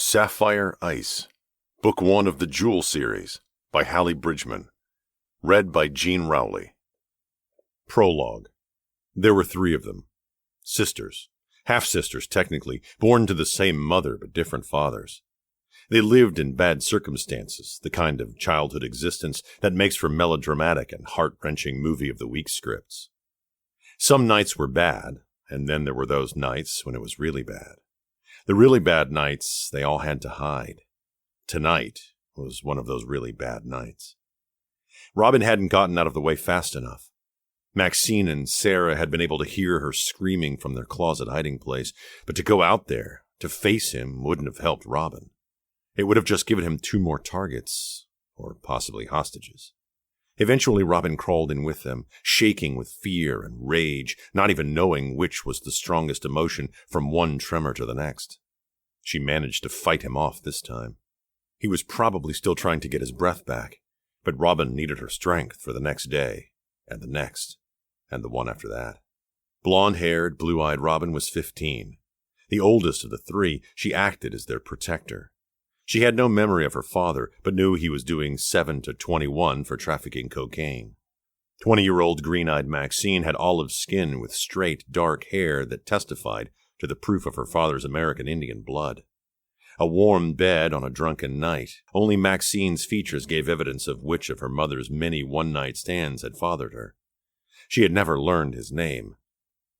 Sapphire Ice, Book 1 of the Jewel series, by Hallee Bridgeman. Read by Gene Rowley. Prologue. There were three of them. Sisters. Half-sisters, technically, born to the same mother but different fathers. They lived in bad circumstances, the kind of childhood existence that makes for melodramatic and heart-wrenching movie-of-the-week scripts. Some nights were bad, and then there were those nights when it was really bad. The really bad nights they all had to hide. Tonight was one of those really bad nights. Robin hadn't gotten out of the way fast enough. Maxine and Sarah had been able to hear her screaming from their closet hiding place, but to go out there, to face him, wouldn't have helped Robin. It would have just given him two more targets, or possibly hostages. Eventually Robin crawled in with them, shaking with fear and rage, not even knowing which was the strongest emotion from one tremor to the next. She managed to fight him off this time. He was probably still trying to get his breath back, but Robin needed her strength for the next day, and the next, and the one after that. Blonde-haired, blue-eyed Robin was 15. The oldest of the three, she acted as their protector. She had no memory of her father, but knew he was doing 7 to 21 for trafficking cocaine. 20-year-old green-eyed Maxine had olive skin with straight, dark hair that testified to the proof of her father's American Indian blood. A warm bed on a drunken night. Only Maxine's features gave evidence of which of her mother's many one-night stands had fathered her. She had never learned his name.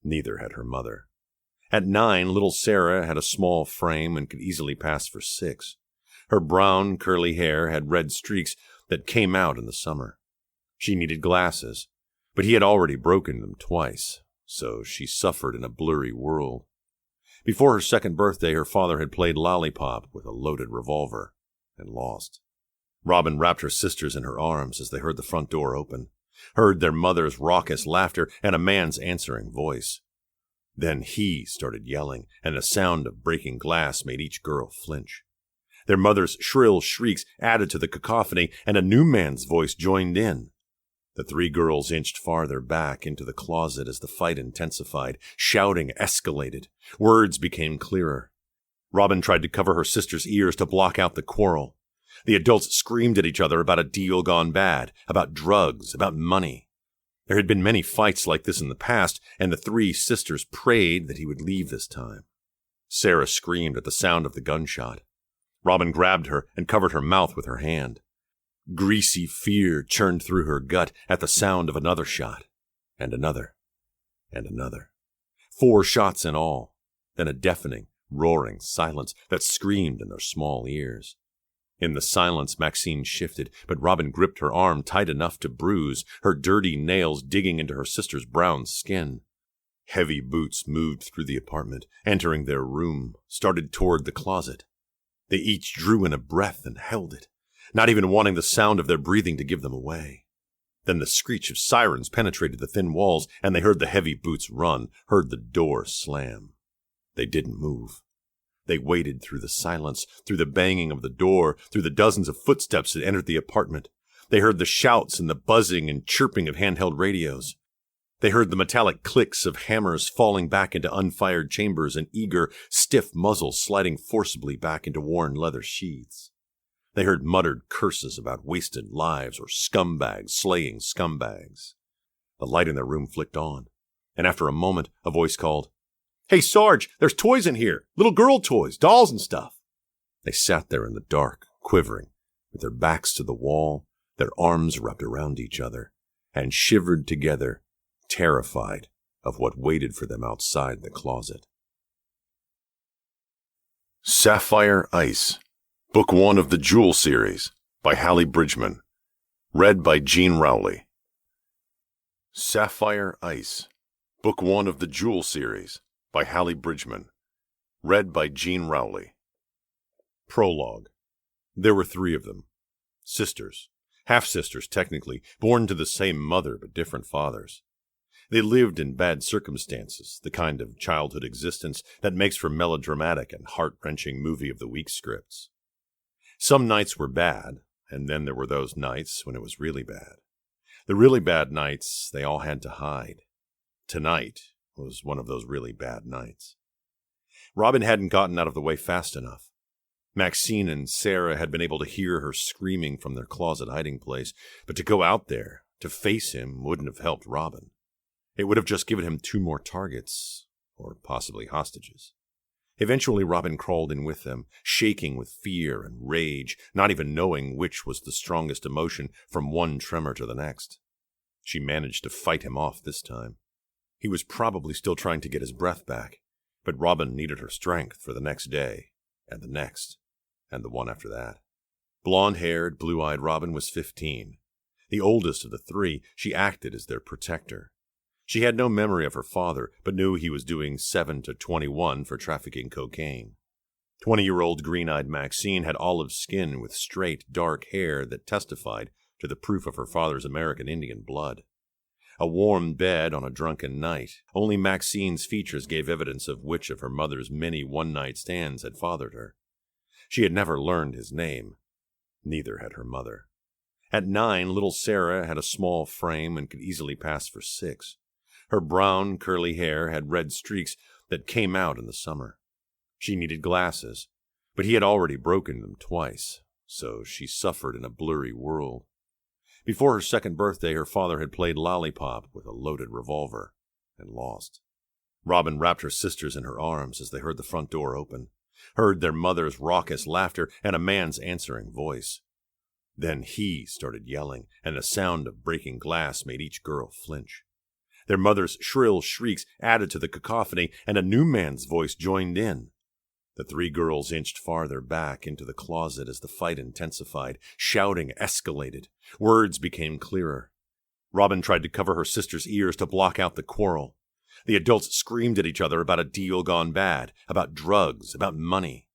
Neither had her mother. At 9, little Sarah had a small frame and could easily pass for 6. Her brown, curly hair had red streaks that came out in the summer. She needed glasses, but he had already broken them twice, so she suffered in a blurry world. Before her second birthday, her father had played lollipop with a loaded revolver and lost. Robin wrapped her sisters in her arms as they heard the front door open, heard their mother's raucous laughter and a man's answering voice. Then he started yelling, and the sound of breaking glass made each girl flinch. Their mother's shrill shrieks added to the cacophony, and a new man's voice joined in. The three girls inched farther back into the closet as the fight intensified. Shouting escalated. Words became clearer. Robin tried to cover her sister's ears to block out the quarrel. The adults screamed at each other about a deal gone bad, about drugs, about money. There had been many fights like this in the past, and the three sisters prayed that he would leave this time. Sarah screamed at the sound of the gunshot. Robin grabbed her and covered her mouth with her hand. Greasy fear churned through her gut at the sound of another shot, and another, and another. 4 shots in all, then a deafening, roaring silence that screamed in their small ears. In the silence, Maxine shifted, but Robin gripped her arm tight enough to bruise, her dirty nails digging into her sister's brown skin. Heavy boots moved through the apartment, entering their room, started toward the closet. They each drew in a breath and held it, not even wanting the sound of their breathing to give them away. Then the screech of sirens penetrated the thin walls, and they heard the heavy boots run, heard the door slam. They didn't move. They waited through the silence, through the banging of the door, through the dozens of footsteps that entered the apartment. They heard the shouts and the buzzing and chirping of handheld radios. They heard the metallic clicks of hammers falling back into unfired chambers and eager, stiff muzzles sliding forcibly back into worn leather sheaths. They heard muttered curses about wasted lives or scumbags slaying scumbags. The light in their room flicked on, and after a moment, a voice called, "Hey, Sarge, there's toys in here, little girl toys, dolls and stuff." They sat there in the dark, quivering, with their backs to the wall, their arms wrapped around each other, and shivered together, terrified of what waited for them outside the closet. Sapphire Ice, Book 1 of the Jewel series, by Hallee Bridgeman. Read by Gene Rowley. Sapphire Ice, Book 1 of the Jewel series, by Hallee Bridgeman. Read by Gene Rowley. Prologue. There were three of them. Sisters. Half-sisters, technically, born to the same mother but different fathers. They lived in bad circumstances, the kind of childhood existence that makes for melodramatic and heart-wrenching movie-of-the-week scripts. Some nights were bad, and then there were those nights when it was really bad. The really bad nights they all had to hide. Tonight was one of those really bad nights. Robin hadn't gotten out of the way fast enough. Maxine and Sarah had been able to hear her screaming from their closet hiding place, but to go out there, to face him, wouldn't have helped Robin. It would have just given him 2 more targets, or possibly hostages. Eventually, Robin crawled in with them, shaking with fear and rage, not even knowing which was the strongest emotion from one tremor to the next. She managed to fight him off this time. He was probably still trying to get his breath back, but Robin needed her strength for the next day, and the next, and the one after that. Blonde-haired, blue-eyed Robin was 15. The oldest of the 3, she acted as their protector. She had no memory of her father, but knew he was doing 7 to 21 for trafficking cocaine. 20-year-old green-eyed Maxine had olive skin with straight, dark hair that testified to the proof of her father's American Indian blood. A warm bed on a drunken night. Only Maxine's features gave evidence of which of her mother's many one-night stands had fathered her. She had never learned his name. Neither had her mother. At 9, little Sarah had a small frame and could easily pass for 6. Her brown, curly hair had red streaks that came out in the summer. She needed glasses, but he had already broken them twice, so she suffered in a blurry world. Before her 2nd birthday, her father had played lollipop with a loaded revolver and lost. Robin wrapped her sisters in her arms as they heard the front door open, heard their mother's raucous laughter and a man's answering voice. Then he started yelling, and the sound of breaking glass made each girl flinch. Their mother's shrill shrieks added to the cacophony, and a new man's voice joined in. The 3 girls inched farther back into the closet as the fight intensified. Shouting escalated. Words became clearer. Robin tried to cover her sister's ears to block out the quarrel. The adults screamed at each other about a deal gone bad, about drugs, about money.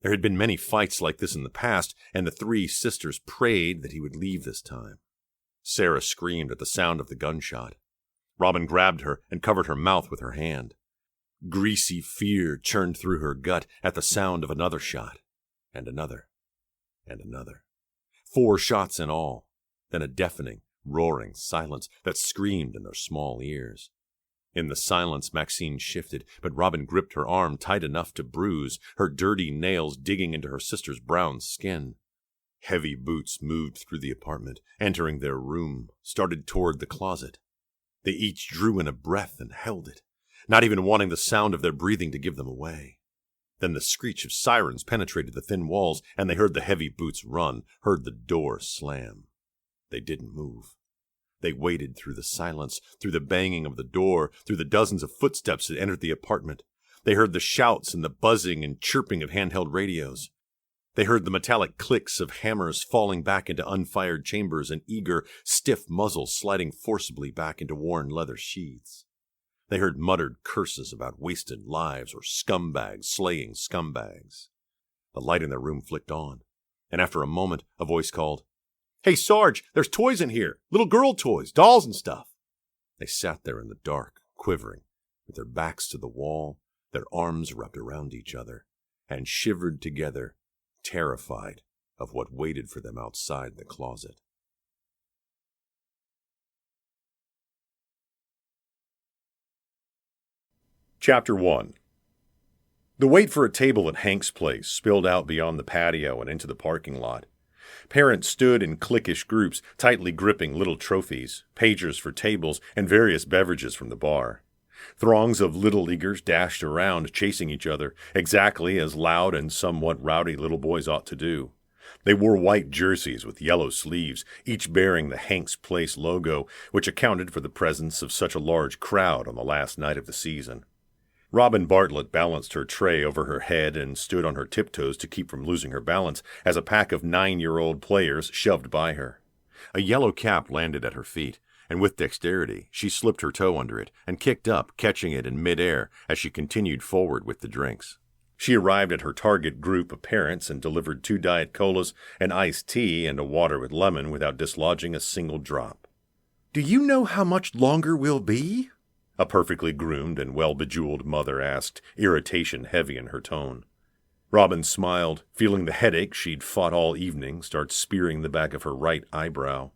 There had been many fights like this in the past, and the 3 sisters prayed that he would leave this time. Sarah screamed at the sound of the gunshot. Robin grabbed her and covered her mouth with her hand. Greasy fear churned through her gut at the sound of another shot, and another, and another. 4 shots in all, then a deafening, roaring silence that screamed in their small ears. In the silence, Maxine shifted, but Robin gripped her arm tight enough to bruise, her dirty nails digging into her sister's brown skin. Heavy boots moved through the apartment, entering their room, started toward the closet. They each drew in a breath and held it, not even wanting the sound of their breathing to give them away. Then the screech of sirens penetrated the thin walls, and they heard the heavy boots run, heard the door slam. They didn't move. They waited through the silence, through the banging of the door, through the dozens of footsteps that entered the apartment. They heard the shouts and the buzzing and chirping of handheld radios. They heard the metallic clicks of hammers falling back into unfired chambers and eager, stiff muzzles sliding forcibly back into worn leather sheaths. They heard muttered curses about wasted lives or scumbags slaying scumbags. The light in their room flicked on, and after a moment, a voice called, "Hey, Sarge, there's toys in here, little girl toys, dolls and stuff." They sat there in the dark, quivering, with their backs to the wall, their arms wrapped around each other, and shivered together, terrified of what waited for them outside the closet. Chapter 1. The wait for a table at Hank's place spilled out beyond the patio and into the parking lot. Parents stood in cliquish groups, tightly gripping little trophies, pagers for tables, and various beverages from the bar. Throngs of little leaguers dashed around, chasing each other, exactly as loud and somewhat rowdy little boys ought to do. They wore white jerseys with yellow sleeves, each bearing the Hank's Place logo, which accounted for the presence of such a large crowd on the last night of the season. Robin Bartlett balanced her tray over her head and stood on her tiptoes to keep from losing her balance as a pack of 9-year-old players shoved by her. A yellow cap landed at her feet, and with dexterity she slipped her toe under it and kicked up, catching it in midair as she continued forward with the drinks. She arrived at her target group of parents and delivered 2 Diet Colas, an iced tea, and a water with lemon without dislodging a single drop. "Do you know how much longer we'll be?" a perfectly groomed and well-bejeweled mother asked, irritation heavy in her tone. Robin smiled, feeling the headache she'd fought all evening start spearing the back of her right eyebrow.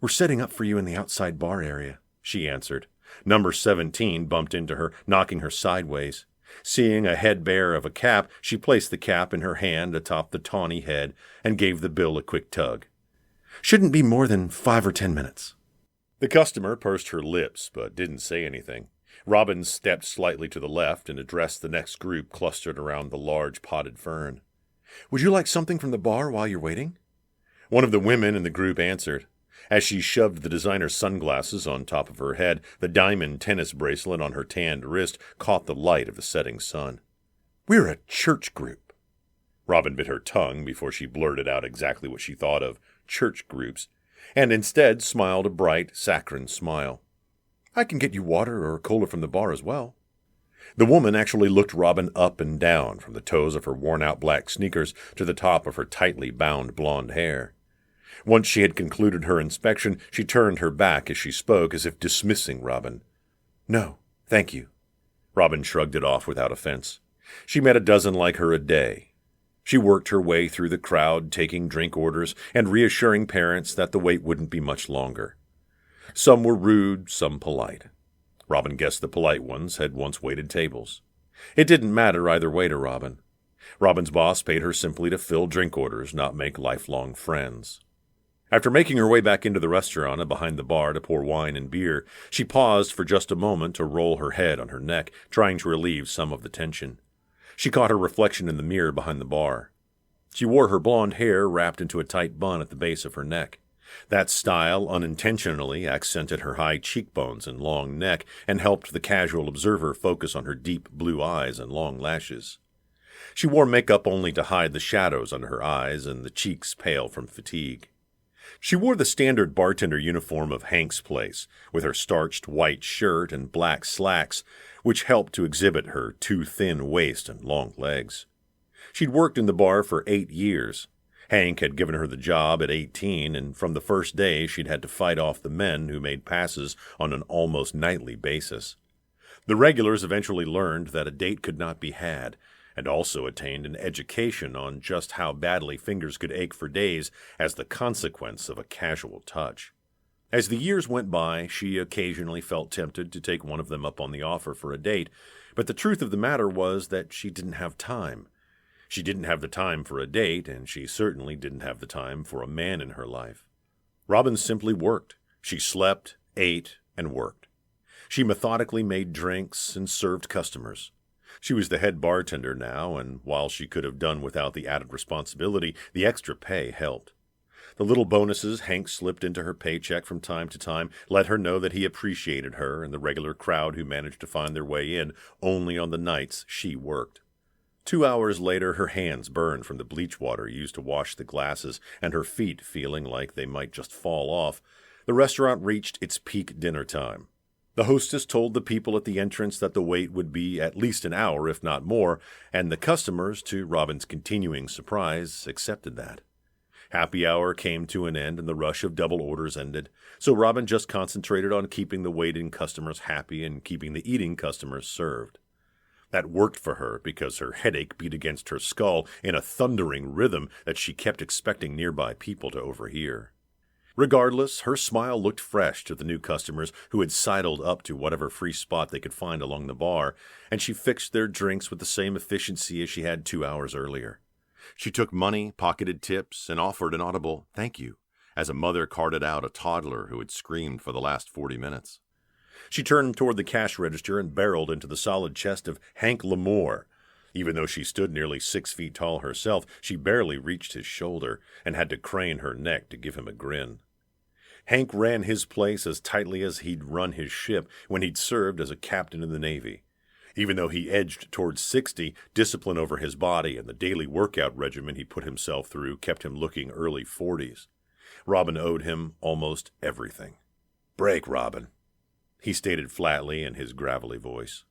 "We're setting up for you in the outside bar area," she answered. Number 17 bumped into her, knocking her sideways. Seeing a head bare of a cap, she placed the cap in her hand atop the tawny head and gave the bill a quick tug. "Shouldn't be more than 5 or 10 minutes." The customer pursed her lips, but didn't say anything. Robin stepped slightly to the left and addressed the next group clustered around the large potted fern. "Would you like something from the bar while you're waiting?" One of the women in the group answered. As she shoved the designer sunglasses on top of her head, the diamond tennis bracelet on her tanned wrist caught the light of the setting sun. "We're a church group." Robin bit her tongue before she blurted out exactly what she thought of church groups, and instead smiled a bright, saccharine smile. "I can get you water or cola from the bar as well." The woman actually looked Robin up and down, from the toes of her worn-out black sneakers to the top of her tightly bound blonde hair. Once she had concluded her inspection, she turned her back as she spoke, as if dismissing Robin. "No, thank you." Robin shrugged it off without offense. She met a dozen like her a day. She worked her way through the crowd, taking drink orders and reassuring parents that the wait wouldn't be much longer. Some were rude, some polite. Robin guessed the polite ones had once waited tables. It didn't matter either way to Robin. Robin's boss paid her simply to fill drink orders, not make lifelong friends. After making her way back into the restaurant and behind the bar to pour wine and beer, she paused for just a moment to roll her head on her neck, trying to relieve some of the tension. She caught her reflection in the mirror behind the bar. She wore her blonde hair wrapped into a tight bun at the base of her neck. That style unintentionally accented her high cheekbones and long neck and helped the casual observer focus on her deep blue eyes and long lashes. She wore makeup only to hide the shadows under her eyes and the cheeks pale from fatigue. She wore the standard bartender uniform of Hank's Place, with her starched white shirt and black slacks, which helped to exhibit her too thin waist and long legs. She'd worked in the bar for 8 years. Hank had given her the job at 18, and from the first day she'd had to fight off the men who made passes on an almost nightly basis. The regulars eventually learned that a date could not be had, and also attained an education on just how badly fingers could ache for days as the consequence of a casual touch. As the years went by, she occasionally felt tempted to take one of them up on the offer for a date, but the truth of the matter was that she didn't have time. She didn't have the time for a date, and she certainly didn't have the time for a man in her life. Robin simply worked. She slept, ate, and worked. She methodically made drinks and served customers. She was the head bartender now, and while she could have done without the added responsibility, the extra pay helped. The little bonuses Hank slipped into her paycheck from time to time let her know that he appreciated her and the regular crowd who managed to find their way in only on the nights she worked. 2 hours later, her hands burned from the bleach water used to wash the glasses and her feet feeling like they might just fall off. The restaurant reached its peak dinner time. The hostess told the people at the entrance that the wait would be at least an hour, if not more, and the customers, to Robin's continuing surprise, accepted that. Happy hour came to an end and the rush of double orders ended, so Robin just concentrated on keeping the waiting customers happy and keeping the eating customers served. That worked for her because her headache beat against her skull in a thundering rhythm that she kept expecting nearby people to overhear. Regardless, her smile looked fresh to the new customers who had sidled up to whatever free spot they could find along the bar, and she fixed their drinks with the same efficiency as she had 2 hours earlier. She took money, pocketed tips, and offered an audible "thank you" as a mother carted out a toddler who had screamed for the last 40 minutes. She turned toward the cash register and barreled into the solid chest of Hank Lamore. Even though she stood nearly 6 feet tall herself, she barely reached his shoulder and had to crane her neck to give him a grin. Hank ran his place as tightly as he'd run his ship when he'd served as a captain in the Navy. Even though he edged towards 60, discipline over his body and the daily workout regimen he put himself through kept him looking early 40s. Robin owed him almost everything. "Break, Robin," he stated flatly in his gravelly voice.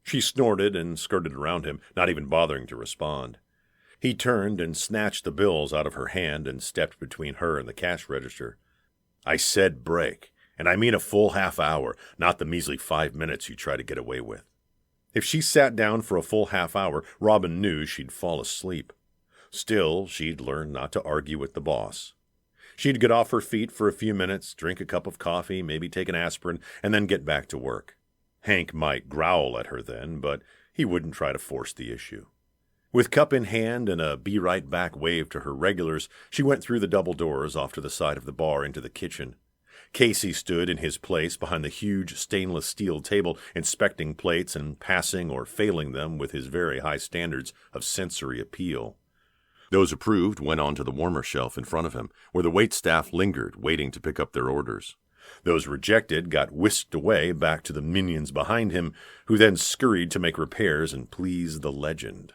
She snorted and skirted around him, not even bothering to respond. He turned and snatched the bills out of her hand and stepped between her and the cash register. "I said break, and I mean a full half hour, not the measly 5 minutes you try to get away with." If she sat down for a full half hour, Robin knew she'd fall asleep. Still, she'd learned not to argue with the boss. She'd get off her feet for a few minutes, drink a cup of coffee, maybe take an aspirin, and then get back to work. Hank might growl at her then, but He wouldn't try to force the issue. With cup in hand and a be-right-back wave to her regulars, she went through the double doors off to the side of the bar into the kitchen. Casey stood in his place behind the huge stainless steel table, inspecting plates and passing or failing them with his very high standards of sensory appeal. Those approved went on to the warmer shelf in front of him, where the waitstaff lingered, waiting to pick up their orders. Those rejected got whisked away back to the minions behind him, who then scurried to make repairs and please the legend.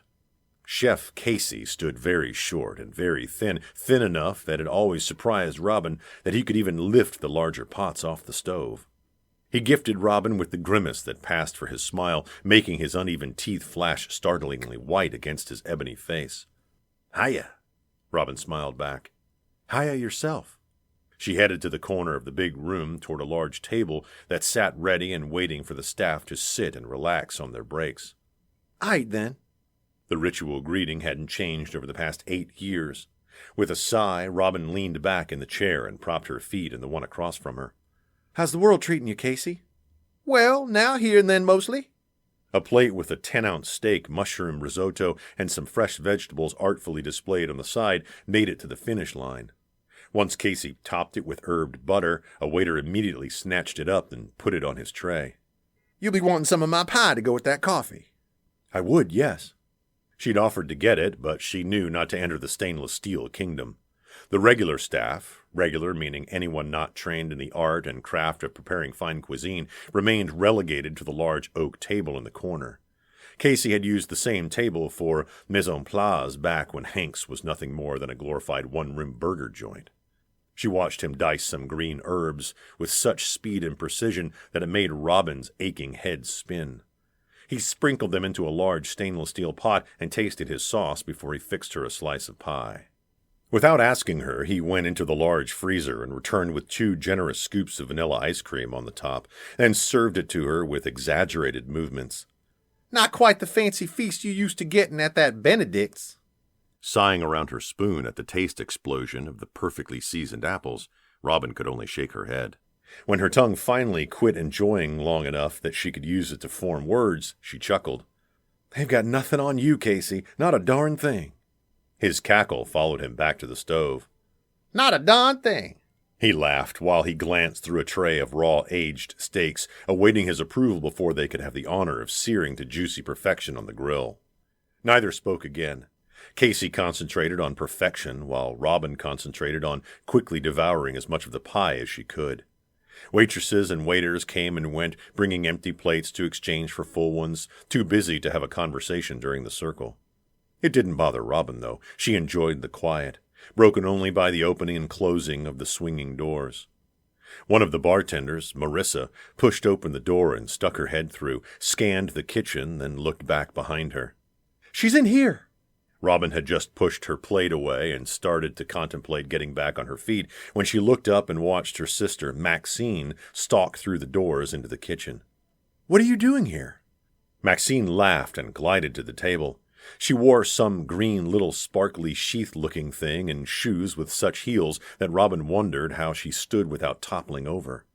Chef Casey stood very short and very thin enough that it always surprised Robin that he could even lift the larger pots off the stove. He gifted Robin with the grimace that passed for his smile, making his uneven teeth flash startlingly white against his ebony face. "Hiya," Robin smiled back. "Hiya yourself." She headed to the corner of the big room toward a large table that sat ready and waiting for the staff to sit and relax on their breaks. "Aight then." The ritual greeting hadn't changed over the past 8 years. With a sigh, Robin leaned back in the chair and propped her feet in the one across from her. "How's the world treating you, Casey?" "Well, now here and then mostly." A plate with a 10-ounce steak, mushroom risotto, and some fresh vegetables artfully displayed on the side made it to the finish line. Once Casey topped it with herbed butter, a waiter immediately snatched it up and put it on his tray. "You'll be wanting some of my pie to go with that coffee." "I would, yes." She'd offered to get it, but she knew not to enter the stainless steel kingdom. The regular staff, regular meaning anyone not trained in the art and craft of preparing fine cuisine, remained relegated to the large oak table in the corner. Casey had used the same table for mise en place back when Hank's was nothing more than a glorified one-room burger joint. She watched him dice some green herbs with such speed and precision that it made Robin's aching head spin. He sprinkled them into a large stainless steel pot and tasted his sauce before he fixed her a slice of pie. Without asking her, he went into the large freezer and returned with 2 generous scoops of vanilla ice cream on the top, then served it to her with exaggerated movements. "Not quite the fancy feast you used to getting at that Benedict's." Sighing around her spoon at the taste explosion of the perfectly seasoned apples, Robin could only shake her head. When her tongue finally quit enjoying long enough that she could use it to form words, she chuckled. "They've got nothing on you, Casey, not a darn thing." His cackle followed him back to the stove. "Not a darn thing," he laughed while he glanced through a tray of raw aged steaks, awaiting his approval before they could have the honor of searing to juicy perfection on the grill. Neither spoke again. Casey concentrated on perfection, while Robin concentrated on quickly devouring as much of the pie as she could. Waitresses and waiters came and went, bringing empty plates to exchange for full ones, too busy to have a conversation during the circle. It didn't bother Robin, though. She enjoyed the quiet, broken only by the opening and closing of the swinging doors. One of the bartenders, Marissa, pushed open the door and stuck her head through, scanned the kitchen, then looked back behind her. "She's in here." Robin had just pushed her plate away and started to contemplate getting back on her feet when she looked up and watched her sister, Maxine, stalk through the doors into the kitchen. "What are you doing here?" Maxine laughed and glided to the table. She wore some green little sparkly sheath-looking thing and shoes with such heels that Robin wondered how she stood without toppling over.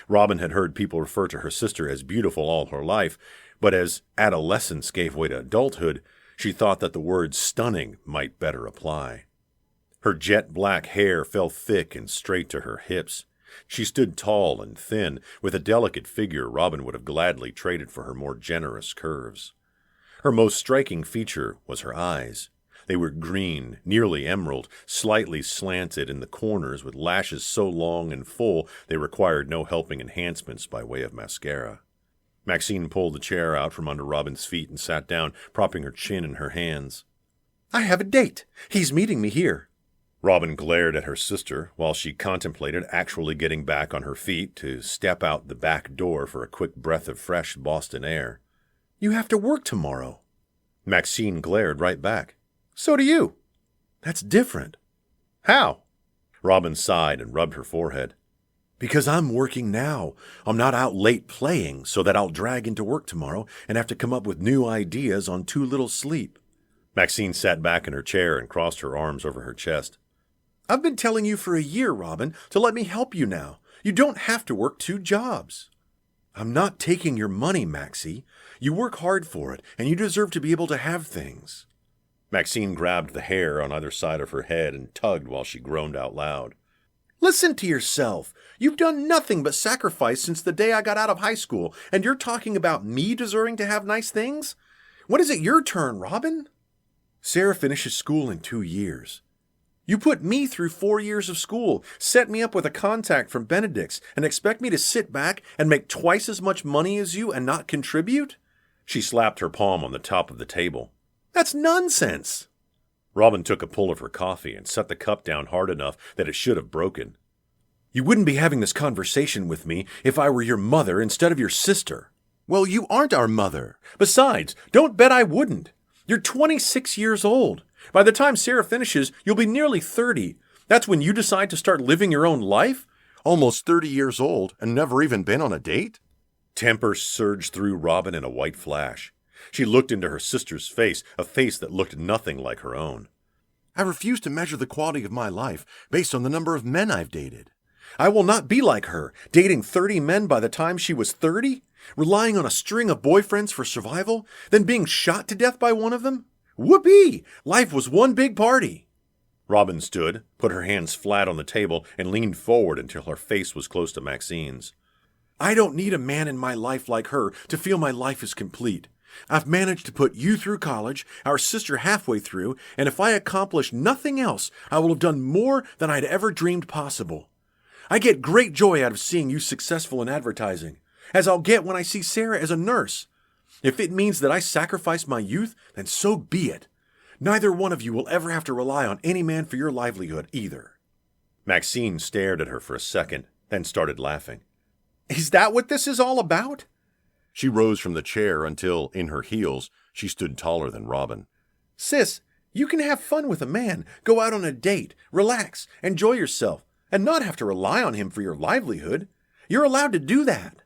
Robin had heard people refer to her sister as beautiful all her life, but as adolescence gave way to adulthood, she thought that the word stunning might better apply. Her jet-black hair fell thick and straight to her hips. She stood tall and thin, with a delicate figure Robin would have gladly traded for her more generous curves. Her most striking feature was her eyes. They were green, nearly emerald, slightly slanted in the corners with lashes so long and full they required no helping enhancements by way of mascara. Maxine pulled the chair out from under Robin's feet and sat down, propping her chin in her hands. "I have a date. He's meeting me here." Robin glared at her sister while she contemplated actually getting back on her feet to step out the back door for a quick breath of fresh Boston air. "You have to work tomorrow." Maxine glared right back. "So do you." "That's different." "How?" Robin sighed and rubbed her forehead. "Because I'm working now. I'm not out late playing so that I'll drag into work tomorrow and have to come up with new ideas on too little sleep." Maxine sat back in her chair and crossed her arms over her chest. "I've been telling you for a year, Robin, to let me help you now. You don't have to work 2 jobs." I'm not taking your money, Maxie. You work hard for it, and you deserve to be able to have things. Maxine grabbed the hair on either side of her head and tugged while she groaned out loud. Listen to yourself. You've done nothing but sacrifice since the day I got out of high school, and you're talking about me deserving to have nice things? When is it your turn, Robin? Sarah finishes school in 2 years. You put me through 4 years of school, set me up with a contact from Benedict's, and expect me to sit back and make twice as much money as you and not contribute? She slapped her palm on the top of the table. That's nonsense. Robin took a pull of her coffee and set the cup down hard enough that it should have broken. You wouldn't be having this conversation with me if I were your mother instead of your sister. Well, you aren't our mother. Besides, don't bet I wouldn't. You're 26 years old. By the time Sarah finishes, you'll be nearly 30. That's when you decide to start living your own life? Almost 30 years old and never even been on a date? Temper surged through Robin in a white flash. She looked into her sister's face, a face that looked nothing like her own. I refuse to measure the quality of my life based on the number of men I've dated. I will not be like her, dating 30 men by the time she was 30, relying on a string of boyfriends for survival, then being shot to death by one of them. Whoopee! Life was one big party. Robin stood, put her hands flat on the table, and leaned forward until her face was close to Maxine's. I don't need a man in my life like her to feel my life is complete. I've managed to put you through college, our sister halfway through, and if I accomplish nothing else, I will have done more than I'd ever dreamed possible. I get great joy out of seeing you successful in advertising, as I'll get when I see Sarah as a nurse. If it means that I sacrifice my youth, then so be it. Neither one of you will ever have to rely on any man for your livelihood either. Maxine stared at her for a second, then started laughing. Is that what this is all about? She rose from the chair until, in her heels, she stood taller than Robin. Sis, you can have fun with a man, go out on a date, relax, enjoy yourself, and not have to rely on him for your livelihood. You're allowed to do that.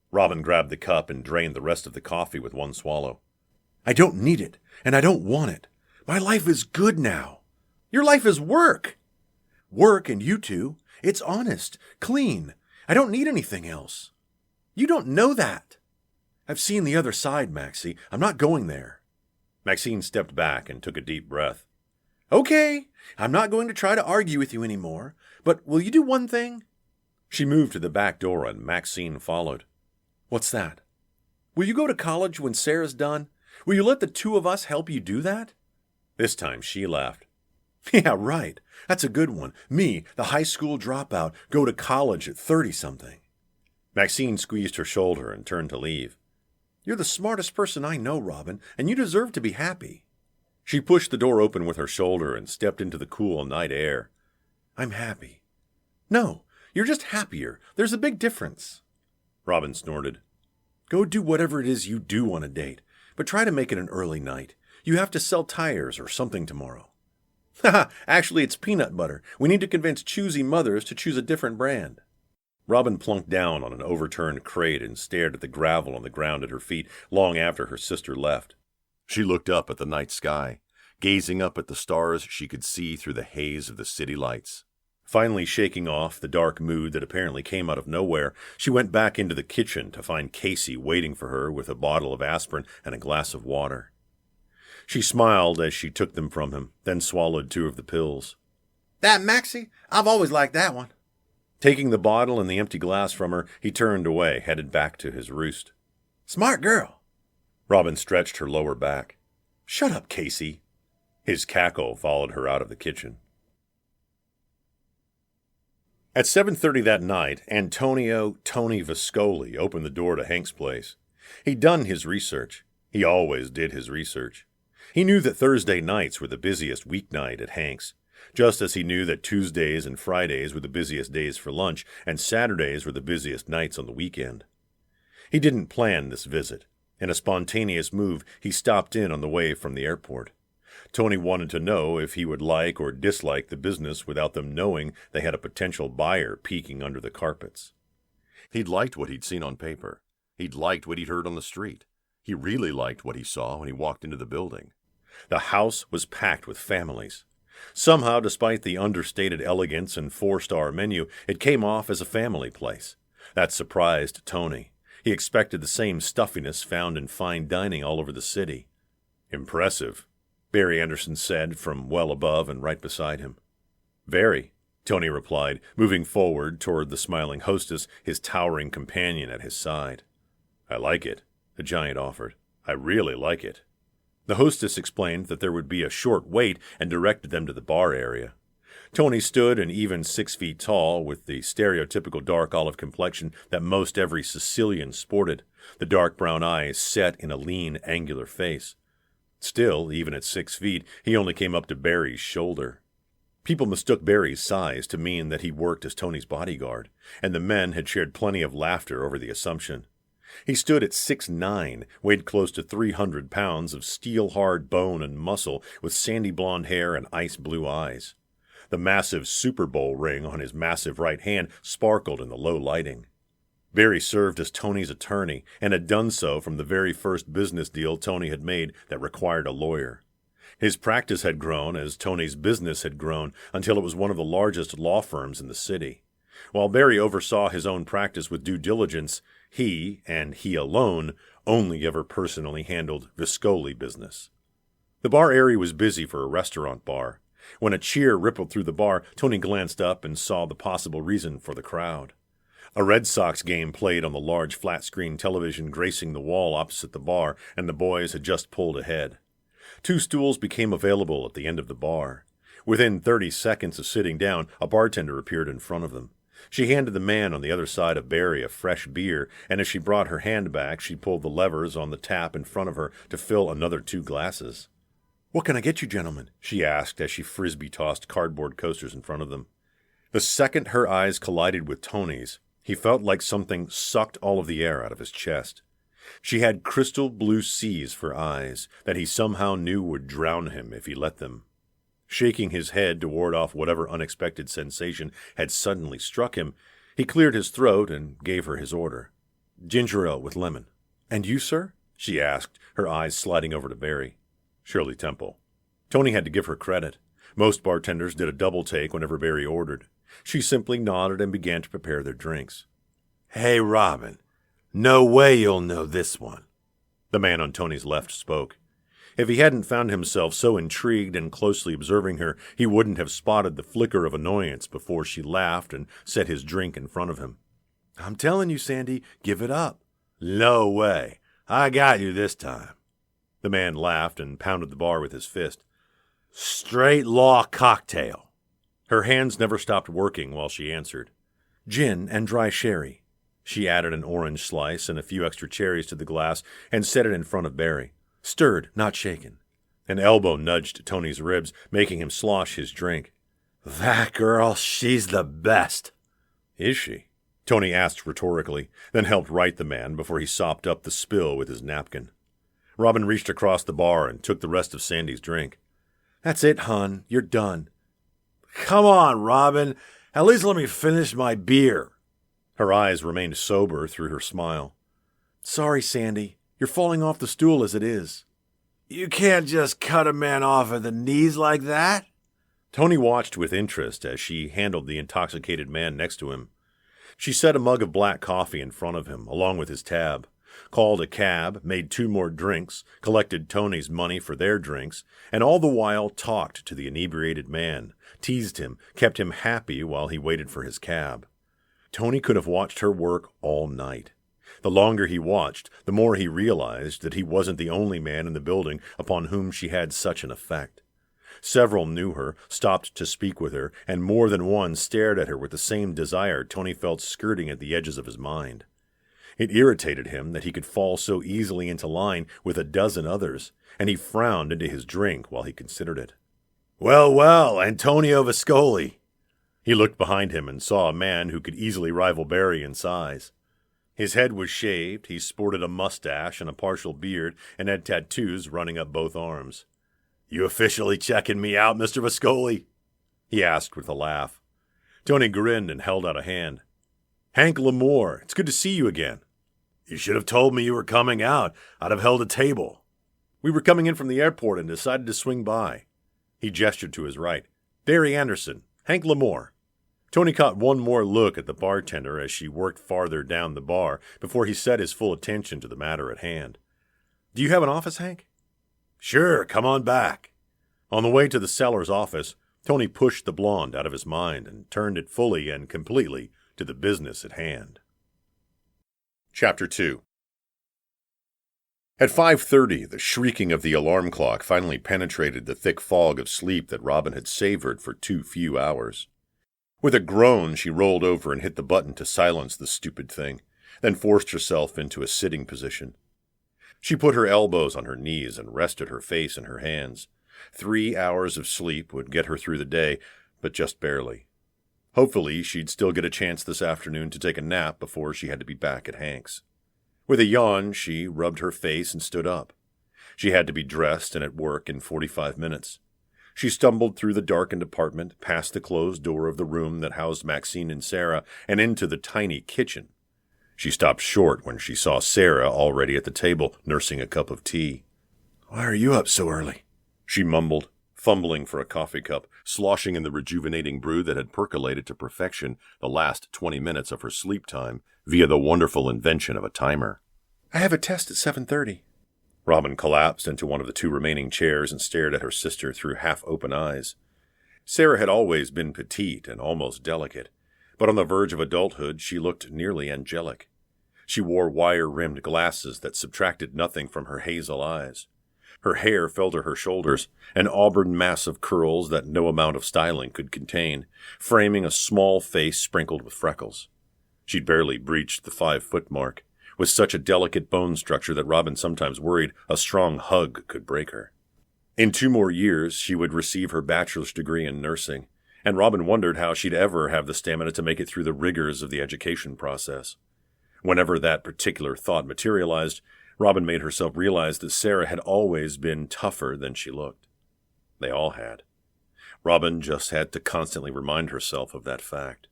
Robin grabbed the cup and drained the rest of the coffee with one swallow. I don't need it, and I don't want it. My life is good now. Your life is work. Work and you two. It's honest, clean. I don't need anything else. You don't know that. I've seen the other side, Maxie. I'm not going there. Maxine stepped back and took a deep breath. Okay, I'm not going to try to argue with you anymore, but will you do one thing? She moved to the back door and Maxine followed. What's that? Will you go to college when Sarah's done? Will you let the two of us help you do that? This time she laughed. Yeah, right. That's a good one. Me, the high school dropout, go to college at 30-something. Maxine squeezed her shoulder and turned to leave. You're the smartest person I know, Robin, and you deserve to be happy. She pushed the door open with her shoulder and stepped into the cool night air. I'm happy. No, you're just happier. There's a big difference. Robin snorted. Go do whatever it is you do on a date, but try to make it an early night. You have to sell tires or something tomorrow. Haha, actually it's peanut butter. We need to convince choosy mothers to choose a different brand. Robin plunked down on an overturned crate and stared at the gravel on the ground at her feet long after her sister left. She looked up at the night sky, gazing up at the stars she could see through the haze of the city lights. Finally shaking off the dark mood that apparently came out of nowhere, she went back into the kitchen to find Casey waiting for her with a bottle of aspirin and a glass of water. She smiled as she took them from him, then swallowed 2 of the pills. That Maxie? I've always liked that one. Taking the bottle and the empty glass from her, he turned away, headed back to his roost. Smart girl. Robin stretched her lower back. Shut up, Casey. His cackle followed her out of the kitchen. At 7:30 that night, Antonio Tony Viscoli opened the door to Hank's place. He'd done his research. He always did his research. He knew that Thursday nights were the busiest weeknight at Hank's, just as he knew that Tuesdays and Fridays were the busiest days for lunch, and Saturdays were the busiest nights on the weekend. He didn't plan this visit. In a spontaneous move, he stopped in on the way from the airport. Tony wanted to know if he would like or dislike the business without them knowing they had a potential buyer peeking under the carpets. He'd liked what he'd seen on paper. He'd liked what he'd heard on the street. He really liked what he saw when he walked into the building. The house was packed with families. Somehow, despite the understated elegance and 4-star menu, it came off as a family place. That surprised Tony. He expected the same stuffiness found in fine dining all over the city. "Impressive," Barry Anderson said from well above and right beside him. "Very," Tony replied, moving forward toward the smiling hostess, his towering companion at his side. "I like it," the giant offered. "I really like it." The hostess explained that there would be a short wait and directed them to the bar area. Tony stood an even 6 feet tall, with the stereotypical dark olive complexion that most every Sicilian sported, the dark brown eyes set in a lean, angular face. Still, even at 6 feet, he only came up to Barry's shoulder. People mistook Barry's size to mean that he worked as Tony's bodyguard, and the men had shared plenty of laughter over the assumption. He stood at 6'9", weighed close to 300 pounds of steel-hard bone and muscle, with sandy blonde hair and ice-blue eyes. The massive Super Bowl ring on his massive right hand sparkled in the low lighting. Barry served as Tony's attorney, and had done so from the very first business deal Tony had made that required a lawyer. His practice had grown as Tony's business had grown until it was one of the largest law firms in the city. While Barry oversaw his own practice with due diligence, he, and he alone, only ever personally handled Viscoli business. The bar area was busy for a restaurant bar. When a cheer rippled through the bar, Tony glanced up and saw the possible reason for the crowd. A Red Sox game played on the large flat-screen television gracing the wall opposite the bar, and the boys had just pulled ahead. 2 stools became available at the end of the bar. Within 30 seconds of sitting down, a bartender appeared in front of them. She handed the man on the other side of Barry a fresh beer, and as she brought her hand back, she pulled the levers on the tap in front of her to fill another 2 glasses. "What can I get you, gentlemen?" she asked as she frisbee-tossed cardboard coasters in front of them. The second her eyes collided with Tony's, he felt like something sucked all of the air out of his chest. She had crystal blue seas for eyes that he somehow knew would drown him if he let them. Shaking his head to ward off whatever unexpected sensation had suddenly struck him, he cleared his throat and gave her his order. "Ginger ale with lemon." "And you, sir?" she asked, her eyes sliding over to Barry. "Shirley Temple." Tony had to give her credit. Most bartenders did a double take whenever Barry ordered. She simply nodded and began to prepare their drinks. "Hey, Robin, no way you'll know this one." The man on Tony's left spoke. If he hadn't found himself so intrigued and closely observing her, he wouldn't have spotted the flicker of annoyance before she laughed and set his drink in front of him. "I'm telling you, Sandy, give it up." "No way. I got you this time." The man laughed and pounded the bar with his fist. "Straight law cocktail." Her hands never stopped working while she answered. "Gin and dry sherry." She added an orange slice and a few extra cherries to the glass and set it in front of Barry. "Stirred, not shaken." An elbow nudged Tony's ribs, making him slosh his drink. "That girl, she's the best." "Is she?" Tony asked rhetorically, then helped right the man before he sopped up the spill with his napkin. Robin reached across the bar and took the rest of Sandy's drink. "That's it, hon. You're done." "Come on, Robin. At least let me finish my beer." Her eyes remained sober through her smile. "Sorry, Sandy. You're falling off the stool as it is." "You can't just cut a man off at the knees like that." Tony watched with interest as she handled the intoxicated man next to him. She set a mug of black coffee in front of him, along with his tab, called a cab, made 2 more drinks, collected Tony's money for their drinks, and all the while talked to the inebriated man, teased him, kept him happy while he waited for his cab. Tony could have watched her work all night. The longer he watched, the more he realized that he wasn't the only man in the building upon whom she had such an effect. Several knew her, stopped to speak with her, and more than one stared at her with the same desire Tony felt skirting at the edges of his mind. It irritated him that he could fall so easily into line with a dozen others, and he frowned into his drink while he considered it. "Well, well, Antonio Viscoli." He looked behind him and saw a man who could easily rival Barry in size. His head was shaved, he sported a mustache and a partial beard, and had tattoos running up both arms. "You officially checking me out, Mr. Viscoli?" he asked with a laugh. Tony grinned and held out a hand. "Hank Lamore, it's good to see you again." "You should have told me you were coming out. I'd have held a table." "We were coming in from the airport and decided to swing by." He gestured to his right. "Barry Anderson, Hank Lamore." Tony caught one more look at the bartender as she worked farther down the bar before he set his full attention to the matter at hand. "Do you have an office, Hank?" "Sure, come on back." On the way to the seller's office, Tony pushed the blonde out of his mind and turned it fully and completely to the business at hand. Chapter 2. At 5:30, the shrieking of the alarm clock finally penetrated the thick fog of sleep that Robin had savored for too few hours. With a groan, she rolled over and hit the button to silence the stupid thing, then forced herself into a sitting position. She put her elbows on her knees and rested her face in her hands. 3 hours of sleep would get her through the day, but just barely. Hopefully, she'd still get a chance this afternoon to take a nap before she had to be back at Hank's. With a yawn, she rubbed her face and stood up. She had to be dressed and at work in 45 minutes. She stumbled through the darkened apartment, past the closed door of the room that housed Maxine and Sarah, and into the tiny kitchen. She stopped short when she saw Sarah already at the table, nursing a cup of tea. "Why are you up so early?" she mumbled, fumbling for a coffee cup, sloshing in the rejuvenating brew that had percolated to perfection the last 20 minutes of her sleep time via the wonderful invention of a timer. "I have a test at 7:30. Robin collapsed into one of the 2 remaining chairs and stared at her sister through half-open eyes. Sarah had always been petite and almost delicate, but on the verge of adulthood she looked nearly angelic. She wore wire-rimmed glasses that subtracted nothing from her hazel eyes. Her hair fell to her shoulders, an auburn mass of curls that no amount of styling could contain, framing a small face sprinkled with freckles. She'd barely breached the 5-foot mark, with such a delicate bone structure that Robin sometimes worried a strong hug could break her. In 2 more years, she would receive her bachelor's degree in nursing, and Robin wondered how she'd ever have the stamina to make it through the rigors of the education process. Whenever that particular thought materialized, Robin made herself realize that Sarah had always been tougher than she looked. They all had. Robin just had to constantly remind herself of that fact.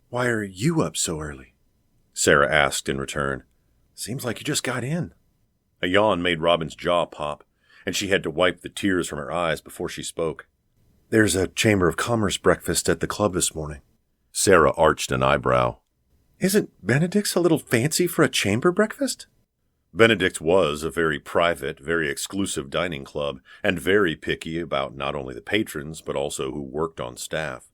"Why are you up so early?" Sarah asked in return. "Seems like you just got in." A yawn made Robin's jaw pop, and she had to wipe the tears from her eyes before she spoke. "There's a Chamber of Commerce breakfast at the club this morning." Sarah arched an eyebrow. "Isn't Benedict's a little fancy for a chamber breakfast?" Benedict's was a very private, very exclusive dining club, and very picky about not only the patrons, but also who worked on staff.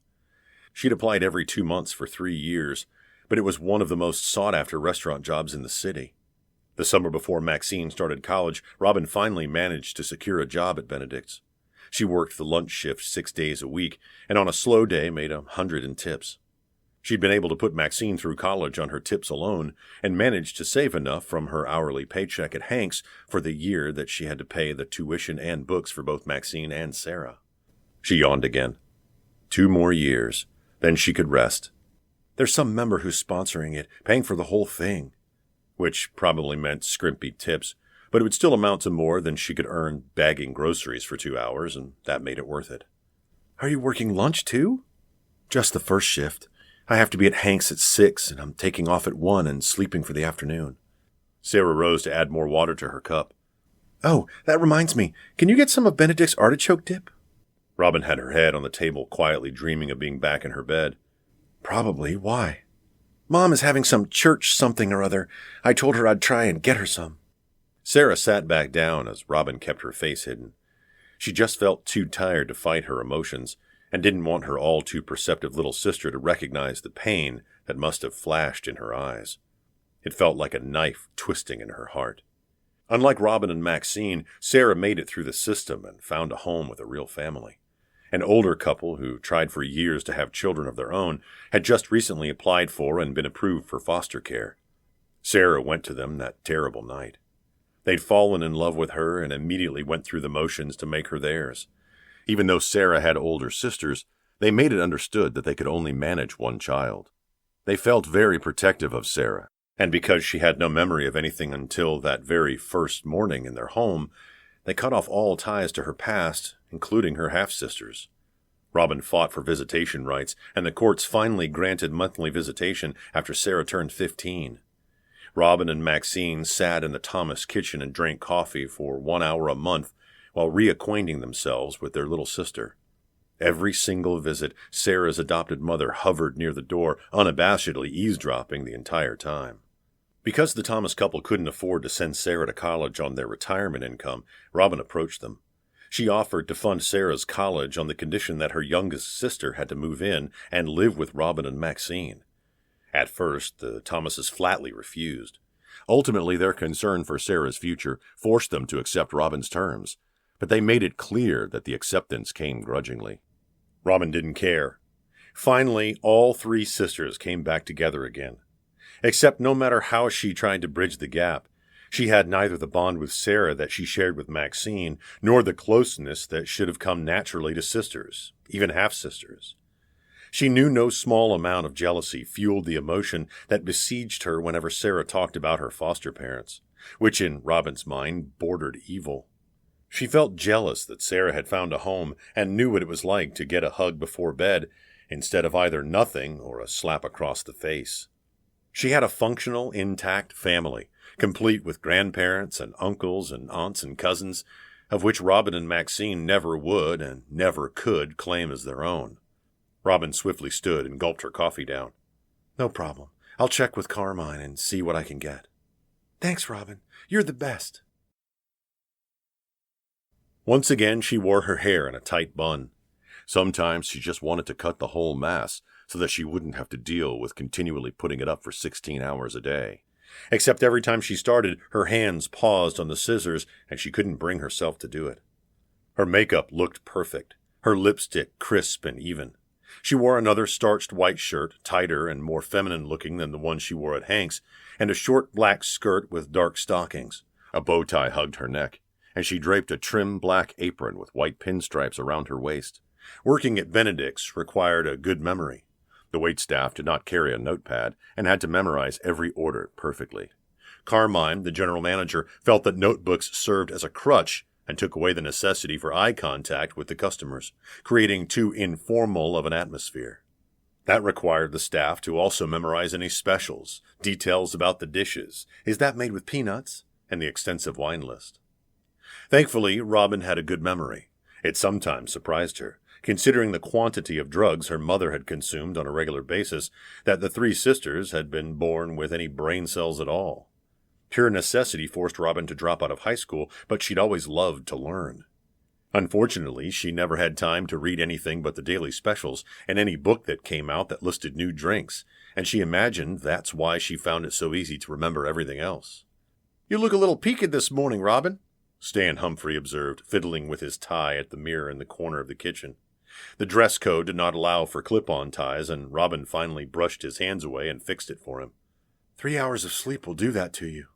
She'd applied every 2 months for 3 years, but it was one of the most sought-after restaurant jobs in the city. The summer before Maxine started college, Robin finally managed to secure a job at Benedict's. She worked the lunch shift 6 days a week, and on a slow day made 100 in tips. She'd been able to put Maxine through college on her tips alone, and managed to save enough from her hourly paycheck at Hank's for the year that she had to pay the tuition and books for both Maxine and Sarah. She yawned again. 2 more years, then she could rest. There's some member who's sponsoring it, paying for the whole thing. Which probably meant scrimpy tips, but it would still amount to more than she could earn bagging groceries for 2 hours, and that made it worth it. "Are you working lunch, too?" "Just the first shift. I have to be at Hank's at 6, and I'm taking off at 1 and sleeping for the afternoon." Sarah rose to add more water to her cup. "Oh, that reminds me. Can you get some of Benedict's artichoke dip?" Robin had her head on the table, quietly dreaming of being back in her bed. "Probably. Why?" "Mom is having some church something or other. I told her I'd try and get her some." Sarah sat back down as Robin kept her face hidden. She just felt too tired to fight her emotions, and didn't want her all too perceptive little sister to recognize the pain that must have flashed in her eyes. It felt like a knife twisting in her heart. Unlike Robin and Maxine, Sarah made it through the system and found a home with a real family. An older couple who tried for years to have children of their own had just recently applied for and been approved for foster care. Sarah went to them that terrible night. They'd fallen in love with her and immediately went through the motions to make her theirs. Even though Sarah had older sisters, they made it understood that they could only manage one child. They felt very protective of Sarah, and because she had no memory of anything until that very first morning in their home, they cut off all ties to her past, including her half-sisters. Robin fought for visitation rights, and the courts finally granted monthly visitation after Sarah turned 15. Robin and Maxine sat in the Thomas kitchen and drank coffee for 1 hour a month while reacquainting themselves with their little sister. Every single visit, Sarah's adopted mother hovered near the door, unabashedly eavesdropping the entire time. Because the Thomas couple couldn't afford to send Sarah to college on their retirement income, Robin approached them. She offered to fund Sarah's college on the condition that her youngest sister had to move in and live with Robin and Maxine. At first, the Thomases flatly refused. Ultimately, their concern for Sarah's future forced them to accept Robin's terms, but they made it clear that the acceptance came grudgingly. Robin didn't care. Finally, all three sisters came back together again. Except no matter how she tried to bridge the gap, she had neither the bond with Sarah that she shared with Maxine, nor the closeness that should have come naturally to sisters, even half-sisters. She knew no small amount of jealousy fueled the emotion that besieged her whenever Sarah talked about her foster parents, which in Robin's mind bordered evil. She felt jealous that Sarah had found a home and knew what it was like to get a hug before bed, instead of either nothing or a slap across the face. She had a functional, intact family, complete with grandparents and uncles and aunts and cousins, of which Robin and Maxine never would and never could claim as their own. Robin swiftly stood and gulped her coffee down. "No problem. I'll check with Carmine and see what I can get." "Thanks, Robin. You're the best." Once again, she wore her hair in a tight bun. Sometimes she just wanted to cut the whole mass so that she wouldn't have to deal with continually putting it up for 16 hours a day. Except every time she started, her hands paused on the scissors and she couldn't bring herself to do it. Her makeup looked perfect, her lipstick crisp and even. She wore another starched white shirt, tighter and more feminine looking than the one she wore at Hank's, and a short black skirt with dark stockings. A bow tie hugged her neck, and she draped a trim black apron with white pinstripes around her waist. Working at Benedict's required a good memory. The waitstaff did not carry a notepad and had to memorize every order perfectly. Carmine, the general manager, felt that notebooks served as a crutch and took away the necessity for eye contact with the customers, creating too informal of an atmosphere. That required the staff to also memorize any specials, details about the dishes, is that made with peanuts, and the extensive wine list. Thankfully, Robin had a good memory. It sometimes surprised her, considering the quantity of drugs her mother had consumed on a regular basis, that the three sisters had been born with any brain cells at all. Pure necessity forced Robin to drop out of high school, but she'd always loved to learn. Unfortunately, she never had time to read anything but the daily specials and any book that came out that listed new drinks, and she imagined that's why she found it so easy to remember everything else. "You look a little peaked this morning, Robin," Stan Humphrey observed, fiddling with his tie at the mirror in the corner of the kitchen. The dress code did not allow for clip-on ties, and Robin finally brushed his hands away and fixed it for him. 3 hours of sleep will do that to you."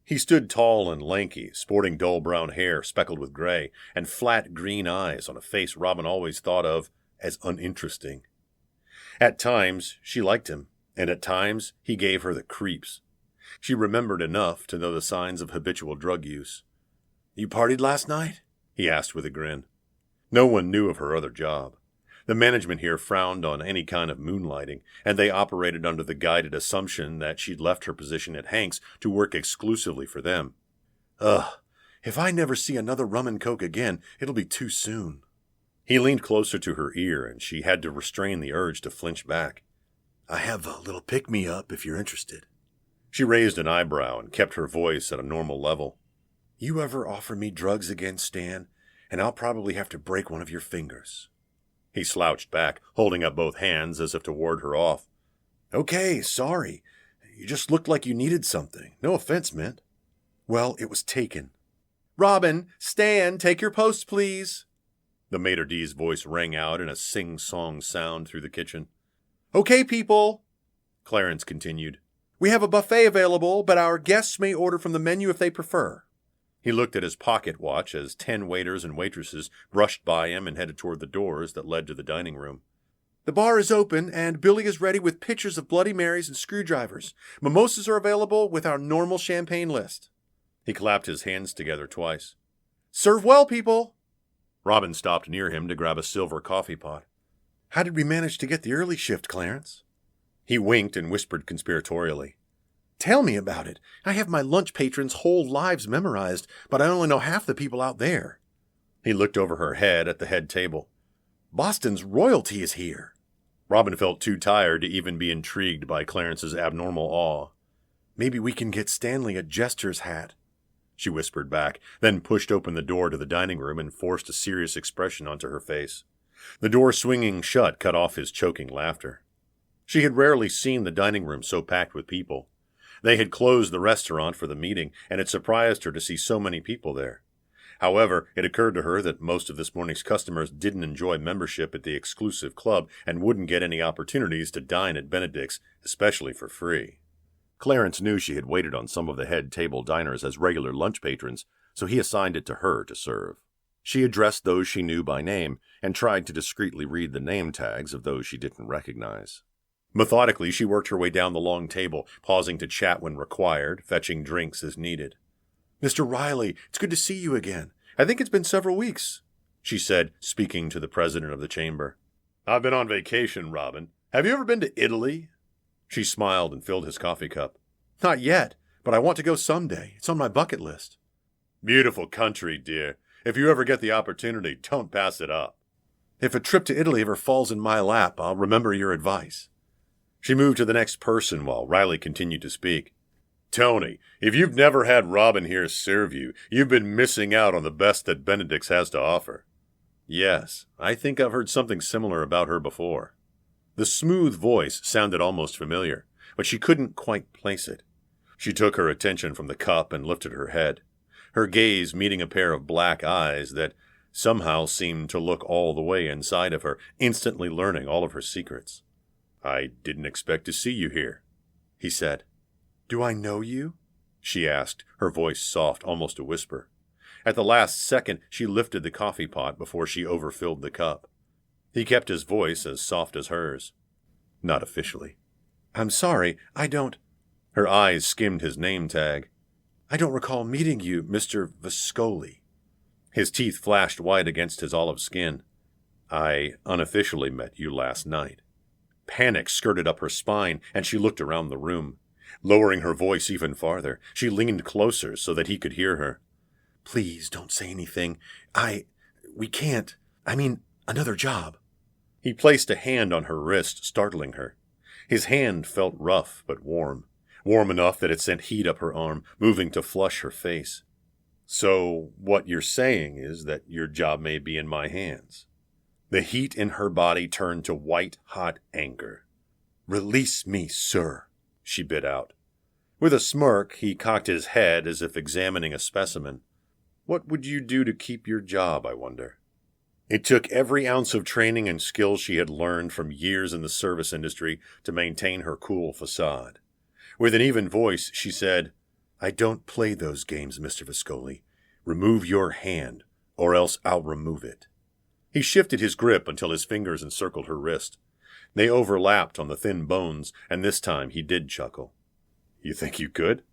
He stood tall and lanky, sporting dull brown hair speckled with gray, and flat green eyes on a face Robin always thought of as uninteresting. At times, she liked him, and at times, he gave her the creeps. She remembered enough to know the signs of habitual drug use. "You partied last night?" he asked with a grin. No one knew of her other job. The management here frowned on any kind of moonlighting, and they operated under the guided assumption that she'd left her position at Hank's to work exclusively for them. "Ugh, if I never see another rum and coke again, it'll be too soon." He leaned closer to her ear, and she had to restrain the urge to flinch back. "I have a little pick-me-up if you're interested." She raised an eyebrow and kept her voice at a normal level. "You ever offer me drugs again, Stan, and I'll probably have to break one of your fingers." He slouched back, holding up both hands as if to ward her off. "Okay, sorry. You just looked like you needed something. No offense meant." "Well, it was taken." "Robin, Stan, take your posts, please." The maitre d's voice rang out in a sing-song sound through the kitchen. "Okay, people," Clarence continued. "We have a buffet available, but our guests may order from the menu if they prefer." He looked at his pocket watch as 10 waiters and waitresses brushed by him and headed toward the doors that led to the dining room. "The bar is open, and Billy is ready with pitchers of Bloody Marys and screwdrivers. Mimosas are available with our normal champagne list." He clapped his hands together twice. "Serve well, people." Robin stopped near him to grab a silver coffee pot. "How did we manage to get the early shift, Clarence?" He winked and whispered conspiratorially. "Tell me about it. I have my lunch patrons' whole lives memorized, but I only know half the people out there." He looked over her head at the head table. Boston's royalty is here." Robin felt too tired to even be intrigued by Clarence's abnormal awe. "Maybe we can get Stanley a jester's hat," she whispered back, then pushed open the door to the dining room and forced a serious expression onto her face. The door swinging shut cut off his choking laughter. She had rarely seen the dining room so packed with people. They had closed the restaurant for the meeting, and it surprised her to see so many people there. However, it occurred to her that most of this morning's customers didn't enjoy membership at the exclusive club and wouldn't get any opportunities to dine at Benedict's, especially for free. Clarence knew she had waited on some of the head table diners as regular lunch patrons, so he assigned it to her to serve. She addressed those she knew by name and tried to discreetly read the name tags of those she didn't recognize. Methodically, she worked her way down the long table, pausing to chat when required, fetching drinks as needed. "Mr. Riley, it's good to see you again. I think it's been several weeks," she said, speaking to the president of the chamber. "I've been on vacation, Robin. Have you ever been to Italy?" She smiled and filled his coffee cup. "Not yet, but I want to go someday. It's on my bucket list." "Beautiful country, dear. If you ever get the opportunity, don't pass it up." "If a trip to Italy ever falls in my lap, I'll remember your advice." She moved to the next person while Riley continued to speak. "Tony, if you've never had Robin here serve you, you've been missing out on the best that Benedict's has to offer." "Yes, I think I've heard something similar about her before." The smooth voice sounded almost familiar, but she couldn't quite place it. She took her attention from the cup and lifted her head, her gaze meeting a pair of black eyes that somehow seemed to look all the way inside of her, instantly learning all of her secrets. "I didn't expect to see you here," he said. "Do I know you?" she asked, her voice soft, almost a whisper. At the last second, she lifted the coffee pot before she overfilled the cup. He kept his voice as soft as hers. "Not officially." "I'm sorry, I don't—" Her eyes skimmed his name tag. "I don't recall meeting you, Mr. Viscoli." His teeth flashed white against his olive skin. "I unofficially met you last night." Panic skirted up her spine, and she looked around the room. Lowering her voice even farther, she leaned closer so that he could hear her. "Please don't say anything. We can't. I mean, another job." He placed a hand on her wrist, startling her. His hand felt rough but warm enough that it sent heat up her arm, moving to flush her face. "So what you're saying is that your job may be in my hands." The heat in her body turned to white-hot anger. "Release me, sir," she bit out. With a smirk, he cocked his head as if examining a specimen. "What would you do to keep your job, I wonder?" It took every ounce of training and skill she had learned from years in the service industry to maintain her cool facade. With an even voice, she said, "I don't play those games, Mr. Viscoli. Remove your hand, or else I'll remove it." He shifted his grip until his fingers encircled her wrist. They overlapped on the thin bones, and this time he did chuckle. "You think you could?"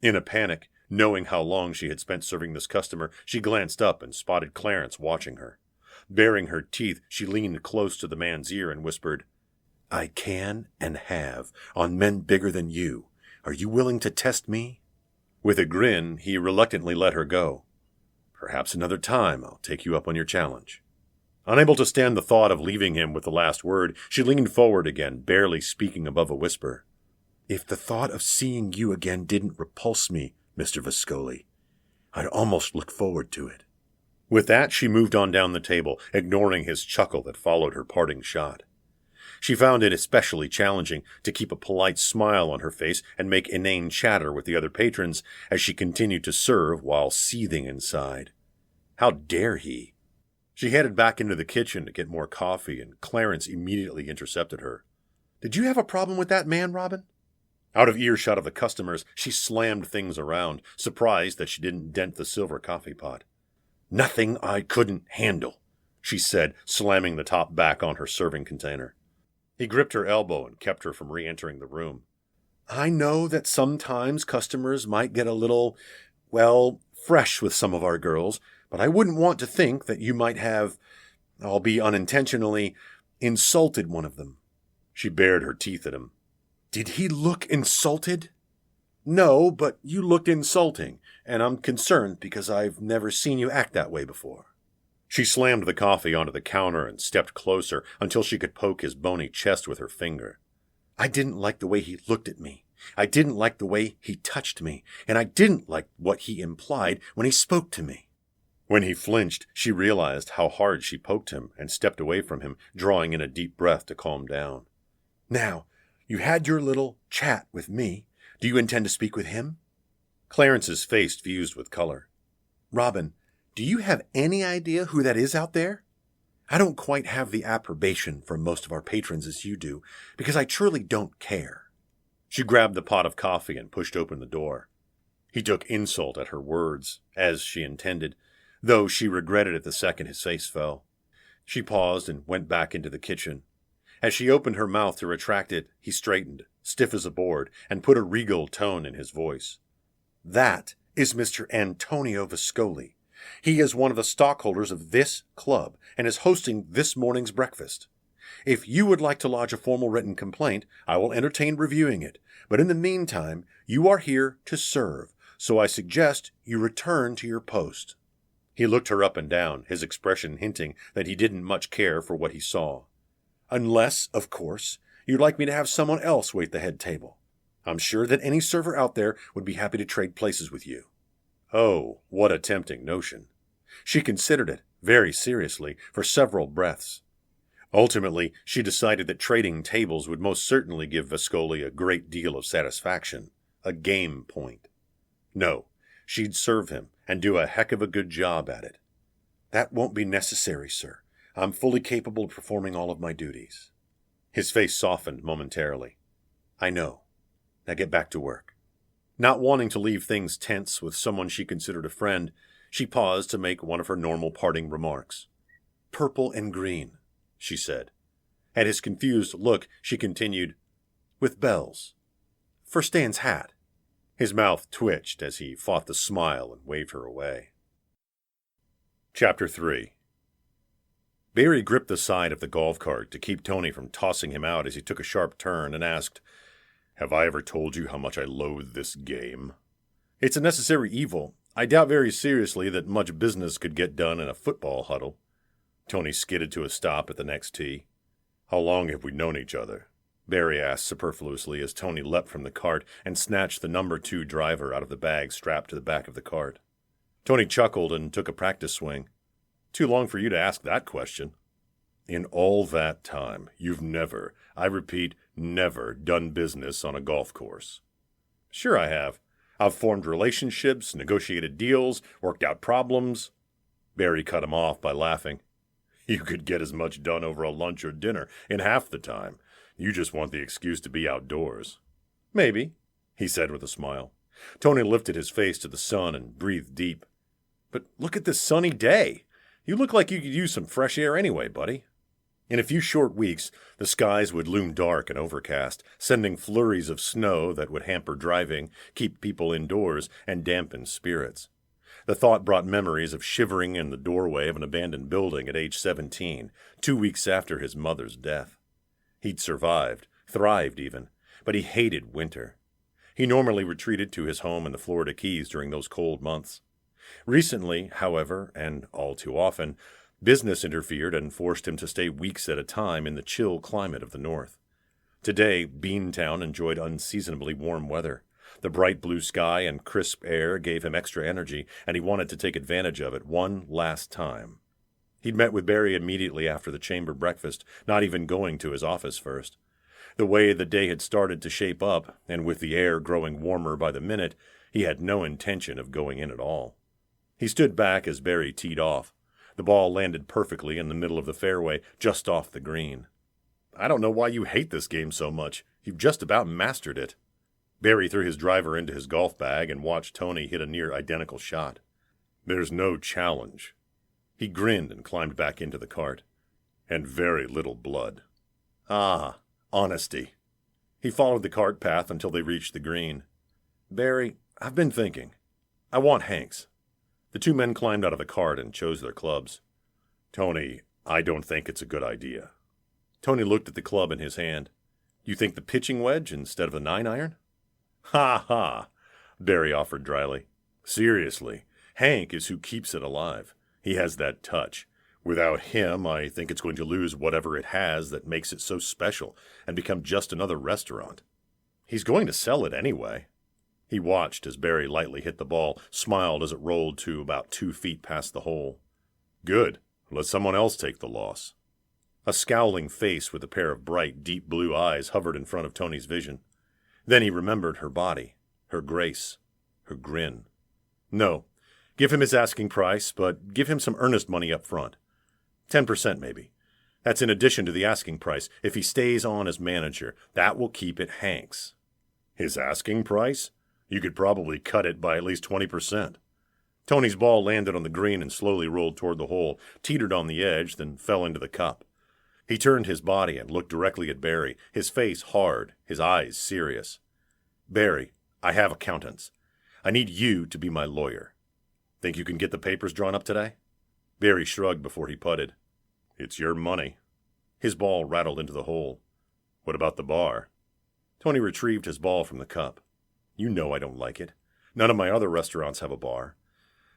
In a panic, knowing how long she had spent serving this customer, she glanced up and spotted Clarence watching her. Baring her teeth, she leaned close to the man's ear and whispered, "I can and have on men bigger than you. Are you willing to test me?" With a grin, he reluctantly let her go. "Perhaps another time I'll take you up on your challenge." Unable to stand the thought of leaving him with the last word, she leaned forward again, barely speaking above a whisper. "If the thought of seeing you again didn't repulse me, Mr. Viscoli, I'd almost look forward to it." With that, she moved on down the table, ignoring his chuckle that followed her parting shot. She found it especially challenging to keep a polite smile on her face and make inane chatter with the other patrons as she continued to serve while seething inside. How dare he? She headed back into the kitchen to get more coffee, and Clarence immediately intercepted her. "Did you have a problem with that man, Robin?" Out of earshot of the customers, she slammed things around, surprised that she didn't dent the silver coffee pot. "Nothing I couldn't handle," she said, slamming the top back on her serving container. He gripped her elbow and kept her from re-entering the room. "I know that sometimes customers might get a little, fresh with some of our girls, but I wouldn't want to think that you might have, albeit unintentionally, insulted one of them." She bared her teeth at him. "Did he look insulted?" "No, but you looked insulting, and I'm concerned because I've never seen you act that way before." She slammed the coffee onto the counter and stepped closer until she could poke his bony chest with her finger. I didn't like the way he looked at me. I didn't like the way he touched me, and I didn't like what he implied when he spoke to me. When he flinched, she realized how hard she poked him and stepped away from him, drawing in a deep breath to calm down. Now, you had your little chat with me. Do you intend to speak with him? Clarence's face fused with color. Robin, do you have any idea who that is out there? I don't quite have the approbation from most of our patrons as you do, because I truly don't care. She grabbed the pot of coffee and pushed open the door. He took insult at her words, as she intended, though she regretted it the second his face fell. She paused and went back into the kitchen. As she opened her mouth to retract it, he straightened, stiff as a board, and put a regal tone in his voice. That is Mr. Antonio Viscoli. He is one of the stockholders of this club and is hosting this morning's breakfast. If you would like to lodge a formal written complaint, I will entertain reviewing it, but in the meantime, you are here to serve, so I suggest you return to your post. He looked her up and down, his expression hinting that he didn't much care for what he saw. Unless, of course, you'd like me to have someone else wait the head table. I'm sure that any server out there would be happy to trade places with you. Oh, what a tempting notion. She considered it, very seriously, for several breaths. Ultimately, she decided that trading tables would most certainly give Viscoli a great deal of satisfaction, a game point. No, she'd serve him and do a heck of a good job at it. That won't be necessary, sir. I'm fully capable of performing all of my duties. His face softened momentarily. I know. Now get back to work. Not wanting to leave things tense with someone she considered a friend, she paused to make one of her normal parting remarks. Purple and green, she said. At his confused look, she continued, with bells. For Stan's hat. His mouth twitched as he fought the smile and waved her away. Chapter 3. Barry gripped the side of the golf cart to keep Tony from tossing him out as he took a sharp turn and asked, "Have I ever told you how much I loathe this game? It's a necessary evil. I doubt very seriously that much business could get done in a football huddle." Tony skidded to a stop at the next tee. "How long have we known each other?" Barry asked superfluously as Tony leapt from the cart and snatched the number 2 driver out of the bag strapped to the back of the cart. Tony chuckled and took a practice swing. "Too long for you to ask that question." "In all that time, you've never, I repeat, never done business on a golf course." "Sure I have. I've formed relationships, negotiated deals, worked out problems." Barry cut him off by laughing. "You could get as much done over a lunch or dinner in half the time. You just want the excuse to be outdoors." "Maybe," he said with a smile. Tony lifted his face to the sun and breathed deep. "But look at this sunny day. You look like you could use some fresh air anyway, buddy." In a few short weeks, the skies would loom dark and overcast, sending flurries of snow that would hamper driving, keep people indoors, and dampen spirits. The thought brought memories of shivering in the doorway of an abandoned building at age 17, 2 weeks after his mother's death. He'd survived, thrived even, but he hated winter. He normally retreated to his home in the Florida Keys during those cold months. Recently, however, and all too often, business interfered and forced him to stay weeks at a time in the chill climate of the north. Today, Beantown enjoyed unseasonably warm weather. The bright blue sky and crisp air gave him extra energy, and he wanted to take advantage of it one last time. He'd met with Barry immediately after the chamber breakfast, not even going to his office first. The way the day had started to shape up, and with the air growing warmer by the minute, he had no intention of going in at all. He stood back as Barry teed off. The ball landed perfectly in the middle of the fairway, just off the green. "I don't know why you hate this game so much. You've just about mastered it." Barry threw his driver into his golf bag and watched Tony hit a near-identical shot. "There's no challenge." He grinned and climbed back into the cart. "And very little blood." "Ah, honesty." He followed the cart path until they reached the green. "Barry, I've been thinking. I want Hank's." The 2 men climbed out of the cart and chose their clubs. "Tony, I don't think it's a good idea." Tony looked at the club in his hand. "You think the pitching wedge instead of the 9-iron?" "Ha ha," Barry offered dryly. "Seriously, Hank is who keeps it alive. He has that touch. Without him, I think it's going to lose whatever it has that makes it so special and become just another restaurant. He's going to sell it anyway. He watched as Barry lightly hit the ball, smiled as it rolled to about 2 feet past the hole. Good. Let someone else take the loss. A scowling face with a pair of bright, deep blue eyes hovered in front of Tony's vision. Then he remembered her body, her grace, her grin. No, give him his asking price, but give him some earnest money up front. 10% maybe. That's in addition to the asking price. If he stays on as manager, that will keep it Hank's. His asking price? You could probably cut it by at least 20%. Tony's ball landed on the green and slowly rolled toward the hole, teetered on the edge, then fell into the cup. He turned his body and looked directly at Barry, his face hard, his eyes serious. Barry, I have accountants. I need you to be my lawyer. Think you can get the papers drawn up today? Barry shrugged before he putted. It's your money. His ball rattled into the hole. What about the bar? Tony retrieved his ball from the cup. You know I don't like it. None of my other restaurants have a bar.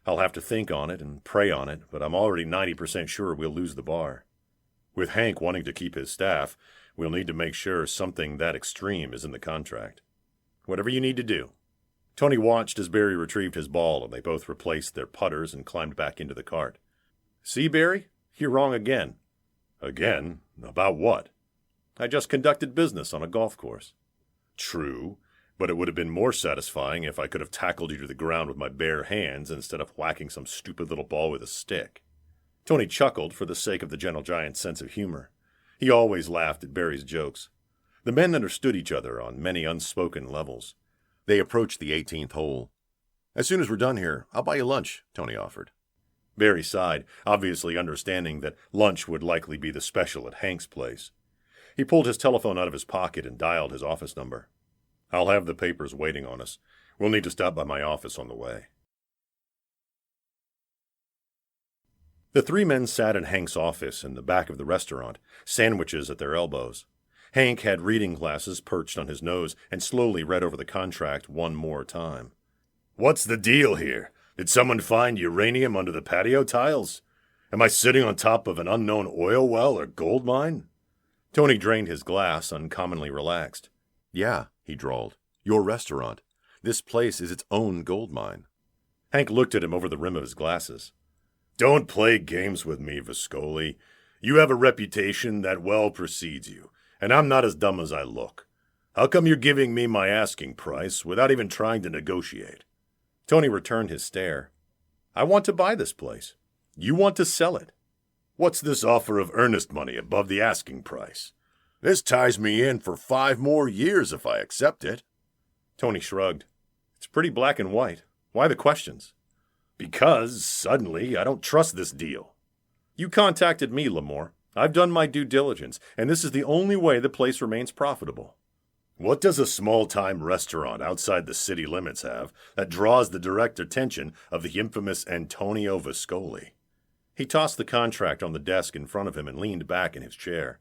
I'll have to think on it and pray on it, but I'm already 90% sure we'll lose the bar. With Hank wanting to keep his staff, we'll need to make sure something that extreme is in the contract. Whatever you need to do. Tony watched as Barry retrieved his ball, and they both replaced their putters and climbed back into the cart. See, Barry? You're wrong again. Again? About what? I just conducted business on a golf course. True, but it would have been more satisfying if I could have tackled you to the ground with my bare hands instead of whacking some stupid little ball with a stick. Tony chuckled for the sake of the gentle giant's sense of humor. He always laughed at Barry's jokes. The men understood each other on many unspoken levels. They approached the 18th hole. As soon as we're done here, I'll buy you lunch, Tony offered. Barry sighed, obviously understanding that lunch would likely be the special at Hank's place. He pulled his telephone out of his pocket and dialed his office number. I'll have the papers waiting on us. We'll need to stop by my office on the way. The 3 men sat in Hank's office in the back of the restaurant, sandwiches at their elbows. Hank had reading glasses perched on his nose and slowly read over the contract one more time. What's the deal here? Did someone find uranium under the patio tiles? Am I sitting on top of an unknown oil well or gold mine? Tony drained his glass, uncommonly relaxed. Yeah, he drawled. Your restaurant. This place is its own gold mine. Hank looked at him over the rim of his glasses. Don't play games with me, Viscoli. You have a reputation that well precedes you, and I'm not as dumb as I look. How come you're giving me my asking price without even trying to negotiate? Tony returned his stare. I want to buy this place. You want to sell it. What's this offer of earnest money above the asking price? This ties me in for 5 more years if I accept it. Tony shrugged. It's pretty black and white. Why the questions? Because, suddenly, I don't trust this deal. You contacted me, Lamore. I've done my due diligence, and this is the only way the place remains profitable. What does a small-time restaurant outside the city limits have that draws the direct attention of the infamous Antonio Viscoli? He tossed the contract on the desk in front of him and leaned back in his chair.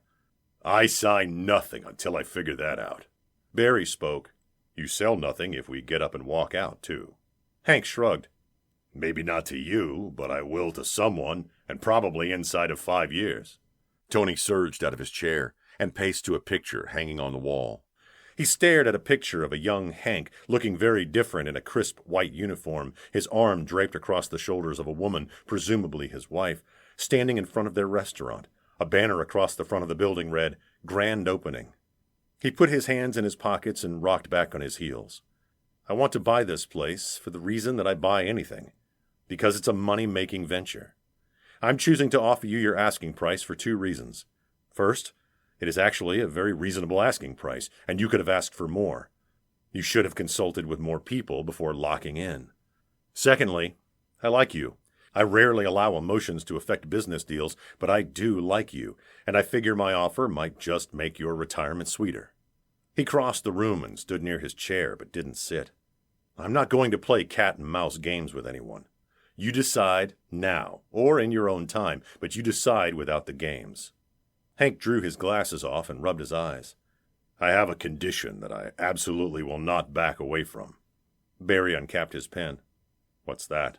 I sign nothing until I figure that out. Barry spoke. You sell nothing if we get up and walk out, too. Hank shrugged. Maybe not to you, but I will to someone, and probably inside of 5 years. Tony surged out of his chair and paced to a picture hanging on the wall. He stared at a picture of a young Hank, looking very different in a crisp white uniform, his arm draped across the shoulders of a woman, presumably his wife, standing in front of their restaurant. A banner across the front of the building read, Grand Opening. He put his hands in his pockets and rocked back on his heels. I want to buy this place for the reason that I buy anything. Because it's a money-making venture. I'm choosing to offer you your asking price for 2 reasons. First, it is actually a very reasonable asking price, and you could have asked for more. You should have consulted with more people before locking in. Secondly, I like you. I rarely allow emotions to affect business deals, but I do like you, and I figure my offer might just make your retirement sweeter. He crossed the room and stood near his chair, but didn't sit. I'm not going to play cat and mouse games with anyone. You decide now, or in your own time, but you decide without the games. Hank drew his glasses off and rubbed his eyes. I have a condition that I absolutely will not back away from. Barry uncapped his pen. What's that?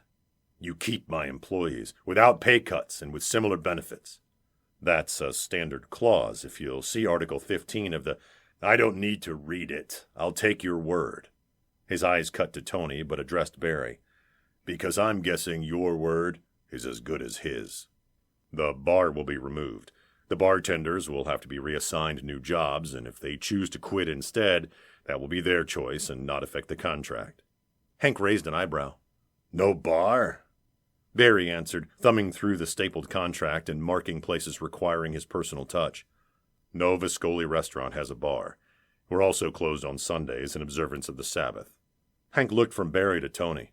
You keep my employees, without pay cuts and with similar benefits. That's a standard clause. If you'll see Article 15 of the... I don't need to read it. I'll take your word. His eyes cut to Tony, but addressed Barry. Because I'm guessing your word is as good as his. The bar will be removed. The bartenders will have to be reassigned new jobs, and if they choose to quit instead, that will be their choice and not affect the contract. Hank raised an eyebrow. No bar? Barry answered, thumbing through the stapled contract and marking places requiring his personal touch. No Viscoli restaurant has a bar. We're also closed on Sundays in observance of the Sabbath. Hank looked from Barry to Tony.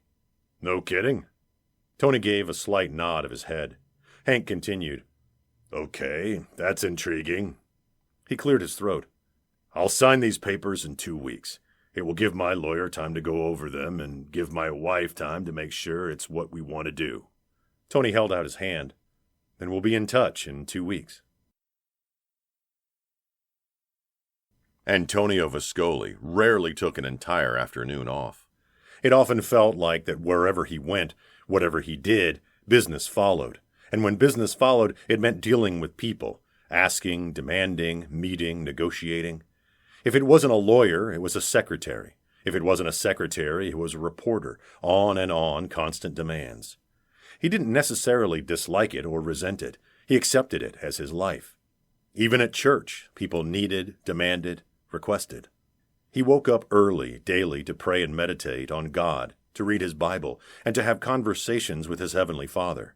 No kidding? Tony gave a slight nod of his head. Hank continued. Okay, that's intriguing. He cleared his throat. I'll sign these papers in 2 weeks. It will give my lawyer time to go over them and give my wife time to make sure it's what we want to do. Tony held out his hand. Then we'll be in touch in 2 weeks. Antonio Viscoli rarely took an entire afternoon off. It often felt like that wherever he went, whatever he did, business followed. And when business followed, it meant dealing with people, asking, demanding, meeting, negotiating. If it wasn't a lawyer, it was a secretary. If it wasn't a secretary, it was a reporter. On, constant demands. He didn't necessarily dislike it or resent it. He accepted it as his life. Even at church, people needed, demanded, requested. He woke up early, daily, to pray and meditate on God, to read his Bible, and to have conversations with his Heavenly Father.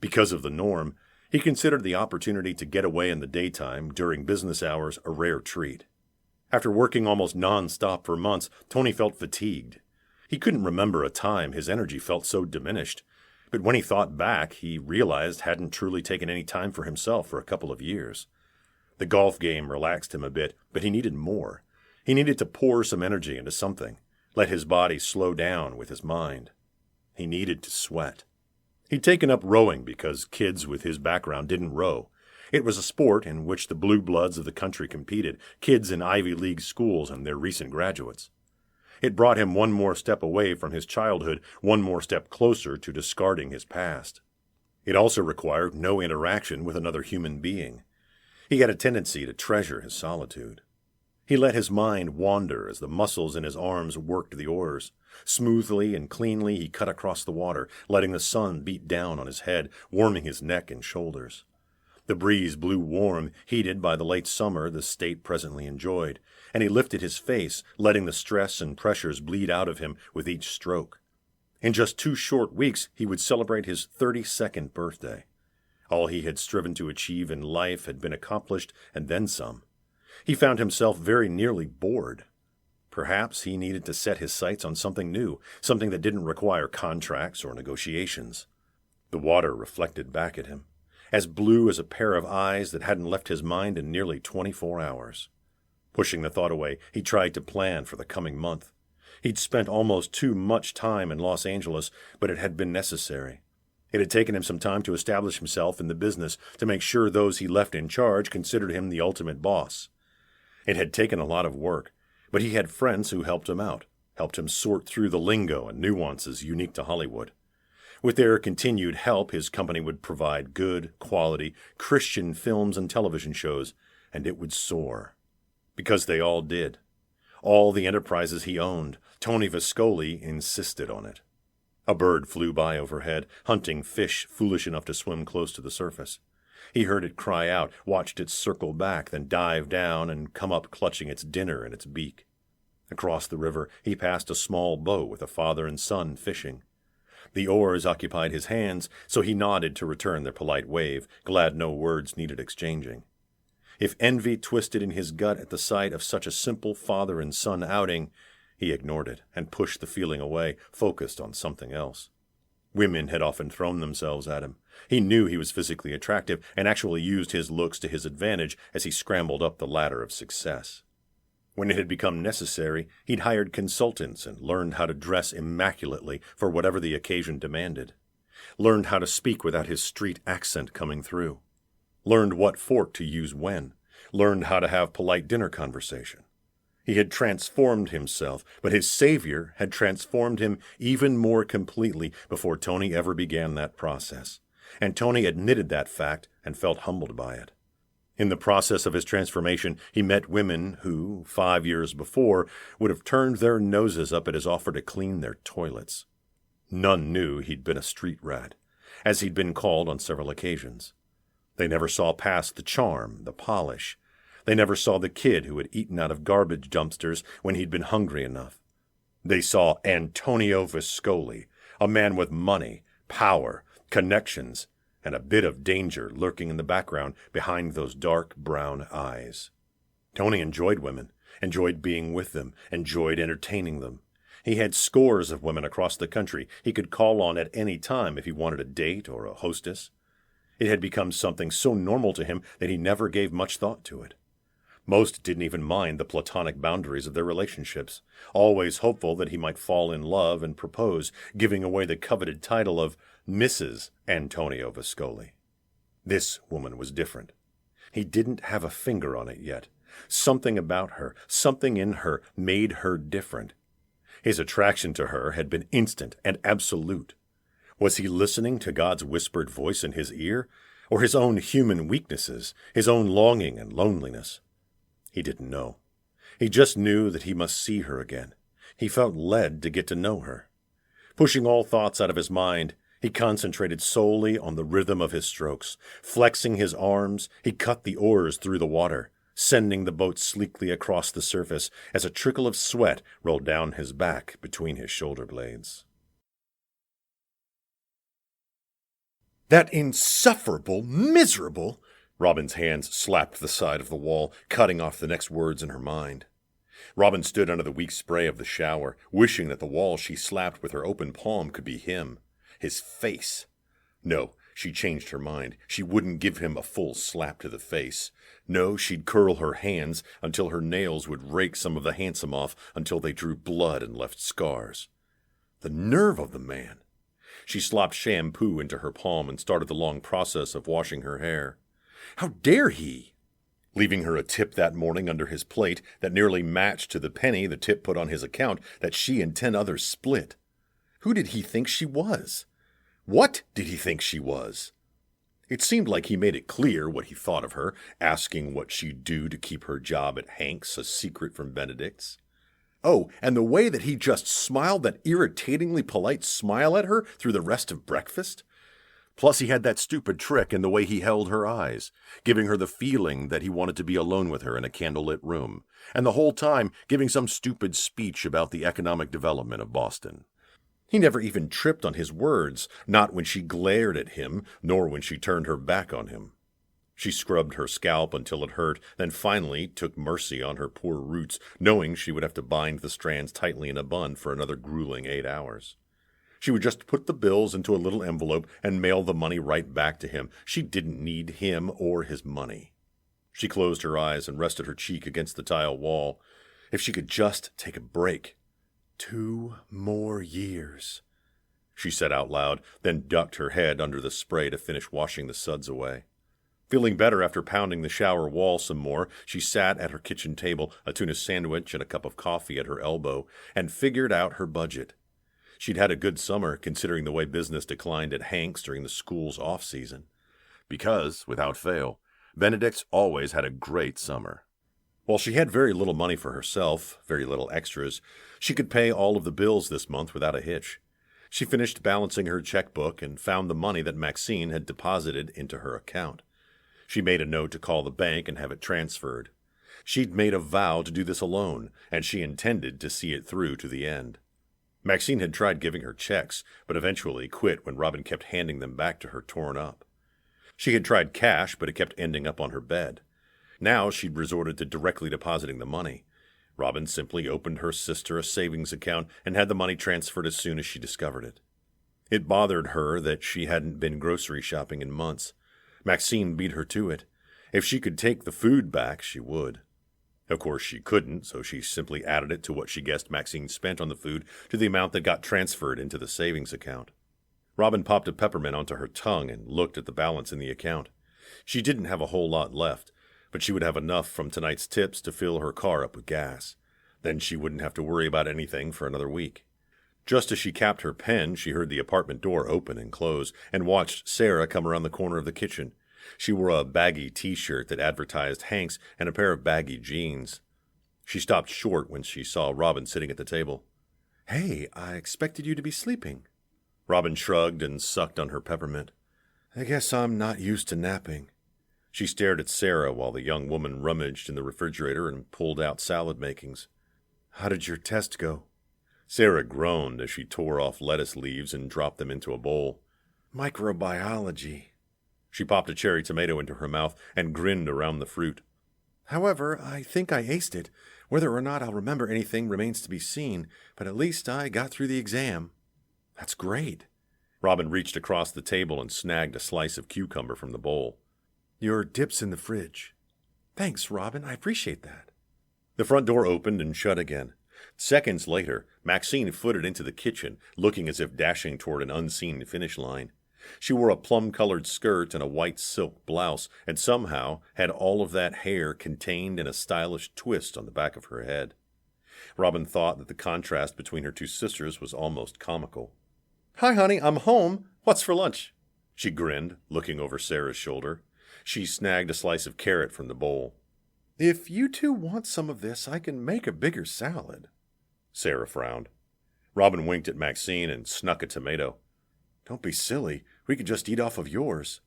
Because of the norm, he considered the opportunity to get away in the daytime during business hours a rare treat. After working almost non-stop for months, Tony felt fatigued. He couldn't remember a time his energy felt so diminished. But when he thought back, he realized hadn't truly taken any time for himself for a couple of years. The golf game relaxed him a bit, but he needed more. He needed to pour some energy into something, let his body slow down with his mind. He needed to sweat. He'd taken up rowing because kids with his background didn't row. It was a sport in which the blue bloods of the country competed, kids in Ivy League schools and their recent graduates. It brought him one more step away from his childhood, one more step closer to discarding his past. It also required no interaction with another human being. He had a tendency to treasure his solitude. He let his mind wander as the muscles in his arms worked the oars. Smoothly and cleanly he cut across the water, letting the sun beat down on his head, warming his neck and shoulders. The breeze blew warm, heated by the late summer the state presently enjoyed, and he lifted his face, letting the stress and pressures bleed out of him with each stroke. In just 2 short weeks he would celebrate his 32nd birthday. All he had striven to achieve in life had been accomplished, and then some. He found himself very nearly bored. Perhaps he needed to set his sights on something new, something that didn't require contracts or negotiations. The water reflected back at him, as blue as a pair of eyes that hadn't left his mind in nearly 24 hours. Pushing the thought away, he tried to plan for the coming month. He'd spent almost too much time in Los Angeles, but it had been necessary. It had taken him some time to establish himself in the business, to make sure those he left in charge considered him the ultimate boss. It had taken a lot of work, but he had friends who helped him out, helped him sort through the lingo and nuances unique to Hollywood. With their continued help, his company would provide good, quality, Christian films and television shows, and it would soar. Because they all did. All the enterprises he owned, Tony Viscoli insisted on it. A bird flew by overhead, hunting fish foolish enough to swim close to the surface. He heard it cry out, watched it circle back, then dive down and come up clutching its dinner in its beak. Across the river, he passed a small boat with a father and son fishing. The oars occupied his hands, so he nodded to return their polite wave, glad no words needed exchanging. If envy twisted in his gut at the sight of such a simple father and son outing, he ignored it and pushed the feeling away, focused on something else. Women had often thrown themselves at him. He knew he was physically attractive and actually used his looks to his advantage as he scrambled up the ladder of success. When it had become necessary, he'd hired consultants and learned how to dress immaculately for whatever the occasion demanded. Learned how to speak without his street accent coming through. Learned what fork to use when. Learned how to have polite dinner conversation. He had transformed himself, but his Savior had transformed him even more completely before Tony ever began that process. And Tony admitted that fact and felt humbled by it. In the process of his transformation, he met women who, 5 years before, would have turned their noses up at his offer to clean their toilets. None knew he'd been a street rat, as he'd been called on several occasions. They never saw past the charm, the polish. They never saw the kid who had eaten out of garbage dumpsters when he'd been hungry enough. They saw Antonio Viscoli, a man with money, power, connections, and a bit of danger lurking in the background behind those dark brown eyes. Tony enjoyed women, enjoyed being with them, enjoyed entertaining them. He had scores of women across the country he could call on at any time if he wanted a date or a hostess. It had become something so normal to him that he never gave much thought to it. Most didn't even mind the platonic boundaries of their relationships, always hopeful that he might fall in love and propose, giving away the coveted title of Mrs. Antonio Viscoli. This woman was different. He didn't have a finger on it yet. Something about her, something in her, made her different. His attraction to her had been instant and absolute. Was he listening to God's whispered voice in his ear, or his own human weaknesses, his own longing and loneliness? He didn't know. He just knew that he must see her again. He felt led to get to know her. Pushing all thoughts out of his mind, he concentrated solely on the rhythm of his strokes. Flexing his arms, he cut the oars through the water, sending the boat sleekly across the surface as a trickle of sweat rolled down his back between his shoulder blades. That insufferable, miserable... Robin's hands slapped the side of the wall, cutting off the next words in her mind. Robin stood under the weak spray of the shower, wishing that the wall she slapped with her open palm could be him. His face. No, she changed her mind. She wouldn't give him a full slap to the face. No, she'd curl her hands until her nails would rake some of the handsome off until they drew blood and left scars. The nerve of the man! She slopped shampoo into her palm and started the long process of washing her hair. How dare he? Leaving her a tip that morning under his plate that nearly matched to the penny the tip put on his account that she and 10 others split. Who did he think she was? What did he think she was? It seemed like he made it clear what he thought of her, asking what she'd do to keep her job at Hank's a secret from Benedict's. Oh, and the way that he just smiled that irritatingly polite smile at her through the rest of breakfast. Plus, he had that stupid trick in the way he held her eyes, giving her the feeling that he wanted to be alone with her in a candlelit room, and the whole time giving some stupid speech about the economic development of Boston. He never even tripped on his words, not when she glared at him, nor when she turned her back on him. She scrubbed her scalp until it hurt, then finally took mercy on her poor roots, knowing she would have to bind the strands tightly in a bun for another grueling 8 hours. She would just put the bills into a little envelope and mail the money right back to him. She didn't need him or his money. She closed her eyes and rested her cheek against the tile wall. If she could just take a break. 2 more years, she said out loud, then ducked her head under the spray to finish washing the suds away. Feeling better after pounding the shower wall some more, she sat at her kitchen table, a tuna sandwich and a cup of coffee at her elbow, and figured out her budget. She'd had a good summer, considering the way business declined at Hank's during the school's off-season. Because, without fail, Benedict's always had a great summer. While she had very little money for herself, very little extras, she could pay all of the bills this month without a hitch. She finished balancing her checkbook and found the money that Maxine had deposited into her account. She made a note to call the bank and have it transferred. She'd made a vow to do this alone, and she intended to see it through to the end. Maxine had tried giving her checks, but eventually quit when Robin kept handing them back to her torn up. She had tried cash, but it kept ending up on her bed. Now she'd resorted to directly depositing the money. Robin simply opened her sister a savings account and had the money transferred as soon as she discovered it. It bothered her that she hadn't been grocery shopping in months. Maxine beat her to it. If she could take the food back, she would. Of course, she couldn't, so she simply added it to what she guessed Maxine spent on the food to the amount that got transferred into the savings account. Robin popped a peppermint onto her tongue and looked at the balance in the account. She didn't have a whole lot left, but she would have enough from tonight's tips to fill her car up with gas. Then she wouldn't have to worry about anything for another week. Just as she capped her pen, she heard the apartment door open and close, and watched Sarah come around the corner of the kitchen. She wore a baggy t-shirt that advertised Hanks and a pair of baggy jeans. She stopped short when she saw Robin sitting at the table. "Hey, I expected you to be sleeping." Robin shrugged and sucked on her peppermint. "I guess I'm not used to napping." She stared at Sarah while the young woman rummaged in the refrigerator and pulled out salad makings. "How did your test go?" Sarah groaned as she tore off lettuce leaves and dropped them into a bowl. "Microbiology." She popped a cherry tomato into her mouth and grinned around the fruit. "However, I think I aced it. Whether or not I'll remember anything remains to be seen, but at least I got through the exam." "That's great." Robin reached across the table and snagged a slice of cucumber from the bowl. "Your dip's in the fridge." "Thanks, Robin. I appreciate that." The front door opened and shut again. Seconds later, Maxine footed into the kitchen, looking as if dashing toward an unseen finish line. She wore a plum-colored skirt and a white silk blouse, and somehow had all of that hair contained in a stylish twist on the back of her head. Robin thought that the contrast between her two sisters was almost comical. "Hi, honey, I'm home. What's for lunch?" She grinned, looking over Sarah's shoulder. She snagged a slice of carrot from the bowl. "If you two want some of this, I can make a bigger salad." Sarah frowned. Robin winked at Maxine and snuck a tomato. "Don't be silly. We could just eat off of yours."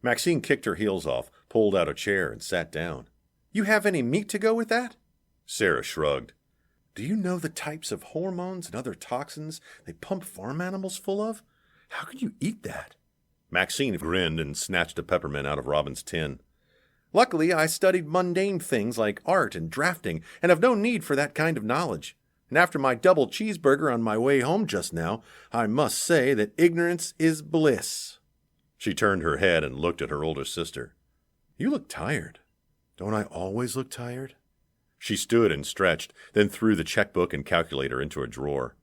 Maxine kicked her heels off, pulled out a chair, and sat down. "You have any meat to go with that?" Sarah shrugged. "Do you know the types of hormones and other toxins they pump farm animals full of? How can you eat that?" Maxine grinned and snatched a peppermint out of Robin's tin. "Luckily, I studied mundane things like art and drafting and have no need for that kind of knowledge. And after my double cheeseburger on my way home just now, I must say that ignorance is bliss." She turned her head and looked at her older sister. "You look tired." "Don't I always look tired?" She stood and stretched, then threw the checkbook and calculator into a drawer.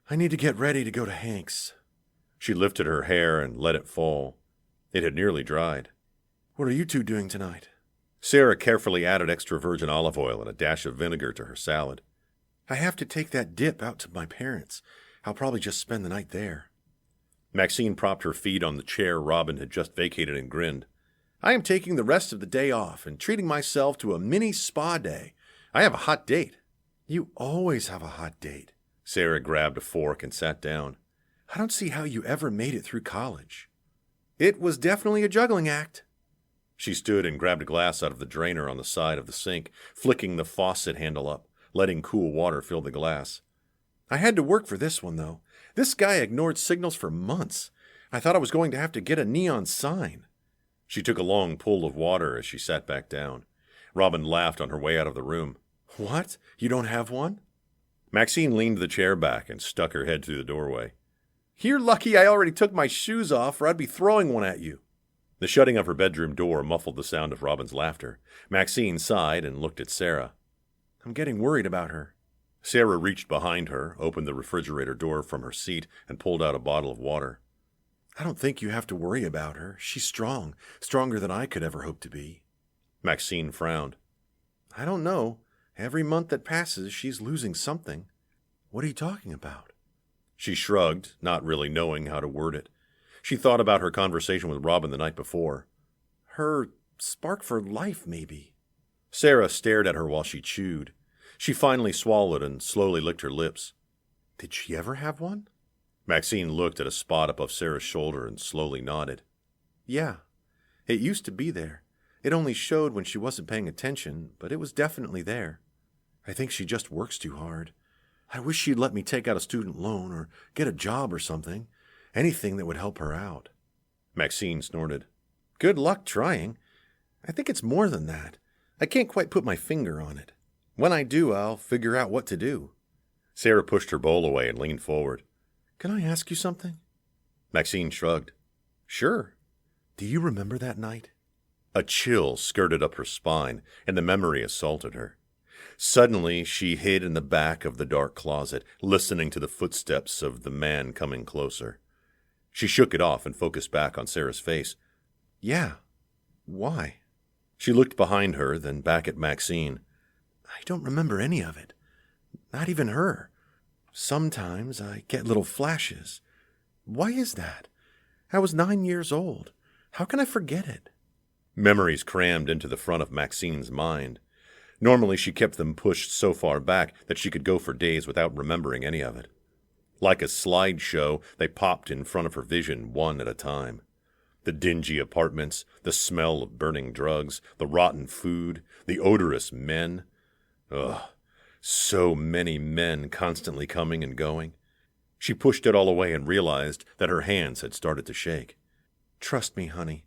"I need to get ready to go to Hank's." She lifted her hair and let it fall. It had nearly dried. "What are you two doing tonight?" Sarah carefully added extra virgin olive oil and a dash of vinegar to her salad. "I have to take that dip out to my parents. I'll probably just spend the night there." Maxine propped her feet on the chair Robin had just vacated and grinned. "I am taking the rest of the day off and treating myself to a mini spa day. I have a hot date." "You always have a hot date." Sarah grabbed a fork and sat down. "I don't see how you ever made it through college." "It was definitely a juggling act." She stood and grabbed a glass out of the drainer on the side of the sink, flicking the faucet handle up, letting cool water fill the glass. "I had to work for this one, though. This guy ignored signals for months. I thought I was going to have to get a neon sign." She took a long pull of water as she sat back down. Robin laughed on her way out of the room. "What? You don't have one?" Maxine leaned the chair back and stuck her head through the doorway. "You're lucky I already took my shoes off, or I'd be throwing one at you." The shutting of her bedroom door muffled the sound of Robin's laughter. Maxine sighed and looked at Sarah. "I'm getting worried about her." Sarah reached behind her, opened the refrigerator door from her seat, and pulled out a bottle of water. "I don't think you have to worry about her. She's strong, stronger than I could ever hope to be." Maxine frowned. "I don't know. Every month that passes, she's losing something." "What are you talking about?" She shrugged, not really knowing how to word it. She thought about her conversation with Robin the night before. "Her spark for life, maybe." Sarah stared at her while she chewed. She finally swallowed and slowly licked her lips. "Did she ever have one?" Maxine looked at a spot above Sarah's shoulder and slowly nodded. "Yeah. It used to be there. It only showed when she wasn't paying attention, but it was definitely there. I think she just works too hard. I wish she'd let me take out a student loan or get a job or something. Anything that would help her out." Maxine snorted. "Good luck trying. I think it's more than that. I can't quite put my finger on it. When I do, I'll figure out what to do." Sarah pushed her bowl away and leaned forward. "Can I ask you something?" Maxine shrugged. "Sure. Do you remember that night?" A chill skirted up her spine, and the memory assaulted her. Suddenly, she hid in the back of the dark closet, listening to the footsteps of the man coming closer. She shook it off and focused back on Sarah's face. "Yeah. Why?" She looked behind her, then back at Maxine. "I don't remember any of it. Not even her. Sometimes I get little flashes. Why is that? I was 9 years old. How can I forget it? Memories crammed into the front of Maxine's mind. Normally she kept them pushed so far back that she could go for days without remembering any of it. Like a slideshow, they popped in front of her vision one at a time. The dingy apartments, the smell of burning drugs, the rotten food, the odorous men. Ugh, so many men constantly coming and going. She pushed it all away and realized that her hands had started to shake. Trust me, honey.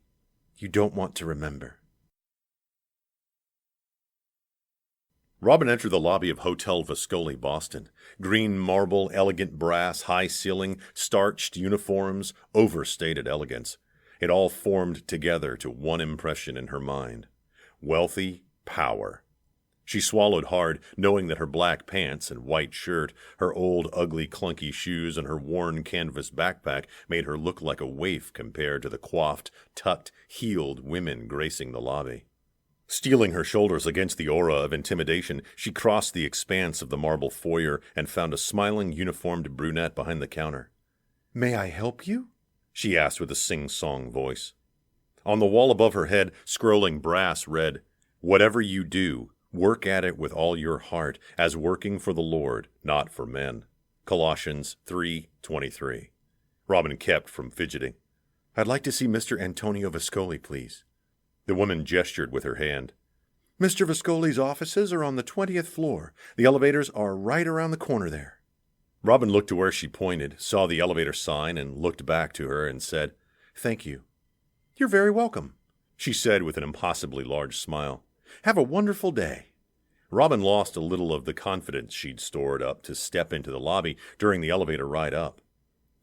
You don't want to remember. Robin entered the lobby of Hotel Viscoli, Boston. Green marble, elegant brass, high ceiling, starched uniforms, overstated elegance. It all formed together to one impression in her mind. Wealthy power. She swallowed hard, knowing that her black pants and white shirt, her old, ugly, clunky shoes, and her worn canvas backpack made her look like a waif compared to the coiffed, tucked, heeled women gracing the lobby. Steeling her shoulders against the aura of intimidation, she crossed the expanse of the marble foyer and found a smiling, uniformed brunette behind the counter. May I help you? She asked with a sing-song voice. On the wall above her head, scrolling brass read, "Whatever you do, work at it with all your heart, as working for the Lord, not for men." Colossians 3:23. Robin kept from fidgeting. I'd like to see Mr. Antonio Viscoli, please. The woman gestured with her hand. Mr. Viscoli's offices are on the 20th floor. The elevators are right around the corner there. Robin looked to where she pointed, saw the elevator sign, and looked back to her and said, Thank you. You're very welcome, she said with an impossibly large smile. Have a wonderful day. Robin lost a little of the confidence she'd stored up to step into the lobby during the elevator ride up.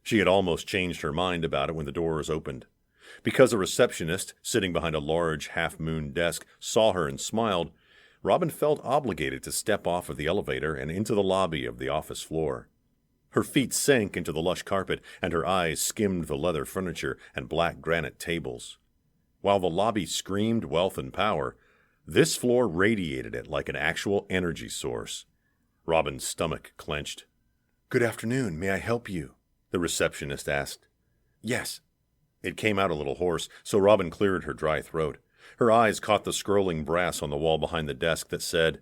She had almost changed her mind about it when the doors opened. Because a receptionist, sitting behind a large half-moon desk, saw her and smiled, Robin felt obligated to step off of the elevator and into the lobby of the office floor. Her feet sank into the lush carpet, and her eyes skimmed the leather furniture and black granite tables. While the lobby screamed wealth and power, this floor radiated it like an actual energy source. Robin's stomach clenched. Good afternoon. May I help you? The receptionist asked. Yes. It came out a little hoarse, so Robin cleared her dry throat. Her eyes caught the scrolling brass on the wall behind the desk that said,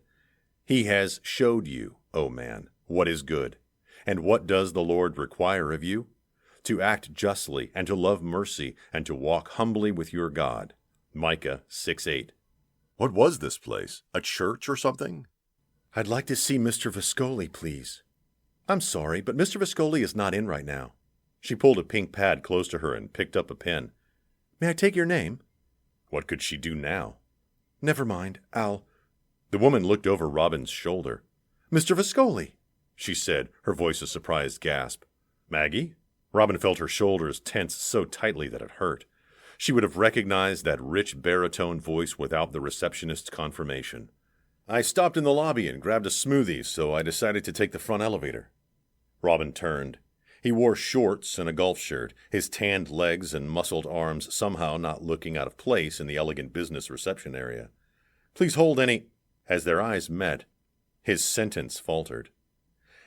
"He has showed you, O man, what is good. And what does the Lord require of you? To act justly, and to love mercy, and to walk humbly with your God." Micah 6:8. What was this place? A church or something? I'd like to see Mr. Viscoli, please. I'm sorry, but Mr. Viscoli is not in right now. She pulled a pink pad close to her and picked up a pen. May I take your name? What could she do now? Never mind. The woman looked over Robin's shoulder. Mr. Viscoli, she said, her voice a surprised gasp. Maggie? Robin felt her shoulders tense so tightly that it hurt. She would have recognized that rich baritone voice without the receptionist's confirmation. I stopped in the lobby and grabbed a smoothie, so I decided to take the front elevator. Robin turned. He wore shorts and a golf shirt, his tanned legs and muscled arms somehow not looking out of place in the elegant business reception area. Please hold any... As their eyes met, his sentence faltered.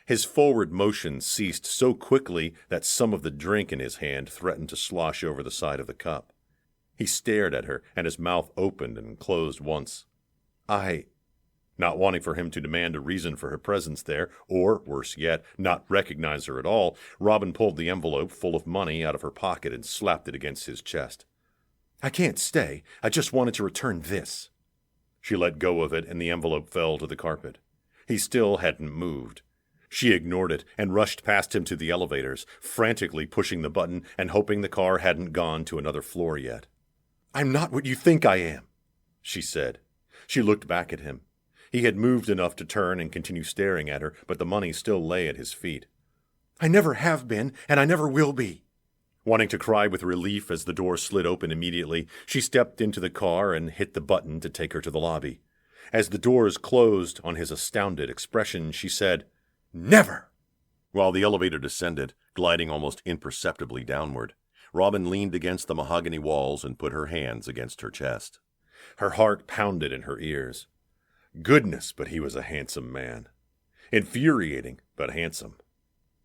His forward motion ceased so quickly that some of the drink in his hand threatened to slosh over the side of the cup. He stared at her, and his mouth opened and closed once. Not wanting for him to demand a reason for her presence there, or, worse yet, not recognize her at all, Robin pulled the envelope full of money out of her pocket and slapped it against his chest. I can't stay. I just wanted to return this. She let go of it, and the envelope fell to the carpet. He still hadn't moved. She ignored it and rushed past him to the elevators, frantically pushing the button and hoping the car hadn't gone to another floor yet. I'm not what you think I am, she said. She looked back at him. He had moved enough to turn and continue staring at her, but the money still lay at his feet. I never have been, and I never will be. Wanting to cry with relief as the door slid open immediately, she stepped into the car and hit the button to take her to the lobby. As the doors closed on his astounded expression, she said, Never! While the elevator descended, gliding almost imperceptibly downward, Robin leaned against the mahogany walls and put her hands against her chest. Her heart pounded in her ears. Goodness, but he was a handsome man. Infuriating, but handsome.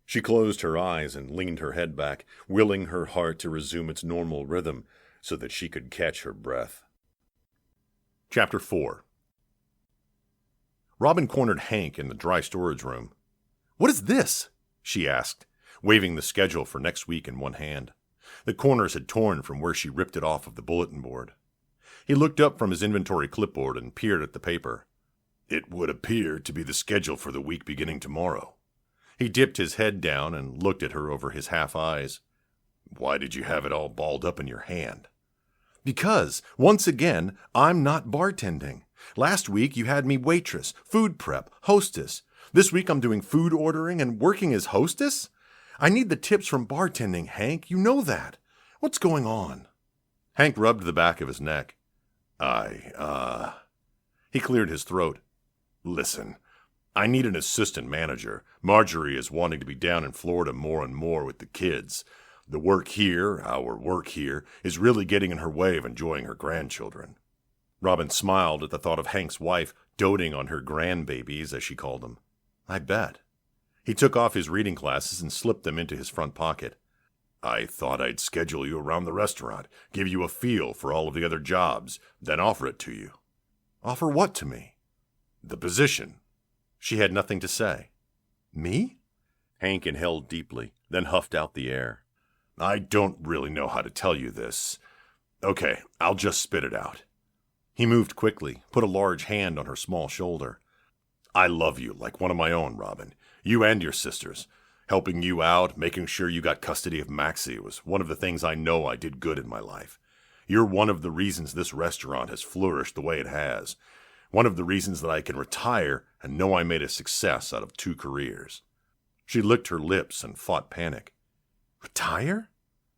She closed her eyes and leaned her head back, willing her heart to resume its normal rhythm so that she could catch her breath. Chapter 4. Robin cornered Hank in the dry storage room. "What is this?" she asked, waving the schedule for next week in one hand. The corners had torn from where she ripped it off of the bulletin board. He looked up from his inventory clipboard and peered at the paper. "It would appear to be the schedule for the week beginning tomorrow." He dipped his head down and looked at her over his half eyes. "Why did you have it all balled up in your hand?" "Because, once again, I'm not bartending. Last week you had me waitress, food prep, hostess. This week I'm doing food ordering and working as hostess? I need the tips from bartending, Hank. You know that. What's going on?" Hank rubbed the back of his neck. He cleared his throat. "Listen, I need an assistant manager. Marjorie is wanting to be down in Florida more and more with the kids. The work here, our work here, is really getting in her way of enjoying her grandchildren." Robin smiled at the thought of Hank's wife doting on her grandbabies, as she called them. "I bet." He took off his reading glasses and slipped them into his front pocket. "I thought I'd schedule you around the restaurant, give you a feel for all of the other jobs, then offer it to you." "Offer what to me?" "The position." She had nothing to say. "Me?" Hank inhaled deeply, then huffed out the air. "I don't really know how to tell you this. Okay, I'll just spit it out." He moved quickly, put a large hand on her small shoulder. "I love you like one of my own, Robin. You and your sisters. Helping you out, making sure you got custody of Maxie was one of the things I know I did good in my life. You're one of the reasons this restaurant has flourished the way it has. One of the reasons that I can retire and know I made a success out of 2 careers." She licked her lips and fought panic. "Retire?"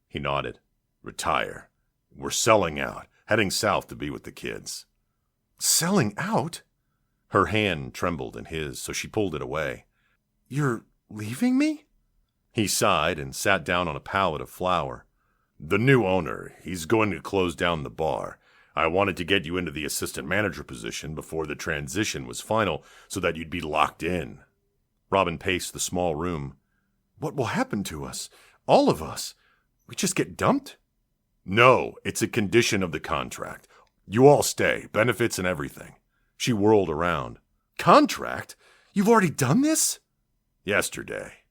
He nodded. "Retire. We're selling out, heading south to be with the kids." "Selling out?" Her hand trembled in his, so she pulled it away. "You're leaving me?" He sighed and sat down on a pallet of flour. "The new owner, he's going to close down the bar. I wanted to get you into the assistant manager position before the transition was final so that you'd be locked in." Robin paced the small room. "What will happen to us? All of us? We just get dumped?" "No, it's a condition of the contract. You all stay, benefits and everything." She whirled around. "Contract? You've already done this?" "Yesterday."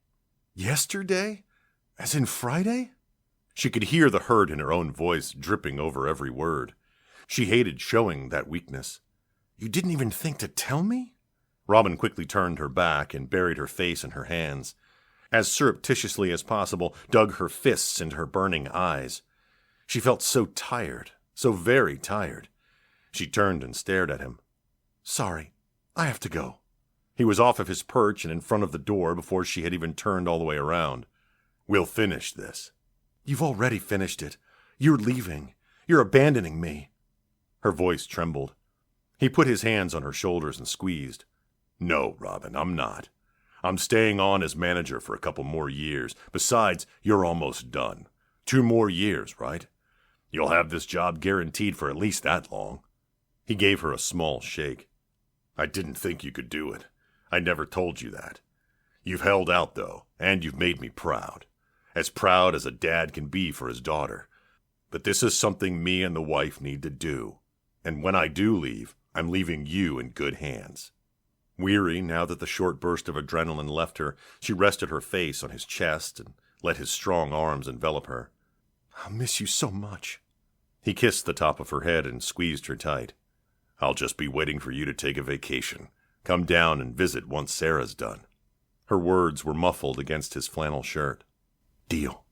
"Yesterday? As in Friday?" She could hear the hurt in her own voice dripping over every word. She hated showing that weakness. "You didn't even think to tell me?" Robin quickly turned her back and buried her face in her hands. As surreptitiously as possible, dug her fists into her burning eyes. She felt so tired, so very tired. She turned and stared at him. "Sorry, I have to go." He was off of his perch and in front of the door before she had even turned all the way around. "We'll finish this." "You've already finished it. You're leaving. You're abandoning me." Her voice trembled. He put his hands on her shoulders and squeezed. "No, Robin, I'm not. I'm staying on as manager for a couple more years. Besides, you're almost done. 2 more years, right? You'll have this job guaranteed for at least that long." He gave her a small shake. "I didn't think you could do it. I never told you that. You've held out, though, and you've made me proud. As proud as a dad can be for his daughter. But this is something me and the wife need to do. And when I do leave, I'm leaving you in good hands." Weary, now that the short burst of adrenaline left her, she rested her face on his chest and let his strong arms envelop her. "I'll miss you so much." He kissed the top of her head and squeezed her tight. "I'll just be waiting for you to take a vacation. Come down and visit once Sarah's done." Her words were muffled against his flannel shirt. "Deal."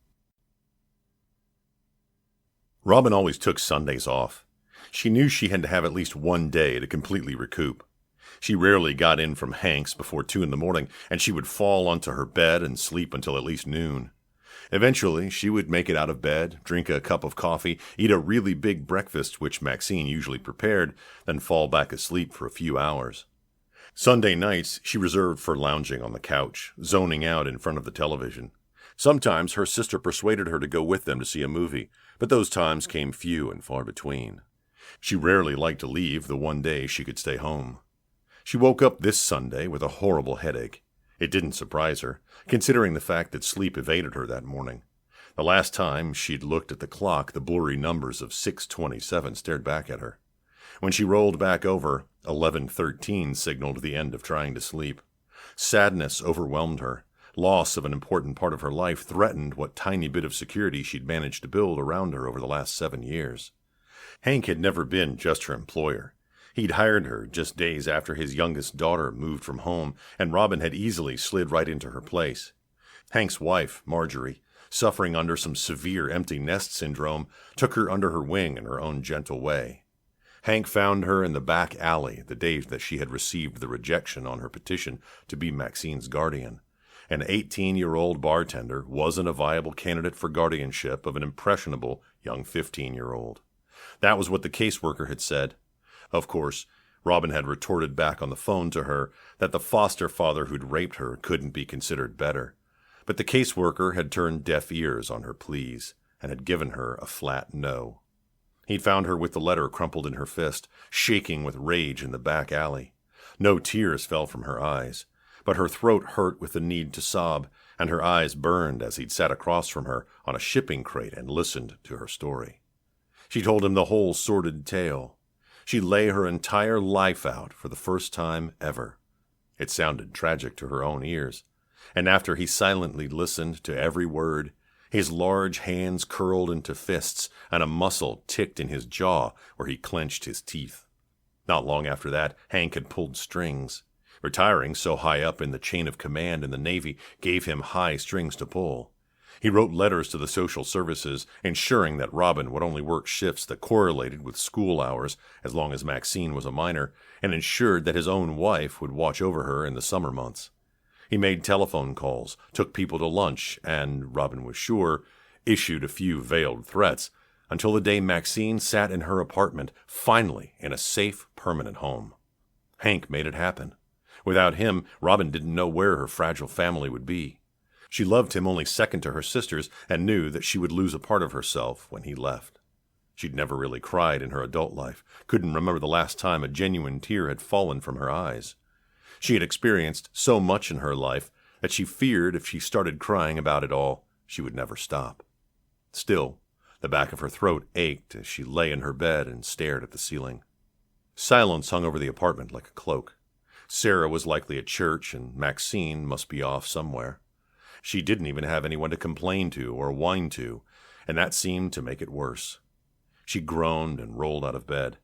Robin always took Sundays off. She knew she had to have at least one day to completely recoup. She rarely got in from Hank's before 2 a.m, and she would fall onto her bed and sleep until at least noon. Eventually, she would make it out of bed, drink a cup of coffee, eat a really big breakfast which Maxine usually prepared, then fall back asleep for a few hours. Sunday nights she reserved for lounging on the couch, zoning out in front of the television. Sometimes her sister persuaded her to go with them to see a movie, but those times came few and far between. She rarely liked to leave the one day she could stay home. She woke up this Sunday with a horrible headache. It didn't surprise her, considering the fact that sleep evaded her that morning. The last time she'd looked at the clock, the blurry numbers of 6:27 stared back at her. When she rolled back over, 11:13 signaled the end of trying to sleep. Sadness overwhelmed her. Loss of an important part of her life threatened what tiny bit of security she'd managed to build around her over the last 7 years. Hank had never been just her employer. He'd hired her just days after his youngest daughter moved from home, and Robin had easily slid right into her place. Hank's wife, Marjorie, suffering under some severe empty nest syndrome, took her under her wing in her own gentle way. Hank found her in the back alley the day that she had received the rejection on her petition to be Maxine's guardian. An 18-year-old bartender wasn't a viable candidate for guardianship of an impressionable young 15-year-old. That was what the caseworker had said. Of course, Robin had retorted back on the phone to her that the foster father who'd raped her couldn't be considered better. But the caseworker had turned deaf ears on her pleas and had given her a flat no. He'd found her with the letter crumpled in her fist, shaking with rage in the back alley. No tears fell from her eyes, but her throat hurt with the need to sob, and her eyes burned as he'd sat across from her on a shipping crate and listened to her story. She told him the whole sordid tale. She lay her entire life out for the first time ever. It sounded tragic to her own ears, and after he silently listened to every word, his large hands curled into fists and a muscle ticked in his jaw where he clenched his teeth. Not long after that, Hank had pulled strings. Retiring so high up in the chain of command in the Navy gave him high strings to pull. He wrote letters to the social services, ensuring that Robin would only work shifts that correlated with school hours as long as Maxine was a minor, and ensured that his own wife would watch over her in the summer months. He made telephone calls, took people to lunch, and, Robin was sure, issued a few veiled threats, until the day Maxine sat in her apartment, finally in a safe, permanent home. Hank made it happen. Without him, Robin didn't know where her fragile family would be. She loved him only second to her sisters and knew that she would lose a part of herself when he left. She'd never really cried in her adult life, couldn't remember the last time a genuine tear had fallen from her eyes. She had experienced so much in her life that she feared if she started crying about it all, she would never stop. Still, the back of her throat ached as she lay in her bed and stared at the ceiling. Silence hung over the apartment like a cloak. Sarah was likely at church, and Maxine must be off somewhere. She didn't even have anyone to complain to or whine to, and that seemed to make it worse. She groaned and rolled out of bed.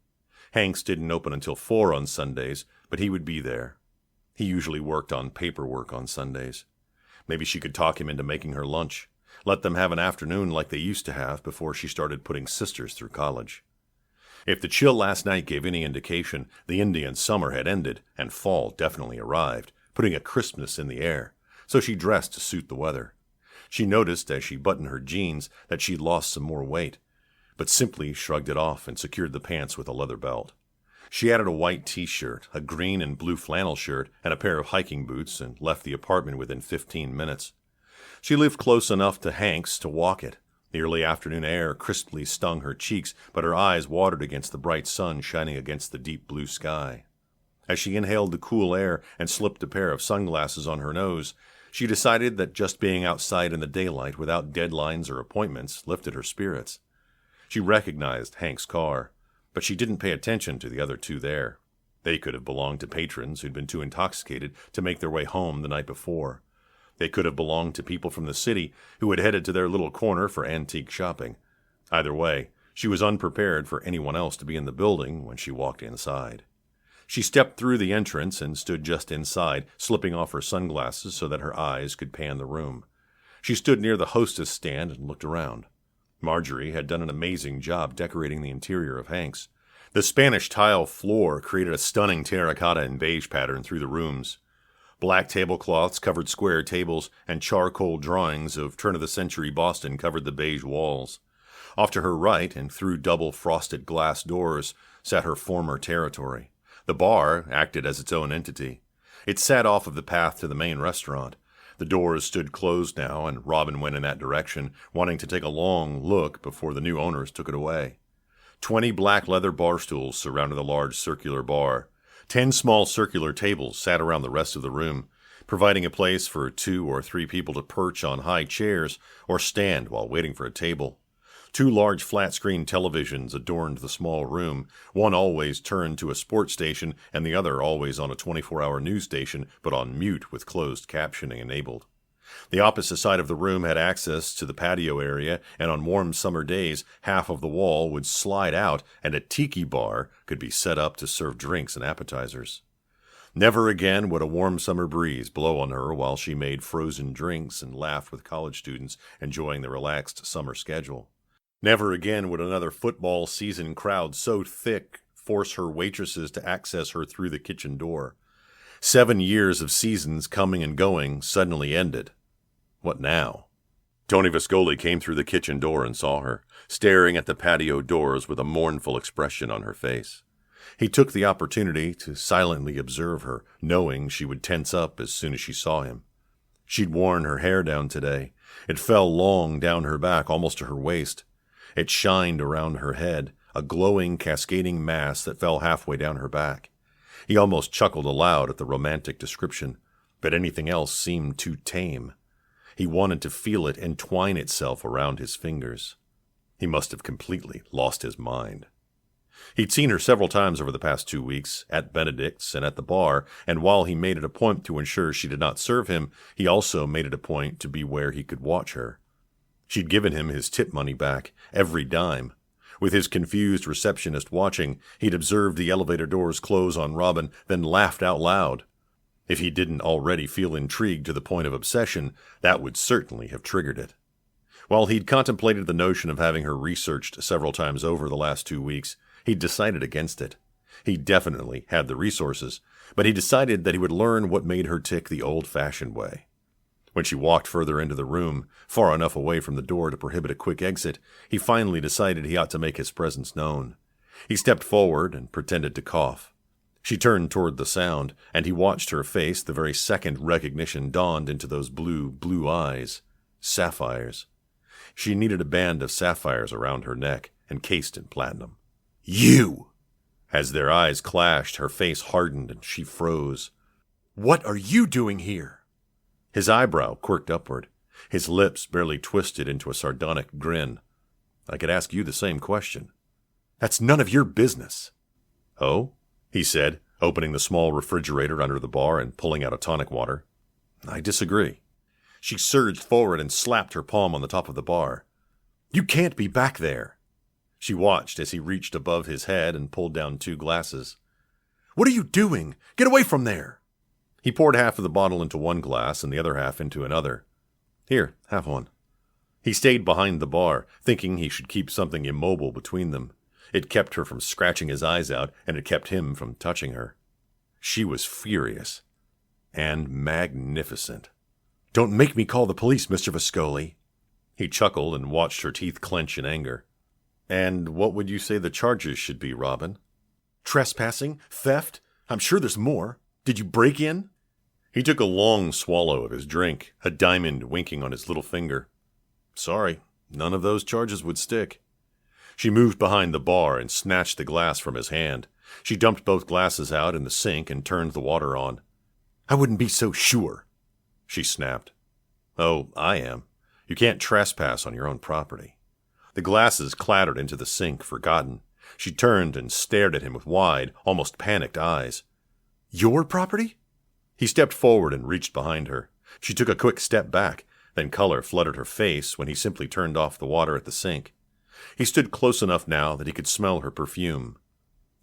Hank's didn't open until 4 on Sundays, but he would be there. He usually worked on paperwork on Sundays. Maybe she could talk him into making her lunch, let them have an afternoon like they used to have before she started putting sisters through college. If the chill last night gave any indication, the Indian summer had ended and fall definitely arrived, putting a crispness in the air. So she dressed to suit the weather. She noticed as she buttoned her jeans that she'd lost some more weight, but simply shrugged it off and secured the pants with a leather belt. She added a white t-shirt, a green and blue flannel shirt, and a pair of hiking boots and left the apartment within 15 minutes. She lived close enough to Hank's to walk it. The early afternoon air crisply stung her cheeks, but her eyes watered against the bright sun shining against the deep blue sky. As she inhaled the cool air and slipped a pair of sunglasses on her nose, she decided that just being outside in the daylight without deadlines or appointments lifted her spirits. She recognized Hank's car, but she didn't pay attention to the other two there. They could have belonged to patrons who'd been too intoxicated to make their way home the night before. They could have belonged to people from the city who had headed to their little corner for antique shopping. Either way, she was unprepared for anyone else to be in the building when she walked inside. She stepped through the entrance and stood just inside, slipping off her sunglasses so that her eyes could pan the room. She stood near the hostess stand and looked around. Marjorie had done an amazing job decorating the interior of Hank's. The Spanish tile floor created a stunning terracotta and beige pattern through the rooms. Black tablecloths covered square tables, and charcoal drawings of turn-of-the-century Boston covered the beige walls. Off to her right, and through double frosted glass doors, sat her former territory. The bar acted as its own entity. It sat off of the path to the main restaurant. The doors stood closed now, and Robin went in that direction, wanting to take a long look before the new owners took it away. 20 black leather bar stools surrounded the large circular bar. 10 small circular tables sat around the rest of the room, providing a place for 2 or 3 people to perch on high chairs or stand while waiting for a table. 2 large flat-screen televisions adorned the small room, one always turned to a sports station and the other always on a 24-hour news station, but on mute with closed captioning enabled. The opposite side of the room had access to the patio area, and on warm summer days, half of the wall would slide out and a tiki bar could be set up to serve drinks and appetizers. Never again would a warm summer breeze blow on her while she made frozen drinks and laughed with college students enjoying the relaxed summer schedule. Never again would another football season crowd so thick force her waitresses to access her through the kitchen door. 7 years of seasons coming and going suddenly ended. What now? Tony Viscoli came through the kitchen door and saw her, staring at the patio doors with a mournful expression on her face. He took the opportunity to silently observe her, knowing she would tense up as soon as she saw him. She'd worn her hair down today. It fell long down her back, almost to her waist. It shined around her head, a glowing, cascading mass that fell halfway down her back. He almost chuckled aloud at the romantic description, but anything else seemed too tame. He wanted to feel it entwine itself around his fingers. He must have completely lost his mind. He'd seen her several times over the past 2 weeks, at Benedict's and at the bar, and while he made it a point to ensure she did not serve him, he also made it a point to be where he could watch her. She'd given him his tip money back, every dime. With his confused receptionist watching, he'd observed the elevator doors close on Robin, then laughed out loud. If he didn't already feel intrigued to the point of obsession, that would certainly have triggered it. While he'd contemplated the notion of having her researched several times over the last 2 weeks, he'd decided against it. He definitely had the resources, but he decided that he would learn what made her tick the old-fashioned way. When she walked further into the room, far enough away from the door to prohibit a quick exit, he finally decided he ought to make his presence known. He stepped forward and pretended to cough. She turned toward the sound, and he watched her face the very second recognition dawned into those blue eyes. Sapphires. She needed a band of sapphires around her neck, encased in platinum. "You!" As their eyes clashed, her face hardened and she froze. "What are you doing here?" His eyebrow quirked upward. His lips barely twisted into a sardonic grin. "I could ask you the same question." "That's none of your business." "Oh?" he said, opening the small refrigerator under the bar and pulling out a tonic water. "I disagree." She surged forward and slapped her palm on the top of the bar. "You can't be back there." She watched as he reached above his head and pulled down 2 glasses. "What are you doing? Get away from there!" He poured half of the bottle into one glass and the other half into another. "Here, have one." He stayed behind the bar, thinking he should keep something immobile between them. It kept her from scratching his eyes out, and it kept him from touching her. She was furious. And magnificent. "Don't make me call the police, Mr. Viscoli." He chuckled and watched her teeth clench in anger. "And what would you say the charges should be, Robin?" "Trespassing? Theft? I'm sure there's more. Did you break in?" He took a long swallow of his drink, a diamond winking on his little finger. "Sorry, none of those charges would stick." She moved behind the bar and snatched the glass from his hand. She dumped both glasses out in the sink and turned the water on. "I wouldn't be so sure," she snapped. "Oh, I am. You can't trespass on your own property." The glasses clattered into the sink, forgotten. She turned and stared at him with wide, almost panicked eyes. "Your property?" He stepped forward and reached behind her. She took a quick step back, then color flooded her face when he simply turned off the water at the sink. He stood close enough now that he could smell her perfume.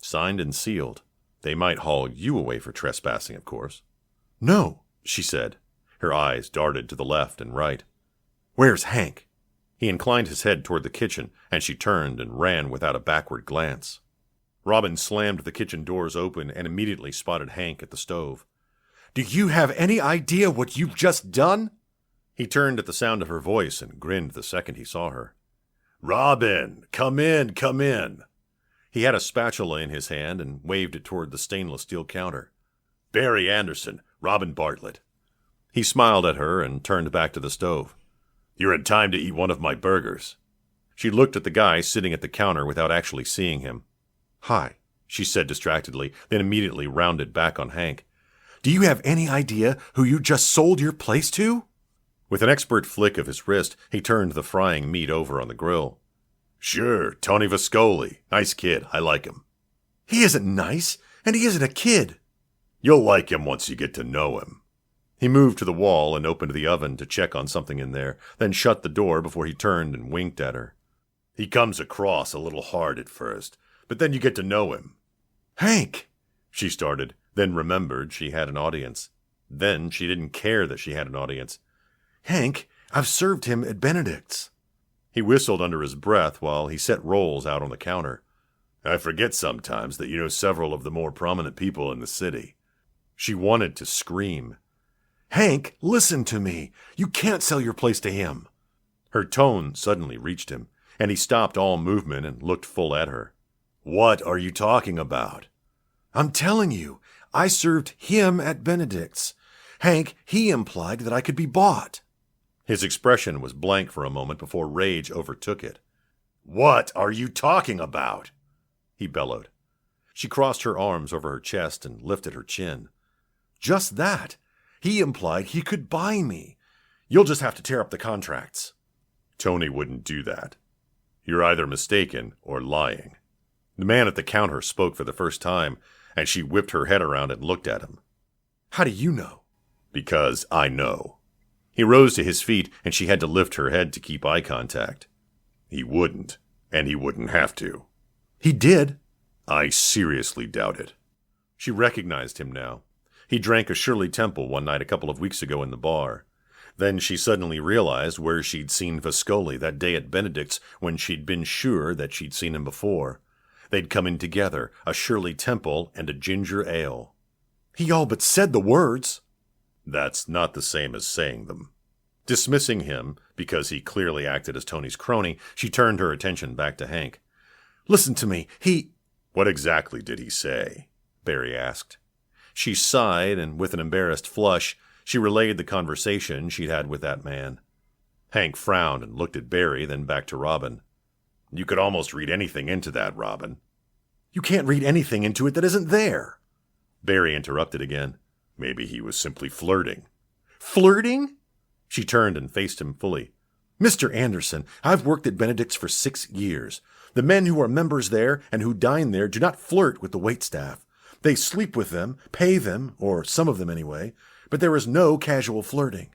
Signed and sealed. They might haul you away for trespassing, of course. "No," she said. Her eyes darted to the left and right. "Where's Hank?" He inclined his head toward the kitchen, and she turned and ran without a backward glance. Robin slammed the kitchen doors open and immediately spotted Hank at the stove. "Do you have any idea what you've just done?" He turned at the sound of her voice and grinned the second he saw her. "Robin, come in, come in." He had a spatula in his hand and waved it toward the stainless steel counter. "Barry Anderson, Robin Bartlett." He smiled at her and turned back to the stove. "You're in time to eat one of my burgers." She looked at the guy sitting at the counter without actually seeing him. "Hi." she said distractedly, then immediately rounded back on Hank. Do you have any idea who you just sold your place to? With an expert flick of his wrist, he turned the frying meat over on the grill. Sure, Tony Viscoli. Nice kid. I like him. He isn't nice, and he isn't a kid. You'll like him once you get to know him. He moved to the wall and opened the oven to check on something in there, then shut the door before he turned and winked at her. He comes across a little hard at first, but then you get to know him. Hank, she started, then remembered she had an audience. Then she didn't care that she had an audience. Hank, I've served him at Benedict's. He whistled under his breath while he set rolls out on the counter. I forget sometimes that you know several of the more prominent people in the city. She wanted to scream. Hank, listen to me. You can't sell your place to him. Her tone suddenly reached him, and he stopped all movement and looked full at her. What are you talking about? I'm telling you, I served him at Benedict's. Hank, he implied that I could be bought. His expression was blank for a moment before rage overtook it. What are you talking about? He bellowed. She crossed her arms over her chest and lifted her chin. Just that. He implied he could buy me. You'll just have to tear up the contracts. Tony wouldn't do that. You're either mistaken or lying. The man at the counter spoke for the first time, and she whipped her head around and looked at him. How do you know? Because I know. He rose to his feet, and she had to lift her head to keep eye contact. He wouldn't, and he wouldn't have to. He did. I seriously doubt it. She recognized him now. He drank a Shirley Temple one night a couple of weeks ago in the bar. Then she suddenly realized where she'd seen Viscoli that day at Benedict's when she'd been sure that she'd seen him before. They'd come in together, a Shirley Temple and a ginger ale. He all but said the words. That's not the same as saying them. Dismissing him, because he clearly acted as Tony's crony, she turned her attention back to Hank. Listen to me, What exactly did he say? Barry asked. She sighed, and with an embarrassed flush, she relayed the conversation she'd had with that man. Hank frowned and looked at Barry, then back to Robin. You could almost read anything into that, Robin. You can't read anything into it that isn't there. Barry interrupted again. Maybe he was simply flirting. Flirting? She turned and faced him fully. Mr. Anderson, I've worked at Benedict's for 6 years. The men who are members there and who dine there do not flirt with the waitstaff. They sleep with them, pay them, or some of them anyway, but there is no casual flirting.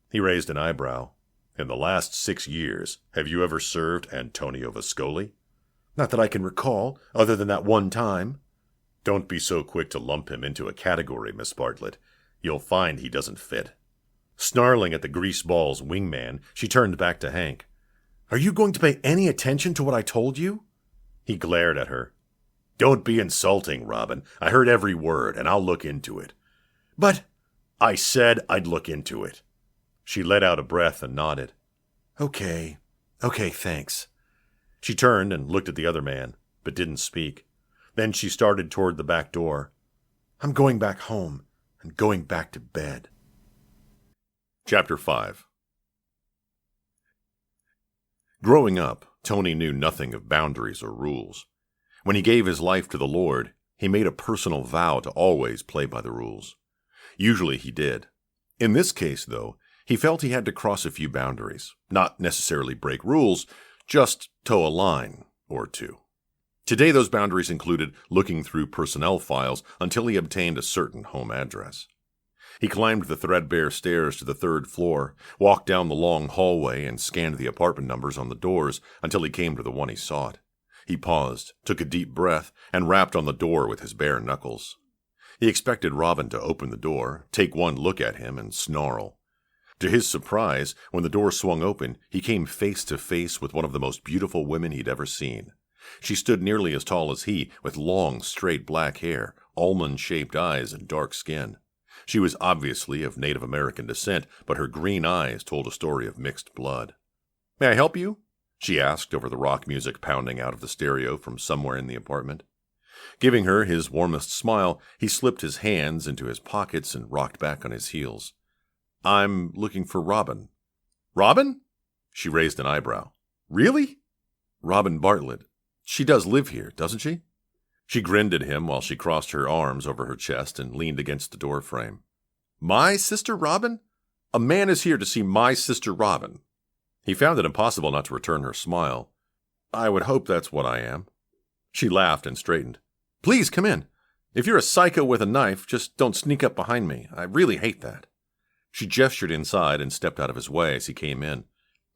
He raised an eyebrow. In the last 6 years, have you ever served Antonio Viscoli? Not that I can recall, other than that one time. Don't be so quick to lump him into a category, Miss Bartlett. You'll find he doesn't fit. Snarling at the greaseball's wingman, she turned back to Hank. Are you going to pay any attention to what I told you? He glared at her. Don't be insulting, Robin. I heard every word, and I'll look into it. But I said I'd look into it. She let out a breath and nodded. Okay, thanks. She turned and looked at the other man, but didn't speak. Then she started toward the back door. I'm going back home and going back to bed. Chapter 5. Growing up, Tony knew nothing of boundaries or rules. When he gave his life to the Lord, he made a personal vow to always play by the rules. Usually he did. In this case, though, he felt he had to cross a few boundaries, not necessarily break rules, just toe a line or two. Today those boundaries included looking through personnel files until he obtained a certain home address. He climbed the threadbare stairs to the 3rd floor, walked down the long hallway, and scanned the apartment numbers on the doors until he came to the one he sought. He paused, took a deep breath, and rapped on the door with his bare knuckles. He expected Robin to open the door, take one look at him, and snarl. To his surprise, when the door swung open, he came face to face with one of the most beautiful women he'd ever seen. She stood nearly as tall as he, with long, straight black hair, almond-shaped eyes, and dark skin. She was obviously of Native American descent, but her green eyes told a story of mixed blood. "May I help you?" she asked over the rock music pounding out of the stereo from somewhere in the apartment. Giving her his warmest smile, he slipped his hands into his pockets and rocked back on his heels. "I'm looking for Robin." "Robin?" She raised an eyebrow. "Really?" "Robin Bartlett. She does live here, doesn't she?" She grinned at him while she crossed her arms over her chest and leaned against the door frame. My sister Robin? A man is here to see my sister Robin. He found it impossible not to return her smile. I would hope that's what I am. She laughed and straightened. Please come in. If you're a psycho with a knife, just don't sneak up behind me. I really hate that. She gestured inside and stepped out of his way as he came in.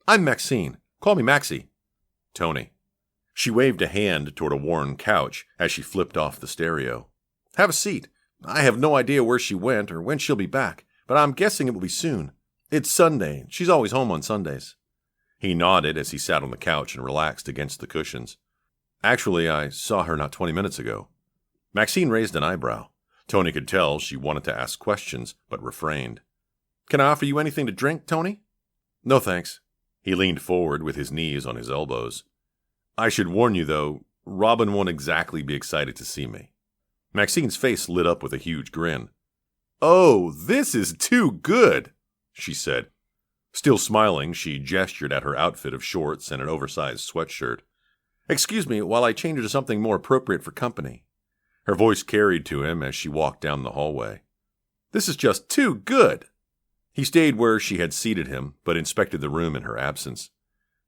I'm Maxine. Call me Maxie. Tony. She waved a hand toward a worn couch as she flipped off the stereo. Have a seat. I have no idea where she went or when she'll be back, but I'm guessing it will be soon. It's Sunday. She's always home on Sundays. He nodded as he sat on the couch and relaxed against the cushions. Actually, I saw her not 20 minutes ago. Maxine raised an eyebrow. Tony could tell she wanted to ask questions, but refrained. Can I offer you anything to drink, Tony? No, thanks. He leaned forward with his knees on his elbows. I should warn you, though, Robin won't exactly be excited to see me. Maxine's face lit up with a huge grin. Oh, this is too good, she said. Still smiling, she gestured at her outfit of shorts and an oversized sweatshirt. Excuse me while I change into something more appropriate for company. Her voice carried to him as she walked down the hallway. This is just too good. He stayed where she had seated him, but inspected the room in her absence.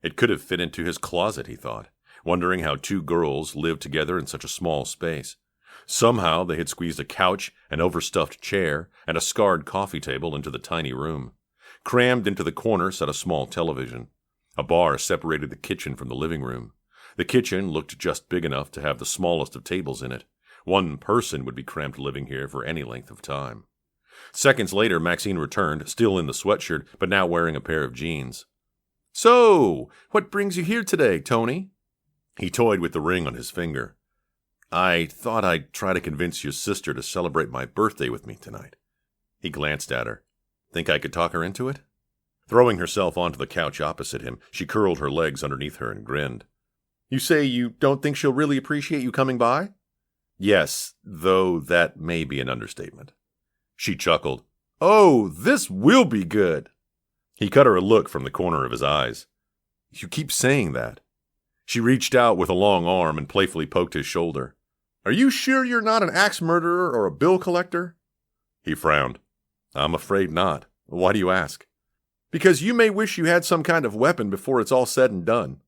It could have fit into his closet, he thought, wondering how two girls lived together in such a small space. Somehow they had squeezed a couch, an overstuffed chair, and a scarred coffee table into the tiny room. Crammed into the corner sat a small television. A bar separated the kitchen from the living room. The kitchen looked just big enough to have the smallest of tables in it. One person would be cramped living here for any length of time. Seconds later, Maxine returned, still in the sweatshirt, but now wearing a pair of jeans. So, what brings you here today, Tony? He toyed with the ring on his finger. I thought I'd try to convince your sister to celebrate my birthday with me tonight. He glanced at her. Think I could talk her into it? Throwing herself onto the couch opposite him, she curled her legs underneath her and grinned. You say you don't think she'll really appreciate you coming by? Yes, though that may be an understatement. She chuckled. Oh, this will be good. He cut her a look from the corner of his eyes. You keep saying that. She reached out with a long arm and playfully poked his shoulder. Are you sure you're not an axe murderer or a bill collector? He frowned. I'm afraid not. Why do you ask? Because you may wish you had some kind of weapon before it's all said and done.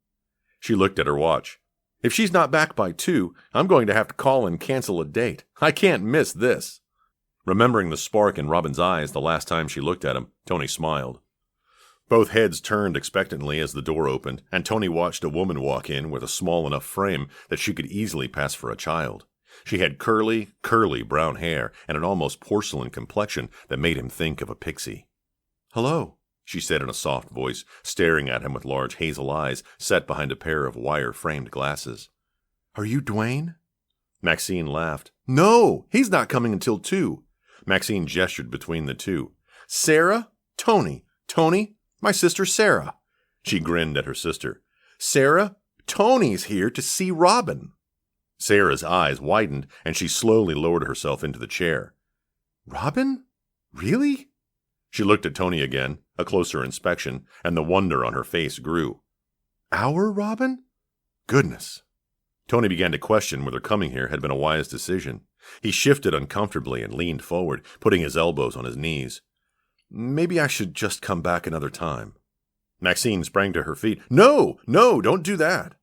She looked at her watch. If she's not back by 2, I'm going to have to call and cancel a date. I can't miss this. Remembering the spark in Robin's eyes the last time she looked at him, Tony smiled. Both heads turned expectantly as the door opened, and Tony watched a woman walk in with a small enough frame that she could easily pass for a child. She had curly brown hair and an almost porcelain complexion that made him think of a pixie. Hello, she said in a soft voice, staring at him with large hazel eyes set behind a pair of wire-framed glasses. Are you Dwayne? Maxine laughed. No, he's not coming until 2. Maxine gestured between the two. Sarah? Tony. Tony? My sister Sarah. She grinned at her sister. Sarah, Tony's here to see Robin. Sarah's eyes widened, and she slowly lowered herself into the chair. Robin? Really? She looked at Tony again, a closer inspection, and the wonder on her face grew. Our Robin? Goodness. Tony began to question whether coming here had been a wise decision. He shifted uncomfortably and leaned forward, putting his elbows on his knees. Maybe I should just come back another time. Maxine sprang to her feet. No, don't do that.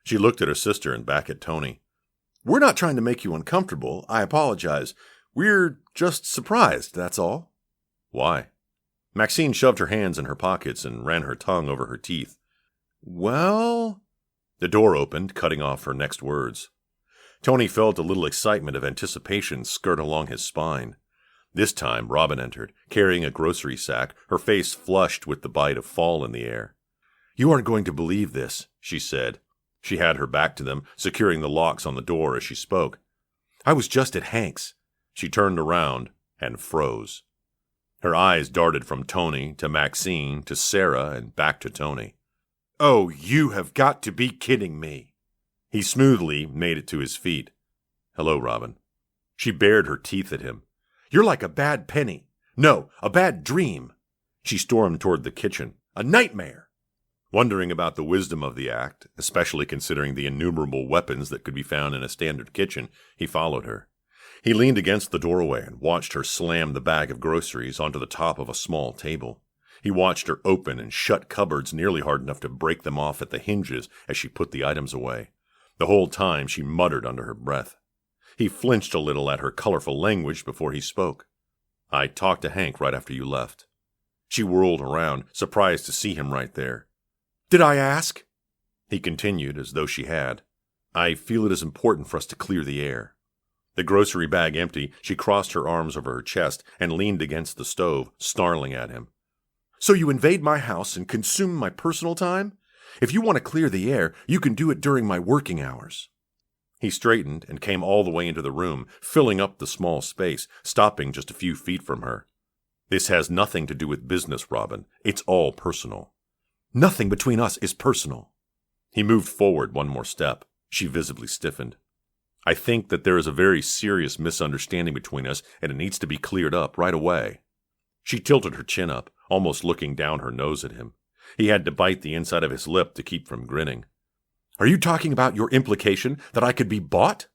She looked at her sister and back at Tony. We're not trying to make you uncomfortable. I apologize. We're just surprised, that's all. Why? Maxine shoved her hands in her pockets and ran her tongue over her teeth. Well... The door opened, cutting off her next words. Tony felt a little excitement of anticipation skirt along his spine. This time Robin entered, carrying a grocery sack, her face flushed with the bite of fall in the air. You aren't going to believe this, she said. She had her back to them, securing the locks on the door as she spoke. I was just at Hank's. She turned around and froze. Her eyes darted from Tony to Maxine to Sarah and back to Tony. Oh, you have got to be kidding me. He smoothly made it to his feet. Hello, Robin. She bared her teeth at him. You're like a bad penny. No, a bad dream. She stormed toward the kitchen. A nightmare. Wondering about the wisdom of the act, especially considering the innumerable weapons that could be found in a standard kitchen, he followed her. He leaned against the doorway and watched her slam the bag of groceries onto the top of a small table. He watched her open and shut cupboards nearly hard enough to break them off at the hinges as she put the items away. The whole time she muttered under her breath. He flinched a little at her colorful language before he spoke. "I talked to Hank right after you left." She whirled around, surprised to see him right there. "Did I ask?" He continued as though she had. "I feel it is important for us to clear the air." The grocery bag empty, she crossed her arms over her chest and leaned against the stove, snarling at him. "So you invade my house and consume my personal time? If you want to clear the air, you can do it during my working hours." He straightened and came all the way into the room, filling up the small space, stopping just a few feet from her. "This has nothing to do with business, Robin. It's all personal." "Nothing between us is personal." He moved forward one more step. She visibly stiffened. "I think that there is a very serious misunderstanding between us, and it needs to be cleared up right away." She tilted her chin up, almost looking down her nose at him. He had to bite the inside of his lip to keep from grinning. "Are you talking about your implication that I could be bought?"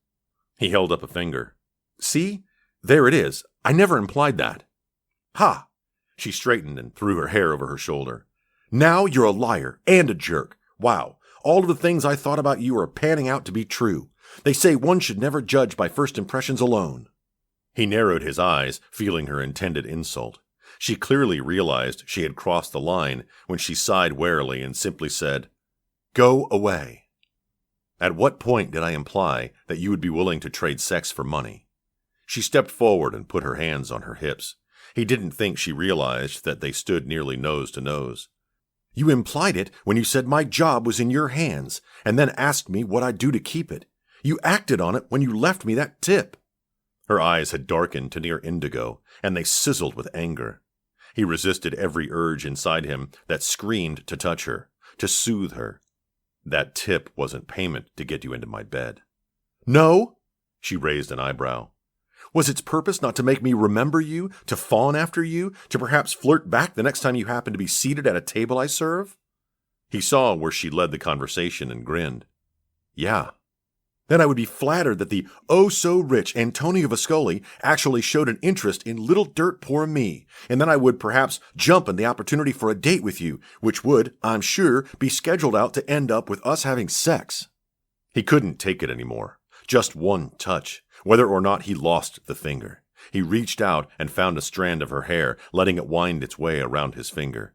He held up a finger. "See? There it is. I never implied that." "Ha!" She straightened and threw her hair over her shoulder. "Now you're a liar and a jerk. Wow, all of the things I thought about you are panning out to be true. They say one should never judge by first impressions alone." He narrowed his eyes, feeling her intended insult. She clearly realized she had crossed the line when she sighed warily and simply said, "Go away." "At what point did I imply that you would be willing to trade sex for money?" She stepped forward and put her hands on her hips. He didn't think she realized that they stood nearly nose to nose. "You implied it when you said my job was in your hands, and then asked me what I'd do to keep it. You acted on it when you left me that tip." Her eyes had darkened to near indigo, and they sizzled with anger. He resisted every urge inside him that screamed to touch her, to soothe her. "That tip wasn't payment to get you into my bed." "No?" She raised an eyebrow. "Was its purpose not to make me remember you, to fawn after you, to perhaps flirt back the next time you happen to be seated at a table I serve?" He saw where she led the conversation and grinned. "Yeah." "Then I would be flattered that the oh-so-rich Antonio Viscoli actually showed an interest in little dirt poor me, and then I would perhaps jump on the opportunity for a date with you, which would, I'm sure, be scheduled out to end up with us having sex." He couldn't take it anymore. Just one touch, whether or not he lost the finger. He reached out and found a strand of her hair, letting it wind its way around his finger.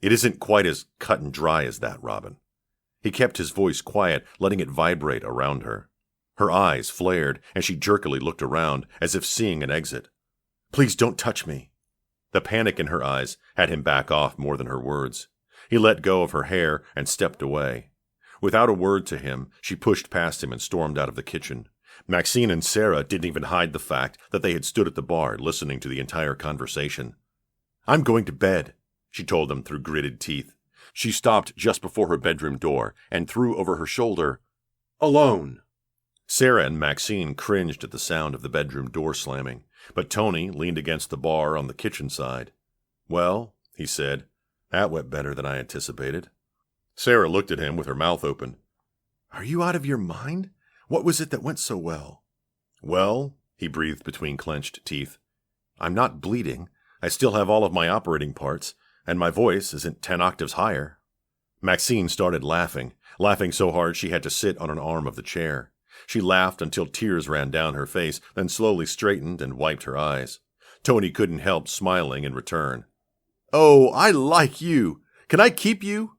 "It isn't quite as cut and dry as that, Robin." He kept his voice quiet, letting it vibrate around her. Her eyes flared, and she jerkily looked around, as if seeing an exit. "Please don't touch me." The panic in her eyes had him back off more than her words. He let go of her hair and stepped away. Without a word to him, she pushed past him and stormed out of the kitchen. Maxine and Sarah didn't even hide the fact that they had stood at the bar listening to the entire conversation. "I'm going to bed," she told them through gritted teeth. She stopped just before her bedroom door and threw over her shoulder, "Alone." Sarah and Maxine cringed at the sound of the bedroom door slamming, but Tony leaned against the bar on the kitchen side. "Well," he said, "that went better than I anticipated." Sarah looked at him with her mouth open. "Are you out of your mind? What was it that went so well?" "Well," he breathed between clenched teeth, "I'm not bleeding. I still have all of my operating parts, and my voice isn't 10 octaves higher." Maxine started laughing so hard she had to sit on an arm of the chair. She laughed until tears ran down her face, then slowly straightened and wiped her eyes. Tony couldn't help smiling in return. "Oh, I like you. Can I keep you?"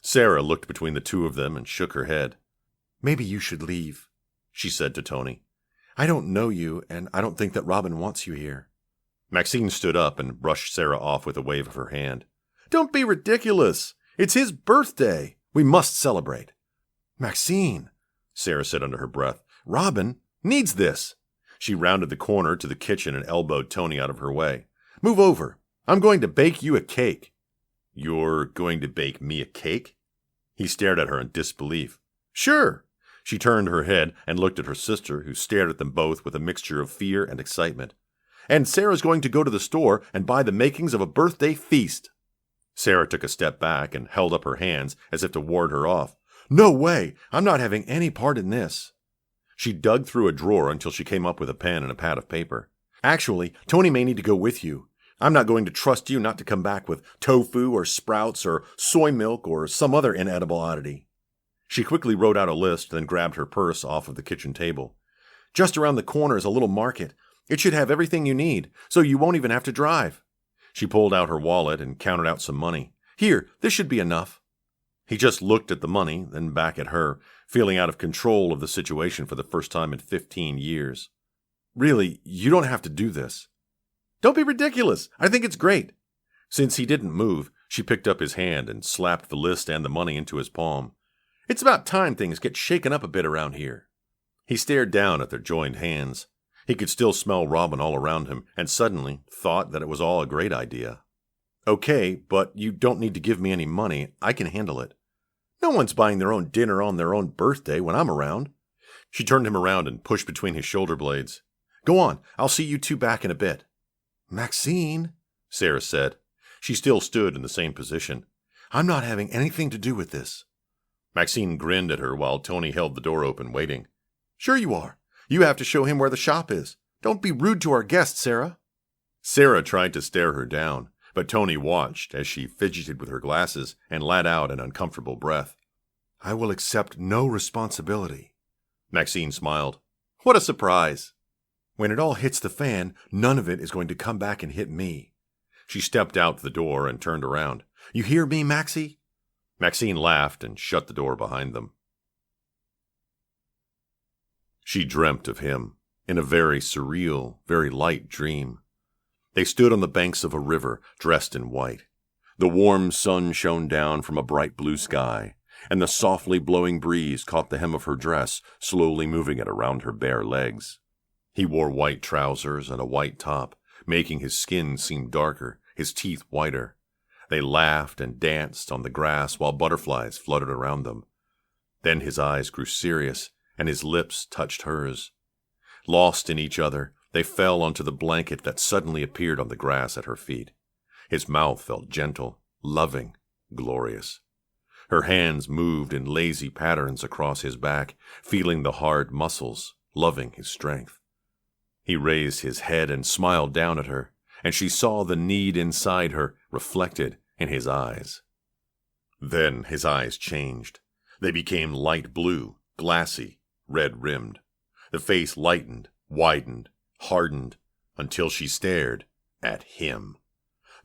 Sarah looked between the two of them and shook her head. "Maybe you should leave," she said to Tony. "I don't know you, and I don't think that Robin wants you here." Maxine stood up and brushed Sarah off with a wave of her hand. "Don't be ridiculous. It's his birthday. We must celebrate." "Maxine," Sarah said under her breath, "Robin needs this." She rounded the corner to the kitchen and elbowed Tony out of her way. "Move over. I'm going to bake you a cake." "You're going to bake me a cake?" He stared at her in disbelief. "Sure." She turned her head and looked at her sister, who stared at them both with a mixture of fear and excitement. "And Sarah's going to go to the store and buy the makings of a birthday feast." Sarah took a step back and held up her hands as if to ward her off. No way! I'm not having any part in this. She dug through a drawer until she came up with a pen and a pad of paper. Actually, Tony may need to go with you. I'm not going to trust you not to come back with tofu or sprouts or soy milk or some other inedible oddity. She quickly wrote out a list, then grabbed her purse off of the kitchen table. Just around the corner is a little market. It should have everything you need, so you won't even have to drive. She pulled out her wallet and counted out some money. Here, this should be enough. He just looked at the money, then back at her, feeling out of control of the situation for the first time in 15 years. Really, you don't have to do this. Don't be ridiculous. I think it's great. Since he didn't move, she picked up his hand and slapped the list and the money into his palm. It's about time things get shaken up a bit around here. He stared down at their joined hands. He could still smell Robin all around him, and suddenly thought that it was all a great idea. Okay, but you don't need to give me any money. I can handle it. No one's buying their own dinner on their own birthday when I'm around. She turned him around and pushed between his shoulder blades. Go on, I'll see you two back in a bit. Maxine, Sarah said. She still stood in the same position. I'm not having anything to do with this. Maxine grinned at her while Tony held the door open, waiting. Sure you are. You have to show him where the shop is. Don't be rude to our guest, Sarah. Sarah tried to stare her down, but Tony watched as she fidgeted with her glasses and let out an uncomfortable breath. I will accept no responsibility. Maxine smiled. What a surprise. When it all hits the fan, none of it is going to come back and hit me. She stepped out the door and turned around. You hear me, Maxie? Maxine laughed and shut the door behind them. She dreamt of him in a very surreal, very light dream. They stood on the banks of a river, dressed in white. The warm sun shone down from a bright blue sky, and the softly blowing breeze caught the hem of her dress, slowly moving it around her bare legs. He wore white trousers and a white top, making his skin seem darker, his teeth whiter. They laughed and danced on the grass while butterflies fluttered around them. Then his eyes grew serious, and his lips touched hers. Lost in each other, they fell onto the blanket that suddenly appeared on the grass at her feet. His mouth felt gentle, loving, glorious. Her hands moved in lazy patterns across his back, feeling the hard muscles, loving his strength. He raised his head and smiled down at her, and she saw the need inside her reflected in his eyes. Then his eyes changed. They became light blue, glassy, red-rimmed. The face lightened, widened, hardened, until she stared at him.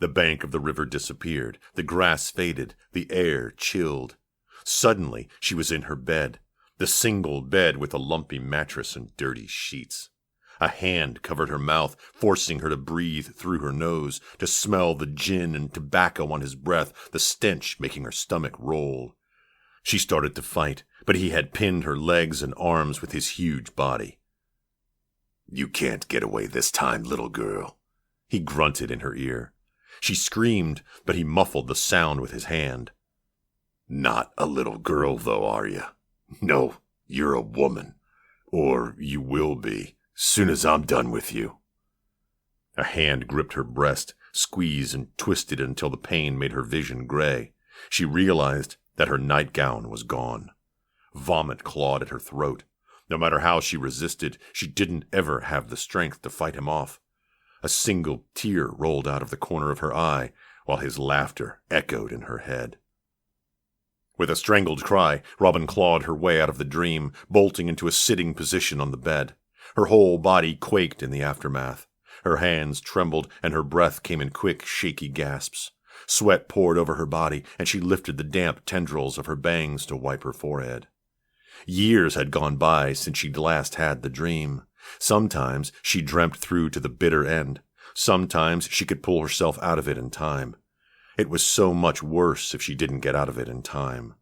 The bank of the river disappeared, the grass faded, the air chilled. Suddenly she was in her bed, the single bed with a lumpy mattress and dirty sheets. A hand covered her mouth, forcing her to breathe through her nose, to smell the gin and tobacco on his breath, the stench making her stomach roll. She started to fight, but he had pinned her legs and arms with his huge body. "You can't get away this time, little girl," he grunted in her ear. She screamed, but he muffled the sound with his hand. "Not a little girl, though, are you? No, you're a woman. Or you will be, soon as I'm done with you." A hand gripped her breast, squeezed and twisted until the pain made her vision gray. She realized that her nightgown was gone. Vomit clawed at her throat. No matter how she resisted, she didn't ever have the strength to fight him off. A single tear rolled out of the corner of her eye, while his laughter echoed in her head. With a strangled cry, Robin clawed her way out of the dream, bolting into a sitting position on the bed. Her whole body quaked in the aftermath. Her hands trembled, and her breath came in quick, shaky gasps. Sweat poured over her body, and she lifted the damp tendrils of her bangs to wipe her forehead. Years had gone by since she'd last had the dream. Sometimes she dreamt through to the bitter end. Sometimes she could pull herself out of it in time. It was so much worse if she didn't get out of it in time.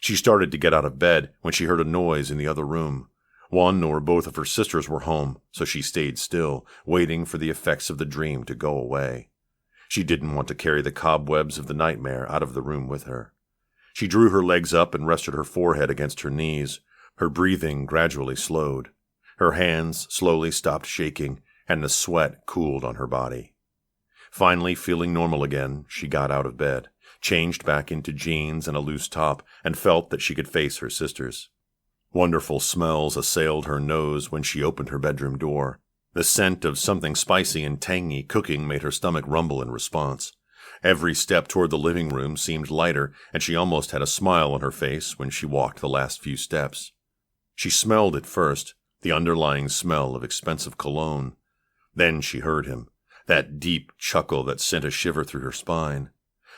She started to get out of bed when she heard a noise in the other room. One or both of her sisters were home, so she stayed still, waiting for the effects of the dream to go away. She didn't want to carry the cobwebs of the nightmare out of the room with her. She drew her legs up and rested her forehead against her knees. Her breathing gradually slowed. Her hands slowly stopped shaking, and the sweat cooled on her body. Finally, feeling normal again, she got out of bed, changed back into jeans and a loose top, and felt that she could face her sisters. Wonderful smells assailed her nose when she opened her bedroom door. The scent of something spicy and tangy cooking made her stomach rumble in response. Every step toward the living room seemed lighter, and she almost had a smile on her face when she walked the last few steps. She smelled it first, the underlying smell of expensive cologne. Then she heard him, that deep chuckle that sent a shiver through her spine.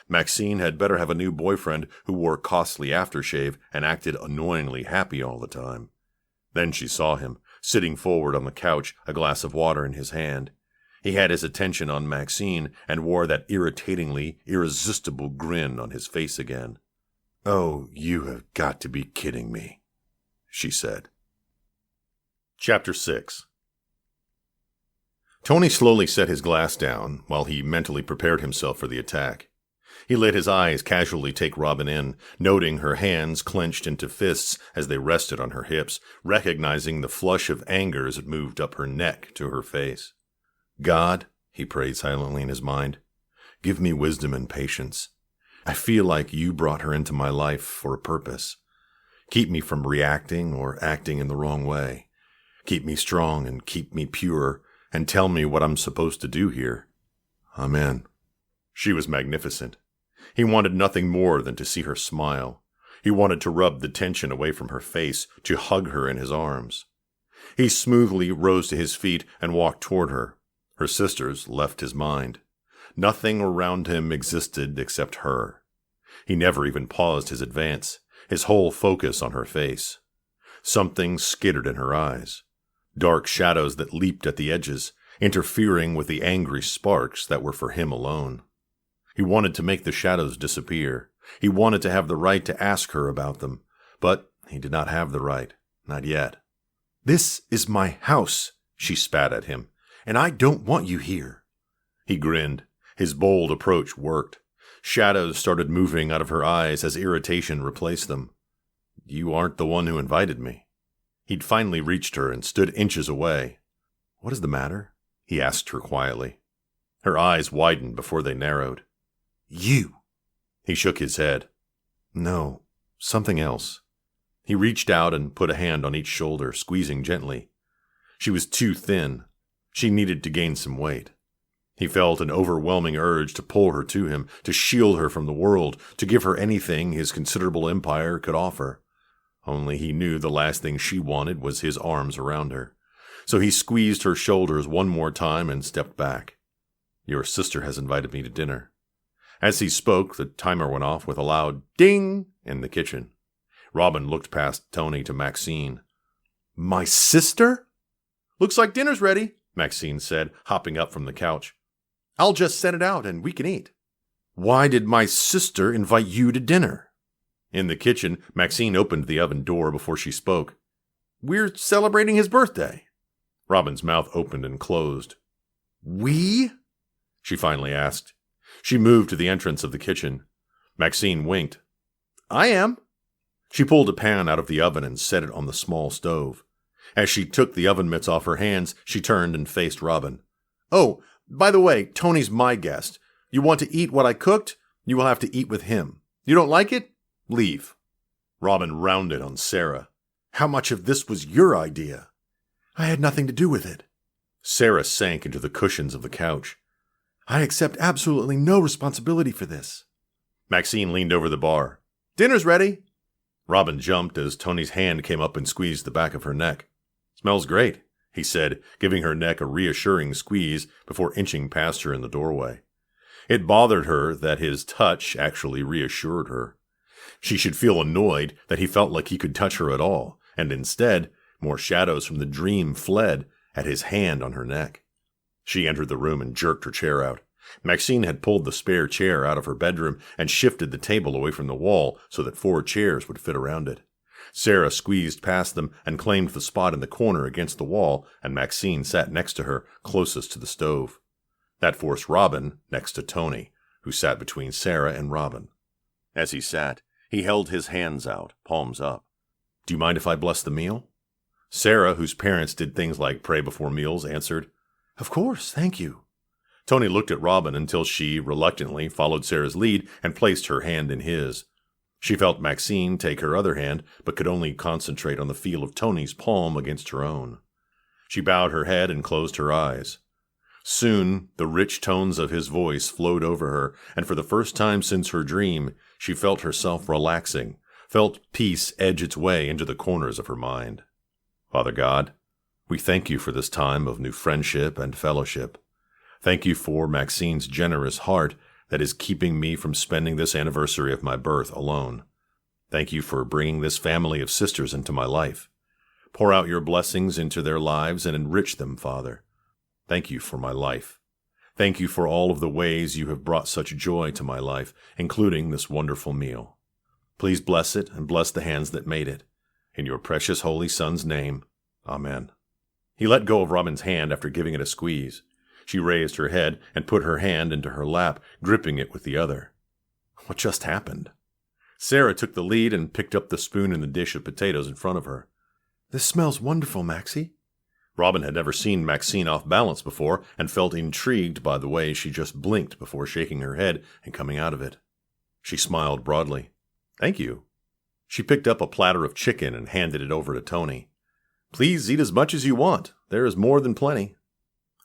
Maxine had better have a new boyfriend who wore costly aftershave and acted annoyingly happy all the time. Then she saw him, sitting forward on the couch, a glass of water in his hand. He had his attention on Maxine and wore that irritatingly irresistible grin on his face again. "Oh, you have got to be kidding me," she said. Chapter 6. Tony slowly set his glass down while he mentally prepared himself for the attack. He let his eyes casually take Robin in, noting her hands clenched into fists as they rested on her hips, recognizing the flush of anger as it moved up her neck to her face. "God," he prayed silently in his mind, "give me wisdom and patience. I feel like you brought her into my life for a purpose. Keep me from reacting or acting in the wrong way. Keep me strong and keep me pure, and tell me what I'm supposed to do here. Amen." She was magnificent. He wanted nothing more than to see her smile. He wanted to rub the tension away from her face, to hug her in his arms. He smoothly rose to his feet and walked toward her. Her sisters left his mind. Nothing around him existed except her. He never even paused his advance, his whole focus on her face. Something skittered in her eyes. Dark shadows that leaped at the edges, interfering with the angry sparks that were for him alone. He wanted to make the shadows disappear. He wanted to have the right to ask her about them, but he did not have the right, not yet. "This is my house," she spat at him, "and I don't want you here." He grinned. His bold approach worked. Shadows started moving out of her eyes as irritation replaced them. "You aren't the one who invited me." He'd finally reached her and stood inches away. "What is the matter?" he asked her quietly. Her eyes widened before they narrowed. "You." He shook his head. "No, something else." He reached out and put a hand on each shoulder, squeezing gently. She was too thin. She needed to gain some weight. He felt an overwhelming urge to pull her to him, to shield her from the world, to give her anything his considerable empire could offer. Only he knew the last thing she wanted was his arms around her. So he squeezed her shoulders one more time and stepped back. "Your sister has invited me to dinner." As he spoke, the timer went off with a loud ding in the kitchen. Robin looked past Tony to Maxine. "My sister?" "Looks like dinner's ready," Maxine said, hopping up from the couch. "I'll just set it out and we can eat." "Why did my sister invite you to dinner?" In the kitchen, Maxine opened the oven door before she spoke. "We're celebrating his birthday." Robin's mouth opened and closed. "We?" she finally asked. She moved to the entrance of the kitchen. Maxine winked. "I am." She pulled a pan out of the oven and set it on the small stove. As she took the oven mitts off her hands, she turned and faced Robin. "Oh, by the way, Tony's my guest. You want to eat what I cooked? You will have to eat with him. You don't like it? Leave." Robin rounded on Sarah. "How much of this was your idea?" "I had nothing to do with it." Sarah sank into the cushions of the couch. "I accept absolutely no responsibility for this." Maxine leaned over the bar. "Dinner's ready." Robin jumped as Tony's hand came up and squeezed the back of her neck. "Smells great," he said, giving her neck a reassuring squeeze before inching past her in the doorway. It bothered her that his touch actually reassured her. She should feel annoyed that he felt like he could touch her at all, and instead, more shadows from the dream fled at his hand on her neck. She entered the room and jerked her chair out. Maxine had pulled the spare chair out of her bedroom and shifted the table away from the wall so that 4 chairs would fit around it. Sarah squeezed past them and claimed the spot in the corner against the wall, and Maxine sat next to her, closest to the stove. That forced Robin next to Tony, who sat between Sarah and Robin. As he sat, he held his hands out, palms up. "Do you mind if I bless the meal?" Sarah, whose parents did things like pray before meals, answered, "Of course, thank you." Tony looked at Robin until she, reluctantly, followed Sarah's lead and placed her hand in his. She felt Maxine take her other hand, but could only concentrate on the feel of Tony's palm against her own. She bowed her head and closed her eyes. Soon, the rich tones of his voice flowed over her, and for the first time since her dream, she felt herself relaxing, felt peace edge its way into the corners of her mind. Father God, we thank you for this time of new friendship and fellowship. Thank you for Maxine's generous heart that is keeping me from spending this anniversary of my birth alone. Thank you for bringing this family of sisters into my life. Pour out your blessings into their lives and enrich them, Father. Thank you for my life. Thank you for all of the ways you have brought such joy to my life, including this wonderful meal. Please bless it and bless the hands that made it. In your precious Holy Son's name, Amen. He let go of Robin's hand after giving it a squeeze. She raised her head and put her hand into her lap, gripping it with the other. What just happened? Sarah took the lead and picked up the spoon in the dish of potatoes in front of her. This smells wonderful, Maxie. Robin had never seen Maxine off balance before and felt intrigued by the way she just blinked before shaking her head and coming out of it. She smiled broadly. Thank you. She picked up a platter of chicken and handed it over to Tony. Please eat as much as you want. There is more than plenty.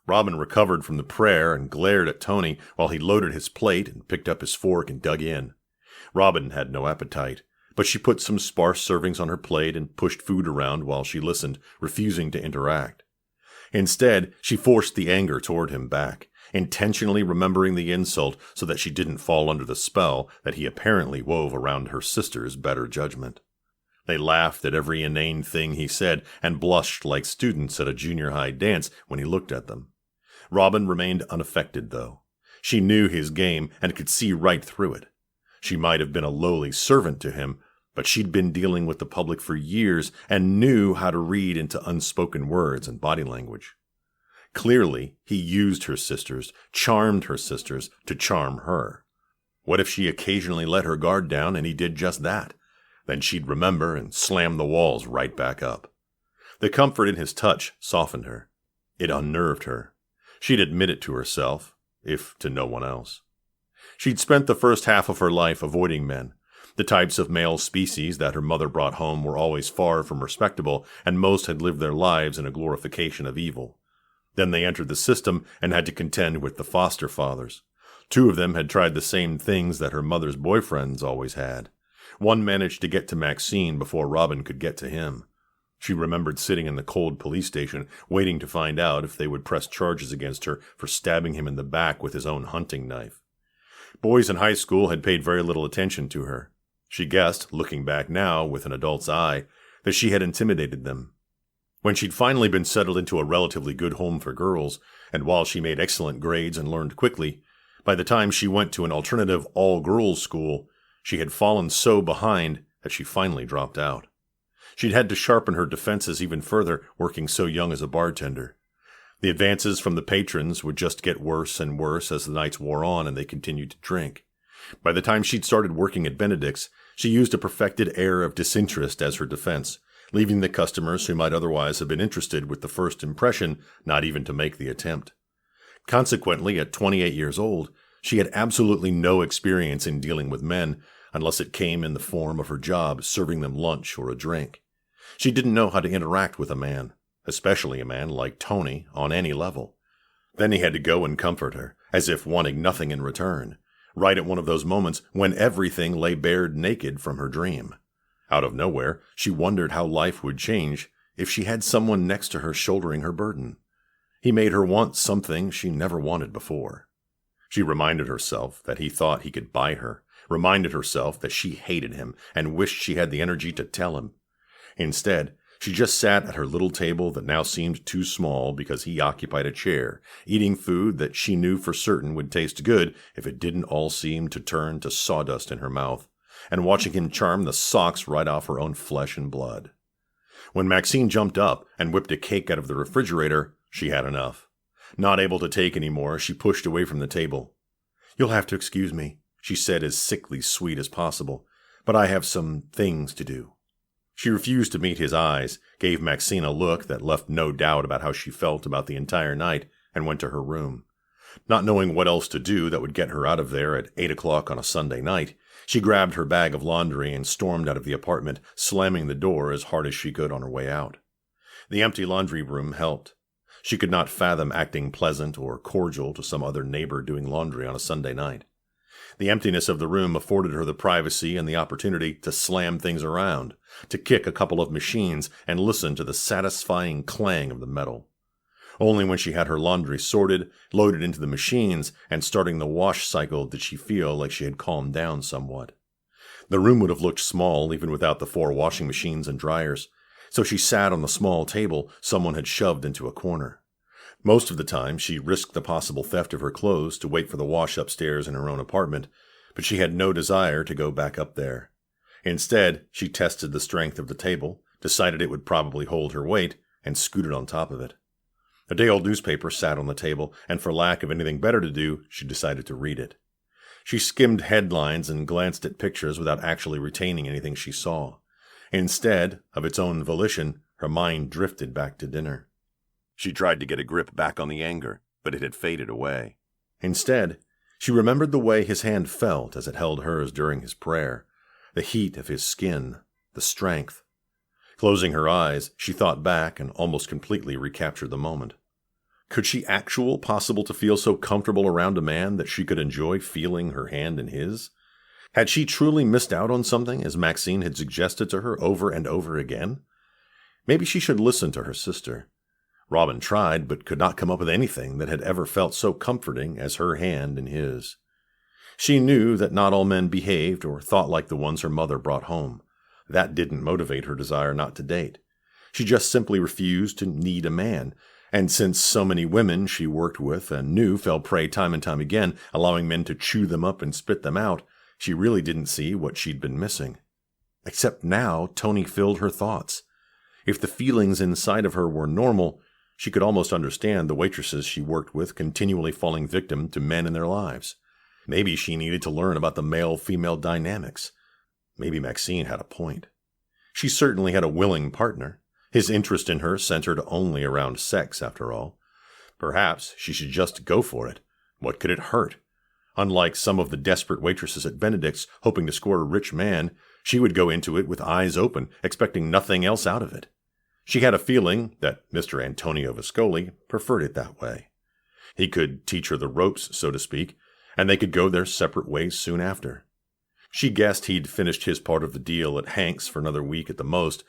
Robin recovered from the prayer and glared at Tony while he loaded his plate and picked up his fork and dug in. Robin had no appetite, but she put some sparse servings on her plate and pushed food around while she listened, refusing to interact. Instead, she forced the anger toward him back, intentionally remembering the insult so that she didn't fall under the spell that he apparently wove around her sister's better judgment. They laughed at every inane thing he said and blushed like students at a junior high dance when he looked at them. Robin remained unaffected, though. She knew his game and could see right through it. She might have been a lowly servant to him, but she'd been dealing with the public for years and knew how to read into unspoken words and body language. Clearly, he used her sisters, charmed her sisters, to charm her. What if she occasionally let her guard down and he did just that? Then she'd remember and slam the walls right back up. The comfort in his touch softened her. It unnerved her. She'd admit it to herself, if to no one else. She'd spent the first half of her life avoiding men. The types of male species that her mother brought home were always far from respectable, and most had lived their lives in a glorification of evil. Then they entered the system and had to contend with the foster fathers. 2 of them had tried the same things that her mother's boyfriends always had. One managed to get to Maxine before Robin could get to him. She remembered sitting in the cold police station, waiting to find out if they would press charges against her for stabbing him in the back with his own hunting knife. Boys in high school had paid very little attention to her. She guessed, looking back now with an adult's eye, that she had intimidated them. When she'd finally been settled into a relatively good home for girls, and while she made excellent grades and learned quickly, by the time she went to an alternative all-girls school, she had fallen so behind that she finally dropped out. She'd had to sharpen her defenses even further, working so young as a bartender. The advances from the patrons would just get worse and worse as the nights wore on and they continued to drink. By the time she'd started working at Benedict's, she used a perfected air of disinterest as her defense, leaving the customers who might otherwise have been interested with the first impression not even to make the attempt. Consequently, at 28 years old, she had absolutely no experience in dealing with men, unless it came in the form of her job serving them lunch or a drink. She didn't know how to interact with a man, especially a man like Tony, on any level. Then he had to go and comfort her, as if wanting nothing in return, right at one of those moments when everything lay bared naked from her dream. Out of nowhere, she wondered how life would change if she had someone next to her shouldering her burden. He made her want something she never wanted before. She reminded herself that he thought he could buy her, reminded herself that she hated him and wished she had the energy to tell him. Instead, she just sat at her little table that now seemed too small because he occupied a chair, eating food that she knew for certain would taste good if it didn't all seem to turn to sawdust in her mouth, and watching him charm the socks right off her own flesh and blood. When Maxine jumped up and whipped a cake out of the refrigerator, she had enough. Not able to take any more, she pushed away from the table. "You'll have to excuse me," she said as sickly sweet as possible, "but I have some things to do." She refused to meet his eyes, gave Maxine a look that left no doubt about how she felt about the entire night, and went to her room. Not knowing what else to do that would get her out of there at 8 o'clock on a Sunday night, she grabbed her bag of laundry and stormed out of the apartment, slamming the door as hard as she could on her way out. The empty laundry room helped. She could not fathom acting pleasant or cordial to some other neighbor doing laundry on a Sunday night. The emptiness of the room afforded her the privacy and the opportunity to slam things around, to kick a couple of machines and listen to the satisfying clang of the metal. Only when she had her laundry sorted, loaded into the machines, and starting the wash cycle did she feel like she had calmed down somewhat. The room would have looked small even without the 4 washing machines and dryers, so she sat on the small table someone had shoved into a corner. Most of the time she risked the possible theft of her clothes to wait for the wash upstairs in her own apartment, but she had no desire to go back up there. Instead, she tested the strength of the table, decided it would probably hold her weight, and scooted on top of it. A day-old newspaper sat on the table, and for lack of anything better to do, she decided to read it. She skimmed headlines and glanced at pictures without actually retaining anything she saw. Instead, of its own volition, her mind drifted back to dinner. She tried to get a grip back on the anger, but it had faded away. Instead, she remembered the way his hand felt as it held hers during his prayer, the heat of his skin, the strength. Closing her eyes, she thought back and almost completely recaptured the moment. Could she possible to feel so comfortable around a man that she could enjoy feeling her hand in his? Had she truly missed out on something, as Maxine had suggested to her over and over again? Maybe she should listen to her sister. Robin tried, but could not come up with anything that had ever felt so comforting as her hand in his. She knew that not all men behaved or thought like the ones her mother brought home. That didn't motivate her desire not to date. She just simply refused to need a man, and since so many women she worked with and knew fell prey time and time again, allowing men to chew them up and spit them out, she really didn't see what she'd been missing. Except now Tony filled her thoughts. If the feelings inside of her were normal, she could almost understand the waitresses she worked with continually falling victim to men in their lives. Maybe she needed to learn about the male-female dynamics. Maybe Maxine had a point. She certainly had a willing partner. His interest in her centered only around sex, after all. Perhaps she should just go for it. What could it hurt? Unlike some of the desperate waitresses at Benedict's hoping to score a rich man, she would go into it with eyes open, expecting nothing else out of it. She had a feeling that Mr. Antonio Viscoli preferred it that way. He could teach her the ropes, so to speak, and they could go their separate ways soon after. She guessed he'd finished his part of the deal at Hank's for another week at the most.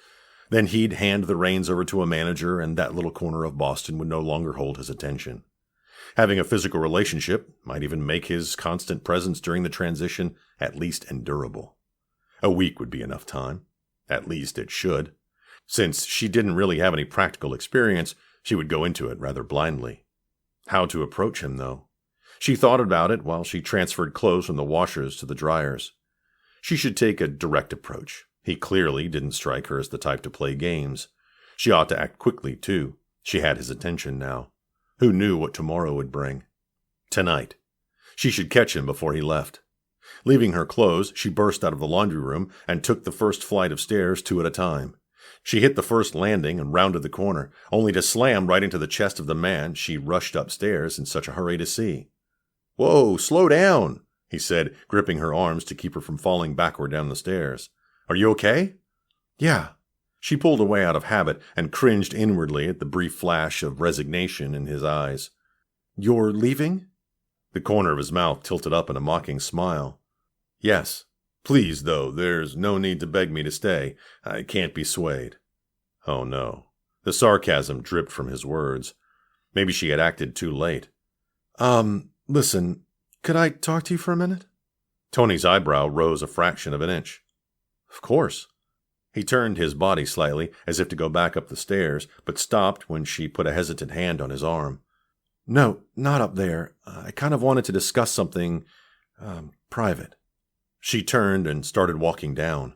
Then he'd hand the reins over to a manager, and that little corner of Boston would no longer hold his attention. Having a physical relationship might even make his constant presence during the transition at least endurable. A week would be enough time. At least it should. Since she didn't really have any practical experience, she would go into it rather blindly. How to approach him, though? She thought about it while she transferred clothes from the washers to the dryers. She should take a direct approach. He clearly didn't strike her as the type to play games. She ought to act quickly, too. She had his attention now. Who knew what tomorrow would bring? Tonight. She should catch him before he left. Leaving her clothes, she burst out of the laundry room and took the first flight of stairs 2 at a time. She hit the first landing and rounded the corner, only to slam right into the chest of the man she rushed upstairs in such a hurry to see. "Whoa, slow down," he said, gripping her arms to keep her from falling backward down the stairs. "Are you okay?" "Yeah." She pulled away out of habit and cringed inwardly at the brief flash of resignation in his eyes. "You're leaving?" The corner of his mouth tilted up in a mocking smile. "Yes. Please, though, there's no need to beg me to stay. I can't be swayed." Oh, no. The sarcasm dripped from his words. Maybe she had acted too late. Listen, could I talk to you for a minute?" Tony's eyebrow rose a fraction of an inch. "Of course." He turned his body slightly, as if to go back up the stairs, but stopped when she put a hesitant hand on his arm. "No, not up there. I kind of wanted to discuss something, private." She turned and started walking down.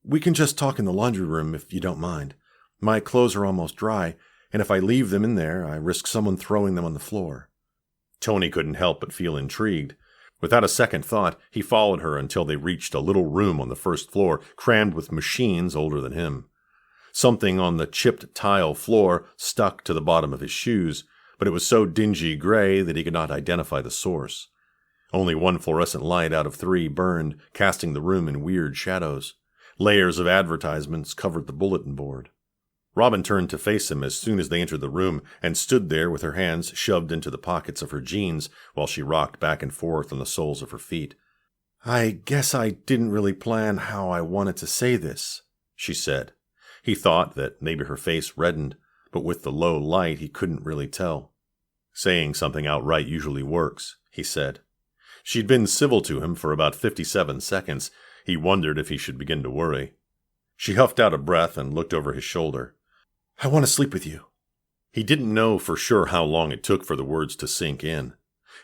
"We can just talk in the laundry room if you don't mind. My clothes are almost dry, and if I leave them in there, I risk someone throwing them on the floor." Tony couldn't help but feel intrigued. Without a second thought, he followed her until they reached a little room on the first floor, crammed with machines older than him. Something on the chipped tile floor stuck to the bottom of his shoes, but it was so dingy gray that he could not identify the source. Only one fluorescent light out of 3 burned, casting the room in weird shadows. Layers of advertisements covered the bulletin board. Robin turned to face him as soon as they entered the room and stood there with her hands shoved into the pockets of her jeans while she rocked back and forth on the soles of her feet. "I guess I didn't really plan how I wanted to say this," she said. He thought that maybe her face reddened, but with the low light he couldn't really tell. "Saying something outright usually works," he said. She'd been civil to him for about 57 seconds. He wondered if he should begin to worry. She huffed out a breath and looked over his shoulder. "I want to sleep with you." He didn't know for sure how long it took for the words to sink in.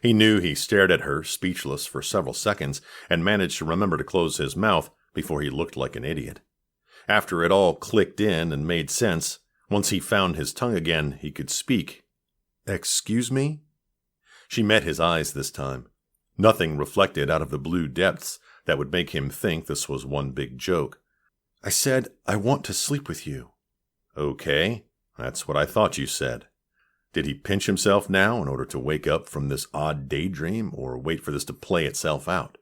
He knew he stared at her, speechless, for several seconds, and managed to remember to close his mouth before he looked like an idiot. After it all clicked in and made sense, once he found his tongue again, he could speak. "Excuse me?" She met his eyes this time. Nothing reflected out of the blue depths that would make him think this was one big joke. "I said I want to sleep with you." "Okay, that's what I thought you said." Did he pinch himself now in order to wake up from this odd daydream, or wait for this to play itself out?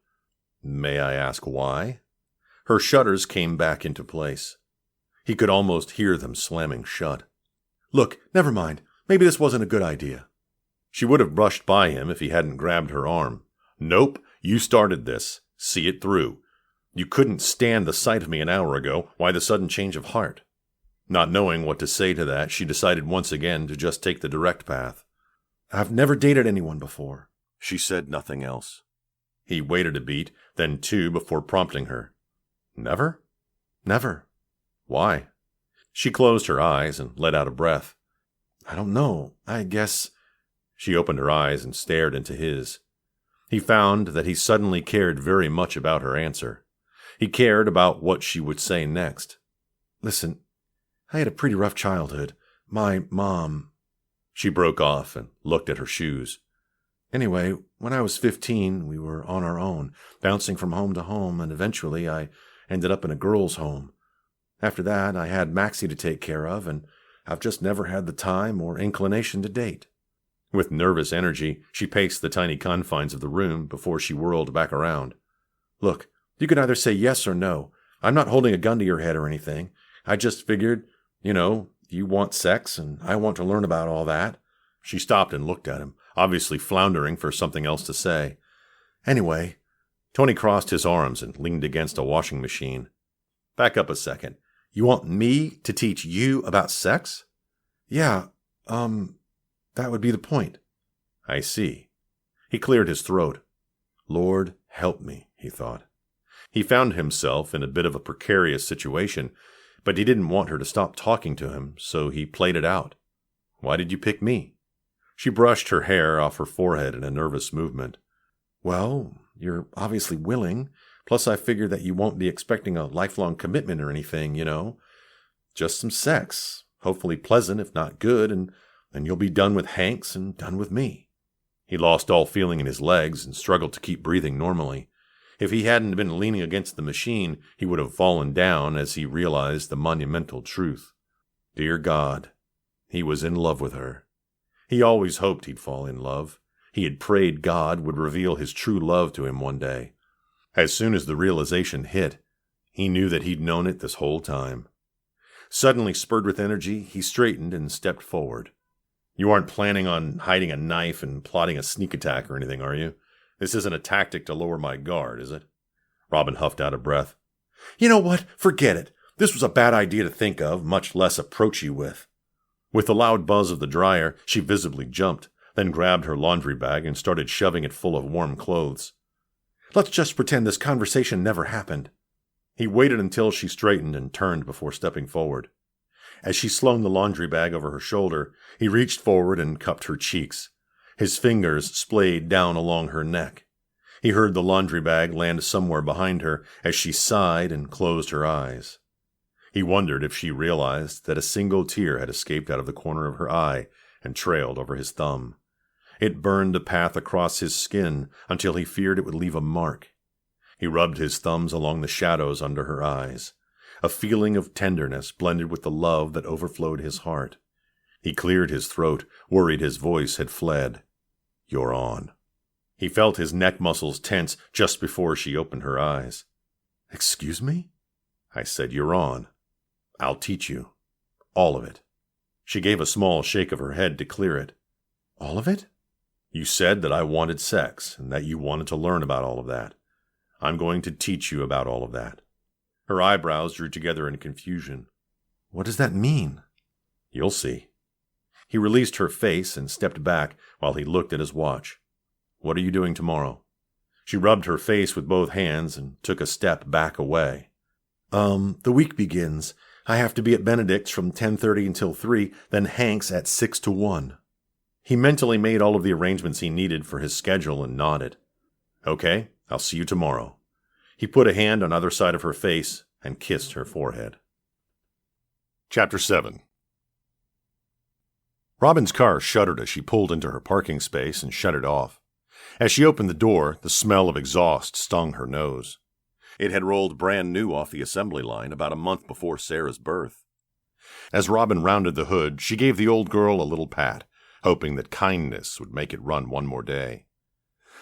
"May I ask why?" Her shutters came back into place. He could almost hear them slamming shut. "Look, never mind. Maybe this wasn't a good idea." She would have brushed by him if he hadn't grabbed her arm. "Nope, you started this. See it through. You couldn't stand the sight of me an hour ago. Why the sudden change of heart?" Not knowing what to say to that, she decided once again to just take the direct path. "I've never dated anyone before." She said nothing else. He waited a beat, then 2 before prompting her. "Never?" "Never." "Why?" She closed her eyes and let out a breath. "I don't know. I guess—" She opened her eyes and stared into his. He found that he suddenly cared very much about her answer. He cared about what she would say next. "Listen, I had a pretty rough childhood. My mom—" She broke off and looked at her shoes. "Anyway, when I was 15, we were on our own, bouncing from home to home, and eventually I ended up in a girls' home. After that, I had Maxie to take care of, and I've just never had the time or inclination to date." With nervous energy, she paced the tiny confines of the room before she whirled back around. "Look, you can either say yes or no. I'm not holding a gun to your head or anything. I just figured, you want sex, and I want to learn about all that." She stopped and looked at him, obviously floundering for something else to say. "Anyway." Tony crossed his arms and leaned against a washing machine. "Back up a second. "You want me to teach you about sex?" "Yeah, that would be the point." "I see." He cleared his throat. "Lord, help me," he thought. He found himself in a bit of a precarious situation, but he didn't want her to stop talking to him, so he played it out. "Why did you pick me?" She brushed her hair off her forehead in a nervous movement. "Well, you're obviously willing. Plus, I figure that you won't be expecting a lifelong commitment or anything, Just some sex, hopefully pleasant if not good, and then you'll be done with Hanks and done with me." He lost all feeling in his legs and struggled to keep breathing normally. If he hadn't been leaning against the machine, he would have fallen down as he realized the monumental truth. Dear God, he was in love with her. He always hoped he'd fall in love. He had prayed God would reveal his true love to him one day. As soon as the realization hit, he knew that he'd known it this whole time. Suddenly spurred with energy, he straightened and stepped forward. "You aren't planning on hiding a knife and plotting a sneak attack or anything, are you? This isn't a tactic to lower my guard, is it?" Robin huffed out a breath. "You know what? Forget it. This was a bad idea to think of, much less approach you with." With the loud buzz of the dryer, she visibly jumped, then grabbed her laundry bag and started shoving it full of warm clothes. "Let's just pretend this conversation never happened." He waited until she straightened and turned before stepping forward. As she slung the laundry bag over her shoulder, he reached forward and cupped her cheeks. His fingers splayed down along her neck. He heard the laundry bag land somewhere behind her as she sighed and closed her eyes. He wondered if she realized that a single tear had escaped out of the corner of her eye and trailed over his thumb. It burned a path across his skin until he feared it would leave a mark. He rubbed his thumbs along the shadows under her eyes. A feeling of tenderness blended with the love that overflowed his heart. He cleared his throat, worried his voice had fled. "You're on." He felt his neck muscles tense just before she opened her eyes. "Excuse me?" I said, "You're on. I'll teach you. All of it." She gave a small shake of her head to clear it. "All of it?" "You said that I wanted sex, and that you wanted to learn about all of that. I'm going to teach you about all of that." Her eyebrows drew together in confusion. "What does that mean?" "You'll see." He released her face and stepped back while he looked at his watch. "What are you doing tomorrow?" She rubbed her face with both hands and took a step back away. The week begins. I have to be at Benedict's from 10:30 until 3, then Hank's at 6 to 1. He mentally made all of the arrangements he needed for his schedule and nodded. "Okay, I'll see you tomorrow." He put a hand on either side of her face and kissed her forehead. Chapter 7. Robin's car shuddered as she pulled into her parking space and shut it off. As she opened the door, the smell of exhaust stung her nose. It had rolled brand new off the assembly line about a month before Sarah's birth. As Robin rounded the hood, she gave the old girl a little pat, hoping that kindness would make it run one more day.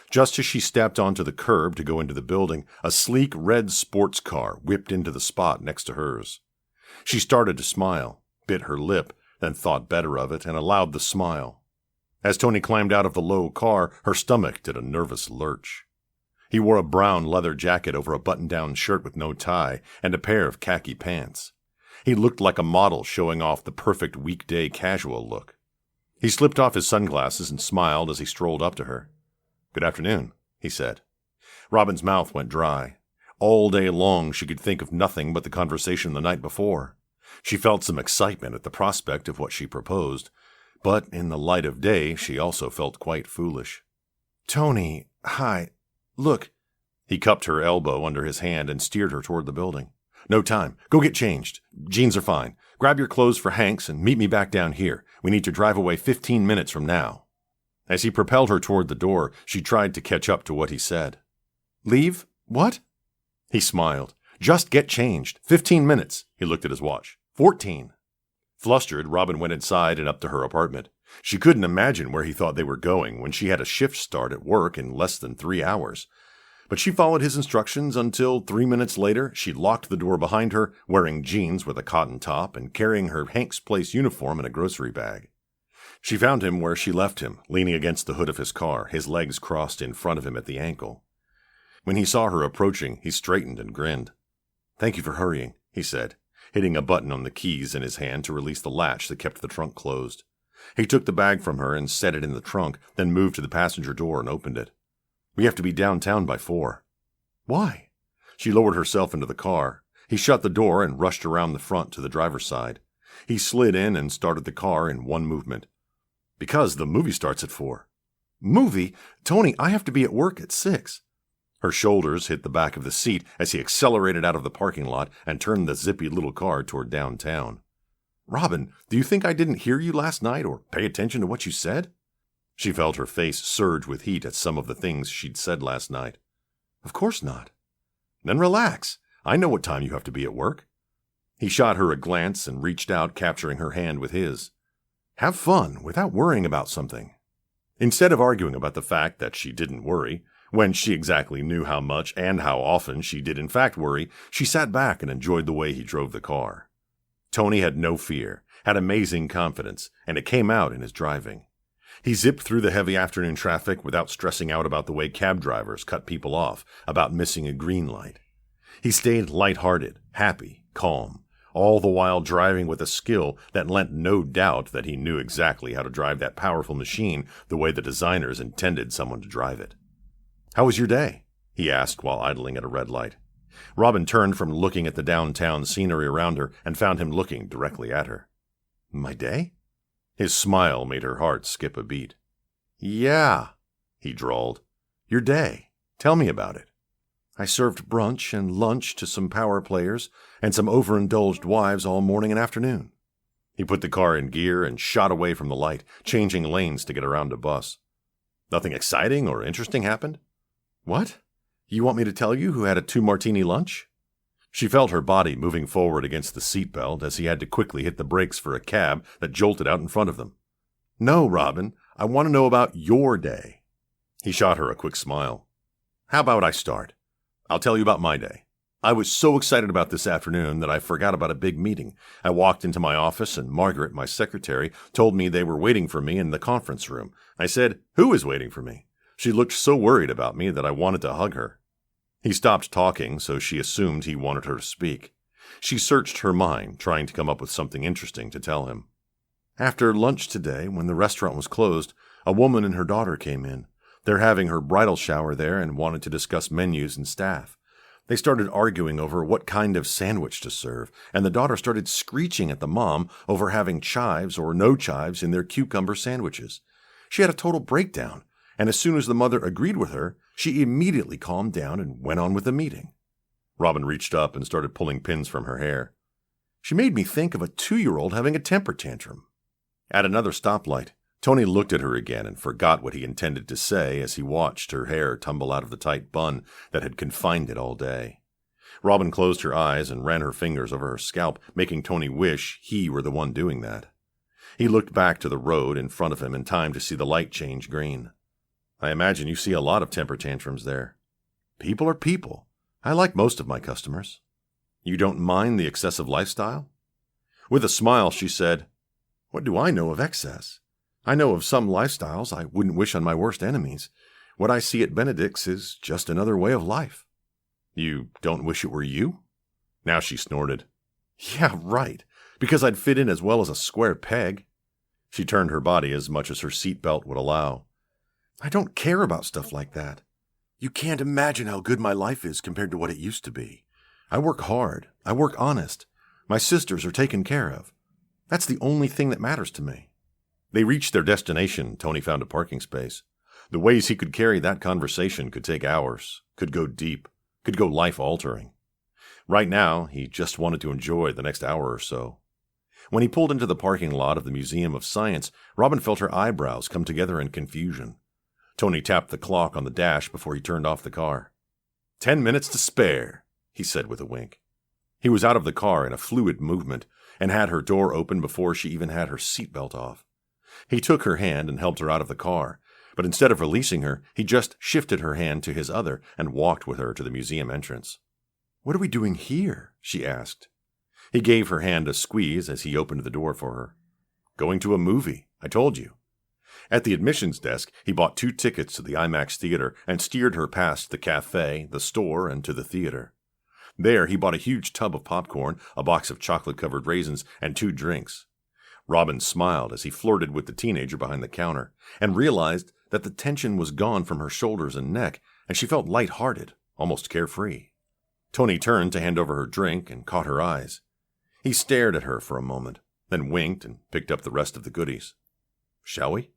Just as she stepped onto the curb to go into the building, a sleek red sports car whipped into the spot next to hers. She started to smile, bit her lip, then thought better of it and allowed the smile. As Tony climbed out of the low car, her stomach did a nervous lurch. He wore a brown leather jacket over a button-down shirt with no tie and a pair of khaki pants. He looked like a model showing off the perfect weekday casual look. He slipped off his sunglasses and smiled as he strolled up to her. "Good afternoon," he said. Robin's mouth went dry. All day long she could think of nothing but the conversation the night before. She felt some excitement at the prospect of what she proposed, but in the light of day she also felt quite foolish. "Tony, hi. Look." He cupped her elbow under his hand and steered her toward the building. "No time. Go get changed. Jeans are fine. Grab your clothes for Hank's and meet me back down here. We need to drive away 15 minutes from now." As he propelled her toward the door, she tried to catch up to what he said. "Leave? What?" He smiled. "Just get changed. 15 minutes." He looked at his watch. 14. Flustered, Robin went inside and up to her apartment. She couldn't imagine where he thought they were going when she had a shift start at work in less than 3 hours. But she followed his instructions until 3 minutes later she locked the door behind her, wearing jeans with a cotton top and carrying her Hank's Place uniform in a grocery bag. She found him where she left him, leaning against the hood of his car, his legs crossed in front of him at the ankle. When he saw her approaching, he straightened and grinned. "Thank you for hurrying," he said, hitting a button on the keys in his hand to release the latch that kept the trunk closed. He took the bag from her and set it in the trunk, then moved to the passenger door and opened it. "We have to be downtown by 4. "Why?" She lowered herself into the car. He shut the door and rushed around the front to the driver's side. He slid in and started the car in one movement. "Because the movie starts at 4. "Movie? Tony, I have to be at work at 6. Her shoulders hit the back of the seat as he accelerated out of the parking lot and turned the zippy little car toward downtown. "Robin, do you think I didn't hear you last night or pay attention to what you said?" She felt her face surge with heat at some of the things she'd said last night. "Of course not." "Then relax. I know what time you have to be at work." He shot her a glance and reached out, capturing her hand with his. "Have fun without worrying about something." Instead of arguing about the fact that she didn't worry, when she exactly knew how much and how often she did in fact worry, she sat back and enjoyed the way he drove the car. Tony had no fear, had amazing confidence, and it came out in his driving. He zipped through the heavy afternoon traffic without stressing out about the way cab drivers cut people off, about missing a green light. He stayed light-hearted, happy, calm, all the while driving with a skill that lent no doubt that he knew exactly how to drive that powerful machine the way the designers intended someone to drive it. "How was your day?" he asked while idling at a red light. Robin turned from looking at the downtown scenery around her and found him looking directly at her. "My day?" His smile made her heart skip a beat. "Yeah," he drawled. "Your day. Tell me about it." "I served brunch and lunch to some power players and some overindulged wives all morning and afternoon." He put the car in gear and shot away from the light, changing lanes to get around a bus. "Nothing exciting or interesting happened?" "What? You want me to tell you who had a 2-martini lunch?" She felt her body moving forward against the seatbelt as he had to quickly hit the brakes for a cab that jolted out in front of them. "No, Robin, I want to know about your day." He shot her a quick smile. "How about I start? I'll tell you about my day. I was so excited about this afternoon that I forgot about a big meeting. I walked into my office and Margaret, my secretary, told me they were waiting for me in the conference room. I said, 'Who is waiting for me?' She looked so worried about me that I wanted to hug her." He stopped talking, so she assumed he wanted her to speak. She searched her mind, trying to come up with something interesting to tell him. "After lunch today, when the restaurant was closed, a woman and her daughter came in. They're having her bridal shower there and wanted to discuss menus and staff. They started arguing over what kind of sandwich to serve, and the daughter started screeching at the mom over having chives or no chives in their cucumber sandwiches. She had a total breakdown, and as soon as the mother agreed with her, she immediately calmed down and went on with the meeting." Robin reached up and started pulling pins from her hair. "She made me think of a 2-year-old having a temper tantrum." At another stoplight, Tony looked at her again and forgot what he intended to say as he watched her hair tumble out of the tight bun that had confined it all day. Robin closed her eyes and ran her fingers over her scalp, making Tony wish he were the one doing that. He looked back to the road in front of him in time to see the light change green. "I imagine you see a lot of temper tantrums there." "People are people. I like most of my customers." "You don't mind the excessive lifestyle?" With a smile, she said, "What do I know of excess? I know of some lifestyles I wouldn't wish on my worst enemies. What I see at Benedict's is just another way of life." "You don't wish it were you?" Now she snorted. "Yeah, right. Because I'd fit in as well as a square peg." She turned her body as much as her seatbelt would allow. "I don't care about stuff like that. You can't imagine how good my life is compared to what it used to be. I work hard. I work honest. My sisters are taken care of. That's the only thing that matters to me." They reached their destination. Tony found a parking space. The ways he could carry that conversation could take hours, could go deep, could go life-altering. Right now, he just wanted to enjoy the next hour or so. When he pulled into the parking lot of the Museum of Science, Robin felt her eyebrows come together in confusion. Tony tapped the clock on the dash before he turned off the car. 10 minutes to spare," he said with a wink. He was out of the car in a fluid movement and had her door open before she even had her seatbelt off. He took her hand and helped her out of the car, but instead of releasing her, he just shifted her hand to his other and walked with her to the museum entrance. "What are we doing here?" she asked. He gave her hand a squeeze as he opened the door for her. "Going to a movie, I told you." At the admissions desk, he bought 2 tickets to the IMAX theater and steered her past the cafe, the store, and to the theater. There, he bought a huge tub of popcorn, a box of chocolate-covered raisins, and 2 drinks. Robin smiled as he flirted with the teenager behind the counter, and realized that the tension was gone from her shoulders and neck, and she felt light-hearted, almost carefree. Tony turned to hand over her drink and caught her eyes. He stared at her for a moment, then winked and picked up the rest of the goodies. "Shall we?"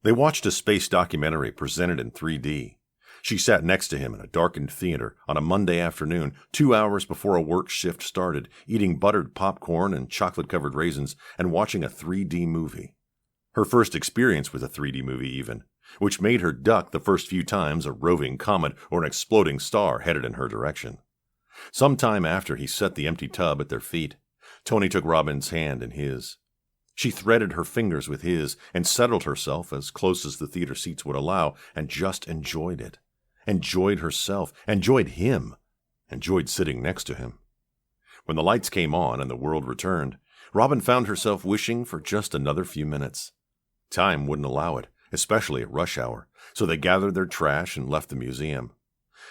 They watched a space documentary presented in 3D. She sat next to him in a darkened theater on a Monday afternoon, 2 hours before a work shift started, eating buttered popcorn and chocolate-covered raisins and watching a 3D movie. Her first experience with a 3D movie even, which made her duck the first few times a roving comet or an exploding star headed in her direction. Some time after he set the empty tub at their feet, Tony took Robin's hand in his. She threaded her fingers with his and settled herself as close as the theater seats would allow and just enjoyed it. Enjoyed herself, enjoyed him, enjoyed sitting next to him. When the lights came on and the world returned, Robin found herself wishing for just another few minutes. Time wouldn't allow it, especially at rush hour, so they gathered their trash and left the museum.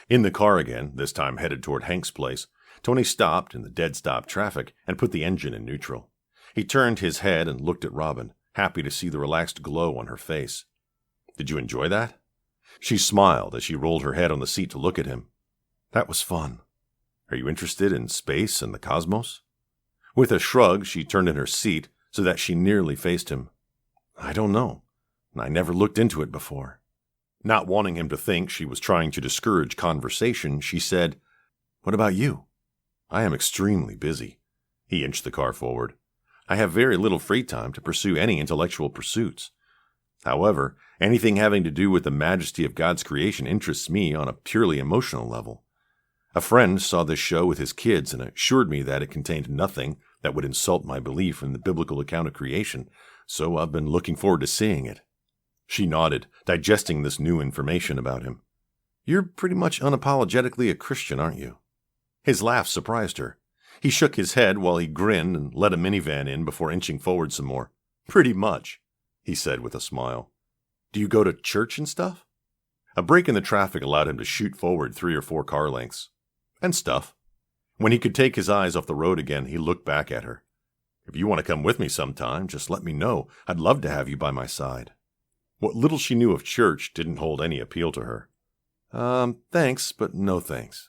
In the car again, this time headed toward Hank's place, Tony stopped in the dead-stop traffic and put the engine in neutral. He turned his head and looked at Robin, happy to see the relaxed glow on her face. "Did you enjoy that?" She smiled as she rolled her head on the seat to look at him. "That was fun. Are you interested in space and the cosmos?" With a shrug, she turned in her seat so that she nearly faced him. "I don't know. I never looked into it before." Not wanting him to think she was trying to discourage conversation, she said, "What about you?" "I am extremely busy." He inched the car forward. "I have very little free time to pursue any intellectual pursuits. However, anything having to do with the majesty of God's creation interests me on a purely emotional level. A friend saw this show with his kids and assured me that it contained nothing that would insult my belief in the biblical account of creation, so I've been looking forward to seeing it." She nodded, digesting this new information about him. "You're pretty much unapologetically a Christian, aren't you?" His laugh surprised her. He shook his head while he grinned and let a minivan in before inching forward some more. "Pretty much," he said with a smile. "Do you go to church and stuff?" A break in the traffic allowed him to shoot forward 3 or 4 car lengths. "And stuff." When he could take his eyes off the road again, he looked back at her. "If you want to come with me sometime, just let me know. I'd love to have you by my side." What little she knew of church didn't hold any appeal to her. Thanks, but no thanks."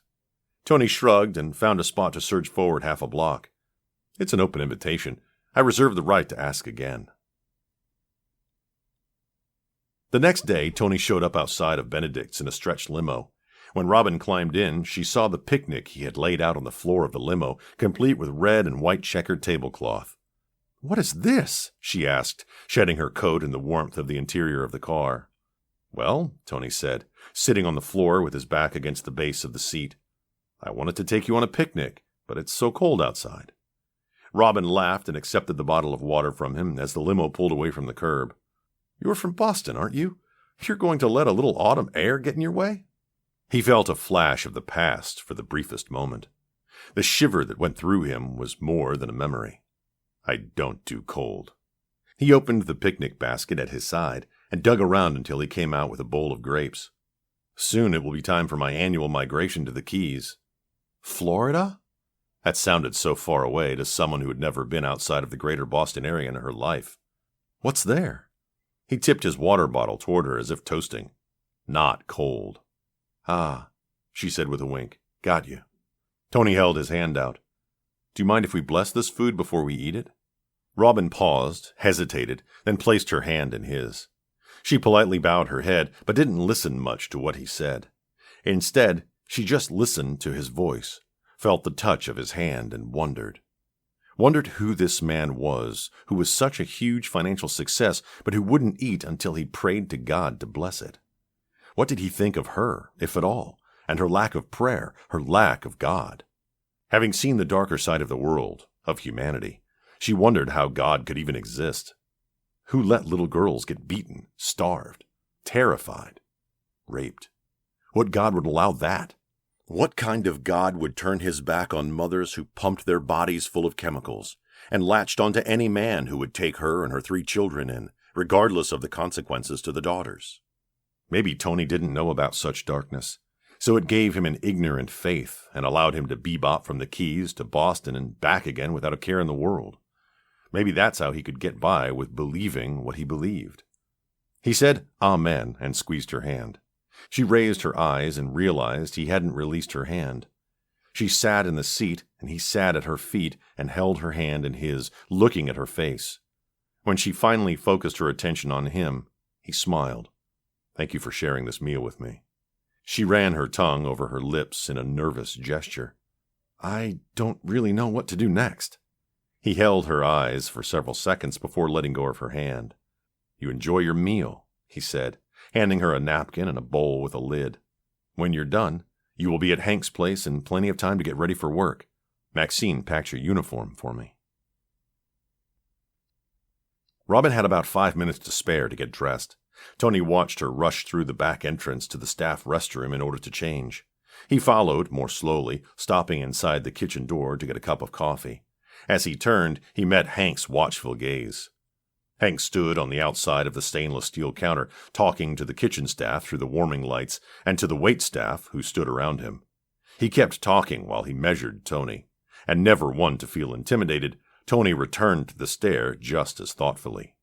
Tony shrugged and found a spot to surge forward half a block. "It's an open invitation. I reserve the right to ask again." The next day, Tony showed up outside of Benedict's in a stretched limo. When Robin climbed in, she saw the picnic he had laid out on the floor of the limo, complete with red and white checkered tablecloth. "What is this?" she asked, shedding her coat in the warmth of the interior of the car. "Well," Tony said, sitting on the floor with his back against the base of the seat, "I wanted to take you on a picnic, but it's so cold outside." Robin laughed and accepted the bottle of water from him as the limo pulled away from the curb. "You're from Boston, aren't you? You're going to let a little autumn air get in your way?" He felt a flash of the past for the briefest moment. The shiver that went through him was more than a memory. "I don't do cold." He opened the picnic basket at his side and dug around until he came out with a bowl of grapes. "Soon it will be time for my annual migration to the Keys." "Florida?" That sounded so far away to someone who had never been outside of the greater Boston area in her life. "What's there?" He tipped his water bottle toward her as if toasting. "Not cold." "Ah," she said with a wink. "Got you." Tony held his hand out. "Do you mind if we bless this food before we eat it?" Robin paused, hesitated, then placed her hand in his. She politely bowed her head, but didn't listen much to what he said. Instead, she just listened to his voice, felt the touch of his hand, and wondered. Wondered who this man was, who was such a huge financial success, but who wouldn't eat until he prayed to God to bless it. What did he think of her, if at all, and her lack of prayer, her lack of God? Having seen the darker side of the world, of humanity, she wondered how God could even exist. Who let little girls get beaten, starved, terrified, raped? What God would allow that? What kind of God would turn his back on mothers who pumped their bodies full of chemicals and latched onto any man who would take her and her 3 children in, regardless of the consequences to the daughters? Maybe Tony didn't know about such darkness, so it gave him an ignorant faith and allowed him to bebop from the Keys to Boston and back again without a care in the world. Maybe that's how he could get by with believing what he believed. He said "Amen" and squeezed her hand. She raised her eyes and realized he hadn't released her hand. She sat in the seat, and he sat at her feet and held her hand in his, looking at her face. When she finally focused her attention on him, he smiled. "Thank you for sharing this meal with me." She ran her tongue over her lips in a nervous gesture. "I don't really know what to do next." He held her eyes for several seconds before letting go of her hand. "You enjoy your meal," he said, handing her a napkin and a bowl with a lid. "When you're done, you will be at Hank's place in plenty of time to get ready for work. Maxine packed your uniform for me." Robin had about 5 minutes to spare to get dressed. Tony watched her rush through the back entrance to the staff restroom in order to change. He followed, more slowly, stopping inside the kitchen door to get a cup of coffee. As he turned, he met Hank's watchful gaze. Hank stood on the outside of the stainless steel counter, talking to the kitchen staff through the warming lights and to the wait staff who stood around him. He kept talking while he measured Tony, and never one to feel intimidated, Tony returned to the stare just as thoughtfully.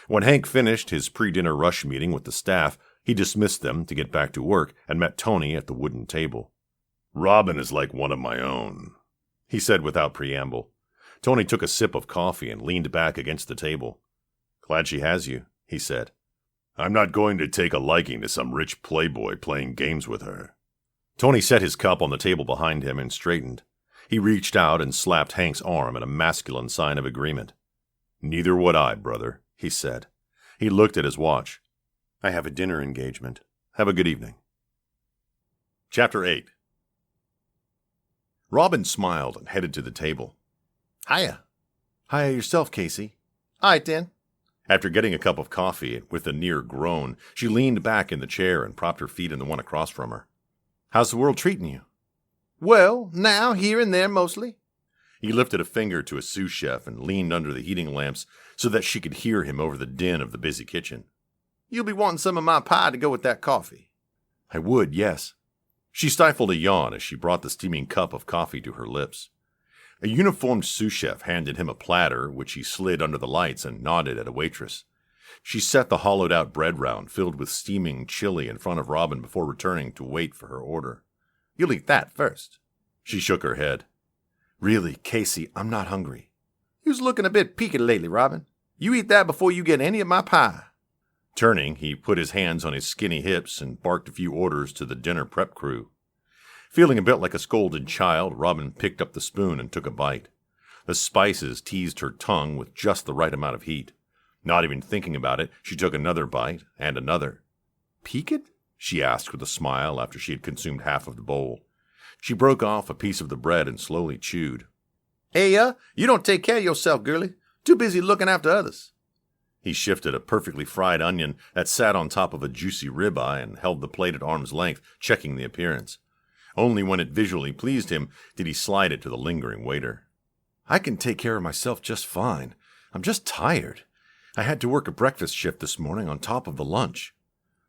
When Hank finished his pre-dinner rush meeting with the staff, he dismissed them to get back to work and met Tony at the wooden table. "Robin is like one of my own," he said without preamble. Tony took a sip of coffee and leaned back against the table. "Glad she has you," he said. "I'm not going to take a liking to some rich playboy playing games with her." Tony set his cup on the table behind him and straightened. He reached out and slapped Hank's arm in a masculine sign of agreement. "Neither would I, brother," he said. He looked at his watch. "I have a dinner engagement. Have a good evening." Chapter 8. Robin smiled and headed to the table. Hiya. Hiya yourself, Casey. All right, then. After getting a cup of coffee, with a near groan, she leaned back in the chair and propped her feet in the one across from her. How's the world treating you? Well, now, here and there, mostly. He lifted a finger to a sous chef and leaned under the heating lamps so that she could hear him over the din of the busy kitchen. You'll be wanting some of my pie to go with that coffee. I would, yes. She stifled a yawn as she brought the steaming cup of coffee to her lips. A uniformed sous chef handed him a platter, which he slid under the lights and nodded at a waitress. She set the hollowed-out bread round filled with steaming chili in front of Robin before returning to wait for her order. You'll eat that first. She shook her head. Really, Casey, I'm not hungry. You was looking a bit peaked lately, Robin. You eat that before you get any of my pie. Turning, he put his hands on his skinny hips and barked a few orders to the dinner prep crew. Feeling a bit like a scolded child, Robin picked up the spoon and took a bite. The spices teased her tongue with just the right amount of heat. Not even thinking about it, she took another bite and another. Peaked? She asked with a smile after she had consumed half of the bowl. She broke off a piece of the bread and slowly chewed. Hey, you don't take care of yourself, girlie. Too busy looking after others. He shifted a perfectly fried onion that sat on top of a juicy ribeye and held the plate at arm's length, checking the appearance. Only when it visually pleased him did he slide it to the lingering waiter. I can take care of myself just fine. I'm just tired. I had to work a breakfast shift this morning on top of the lunch.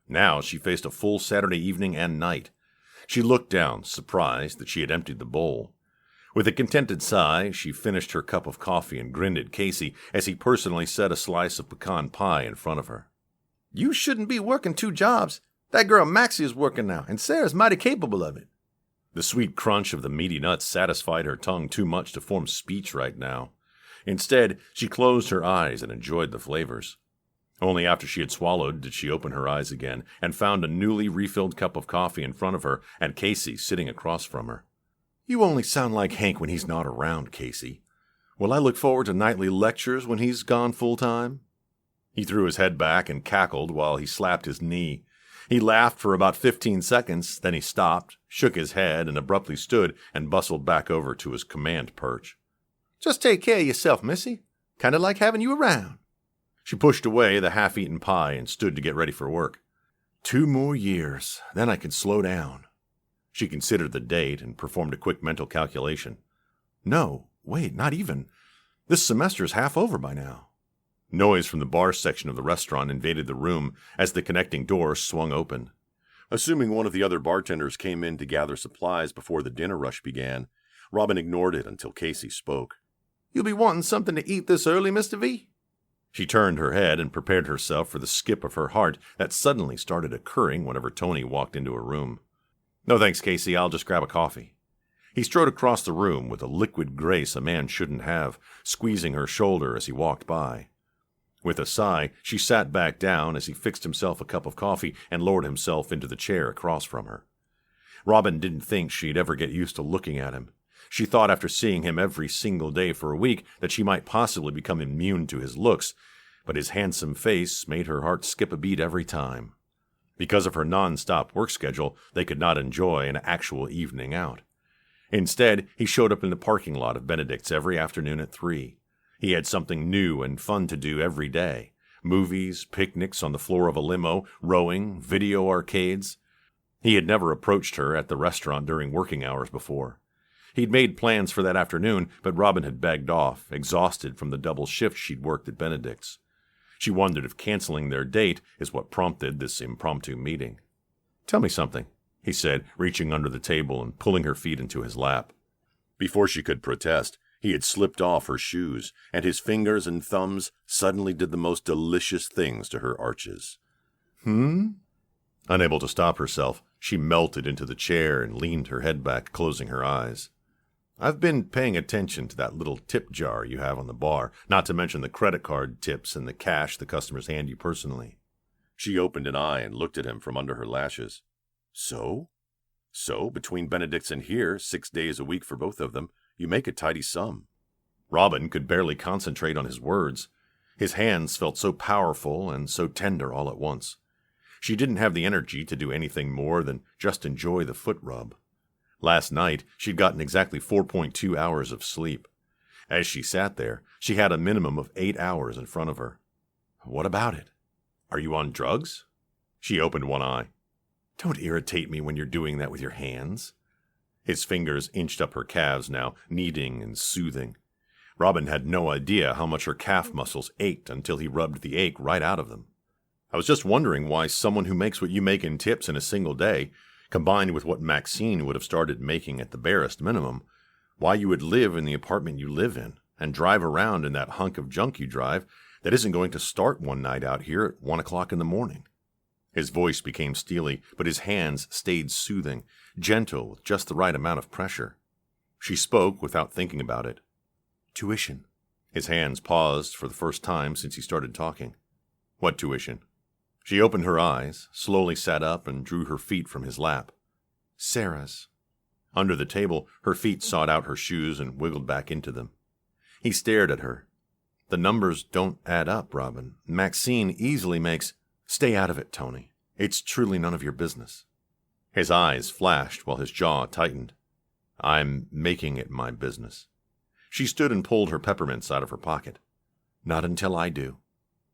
Now she faced a full Saturday evening and night. She looked down, surprised that she had emptied the bowl. With a contented sigh, she finished her cup of coffee and grinned at Casey as he personally set a slice of pecan pie in front of her. You shouldn't be working 2 jobs. That girl Maxie is working now, and Sarah's mighty capable of it. The sweet crunch of the meaty nuts satisfied her tongue too much to form speech right now. Instead, she closed her eyes and enjoyed the flavors. Only after she had swallowed did she open her eyes again and found a newly refilled cup of coffee in front of her and Casey sitting across from her. You only sound like Hank when he's not around, Casey. Will I look forward to nightly lectures when he's gone full-time? He threw his head back and cackled while he slapped his knee. He laughed for about 15 seconds, then he stopped, shook his head, and abruptly stood and bustled back over to his command perch. Just take care of yourself, missy. Kind of like having you around. She pushed away the half-eaten pie and stood to get ready for work. 2 more years, then I can slow down. She considered the date and performed a quick mental calculation. No, wait, not even. This semester is half over by now. Noise from the bar section of the restaurant invaded the room as the connecting door swung open. Assuming one of the other bartenders came in to gather supplies before the dinner rush began, Robin ignored it until Casey spoke. You'll be wanting something to eat this early, Mr. V? She turned her head and prepared herself for the skip of her heart that suddenly started occurring whenever Tony walked into her room. No thanks, Casey. I'll just grab a coffee. He strode across the room with a liquid grace a man shouldn't have, squeezing her shoulder as he walked by. With a sigh, she sat back down as he fixed himself a cup of coffee and lowered himself into the chair across from her. Robin didn't think she'd ever get used to looking at him. She thought after seeing him every single day for a week that she might possibly become immune to his looks, but his handsome face made her heart skip a beat every time. Because of her non-stop work schedule, they could not enjoy an actual evening out. Instead, he showed up in the parking lot of Benedict's every afternoon at 3. He had something new and fun to do every day. Movies, picnics on the floor of a limo, rowing, video arcades. He had never approached her at the restaurant during working hours before. He'd made plans for that afternoon, but Robin had begged off, exhausted from the double shift she'd worked at Benedict's. She wondered if canceling their date is what prompted this impromptu meeting. "Tell me something," he said, reaching under the table and pulling her feet into his lap. Before she could protest, he had slipped off her shoes, and his fingers and thumbs suddenly did the most delicious things to her arches. Unable to stop herself, she melted into the chair and leaned her head back, closing her eyes. "I've been paying attention to that little tip jar you have on the bar, not to mention the credit card tips and the cash the customers hand you personally." She opened an eye and looked at him from under her lashes. So, between Benedict's and here, 6 days a week for both of them, you make a tidy sum." Robin could barely concentrate on his words. His hands felt so powerful and so tender all at once. She didn't have the energy to do anything more than just enjoy the foot rub. Last night, she'd gotten exactly 4.2 hours of sleep. As she sat there, she had a minimum of 8 hours in front of her. What about it? Are you on drugs? She opened one eye. Don't irritate me when you're doing that with your hands. His fingers inched up her calves now, kneading and soothing. Robin had no idea how much her calf muscles ached until he rubbed the ache right out of them. I was just wondering why someone who makes what you make in tips in a single day, combined with what Maxine would have started making at the barest minimum, why you would live in the apartment you live in and drive around in that hunk of junk you drive that isn't going to start one night out here at 1 o'clock in the morning. His voice became steely, but his hands stayed soothing, gentle with just the right amount of pressure. She spoke without thinking about it. Tuition. His hands paused for the first time since he started talking. What tuition? She opened her eyes, slowly sat up, and drew her feet from his lap. Sarah's. Under the table, her feet sought out her shoes and wiggled back into them. He stared at her. The numbers don't add up, Robin. Maxine easily makes... Stay out of it, Tony. It's truly none of your business. His eyes flashed while his jaw tightened. I'm making it my business. She stood and pulled her peppermints out of her pocket. Not until I do.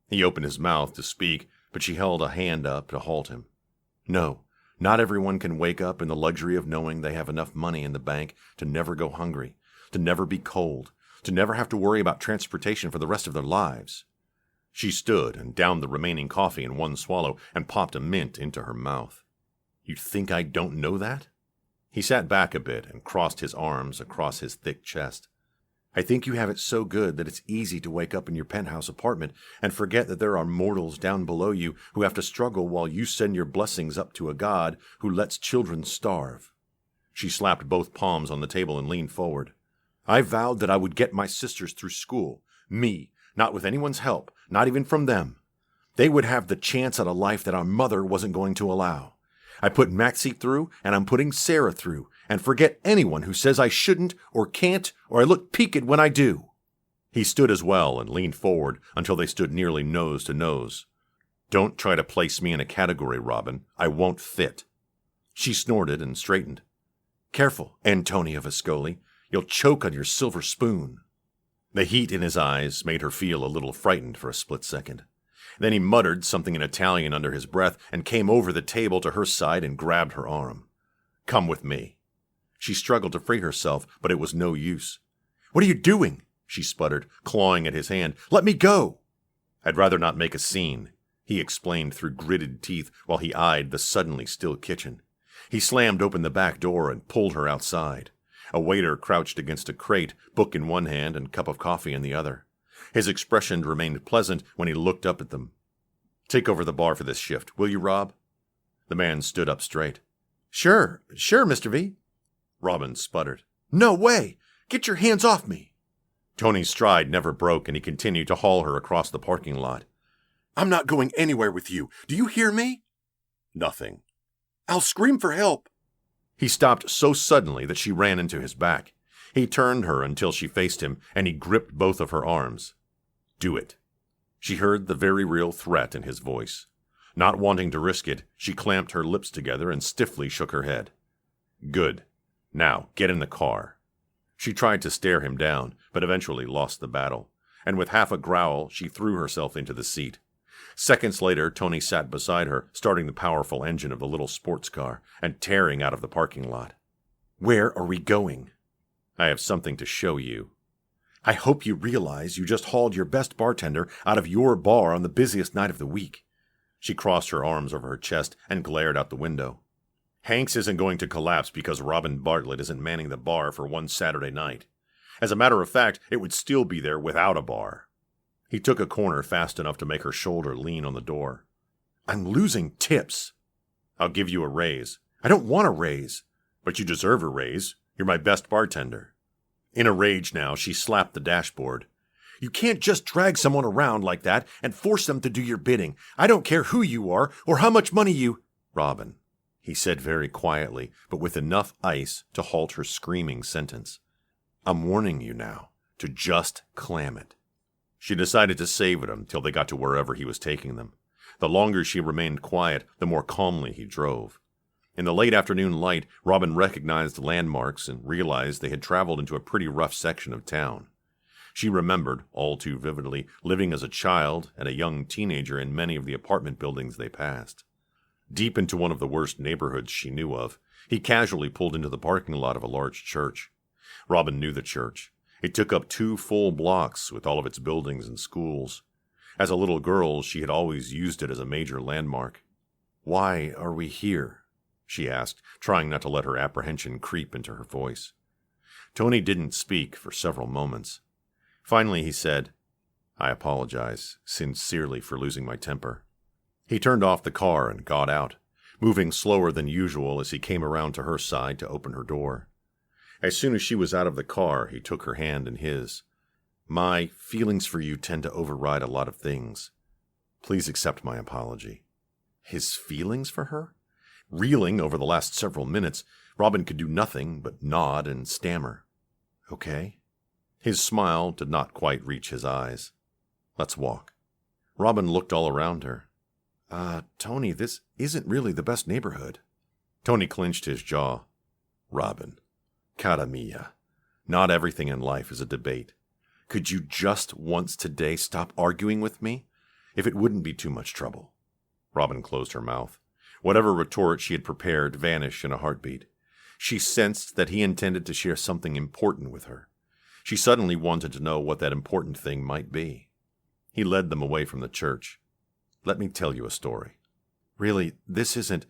He opened his mouth to speak, but she held a hand up to halt him. No, not everyone can wake up in the luxury of knowing they have enough money in the bank to never go hungry, to never be cold, to never have to worry about transportation for the rest of their lives. She stood and downed the remaining coffee in one swallow and popped a mint into her mouth. You think I don't know that? He sat back a bit and crossed his arms across his thick chest. I think you have it so good that it's easy to wake up in your penthouse apartment and forget that there are mortals down below you who have to struggle while you send your blessings up to a God who lets children starve. She slapped both palms on the table and leaned forward. I vowed that I would get my sisters through school. Me, not with anyone's help, not even from them. They would have the chance at a life that our mother wasn't going to allow. I put Maxie through, and I'm putting Sarah through, and forget anyone who says I shouldn't or can't or I look peaked when I do. He stood as well and leaned forward until they stood nearly nose to nose. Don't try to place me in a category, Robin. I won't fit. She snorted and straightened. Careful, Antonia Viscoli. You'll choke on your silver spoon. The heat in his eyes made her feel a little frightened for a split second. Then he muttered something in Italian under his breath and came over the table to her side and grabbed her arm. Come with me. She struggled to free herself, but it was no use. What are you doing? She sputtered, clawing at his hand. Let me go. I'd rather not make a scene, he explained through gritted teeth while he eyed the suddenly still kitchen. He slammed open the back door and pulled her outside. A waiter crouched against a crate, book in one hand and cup of coffee in the other. His expression remained pleasant when he looked up at them. Take over the bar for this shift, will you, Rob? The man stood up straight. Sure, Mr. V. Robin sputtered. No way! Get your hands off me! Tony's stride never broke, and he continued to haul her across the parking lot. I'm not going anywhere with you. Do you hear me? Nothing. I'll scream for help. He stopped so suddenly that she ran into his back. He turned her until she faced him, and he gripped both of her arms. Do it. She heard the very real threat in his voice. Not wanting to risk it, she clamped her lips together and stiffly shook her head. Good. Now, get in the car. She tried to stare him down, but eventually lost the battle, and with half a growl, she threw herself into the seat. Seconds later, Tony sat beside her, starting the powerful engine of the little sports car and tearing out of the parking lot. Where are we going? I have something to show you. I hope you realize you just hauled your best bartender out of your bar on the busiest night of the week. She crossed her arms over her chest and glared out the window. Hanks isn't going to collapse because Robin Bartlett isn't manning the bar for one Saturday night. As a matter of fact, it would still be there without a bar. He took a corner fast enough to make her shoulder lean on the door. I'm losing tips. I'll give you a raise. I don't want a raise. But you deserve a raise. You're my best bartender. In a rage now, she slapped the dashboard. You can't just drag someone around like that and force them to do your bidding. I don't care who you are or how much money you... Robin, he said very quietly, but with enough ice to halt her screaming sentence. I'm warning you now to just clam it. She decided to save it until they got to wherever he was taking them. The longer she remained quiet, the more calmly he drove. In the late afternoon light, Robin recognized landmarks and realized they had traveled into a pretty rough section of town. She remembered, all too vividly, living as a child and a young teenager in many of the apartment buildings they passed. Deep into one of the worst neighborhoods she knew of, he casually pulled into the parking lot of a large church. Robin knew the church. It took up 2 full blocks with all of its buildings and schools. As a little girl, she had always used it as a major landmark. "Why are we here?" she asked, trying not to let her apprehension creep into her voice. Tony didn't speak for several moments. Finally he said, "I apologize sincerely for losing my temper." He turned off the car and got out, moving slower than usual as he came around to her side to open her door. As soon as she was out of the car, he took her hand in his. "My feelings for you tend to override a lot of things. Please accept my apology." His feelings for her? Reeling over the last several minutes, Robin could do nothing but nod and stammer. "Okay." His smile did not quite reach his eyes. "Let's walk." Robin looked all around her. Tony, this isn't really the best neighborhood." Tony clenched his jaw. "Robin, cara mia, not everything in life is a debate. Could you just once today stop arguing with me? If it wouldn't be too much trouble." Robin closed her mouth. Whatever retort she had prepared vanished in a heartbeat. She sensed that he intended to share something important with her. She suddenly wanted to know what that important thing might be. He led them away from the church. "Let me tell you a story. Really, this isn't—"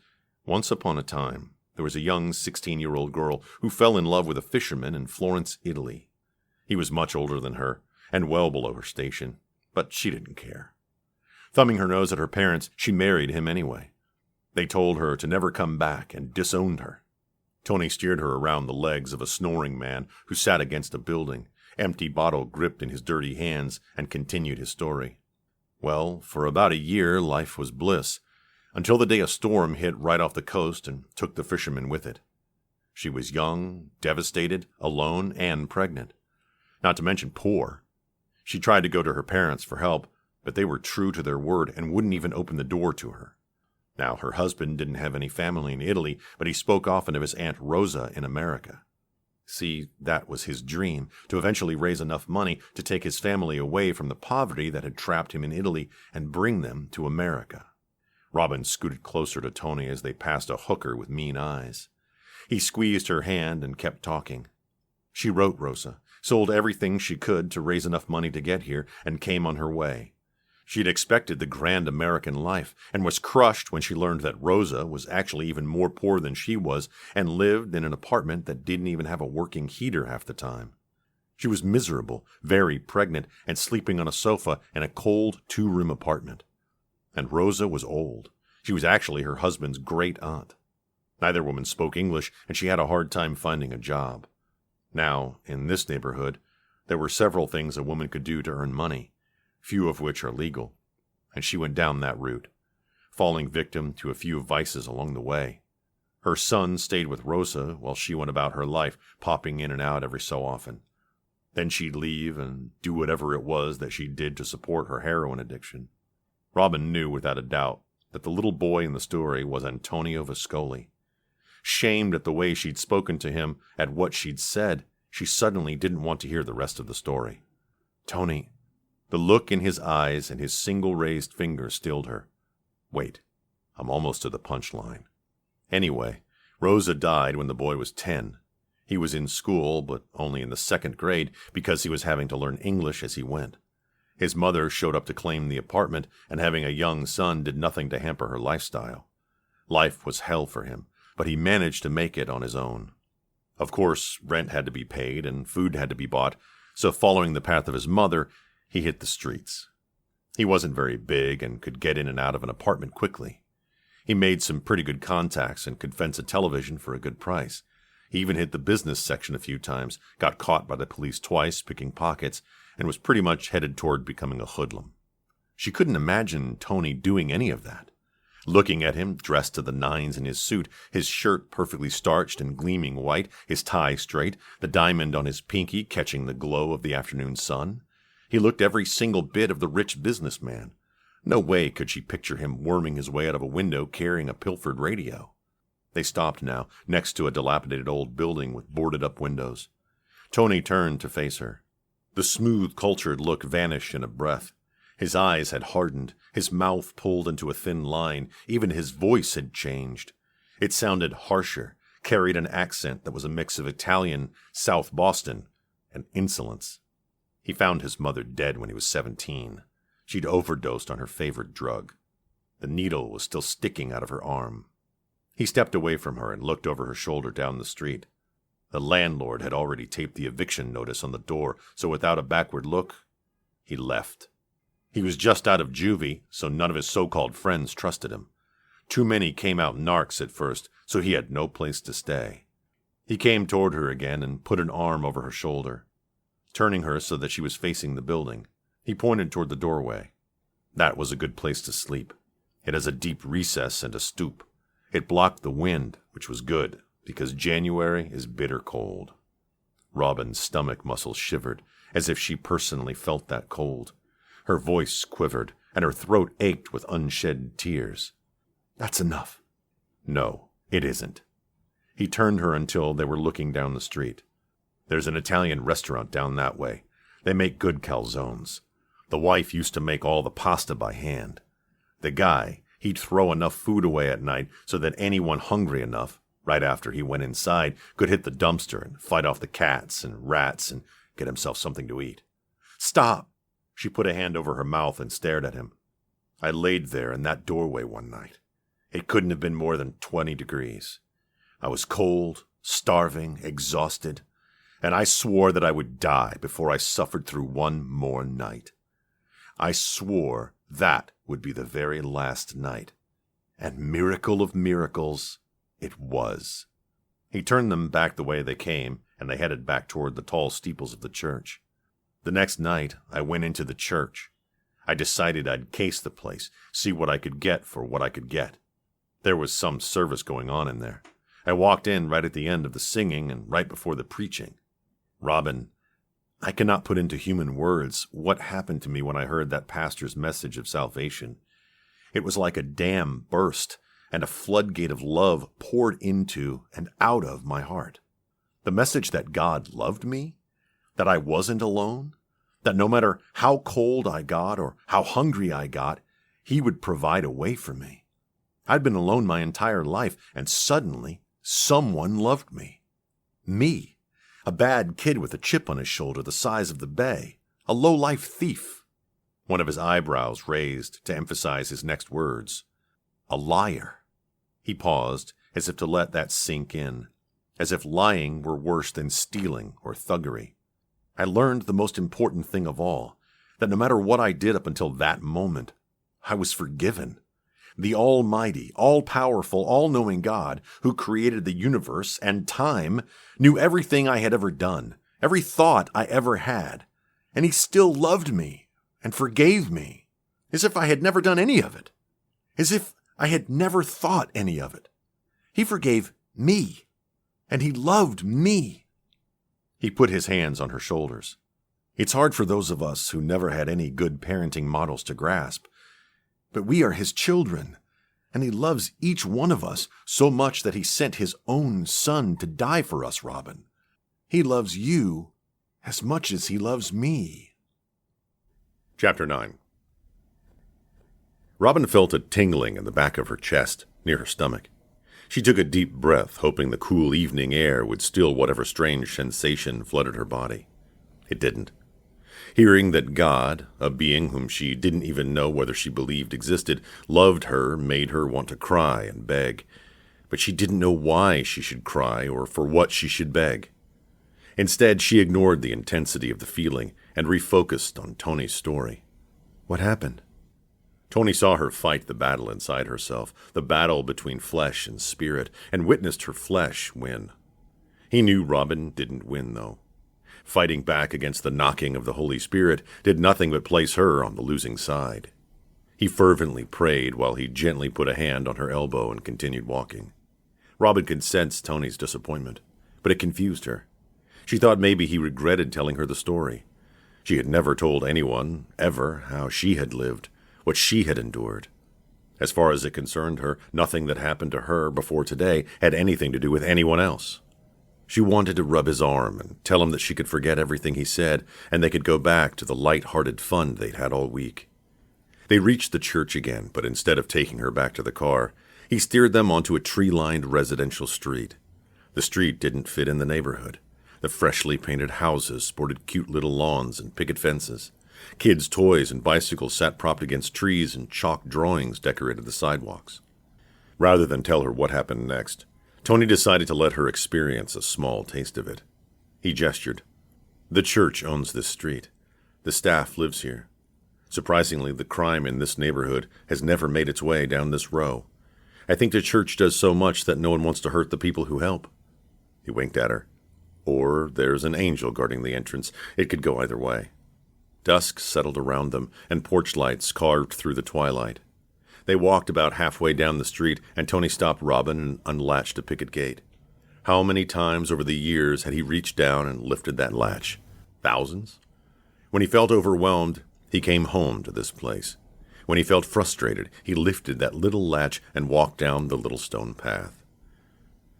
Once upon a time, there was a young 16-year-old girl who fell in love with a fisherman in Florence, Italy. He was much older than her, and well below her station, but she didn't care. Thumbing her nose at her parents, she married him anyway. They told her to never come back and disowned her. Tony steered her around the legs of a snoring man who sat against a building, empty bottle gripped in his dirty hands, and continued his story. Well, for about a year, life was bliss, until the day a storm hit right off the coast and took the fisherman with it. She was young, devastated, alone, and pregnant. Not to mention poor. She tried to go to her parents for help, but they were true to their word and wouldn't even open the door to her. Now, her husband didn't have any family in Italy, but he spoke often of his Aunt Rosa in America. See, that was his dream, to eventually raise enough money to take his family away from the poverty that had trapped him in Italy and bring them to America. Robin scooted closer to Tony as they passed a hooker with mean eyes. He squeezed her hand and kept talking. She wrote Rosa, sold everything she could to raise enough money to get here, and came on her way. She'd expected the grand American life, and was crushed when she learned that Rosa was actually even more poor than she was, and lived in an apartment that didn't even have a working heater half the time. She was miserable, very pregnant, and sleeping on a sofa in a cold 2-room apartment. And Rosa was old. She was actually her husband's great-aunt. Neither woman spoke English, and she had a hard time finding a job. Now, in this neighborhood, there were several things a woman could do to earn money, few of which are legal, and she went down that route, falling victim to a few vices along the way. Her son stayed with Rosa while she went about her life, popping in and out every so often. Then she'd leave and do whatever it was that she did to support her heroin addiction. Robin knew without a doubt that the little boy in the story was Antonio Viscoli. Shamed at the way she'd spoken to him, at what she'd said, she suddenly didn't want to hear the rest of the story. "Tony," the look in his eyes and his single raised finger stilled her. "Wait, I'm almost to the punchline. Anyway, Rosa died when the boy was 10. He was in school, but only in the 2nd grade because he was having to learn English as he went. His mother showed up to claim the apartment, and having a young son did nothing to hamper her lifestyle. Life was hell for him, but he managed to make it on his own. Of course, rent had to be paid and food had to be bought, so following the path of his mother, he hit the streets. He wasn't very big and could get in and out of an apartment quickly. He made some pretty good contacts and could fence a television for a good price. He even hit the business section a few times, got caught by the police twice picking pockets, and was pretty much headed toward becoming a hoodlum. She couldn't imagine Tony doing any of that. Looking at him, dressed to the nines in his suit, his shirt perfectly starched and gleaming white, his tie straight, the diamond on his pinky catching the glow of the afternoon sun, he looked every single bit of the rich businessman. No way could she picture him worming his way out of a window carrying a pilfered radio. They stopped now, next to a dilapidated old building with boarded-up windows. Tony turned to face her. The smooth, cultured look vanished in a breath. His eyes had hardened, his mouth pulled into a thin line, even his voice had changed. It sounded harsher, carried an accent that was a mix of Italian, South Boston, and insolence. He found his mother dead when he was 17. She'd overdosed on her favorite drug. The needle was still sticking out of her arm. He stepped away from her and looked over her shoulder down the street. The landlord had already taped the eviction notice on the door, so without a backward look, he left. He was just out of juvie, so none of his so-called friends trusted him. Too many came out narcs at first, so he had no place to stay. He came toward her again and put an arm over her shoulder. Turning her so that she was facing the building, he pointed toward the doorway. That was a good place to sleep. It has a deep recess and a stoop. It blocked the wind, which was good, because January is bitter cold. Robin's stomach muscles shivered, as if she personally felt that cold. Her voice quivered, and her throat ached with unshed tears. "That's enough." "No, it isn't." He turned her until they were looking down the street. "There's an Italian restaurant down that way. They make good calzones. The wife used to make all the pasta by hand. The guy, he'd throw enough food away at night so that anyone hungry enough, right after he went inside, could hit the dumpster and fight off the cats and rats and get himself something to eat." "Stop!" She put a hand over her mouth and stared at him. "I laid there in that doorway one night. It couldn't have been more than 20 degrees. I was cold, starving, exhausted, and I swore that I would die before I suffered through one more night. I swore that would be the very last night. And miracle of miracles, it was." He turned them back the way they came, and they headed back toward the tall steeples of the church. "The next night, I went into the church. I decided I'd case the place, see what I could get for what I could get. There was some service going on in there. I walked in right at the end of the singing and right before the preaching. Robin, I cannot put into human words what happened to me when I heard that pastor's message of salvation. It was like a dam burst and a floodgate of love poured into and out of my heart. The message that God loved me, that I wasn't alone, that no matter how cold I got or how hungry I got, He would provide a way for me. I'd been alone my entire life, and suddenly someone loved me. Me, a bad kid with a chip on his shoulder the size of the bay, a low-life thief. One of his eyebrows raised to emphasize his next words. A liar. He paused, as if to let that sink in, as if lying were worse than stealing or thuggery. I learned the most important thing of all, that no matter what I did up until that moment, I was forgiven. The almighty, all-powerful, all-knowing God, who created the universe and time, knew everything I had ever done, every thought I ever had, and He still loved me and forgave me, as if I had never done any of it, as if I had never thought any of it. He forgave me, and He loved me. He put his hands on her shoulders. It's hard for those of us who never had any good parenting models to grasp, but we are His children, and He loves each one of us so much that He sent His own Son to die for us, Robin. He loves you as much as He loves me. Chapter 9. Robin felt a tingling in the back of her chest, near her stomach. She took a deep breath, hoping the cool evening air would still whatever strange sensation flooded her body. It didn't. Hearing that God, a being whom she didn't even know whether she believed existed, loved her made her want to cry and beg. But she didn't know why she should cry or for what she should beg. Instead, she ignored the intensity of the feeling and refocused on Tony's story. What happened? Tony saw her fight the battle inside herself, the battle between flesh and spirit, and witnessed her flesh win. He knew Robin didn't win, though. Fighting back against the knocking of the Holy Spirit did nothing but place her on the losing side. He fervently prayed while he gently put a hand on her elbow and continued walking. Robin could sense Tony's disappointment, but it confused her. She thought maybe he regretted telling her the story. She had never told anyone, ever, how she had lived, what she had endured. As far as it concerned her, nothing that happened to her before today had anything to do with anyone else. She wanted to rub his arm and tell him that she could forget everything he said, and they could go back to the light-hearted fun they'd had all week. They reached the church again, but instead of taking her back to the car, he steered them onto a tree-lined residential street. The street didn't fit in the neighborhood. The freshly painted houses sported cute little lawns and picket fences. Kids' toys and bicycles sat propped against trees, and chalk drawings decorated the sidewalks. Rather than tell her what happened next, Tony decided to let her experience a small taste of it. He gestured. The church owns this street. The staff lives here. Surprisingly, the crime in this neighborhood has never made its way down this row. I think the church does so much that no one wants to hurt the people who help. He winked at her. Or there's an angel guarding the entrance. It could go either way. Dusk settled around them, and porch lights carved through the twilight. They walked about halfway down the street, and Tony stopped Robin and unlatched a picket gate. How many times over the years had he reached down and lifted that latch? Thousands? When he felt overwhelmed, he came home to this place. When he felt frustrated, he lifted that little latch and walked down the little stone path.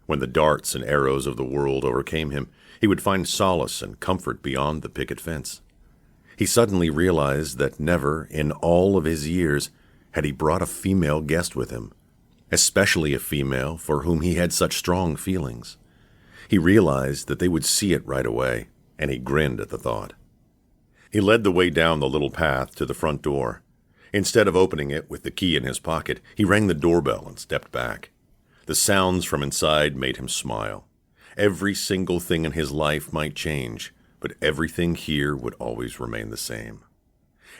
When the darts and arrows of the world overcame him, he would find solace and comfort beyond the picket fence. He suddenly realized that never, in all of his years, had he brought a female guest with him, especially a female for whom he had such strong feelings. He realized that they would see it right away, and he grinned at the thought. He led the way down the little path to the front door. Instead of opening it with the key in his pocket, he rang the doorbell and stepped back. The sounds from inside made him smile. Every single thing in his life might change, but everything here would always remain the same.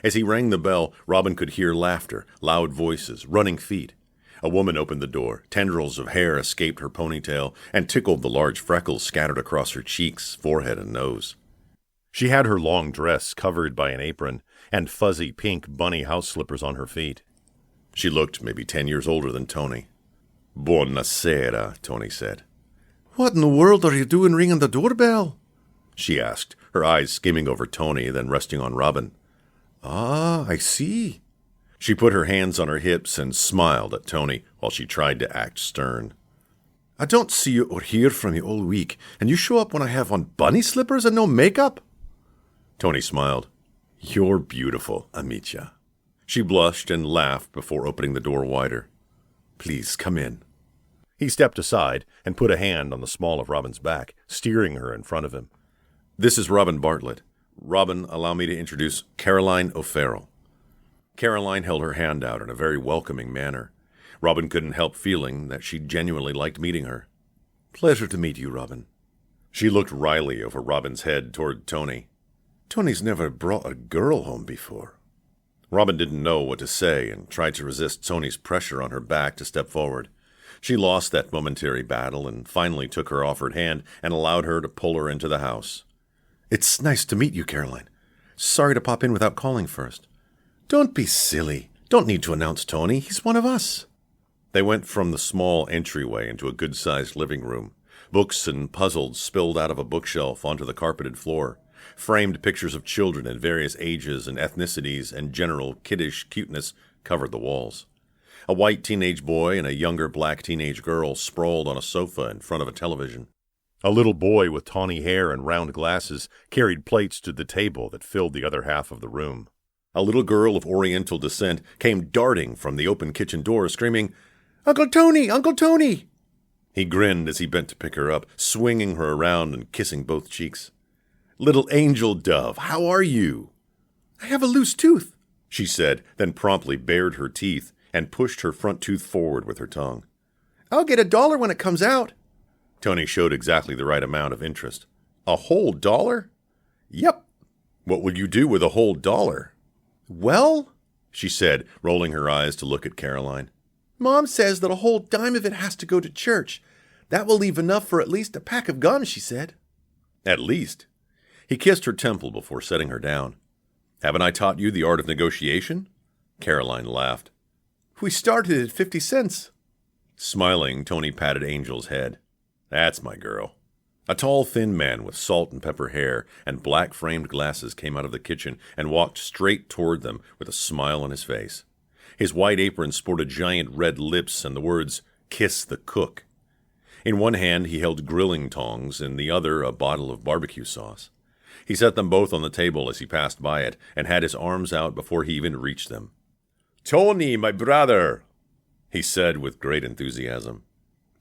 As he rang the bell, Robin could hear laughter, loud voices, running feet. A woman opened the door. Tendrils of hair escaped her ponytail and tickled the large freckles scattered across her cheeks, forehead, and nose. She had her long dress covered by an apron and fuzzy pink bunny house slippers on her feet. She looked maybe 10 years older than Tony. "Buonasera," Tony said. What in the world are you doing ringing the doorbell? She asked, her eyes skimming over Tony, then resting on Robin. Ah, I see. She put her hands on her hips and smiled at Tony while she tried to act stern. I don't see you or hear from you all week, and you show up when I have on bunny slippers and no makeup? Tony smiled. You're beautiful, Amicia. She blushed and laughed before opening the door wider. Please, come in. He stepped aside and put a hand on the small of Robin's back, steering her in front of him. This is Robin Bartlett. Robin, allow me to introduce Caroline O'Farrell. Caroline held her hand out in a very welcoming manner. Robin couldn't help feeling that she genuinely liked meeting her. Pleasure to meet you, Robin. She looked wryly over Robin's head toward Tony. Tony's never brought a girl home before. Robin didn't know what to say and tried to resist Tony's pressure on her back to step forward. She lost that momentary battle and finally took her offered hand and allowed her to pull her into the house. It's nice to meet you, Caroline. Sorry to pop in without calling first. Don't be silly. Don't need to announce Tony. He's one of us. They went from the small entryway into a good-sized living room. Books and puzzles spilled out of a bookshelf onto the carpeted floor. Framed pictures of children in various ages and ethnicities and general kiddish cuteness covered the walls. A white teenage boy and a younger black teenage girl sprawled on a sofa in front of a television. A little boy with tawny hair and round glasses carried plates to the table that filled the other half of the room. A little girl of Oriental descent came darting from the open kitchen door, screaming, "Uncle Tony! Uncle Tony!" He grinned as he bent to pick her up, swinging her around and kissing both cheeks. "Little angel dove, how are you?" I have a loose tooth, she said, then promptly bared her teeth and pushed her front tooth forward with her tongue. I'll get $1 when it comes out. Tony showed exactly the right amount of interest. A whole $1? Yep. What will you do with a whole $1? Well, she said, rolling her eyes to look at Caroline. Mom says that a whole dime of it has to go to church. That will leave enough for at least a pack of guns, she said. At least. He kissed her temple before setting her down. Haven't I taught you the art of negotiation? Caroline laughed. We started at 50 cents. Smiling, Tony patted Angel's head. That's my girl. A tall, thin man with salt and pepper hair and black-framed glasses came out of the kitchen and walked straight toward them with a smile on his face. His white apron sported giant red lips and the words, "Kiss the Cook." In one hand he held grilling tongs, in the other a bottle of barbecue sauce. He set them both on the table as he passed by it, and had his arms out before he even reached them. "Tony, my brother," he said with great enthusiasm.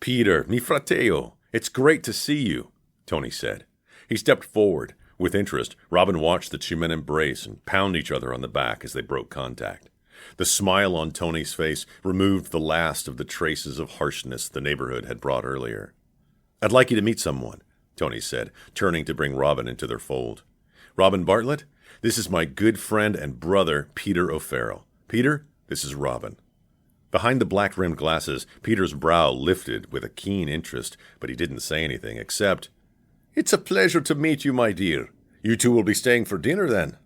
"Peter, mi frateo, it's great to see you," Tony said. He stepped forward. With interest, Robin watched the two men embrace and pound each other on the back as they broke contact. The smile on Tony's face removed the last of the traces of harshness the neighborhood had brought earlier. "I'd like you to meet someone," Tony said, turning to bring Robin into their fold. "Robin Bartlett, this is my good friend and brother, Peter O'Farrell. Peter, this is Robin." Behind the black-rimmed glasses, Peter's brow lifted with a keen interest, but he didn't say anything except, "It's a pleasure to meet you, my dear. You two will be staying for dinner, then?"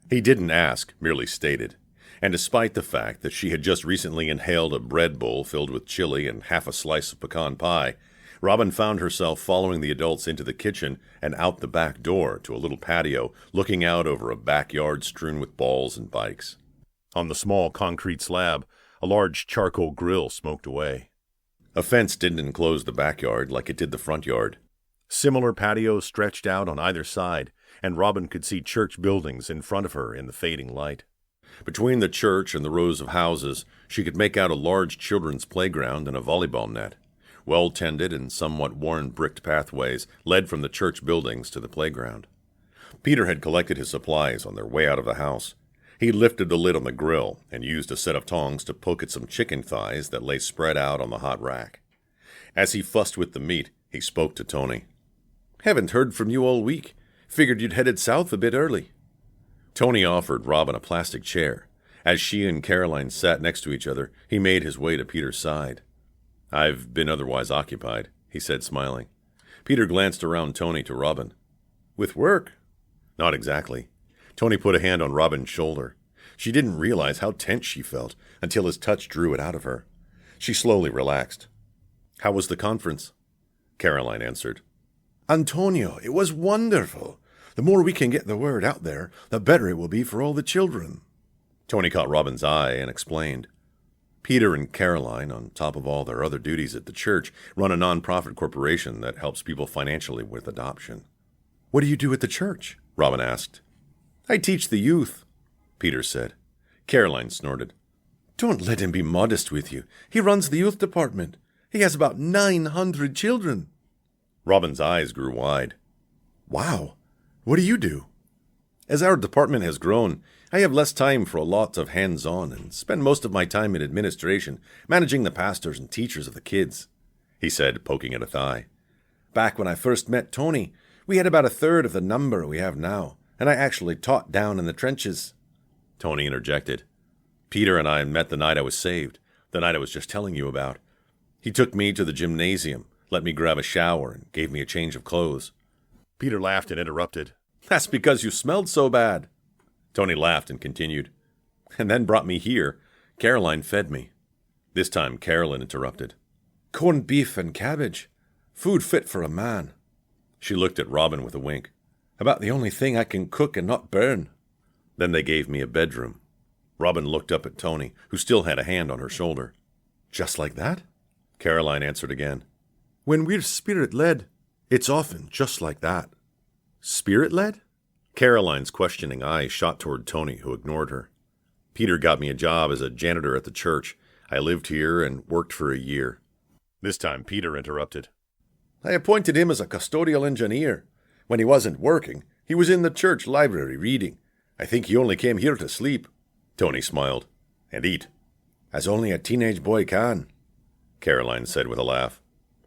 He didn't ask, merely stated. And despite the fact that she had just recently inhaled a bread bowl filled with chili and half a slice of pecan pie, Robin found herself following the adults into the kitchen and out the back door to a little patio looking out over a backyard strewn with balls and bikes. On the small concrete slab, a large charcoal grill smoked away. A fence didn't enclose the backyard like it did the front yard. Similar patios stretched out on either side, and Robin could see church buildings in front of her in the fading light. Between the church and the rows of houses, she could make out a large children's playground and a volleyball net. Well-tended and somewhat worn bricked pathways led from the church buildings to the playground. Peter had collected his supplies on their way out of the house. He lifted the lid on the grill and used a set of tongs to poke at some chicken thighs that lay spread out on the hot rack. As he fussed with the meat, he spoke to Tony. "Haven't heard from you all week. Figured you'd headed south a bit early." Tony offered Robin a plastic chair. As she and Caroline sat next to each other, he made his way to Peter's side. "I've been otherwise occupied," he said, smiling. Peter glanced around Tony to Robin. "With work?" "Not exactly." Tony put a hand on Robin's shoulder. She didn't realize how tense she felt until his touch drew it out of her. She slowly relaxed. "How was the conference?" Caroline answered. "Antonio, it was wonderful. The more we can get the word out there, the better it will be for all the children." Tony caught Robin's eye and explained. Peter and Caroline, on top of all their other duties at the church, run a non-profit corporation that helps people financially with adoption. "What do you do at the church?" Robin asked. "I teach the youth," Peter said. Caroline snorted. "Don't let him be modest with you. He runs the youth department. He has about 900 children. Robin's eyes grew wide. "Wow. What do you do?" "As our department has grown, I have less time for a lot of hands-on and spend most of my time in administration, managing the pastors and teachers of the kids," he said, poking at a thigh. "Back when I first met Tony, we had about a third of the number we have now, and I actually taught down in the trenches." Tony interjected. "Peter and I met the night I was saved, the night I was just telling you about. He took me to the gymnasium, let me grab a shower, and gave me a change of clothes." Peter laughed and interrupted. "That's because you smelled so bad." Tony laughed and continued. "And then brought me here. Caroline fed me." This time Caroline interrupted. "Corned beef and cabbage. Food fit for a man." She looked at Robin with a wink. "About the only thing I can cook and not burn." Then they gave me a bedroom. Robin looked up at Tony, who still had a hand on her shoulder. "Just like that?" Caroline answered again. "When we're spirit-led, it's often just like that." "Spirit-led?" Caroline's questioning eyes shot toward Tony, who ignored her. "Peter got me a job as a janitor at the church. I lived here and worked for a year." This time Peter interrupted. "I appointed him as a custodial engineer. When he wasn't working, he was in the church library reading. I think he only came here to sleep." Tony smiled. "And eat." "As only a teenage boy can," Caroline said with a laugh.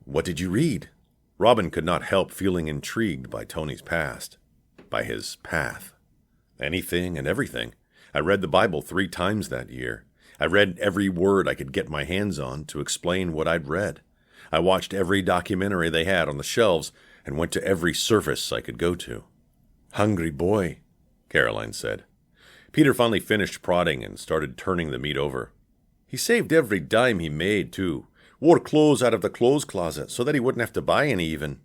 "What did you read?" Robin could not help feeling intrigued by Tony's past, by his path. "Anything and everything. I read the Bible 3 times that year. I read every word I could get my hands on to explain what I'd read. I watched every documentary they had on the shelves and went to every service I could go to." "Hungry boy," Caroline said. Peter finally finished prodding and started turning the meat over. "He saved every dime he made, too. Wore clothes out of the clothes closet so that he wouldn't have to buy any even."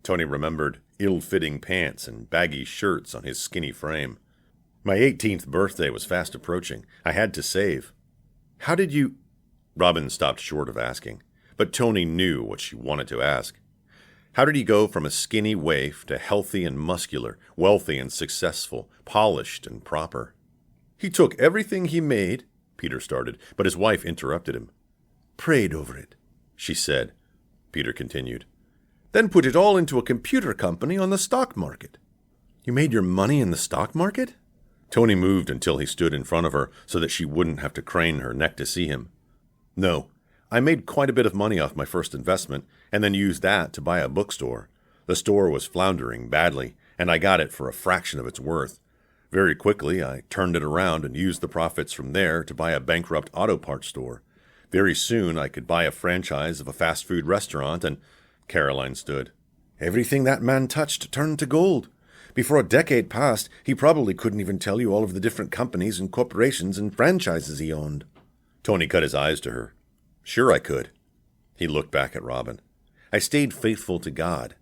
Tony remembered ill-fitting pants and baggy shirts on his skinny frame. "My 18th birthday was fast approaching. I had to save." How did you... Robin stopped short of asking, but Tony knew what she wanted to ask. How did he go from a skinny waif to healthy and muscular, wealthy and successful, polished and proper? He took everything he made, Peter started, but his wife interrupted him. Prayed over it, she said. Peter continued. Then put it all into a computer company on the stock market. You made your money in the stock market? Tony moved until he stood in front of her so that she wouldn't have to crane her neck to see him. No, I made quite a bit of money off my first investment, and then used that to buy a bookstore. The store was floundering badly, and I got it for a fraction of its worth. Very quickly, I turned it around and used the profits from there to buy a bankrupt auto parts store. Very soon, I could buy a franchise of a fast food restaurant, and Caroline stood. Everything that man touched turned to gold. Before a decade passed, he probably couldn't even tell you all of the different companies and corporations and franchises he owned. Tony cut his eyes to her. Sure I could. He looked back at Robin. I stayed faithful to God,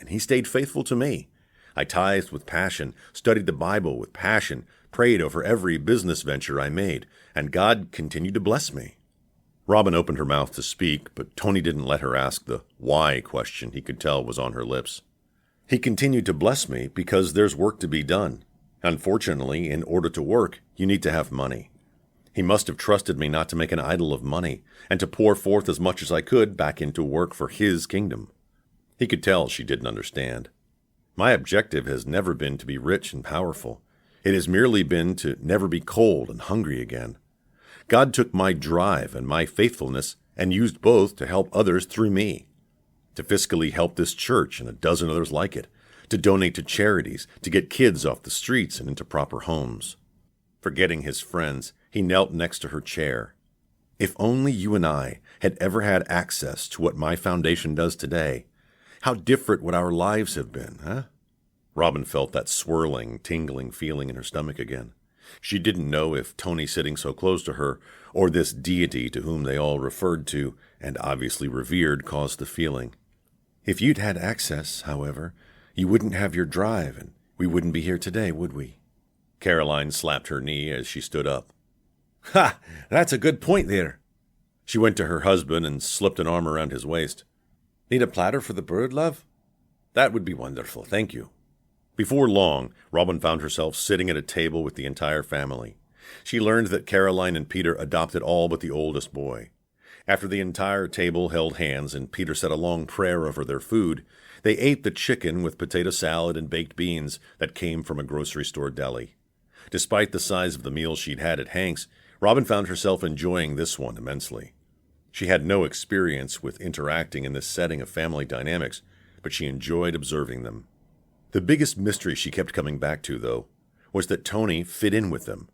and he stayed faithful to me. I tithed with passion, studied the Bible with passion, prayed over every business venture I made, and God continued to bless me. Robin opened her mouth to speak, but Tony didn't let her ask the why question he could tell was on her lips. He continued to bless me because there's work to be done. Unfortunately, in order to work, you need to have money. He must have trusted me not to make an idol of money, and to pour forth as much as I could back into work for his kingdom. He could tell she didn't understand. My objective has never been to be rich and powerful. It has merely been to never be cold and hungry again. God took my drive and my faithfulness and used both to help others through me. To fiscally help this church and a dozen others like it. To donate to charities, to get kids off the streets and into proper homes. Forgetting his friends, he knelt next to her chair. If only you and I had ever had access to what my foundation does today, how different would our lives have been, huh? Robin felt that swirling, tingling feeling in her stomach again. She didn't know if Tony sitting so close to her, or this deity to whom they all referred to, and obviously revered, caused the feeling. If you'd had access, however, you wouldn't have your drive, and we wouldn't be here today, would we? Caroline slapped her knee as she stood up. Ha! That's a good point there. She went to her husband and slipped an arm around his waist. Need a platter for the bird, love? That would be wonderful, thank you. Before long, Robin found herself sitting at a table with the entire family. She learned that Caroline and Peter adopted all but the oldest boy. After the entire table held hands and Peter said a long prayer over their food, they ate the chicken with potato salad and baked beans that came from a grocery store deli. Despite the size of the meal she'd had at Hank's, Robin found herself enjoying this one immensely. She had no experience with interacting in this setting of family dynamics, but she enjoyed observing them. The biggest mystery she kept coming back to, though, was that Tony fit in with them.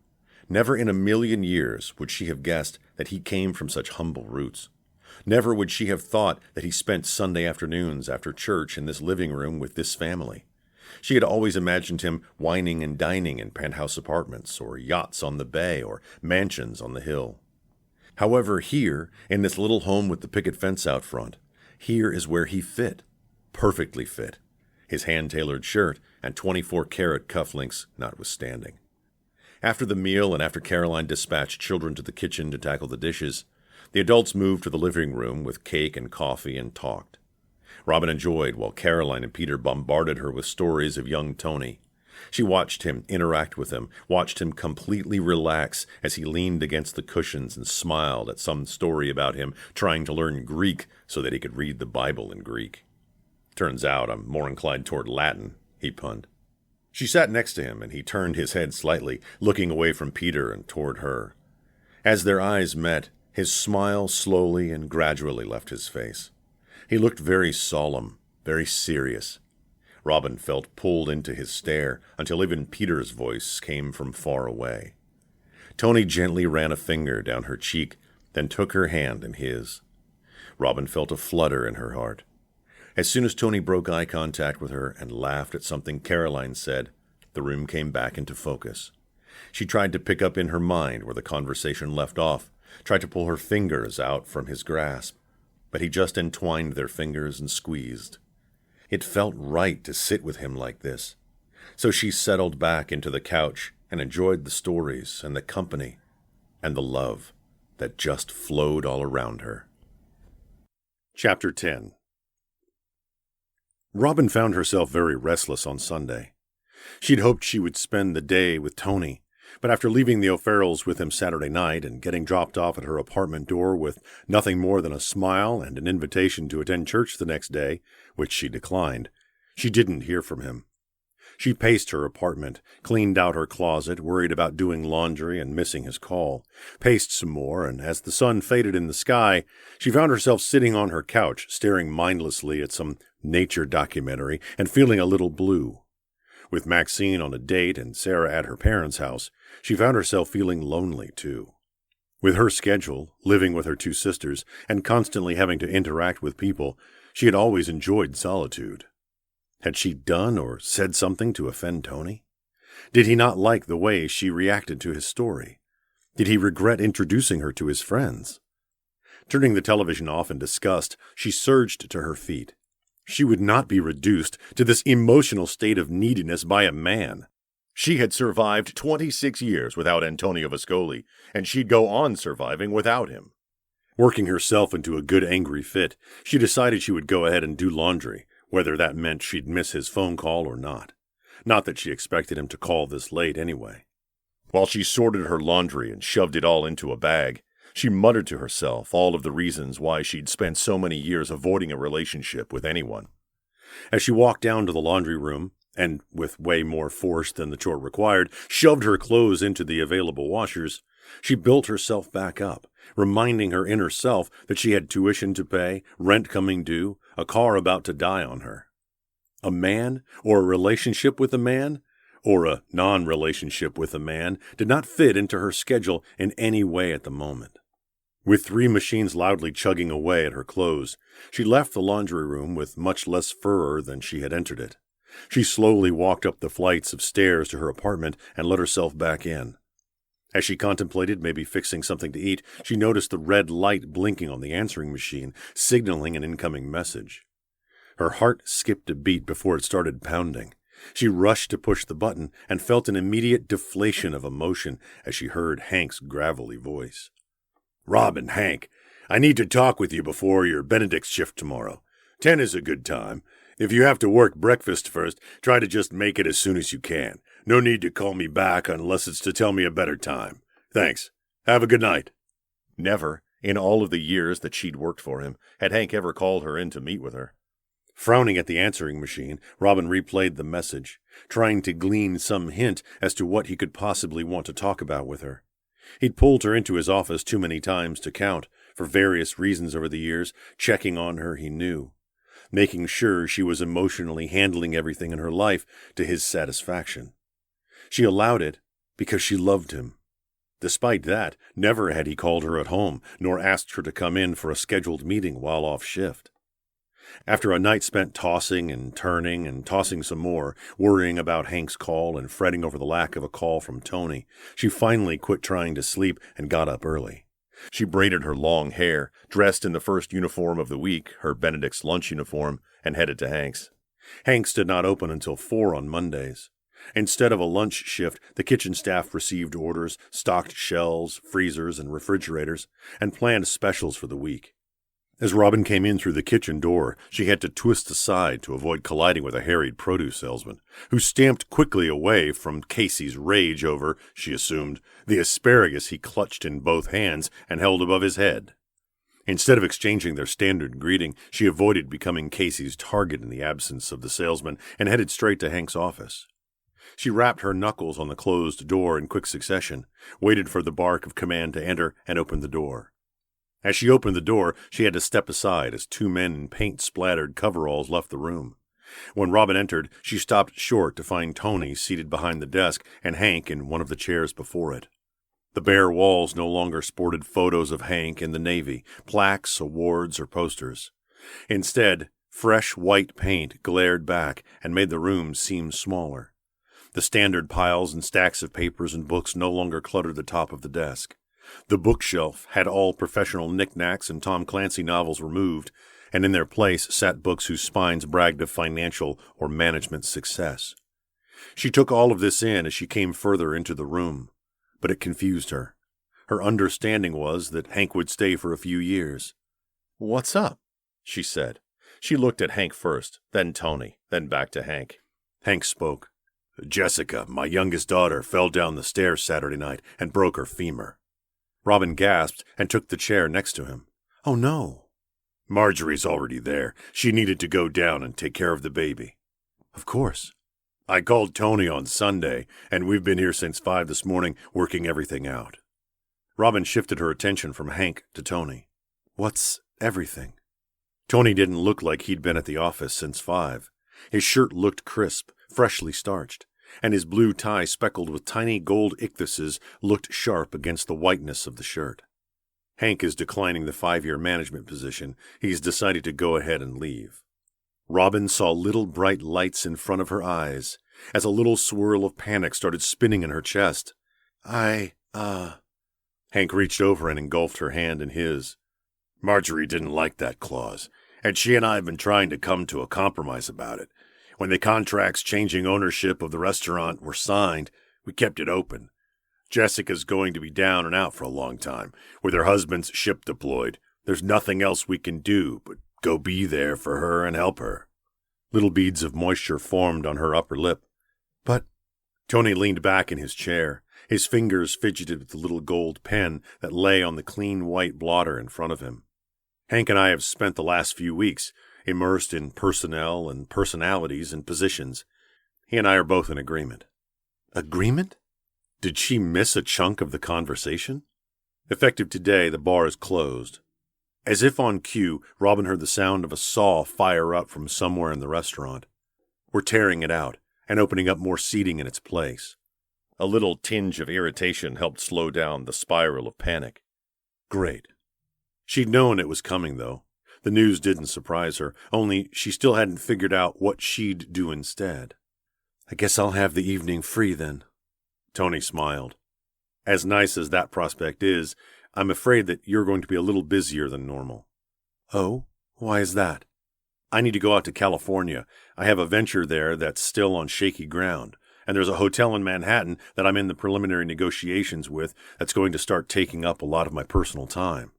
Never in a million years would she have guessed that he came from such humble roots. Never would she have thought that he spent Sunday afternoons after church in this living room with this family. She had always imagined him wining and dining in penthouse apartments, or yachts on the bay, or mansions on the hill. However, here, in this little home with the picket fence out front, here is where he fit. Perfectly fit. His hand-tailored shirt and 24-karat cufflinks notwithstanding. After the meal and after Caroline dispatched children to the kitchen to tackle the dishes, the adults moved to the living room with cake and coffee and talked. Robin enjoyed while Caroline and Peter bombarded her with stories of young Tony. She watched him interact with them, watched him completely relax as he leaned against the cushions and smiled at some story about him trying to learn Greek so that he could read the Bible in Greek. Turns out I'm more inclined toward Latin, he punned. She sat next to him, and he turned his head slightly, looking away from Peter and toward her. As their eyes met, his smile slowly and gradually left his face. He looked very solemn, very serious. Robin felt pulled into his stare until even Peter's voice came from far away. Tony gently ran a finger down her cheek, then took her hand in his. Robin felt a flutter in her heart. As soon as Tony broke eye contact with her and laughed at something Caroline said, the room came back into focus. She tried to pick up in her mind where the conversation left off, tried to pull her fingers out from his grasp, but he just entwined their fingers and squeezed. It felt right to sit with him like this. So she settled back into the couch and enjoyed the stories and the company and the love. that just flowed all around her. Chapter 10. Robin found herself very restless on Sunday. She'd hoped she would spend the day with Tony, but after leaving the O'Farrells with him Saturday night and getting dropped off at her apartment door with nothing more than a smile and an invitation to attend church the next day, which she declined, she didn't hear from him. She paced her apartment, cleaned out her closet, worried about doing laundry and missing his call, paced some more, and as the sun faded in the sky, she found herself sitting on her couch, staring mindlessly at some nature documentary and feeling a little blue. With Maxine on a date and Sarah at her parents' house, she found herself feeling lonely, too. With her schedule, living with her two sisters, and constantly having to interact with people, she had always enjoyed solitude. Had she done or said something to offend Tony? Did he not like the way she reacted to his story? Did he regret introducing her to his friends? Turning the television off in disgust, she surged to her feet. She would not be reduced to this emotional state of neediness by a man. She had survived 26 years without Antonio Viscoli, and she'd go on surviving without him. Working herself into a good angry fit, she decided she would go ahead and do laundry, whether that meant she'd miss his phone call or not. Not that she expected him to call this late anyway. While she sorted her laundry and shoved it all into a bag, she muttered to herself all of the reasons why she'd spent so many years avoiding a relationship with anyone. As she walked down to the laundry room, and with way more force than the chore required, shoved her clothes into the available washers, she built herself back up, reminding her inner self that she had tuition to pay, rent coming due, a car about to die on her. A man, or a relationship with a man, or a non-relationship with a man, did not fit into her schedule in any way at the moment. With 3 machines loudly chugging away at her clothes, she left the laundry room with much less furor than she had entered it. She slowly walked up the flights of stairs to her apartment and let herself back in. As she contemplated maybe fixing something to eat, she noticed the red light blinking on the answering machine, signaling an incoming message. Her heart skipped a beat before it started pounding. She rushed to push the button and felt an immediate deflation of emotion as she heard Hank's gravelly voice. "Robin, Hank, I need to talk with you before your Benedict's shift tomorrow. 10 is a good time. If you have to work breakfast first, try to just make it as soon as you can. No need to call me back unless it's to tell me a better time. Thanks. Have a good night." Never, in all of the years that she'd worked for him, had Hank ever called her in to meet with her. Frowning at the answering machine, Robin replayed the message, trying to glean some hint as to what he could possibly want to talk about with her. He'd pulled her into his office too many times to count, for various reasons over the years, checking on her, he knew, making sure she was emotionally handling everything in her life to his satisfaction. She allowed it because she loved him. Despite that, never had he called her at home, nor asked her to come in for a scheduled meeting while off shift. After a night spent tossing and turning and tossing some more, worrying about Hank's call and fretting over the lack of a call from Tony, she finally quit trying to sleep and got up early. She braided her long hair, dressed in the first uniform of the week, her Benedict's lunch uniform, and headed to Hank's. Hank's did not open until 4 on Mondays. Instead of a lunch shift, the kitchen staff received orders, stocked shelves, freezers, and refrigerators, and planned specials for the week. As Robin came in through the kitchen door, she had to twist aside to avoid colliding with a harried produce salesman, who stamped quickly away from Casey's rage over, she assumed, the asparagus he clutched in both hands and held above his head. Instead of exchanging their standard greeting, she avoided becoming Casey's target in the absence of the salesman and headed straight to Hank's office. She rapped her knuckles on the closed door in quick succession, waited for the bark of command to enter, and opened the door. As she opened the door, she had to step aside as 2 men in paint-splattered coveralls left the room. When Robin entered, she stopped short to find Tony seated behind the desk and Hank in one of the chairs before it. The bare walls no longer sported photos of Hank in the Navy, plaques, awards, or posters. Instead, fresh white paint glared back and made the room seem smaller. The standard piles and stacks of papers and books no longer cluttered the top of the desk. The bookshelf had all professional knickknacks and Tom Clancy novels removed, and in their place sat books whose spines bragged of financial or management success. She took all of this in as she came further into the room, but it confused her. Her understanding was that Hank would stay for a few years. "What's up?" she said. She looked at Hank first, then Tony, then back to Hank. Hank spoke. "Jessica, my youngest daughter, fell down the stairs Saturday night and broke her femur." Robin gasped and took the chair next to him. "Oh, no." "Marjorie's already there. She needed to go down and take care of the baby." "Of course." "I called Tony on Sunday, and we've been here since 5 this morning working everything out." Robin shifted her attention from Hank to Tony. "What's everything?" Tony didn't look like he'd been at the office since 5. His shirt looked crisp, freshly starched, and his blue tie speckled with tiny gold ichthuses looked sharp against the whiteness of the shirt. "Hank is declining the 5-year management position. He's decided to go ahead and leave." Robin saw little bright lights in front of her eyes as a little swirl of panic started spinning in her chest. Hank reached over and engulfed her hand in his. "Marjorie didn't like that clause, and she and I have been trying to come to a compromise about it. When the contracts changing ownership of the restaurant were signed, we kept it open. Jessica's going to be down and out for a long time. With her husband's ship deployed, there's nothing else we can do but go be there for her and help her." Little beads of moisture formed on her upper lip. "But—" Tony leaned back in his chair. His fingers fidgeted with the little gold pen that lay on the clean white blotter in front of him. "Hank and I have spent the last few weeks immersed in personnel and personalities and positions. He and I are both in agreement." "Agreement?" Did she miss a chunk of the conversation? "Effective today, the bar is closed." As if on cue, Robin heard the sound of a saw fire up from somewhere in the restaurant. "We're tearing it out and opening up more seating in its place." A little tinge of irritation helped slow down the spiral of panic. "Great." She'd known it was coming, though. The news didn't surprise her, only she still hadn't figured out what she'd do instead. "I guess I'll have the evening free, then." Tony smiled. "As nice as that prospect is, I'm afraid that you're going to be a little busier than normal." "Oh? Why is that?" "I need to go out to California. I have a venture there that's still on shaky ground. And there's a hotel in Manhattan that I'm in the preliminary negotiations with that's going to start taking up a lot of my personal time."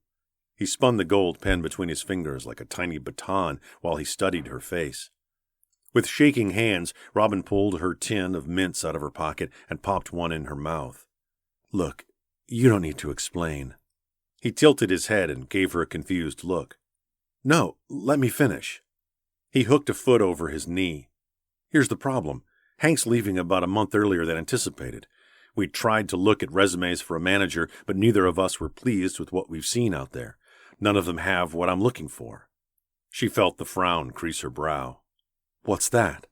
He spun the gold pen between his fingers like a tiny baton while he studied her face. With shaking hands, Robin pulled her tin of mints out of her pocket and popped one in her mouth. "Look, you don't need to explain." He tilted his head and gave her a confused look. "No, let me finish." He hooked a foot over his knee. "Here's the problem. Hank's leaving about a month earlier than anticipated. We tried to look at resumes for a manager, but neither of us were pleased with what we've seen out there. None of them have what I'm looking for." She felt the frown crease her brow. "What's that?"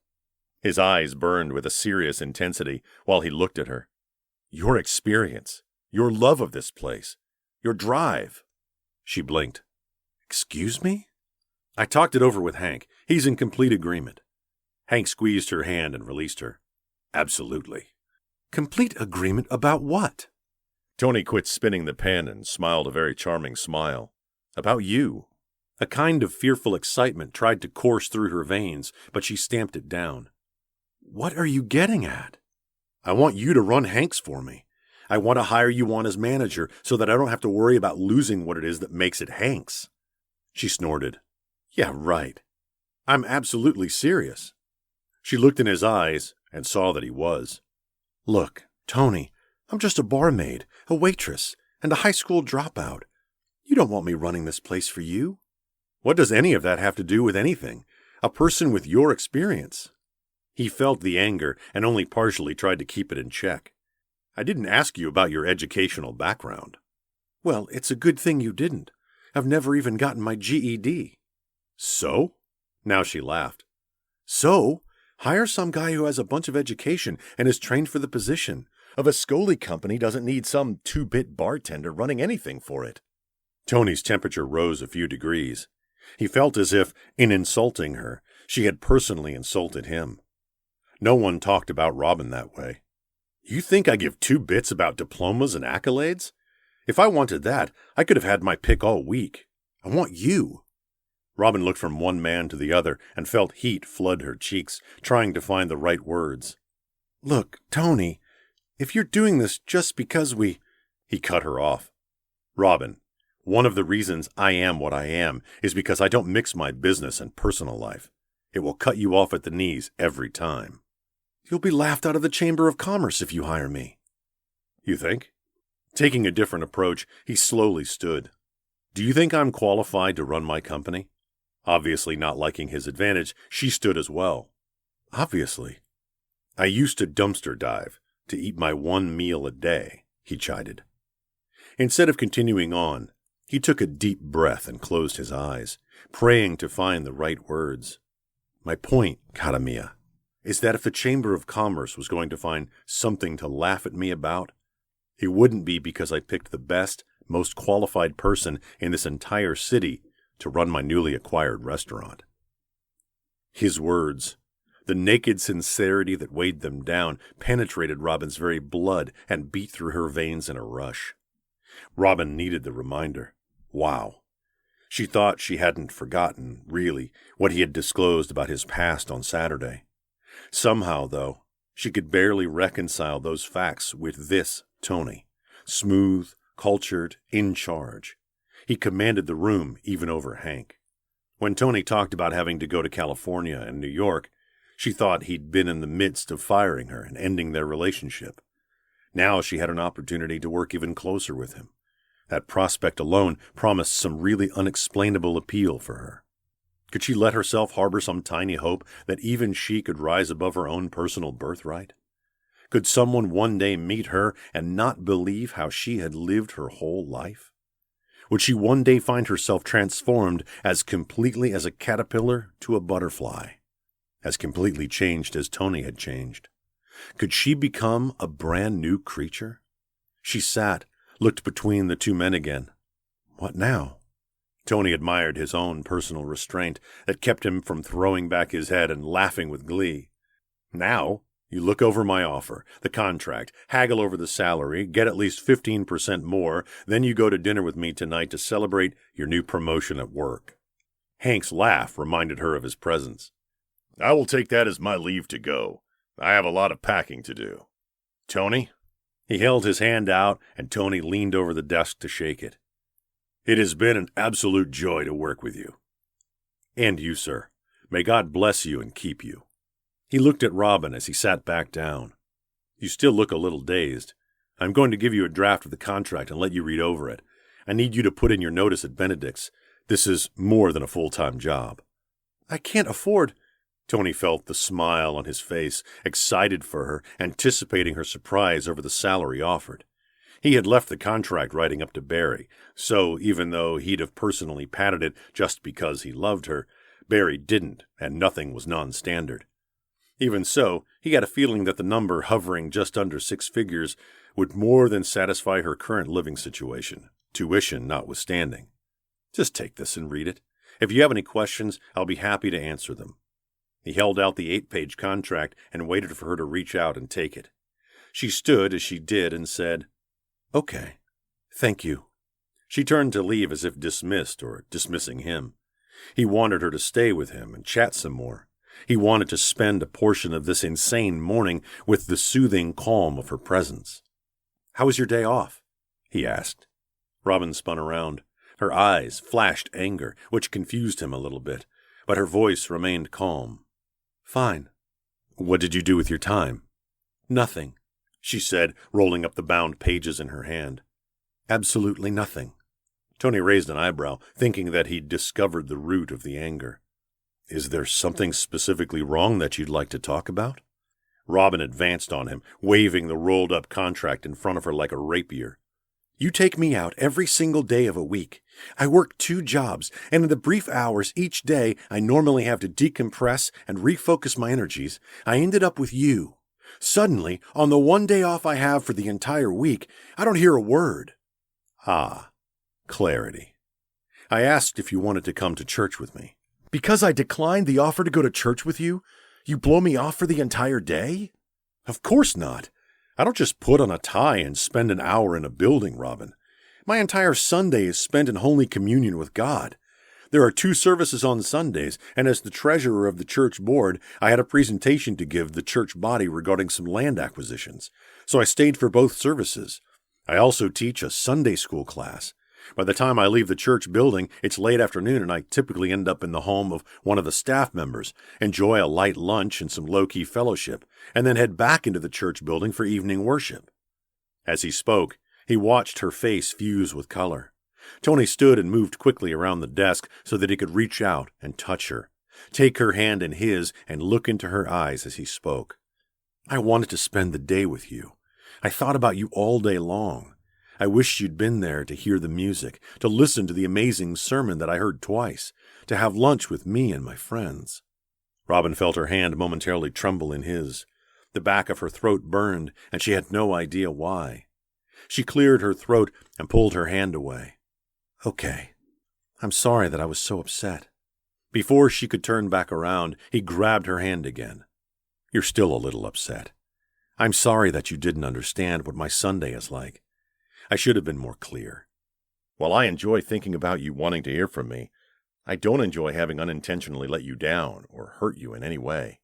His eyes burned with a serious intensity while he looked at her. "Your experience, your love of this place, your drive." She blinked. "Excuse me?" "I talked it over with Hank. He's in complete agreement." Hank squeezed her hand and released her. "Absolutely." "Complete agreement about what?" Tony quit spinning the pen and smiled a very charming smile. "About you." A kind of fearful excitement tried to course through her veins, but she stamped it down. "What are you getting at?" "I want you to run Hank's for me. I want to hire you on as manager so that I don't have to worry about losing what it is that makes it Hank's." She snorted. "Yeah, right. I'm absolutely serious." She looked in his eyes and saw that he was. "Look, Tony, I'm just a barmaid, a waitress, and a high school dropout. You don't want me running this place for you." "What does any of that have to do with anything? A person with your experience." He felt the anger and only partially tried to keep it in check. "I didn't ask you about your educational background." "Well, it's a good thing you didn't. I've never even gotten my GED. "So?" Now she laughed. "So? Hire some guy who has a bunch of education and is trained for the position. A Viscoli company doesn't need some 2-bit bartender running anything for it." Tony's temperature rose a few degrees. He felt as if, in insulting her, she had personally insulted him. No one talked about Robin that way. "You think I give 2 bits about diplomas and accolades? If I wanted that, I could have had my pick all week. I want you." Robin looked from one man to the other and felt heat flood her cheeks, trying to find the right words. "Look, Tony, if you're doing this just because we He cut her off. Robin, one of the reasons I am what I am is because I don't mix my business and personal life. It will cut you off at the knees every time. You'll be laughed out of the Chamber of Commerce if you hire me. You think? Taking a different approach, he slowly stood. Do you think I'm qualified to run my company? Obviously not liking his advantage, she stood as well. Obviously. I used to dumpster dive to eat my one meal a day, he chided. Instead of continuing on, he took a deep breath and closed his eyes, praying to find the right words. My point, cara mia, is that if the Chamber of Commerce was going to find something to laugh at me about, it wouldn't be because I picked the best, most qualified person in this entire city to run my newly acquired restaurant. His words, the naked sincerity that weighed them down, penetrated Robin's very blood and beat through her veins in a rush. Robin needed the reminder. Wow. She thought she hadn't forgotten, really, what he had disclosed about his past on Saturday. Somehow, though, she could barely reconcile those facts with this Tony. Smooth, cultured, in charge. He commanded the room even over Hank. When Tony talked about having to go to California and New York, she thought he'd been in the midst of firing her and ending their relationship. Now she had an opportunity to work even closer with him. That prospect alone promised some really unexplainable appeal for her. Could she let herself harbor some tiny hope that even she could rise above her own personal birthright? Could someone one day meet her and not believe how she had lived her whole life? Would she one day find herself transformed as completely as a caterpillar to a butterfly? As completely changed as Tony had changed? Could she become a brand new creature? She sat, looked between the two men again. What now? Tony admired his own personal restraint that kept him from throwing back his head and laughing with glee. Now, you look over my offer, the contract, haggle over the salary, get at least 15% more, then you go to dinner with me tonight to celebrate your new promotion at work. Hank's laugh reminded her of his presence. I will take that as my leave to go. I have a lot of packing to do. Tony? He held his hand out, and Tony leaned over the desk to shake it. It has been an absolute joy to work with you. And you, sir. May God bless you and keep you. He looked at Robin as he sat back down. You still look a little dazed. I'm going to give you a draft of the contract and let you read over it. I need you to put in your notice at Benedict's. This is more than a full-time job. I can't afford... Tony felt the smile on his face, excited for her, anticipating her surprise over the salary offered. He had left the contract writing up to Barry, so even though he'd have personally padded it just because he loved her, Barry didn't, and nothing was non-standard. Even so, he had a feeling that the number hovering just under 6 figures would more than satisfy her current living situation, tuition notwithstanding. Just take this and read it. If you have any questions, I'll be happy to answer them. He held out the 8-page contract and waited for her to reach out and take it. She stood as she did and said, Okay, thank you. She turned to leave as if dismissed or dismissing him. He wanted her to stay with him and chat some more. He wanted to spend a portion of this insane morning with the soothing calm of her presence. How was your day off? He asked. Robin spun around. Her eyes flashed anger, which confused him a little bit, but her voice remained calm. Fine. What did you do with your time? Nothing, she said, rolling up the bound pages in her hand. Absolutely nothing. Tony raised an eyebrow, thinking that he'd discovered the root of the anger. Is there something specifically wrong that you'd like to talk about? Robin advanced on him, waving the rolled-up contract in front of her like a rapier. You take me out every single day of a week. I work 2 jobs, and in the brief hours each day I normally have to decompress and refocus my energies, I ended up with you. Suddenly, on the one day off I have for the entire week, I don't hear a word. Ah, clarity. I asked if you wanted to come to church with me. Because I declined the offer to go to church with you, you blow me off for the entire day? Of course not. I don't just put on a tie and spend an hour in a building, Robin. My entire Sunday is spent in holy communion with God. There are 2 services on Sundays, and as the treasurer of the church board, I had a presentation to give the church body regarding some land acquisitions, so I stayed for both services. I also teach a Sunday school class. By the time I leave the church building, it's late afternoon, and I typically end up in the home of one of the staff members, enjoy a light lunch and some low-key fellowship, and then head back into the church building for evening worship. As he spoke, he watched her face fuse with color. Tony stood and moved quickly around the desk so that he could reach out and touch her, take her hand in his and look into her eyes as he spoke. I wanted to spend the day with you. I thought about you all day long. I wished you'd been there to hear the music, to listen to the amazing sermon that I heard twice, to have lunch with me and my friends. Robin felt her hand momentarily tremble in his. The back of her throat burned, and she had no idea why. She cleared her throat and pulled her hand away. Okay. I'm sorry that I was so upset. Before she could turn back around, he grabbed her hand again. You're still a little upset. I'm sorry that you didn't understand what my Sunday is like. I should have been more clear. While I enjoy thinking about you wanting to hear from me, I don't enjoy having unintentionally let you down or hurt you in any way.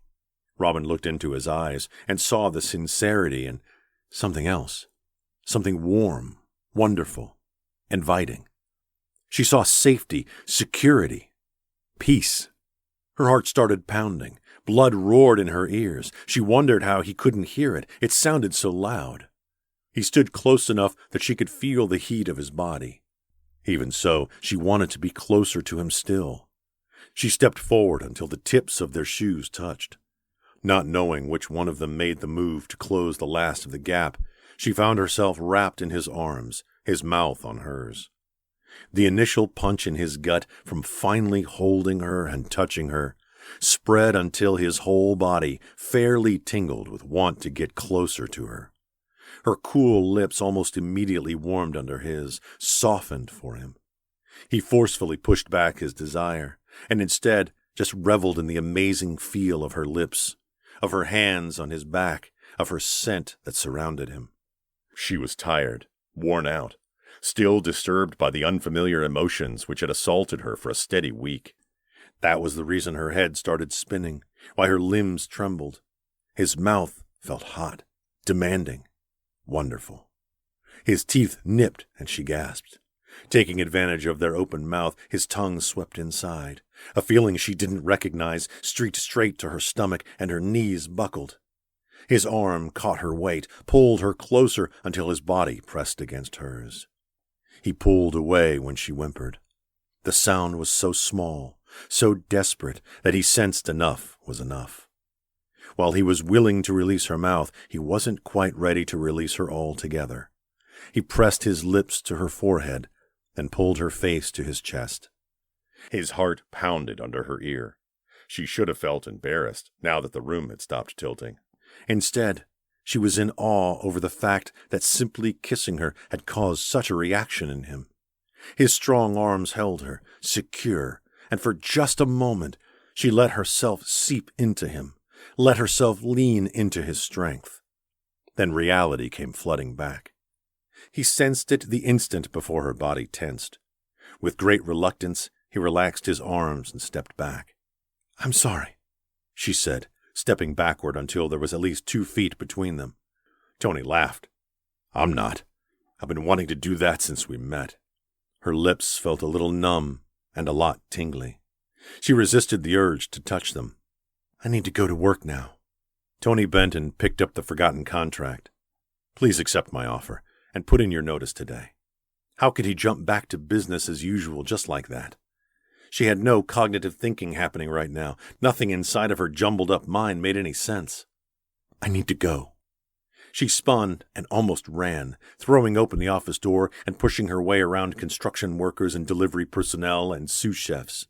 Robin looked into his eyes and saw the sincerity and something else. Something warm, wonderful, inviting. She saw safety, security, peace. Her heart started pounding. Blood roared in her ears. She wondered how he couldn't hear it. It sounded so loud. He stood close enough that she could feel the heat of his body. Even so, she wanted to be closer to him still. She stepped forward until the tips of their shoes touched. Not knowing which one of them made the move to close the last of the gap, she found herself wrapped in his arms, his mouth on hers. The initial punch in his gut from finally holding her and touching her spread until his whole body fairly tingled with want to get closer to her. Her cool lips almost immediately warmed under his, softened for him. He forcefully pushed back his desire, and instead just reveled in the amazing feel of her lips, of her hands on his back, of her scent that surrounded him. She was tired, worn out, still disturbed by the unfamiliar emotions which had assaulted her for a steady week. That was the reason her head started spinning, why her limbs trembled. His mouth felt hot, demanding, wonderful. His teeth nipped, and she gasped. Taking advantage of their open mouth, his tongue swept inside. A feeling she didn't recognize streaked straight to her stomach, and her knees buckled. His arm caught her weight, pulled her closer until his body pressed against hers. He pulled away when she whimpered. The sound was so small, so desperate, that he sensed enough was enough. While he was willing to release her mouth, he wasn't quite ready to release her altogether. He pressed his lips to her forehead, then pulled her face to his chest. His heart pounded under her ear. She should have felt embarrassed, now that the room had stopped tilting. Instead, she was in awe over the fact that simply kissing her had caused such a reaction in him. His strong arms held her, secure, and for just a moment she let herself seep into him, let herself lean into his strength. Then reality came flooding back. He sensed it the instant before her body tensed. With great reluctance, he relaxed his arms and stepped back. "I'm sorry," she said, stepping backward until there was at least 2 feet between them. Tony laughed. "I'm not. I've been wanting to do that since we met." Her lips felt a little numb and a lot tingly. She resisted the urge to touch them. "I need to go to work now." Tony bent and picked up the forgotten contract. "Please accept my offer and put in your notice today." How could he jump back to business as usual just like that? She had no cognitive thinking happening right now. Nothing inside of her jumbled-up mind made any sense. "I need to go." She spun and almost ran, throwing open the office door and pushing her way around construction workers and delivery personnel and sous chefs.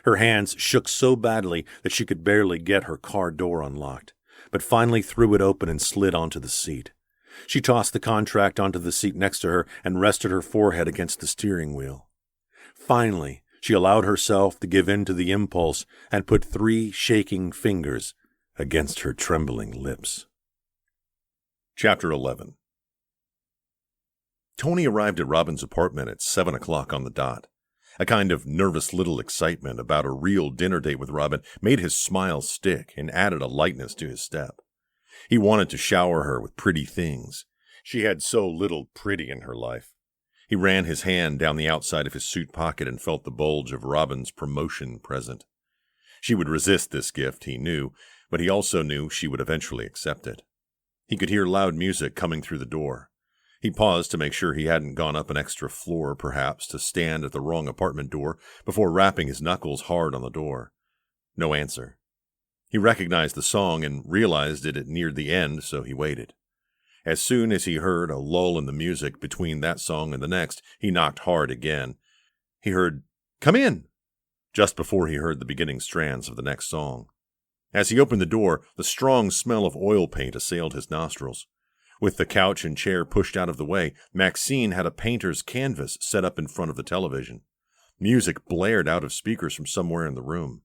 Her hands shook so badly that she could barely get her car door unlocked, but finally threw it open and slid onto the seat. She tossed the contract onto the seat next to her and rested her forehead against the steering wheel. Finally, she allowed herself to give in to the impulse and put 3 shaking fingers against her trembling lips. Chapter 11. Tony arrived at Robin's apartment at 7 o'clock on the dot. A kind of nervous little excitement about a real dinner date with Robin made his smile stick and added a lightness to his step. He wanted to shower her with pretty things. She had so little pretty in her life. He ran his hand down the outside of his suit pocket and felt the bulge of Robin's promotion present. She would resist this gift, he knew, but he also knew she would eventually accept it. He could hear loud music coming through the door. He paused to make sure he hadn't gone up an extra floor, perhaps, to stand at the wrong apartment door before rapping his knuckles hard on the door. No answer. He recognized the song and realized it had neared the end, so he waited. As soon as he heard a lull in the music between that song and the next, he knocked hard again. He heard, "Come in!" just before he heard the beginning strands of the next song. As he opened the door, the strong smell of oil paint assailed his nostrils. With the couch and chair pushed out of the way, Maxine had a painter's canvas set up in front of the television. Music blared out of speakers from somewhere in the room.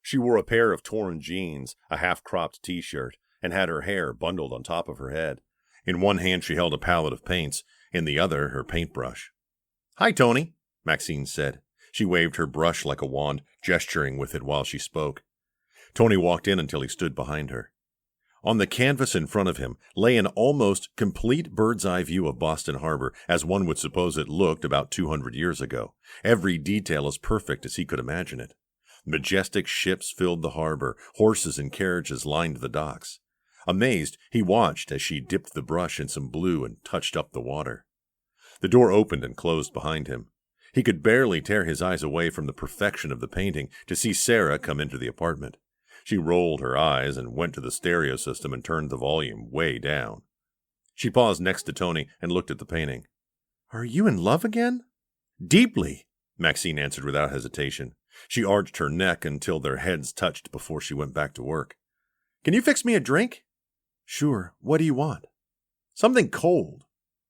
She wore a pair of torn jeans, a half-cropped t-shirt, and had her hair bundled on top of her head. In one hand she held a palette of paints, in the other her paintbrush. "Hi, Tony," Maxine said. She waved her brush like a wand, gesturing with it while she spoke. Tony walked in until he stood behind her. On the canvas in front of him lay an almost complete bird's-eye view of Boston Harbor, as one would suppose it looked about 200 years ago. Every detail as perfect as he could imagine it. Majestic ships filled the harbor, horses and carriages lined the docks. Amazed, he watched as she dipped the brush in some blue and touched up the water. The door opened and closed behind him. He could barely tear his eyes away from the perfection of the painting to see Sarah come into the apartment. She rolled her eyes and went to the stereo system and turned the volume way down. She paused next to Tony and looked at the painting. "Are you in love again?" "Deeply," Maxine answered without hesitation. She arched her neck until their heads touched before she went back to work. "Can you fix me a drink?" "Sure. What do you want?" "Something cold."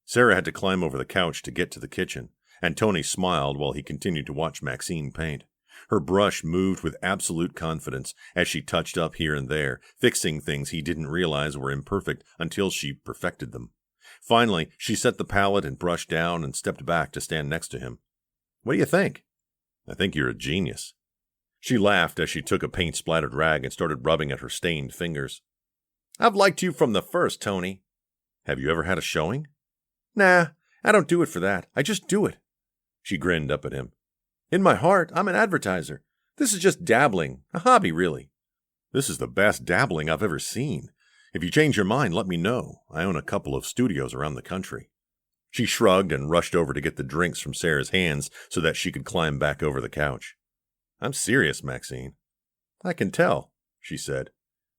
Sarah had to climb over the couch to get to the kitchen, and Tony smiled while he continued to watch Maxine paint. Her brush moved with absolute confidence as she touched up here and there, fixing things he didn't realize were imperfect until she perfected them. Finally, she set the palette and brush down and stepped back to stand next to him. "What do you think?" "I think you're a genius." She laughed as she took a paint-splattered rag and started rubbing at her stained fingers. "I've liked you from the first, Tony." "Have you ever had a showing?" "Nah, I don't do it for that. I just do it." She grinned up at him. "In my heart, I'm an advertiser. This is just dabbling, a hobby, really." "This is the best dabbling I've ever seen. If you change your mind, let me know. I own a couple of studios around the country." She shrugged and rushed over to get the drinks from Sarah's hands so that she could climb back over the couch. "I'm serious, Maxine." "I can tell," she said.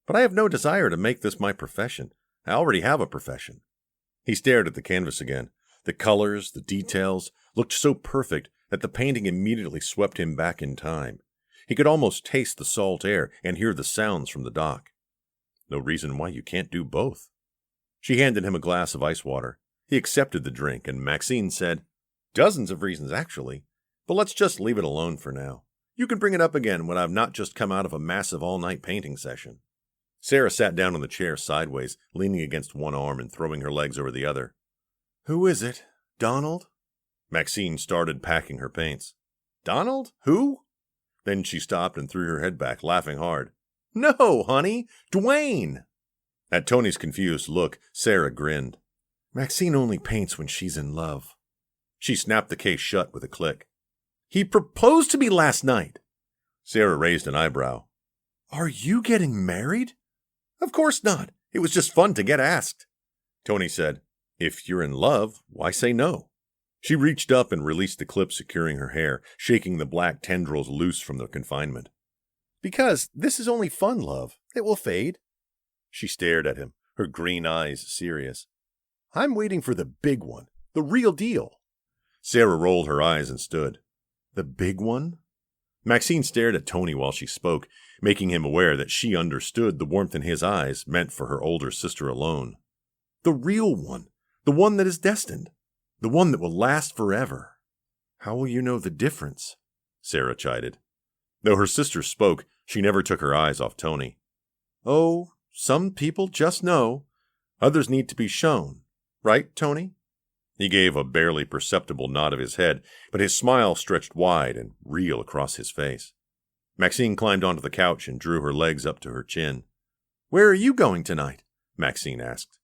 "But I have no desire to make this my profession. I already have a profession." He stared at the canvas again. The colors, the details, looked so perfect that the painting immediately swept him back in time. He could almost taste the salt air and hear the sounds from the dock. "No reason why you can't do both." She handed him a glass of ice water. He accepted the drink, and Maxine said, "Dozens of reasons, actually. But let's just leave it alone for now. You can bring it up again when I've not just come out of a massive all-night painting session." Sarah sat down on the chair sideways, leaning against one arm and throwing her legs over the other. "Who is it? Donald?" Maxine started packing her paints. "Donald? Who?" Then she stopped and threw her head back, laughing hard. "No, honey, Dwayne." At Tony's confused look, Sarah grinned. "Maxine only paints when she's in love." She snapped the case shut with a click. "He proposed to me last night." Sarah raised an eyebrow. "Are you getting married?" "Of course not. It was just fun to get asked." Tony said, "If you're in love, why say no?" She reached up and released the clip securing her hair, shaking the black tendrils loose from their confinement. "Because this is only fun, love. It will fade." She stared at him, her green eyes serious. "I'm waiting for the big one, the real deal." Sarah rolled her eyes and stood. "The big one?" Maxine stared at Tony while she spoke, making him aware that she understood the warmth in his eyes meant for her older sister alone. "The real one, the one that is destined, the one that will last forever." "How will you know the difference?" Sarah chided. Though her sister spoke, she never took her eyes off Tony. "Oh, some people just know. Others need to be shown. Right, Tony?" He gave a barely perceptible nod of his head, but his smile stretched wide and real across his face. Maxine climbed onto the couch and drew her legs up to her chin. "Where are you going tonight?" Maxine asked.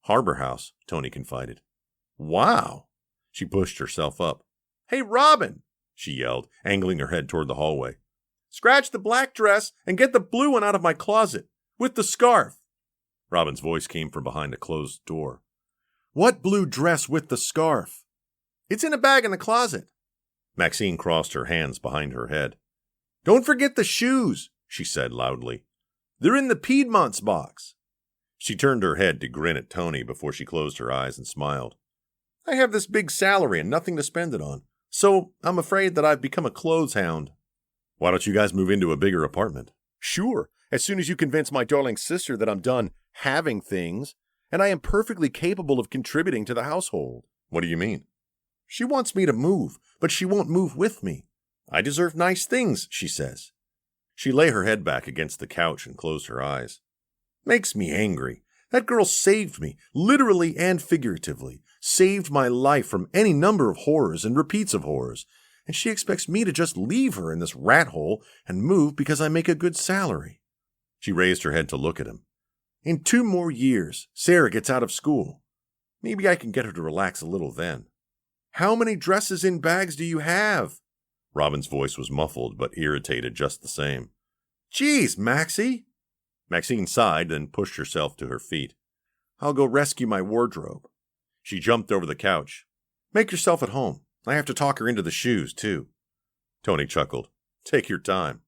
Harbor House, Tony confided. Wow. She pushed herself up. Hey, Robin, she yelled, angling her head toward the hallway. Scratch the black dress and get the blue one out of my closet, with the scarf. Robin's voice came from behind a closed door. What blue dress with the scarf? It's in a bag in the closet. Maxine crossed her hands behind her head. Don't forget the shoes, she said loudly. They're in the Piedmont's box. She turned her head to grin at Tony before she closed her eyes and smiled. I have this big salary and nothing to spend it on, so I'm afraid that I've become a clothes hound. Why don't you guys move into a bigger apartment? Sure, as soon as you convince my darling sister that I'm done having things, and I am perfectly capable of contributing to the household. What do you mean? She wants me to move, but she won't move with me. I deserve nice things, she says. She lay her head back against the couch and closed her eyes. Makes me angry. That girl saved me, literally and figuratively, saved my life from any number of horrors and repeats of horrors, and she expects me to just leave her in this rat hole and move because I make a good salary. She raised her head to look at him. In 2 more years, Sarah gets out of school. Maybe I can get her to relax a little then. How many dresses in bags do you have? Robin's voice was muffled but irritated just the same. Geez, Maxie! Maxine sighed, then pushed herself to her feet. I'll go rescue my wardrobe. She jumped over the couch. Make yourself at home. I have to talk her into the shoes, too. Tony chuckled. Take your time.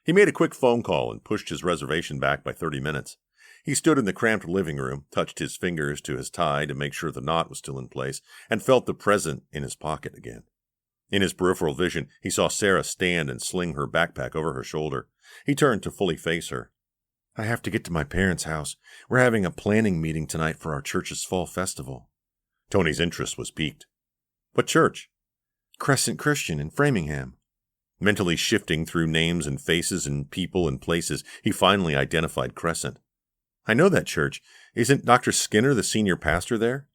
He made a quick phone call and pushed his reservation back by 30 minutes. He stood in the cramped living room, touched his fingers to his tie to make sure the knot was still in place, and felt the present in his pocket again. In his peripheral vision, he saw Sarah stand and sling her backpack over her shoulder. He turned to fully face her. I have to get to my parents' house. We're having a planning meeting tonight for our church's fall festival. Tony's interest was piqued. What church? Crescent Christian in Framingham. Mentally shifting through names and faces and people and places, he finally identified Crescent. I know that church. Isn't Dr. Skinner the senior pastor there?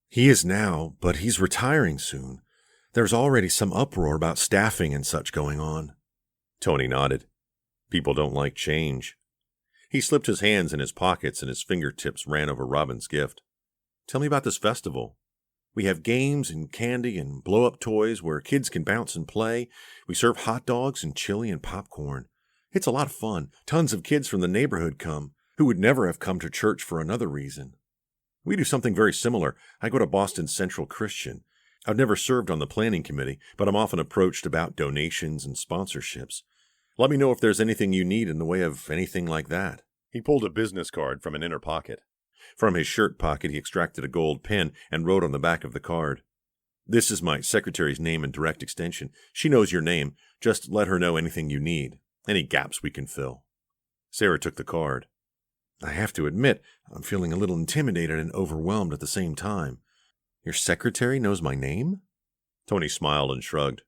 He is now, but he's retiring soon. There's already some uproar about staffing and such going on. Tony nodded. People don't like change. He slipped his hands in his pockets and his fingertips ran over Robin's gift. Tell me about this festival. We have games and candy and blow-up toys where kids can bounce and play. We serve hot dogs and chili and popcorn. It's a lot of fun. Tons of kids from the neighborhood come, who would never have come to church for another reason. We do something very similar. I go to Boston Central Christian. I've never served on the planning committee, but I'm often approached about donations and sponsorships. Let me know if there's anything you need in the way of anything like that. He pulled a business card from an inner pocket. From his shirt pocket, he extracted a gold pen and wrote on the back of the card. This is my secretary's name and direct extension. She knows your name. Just let her know anything you need, any gaps we can fill. Sarah took the card. I have to admit, I'm feeling a little intimidated and overwhelmed at the same time. Your secretary knows my name? Tony smiled and shrugged.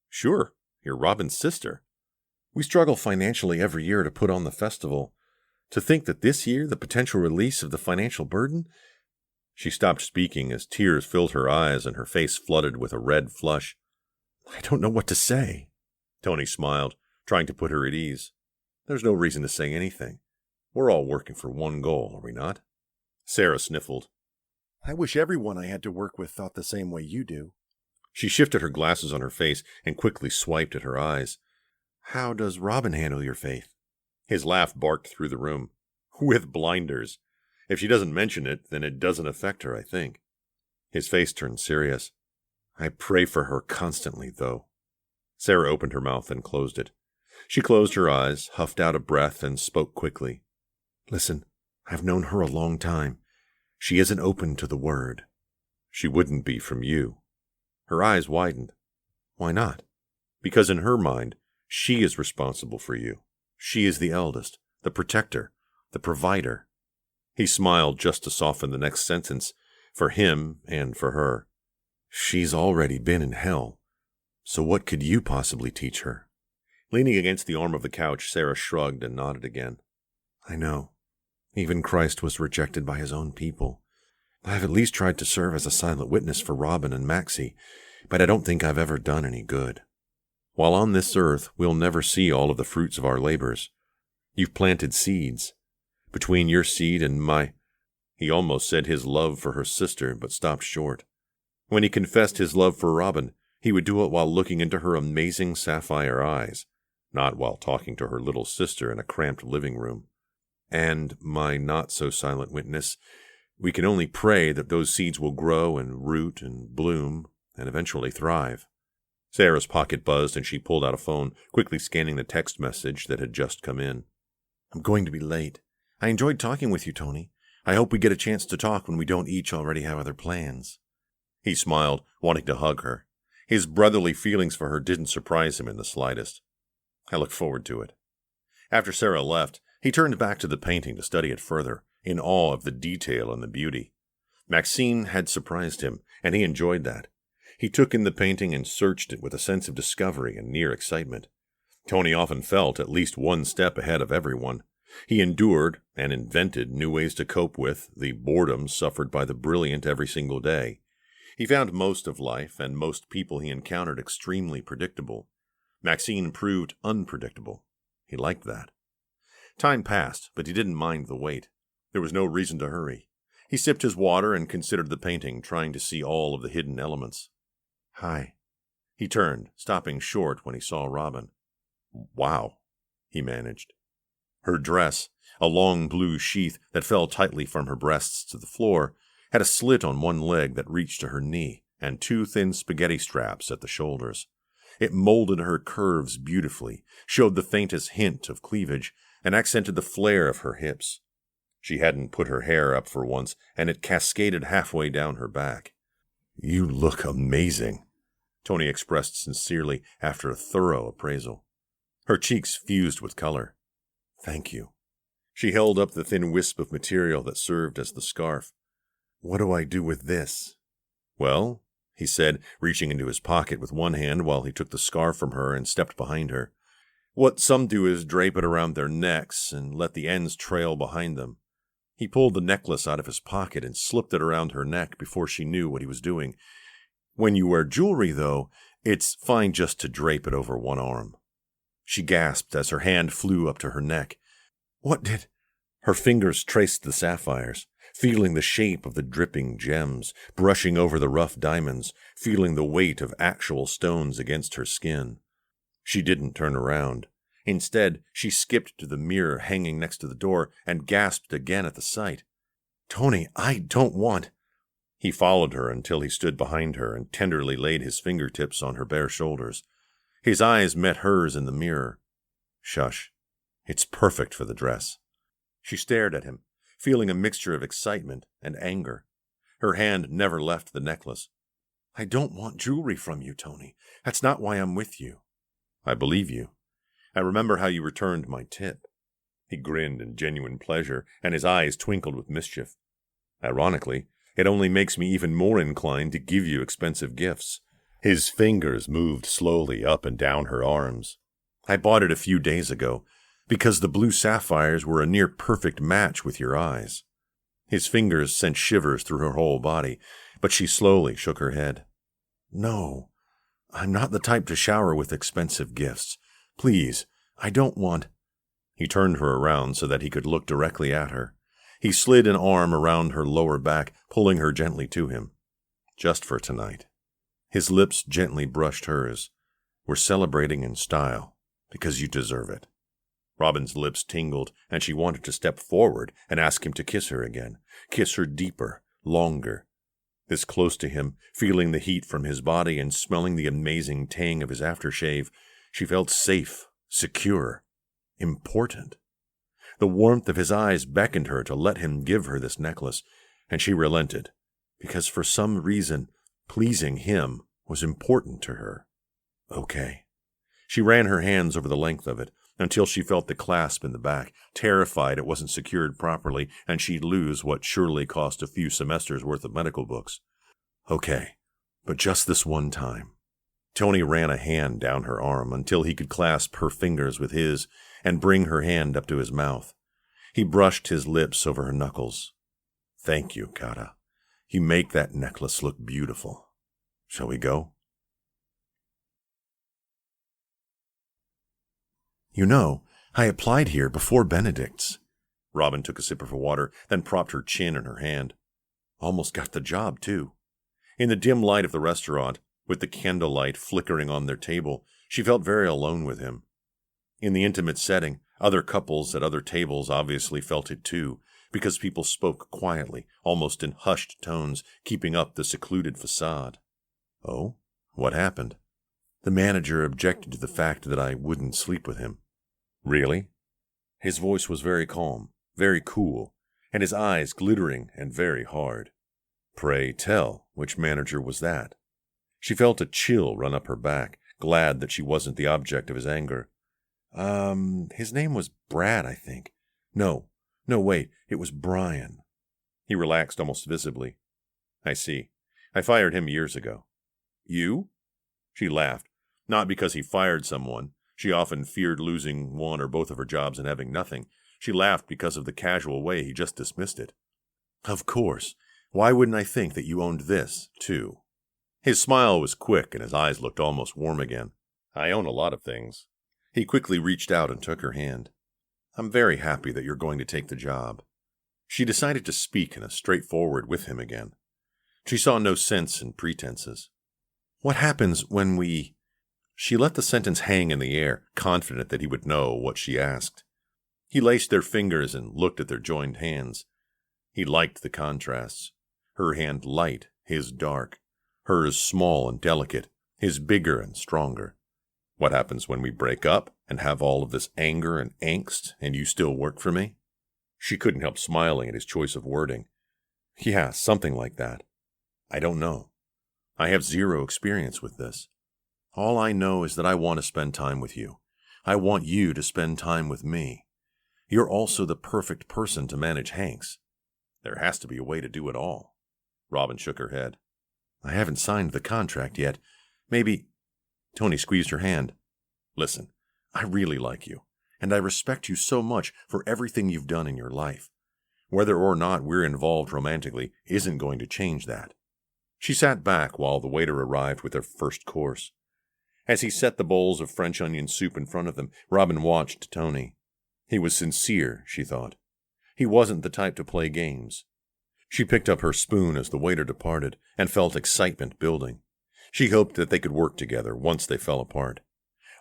Sure, you're Robin's sister. We struggle financially every year to put on the festival. To think that this year, the potential release of the financial burden... She stopped speaking as tears filled her eyes and her face flooded with a red flush. I don't know what to say. Tony smiled, trying to put her at ease. There's no reason to say anything. We're all working for one goal, are we not? Sarah sniffled. I wish everyone I had to work with thought the same way you do. She shifted her glasses on her face and quickly swiped at her eyes. How does Robin handle your faith? His laugh barked through the room. With blinders. If she doesn't mention it, then it doesn't affect her, I think. His face turned serious. I pray for her constantly, though. Sarah opened her mouth and closed it. She closed her eyes, huffed out a breath, and spoke quickly. Listen, I've known her a long time. She isn't open to the word. She wouldn't be from you. Her eyes widened. Why not? Because in her mind, she is responsible for you. She is the eldest, the protector, the provider. He smiled just to soften the next sentence, for him and for her. She's already been in hell, so what could you possibly teach her? Leaning against the arm of the couch, Sarah shrugged and nodded again. I know. Even Christ was rejected by his own people. I've at least tried to serve as a silent witness for Robin and Maxie, but I don't think I've ever done any good. While on this earth, we'll never see all of the fruits of our labors. You've planted seeds. Between your seed and my... He almost said his love for her sister, but stopped short. When he confessed his love for Robin, he would do it while looking into her amazing sapphire eyes, not while talking to her little sister in a cramped living room. And, my not-so-silent witness, we can only pray that those seeds will grow and root and bloom and eventually thrive. Sarah's pocket buzzed and she pulled out a phone, quickly scanning the text message that had just come in. I'm going to be late. I enjoyed talking with you, Tony. I hope we get a chance to talk when we don't each already have other plans. He smiled, wanting to hug her. His brotherly feelings for her didn't surprise him in the slightest. I look forward to it. After Sarah left, he turned back to the painting to study it further, in awe of the detail and the beauty. Maxine had surprised him, and he enjoyed that. He took in the painting and searched it with a sense of discovery and near excitement. Tony often felt at least one step ahead of everyone. He endured and invented new ways to cope with the boredom suffered by the brilliant every single day. He found most of life and most people he encountered extremely predictable. Maxine proved unpredictable. He liked that. Time passed, but he didn't mind the wait. There was no reason to hurry. He sipped his water and considered the painting, trying to see all of the hidden elements. Hi. He turned, stopping short when he saw Robin. Wow, he managed. Her dress, a long blue sheath that fell tightly from her breasts to the floor, had a slit on one leg that reached to her knee, and two thin spaghetti straps at the shoulders. It molded her curves beautifully, showed the faintest hint of cleavage, and accented the flare of her hips. She hadn't put her hair up for once, and it cascaded halfway down her back. "You look amazing," Tony expressed sincerely after a thorough appraisal. Her cheeks fused with color. "Thank you." She held up the thin wisp of material that served as the scarf. "What do I do with this?" "Well," he said, reaching into his pocket with one hand while he took the scarf from her and stepped behind her. "What some do is drape it around their necks and let the ends trail behind them." He pulled the necklace out of his pocket and slipped it around her neck before she knew what he was doing. "When you wear jewelry, though, it's fine just to drape it over one arm." She gasped as her hand flew up to her neck. "What did—" Her fingers traced the sapphires, feeling the shape of the dripping gems, brushing over the rough diamonds, feeling the weight of actual stones against her skin. She didn't turn around. Instead, she skipped to the mirror hanging next to the door and gasped again at the sight. "Tony, I don't want—" He followed her until he stood behind her and tenderly laid his fingertips on her bare shoulders. His eyes met hers in the mirror. "Shush. It's perfect for the dress." She stared at him, feeling a mixture of excitement and anger. Her hand never left the necklace. "I don't want jewelry from you, Tony. That's not why I'm with you." "I believe you. I remember how you returned my tip." He grinned in genuine pleasure, and his eyes twinkled with mischief. "Ironically, it only makes me even more inclined to give you expensive gifts." His fingers moved slowly up and down her arms. "I bought it a few days ago, because the blue sapphires were a near-perfect match with your eyes." His fingers sent shivers through her whole body, but she slowly shook her head. "No, I'm not the type to shower with expensive gifts. Please, I don't want—" He turned her around so that he could look directly at her. He slid an arm around her lower back, pulling her gently to him. "Just for tonight." His lips gently brushed hers. "We're celebrating in style, because you deserve it." Robin's lips tingled, and she wanted to step forward and ask him to kiss her again, kiss her deeper, longer. This close to him, feeling the heat from his body and smelling the amazing tang of his aftershave, she felt safe, secure, important. The warmth of his eyes beckoned her to let him give her this necklace, and she relented, because for some reason, pleasing him was important to her. "Okay." She ran her hands over the length of it, until she felt the clasp in the back, terrified it wasn't secured properly and she'd lose what surely cost a few semesters' worth of medical books. "Okay, but just this one time." Tony ran a hand down her arm until he could clasp her fingers with his and bring her hand up to his mouth. He brushed his lips over her knuckles. "Thank you, Kata. You make that necklace look beautiful. Shall we go?" "You know, I applied here before Benedict's." Robin took a sip of her water, then propped her chin in her hand. Almost got the job, too. In the dim light of the restaurant, with the candlelight flickering on their table, she felt very alone with him. In the intimate setting, other couples at other tables obviously felt it too, because people spoke quietly, almost in hushed tones, keeping up the secluded facade. Oh? What happened? The manager objected to the fact that I wouldn't sleep with him. Really? His voice was very calm, very cool, and his eyes glittering and very hard. Pray tell, which manager was that? She felt a chill run up her back, glad that she wasn't the object of his anger. His name was Brad, I think. No, wait, it was Brian. He relaxed almost visibly. I see. I fired him years ago. You? She laughed. Not because he fired someone. She often feared losing one or both of her jobs and having nothing. She laughed because of the casual way he just dismissed it. Of course. Why wouldn't I think that you owned this, too? His smile was quick and his eyes looked almost warm again. I own a lot of things. He quickly reached out and took her hand. I'm very happy that you're going to take the job. She decided to speak in a straightforward with him again. She saw no sense in pretenses. What happens when we... She let the sentence hang in the air, confident that he would know what she asked. He laced their fingers and looked at their joined hands. He liked the contrasts. Her hand light, his dark. Hers small and delicate, his bigger and stronger. What happens when we break up and have all of this anger and angst and you still work for me? She couldn't help smiling at his choice of wording. Yeah, something like that. I don't know. I have zero experience with this. All I know is that I want to spend time with you. I want you to spend time with me. You're also the perfect person to manage Hanks. There has to be a way to do it all. Robin shook her head. I haven't signed the contract yet. Maybe... Tony squeezed her hand. Listen, I really like you, and I respect you so much for everything you've done in your life. Whether or not we're involved romantically isn't going to change that. She sat back while the waiter arrived with their first course. As he set the bowls of French onion soup in front of them, Robin watched Tony. He was sincere, she thought. He wasn't the type to play games. She picked up her spoon as the waiter departed and felt excitement building. She hoped that they could work together once they fell apart.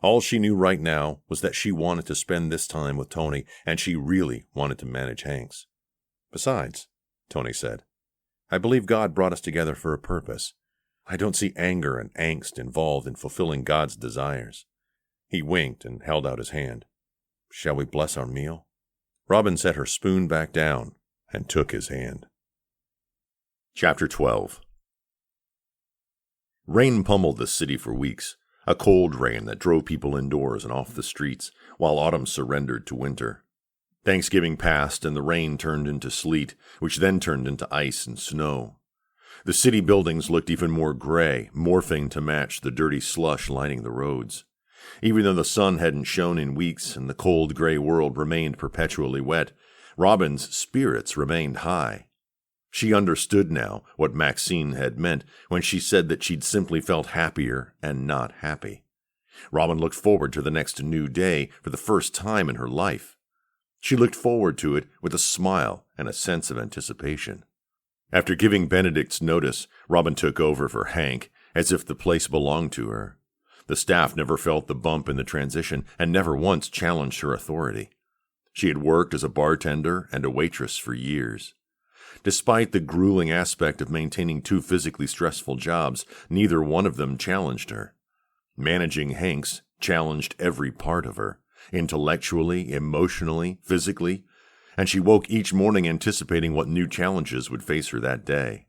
All she knew right now was that she wanted to spend this time with Tony, and she really wanted to manage Hanks. Besides, Tony said, I believe God brought us together for a purpose. I don't see anger and angst involved in fulfilling God's desires. He winked and held out his hand. Shall we bless our meal? Robin set her spoon back down and took his hand. Chapter 12. Rain pummeled the city for weeks, a cold rain that drove people indoors and off the streets, while autumn surrendered to winter. Thanksgiving passed and the rain turned into sleet, which then turned into ice and snow. The city buildings looked even more gray, morphing to match the dirty slush lining the roads. Even though the sun hadn't shone in weeks and the cold gray world remained perpetually wet, Robin's spirits remained high. She understood now what Maxine had meant when she said that she'd simply felt happier and not happy. Robin looked forward to the next new day for the first time in her life. She looked forward to it with a smile and a sense of anticipation. After giving Benedict's notice, Robin took over for Hank, as if the place belonged to her. The staff never felt the bump in the transition and never once challenged her authority. She had worked as a bartender and a waitress for years. Despite the grueling aspect of maintaining two physically stressful jobs, neither one of them challenged her. Managing Hanks challenged every part of her, intellectually, emotionally, physically, and she woke each morning anticipating what new challenges would face her that day.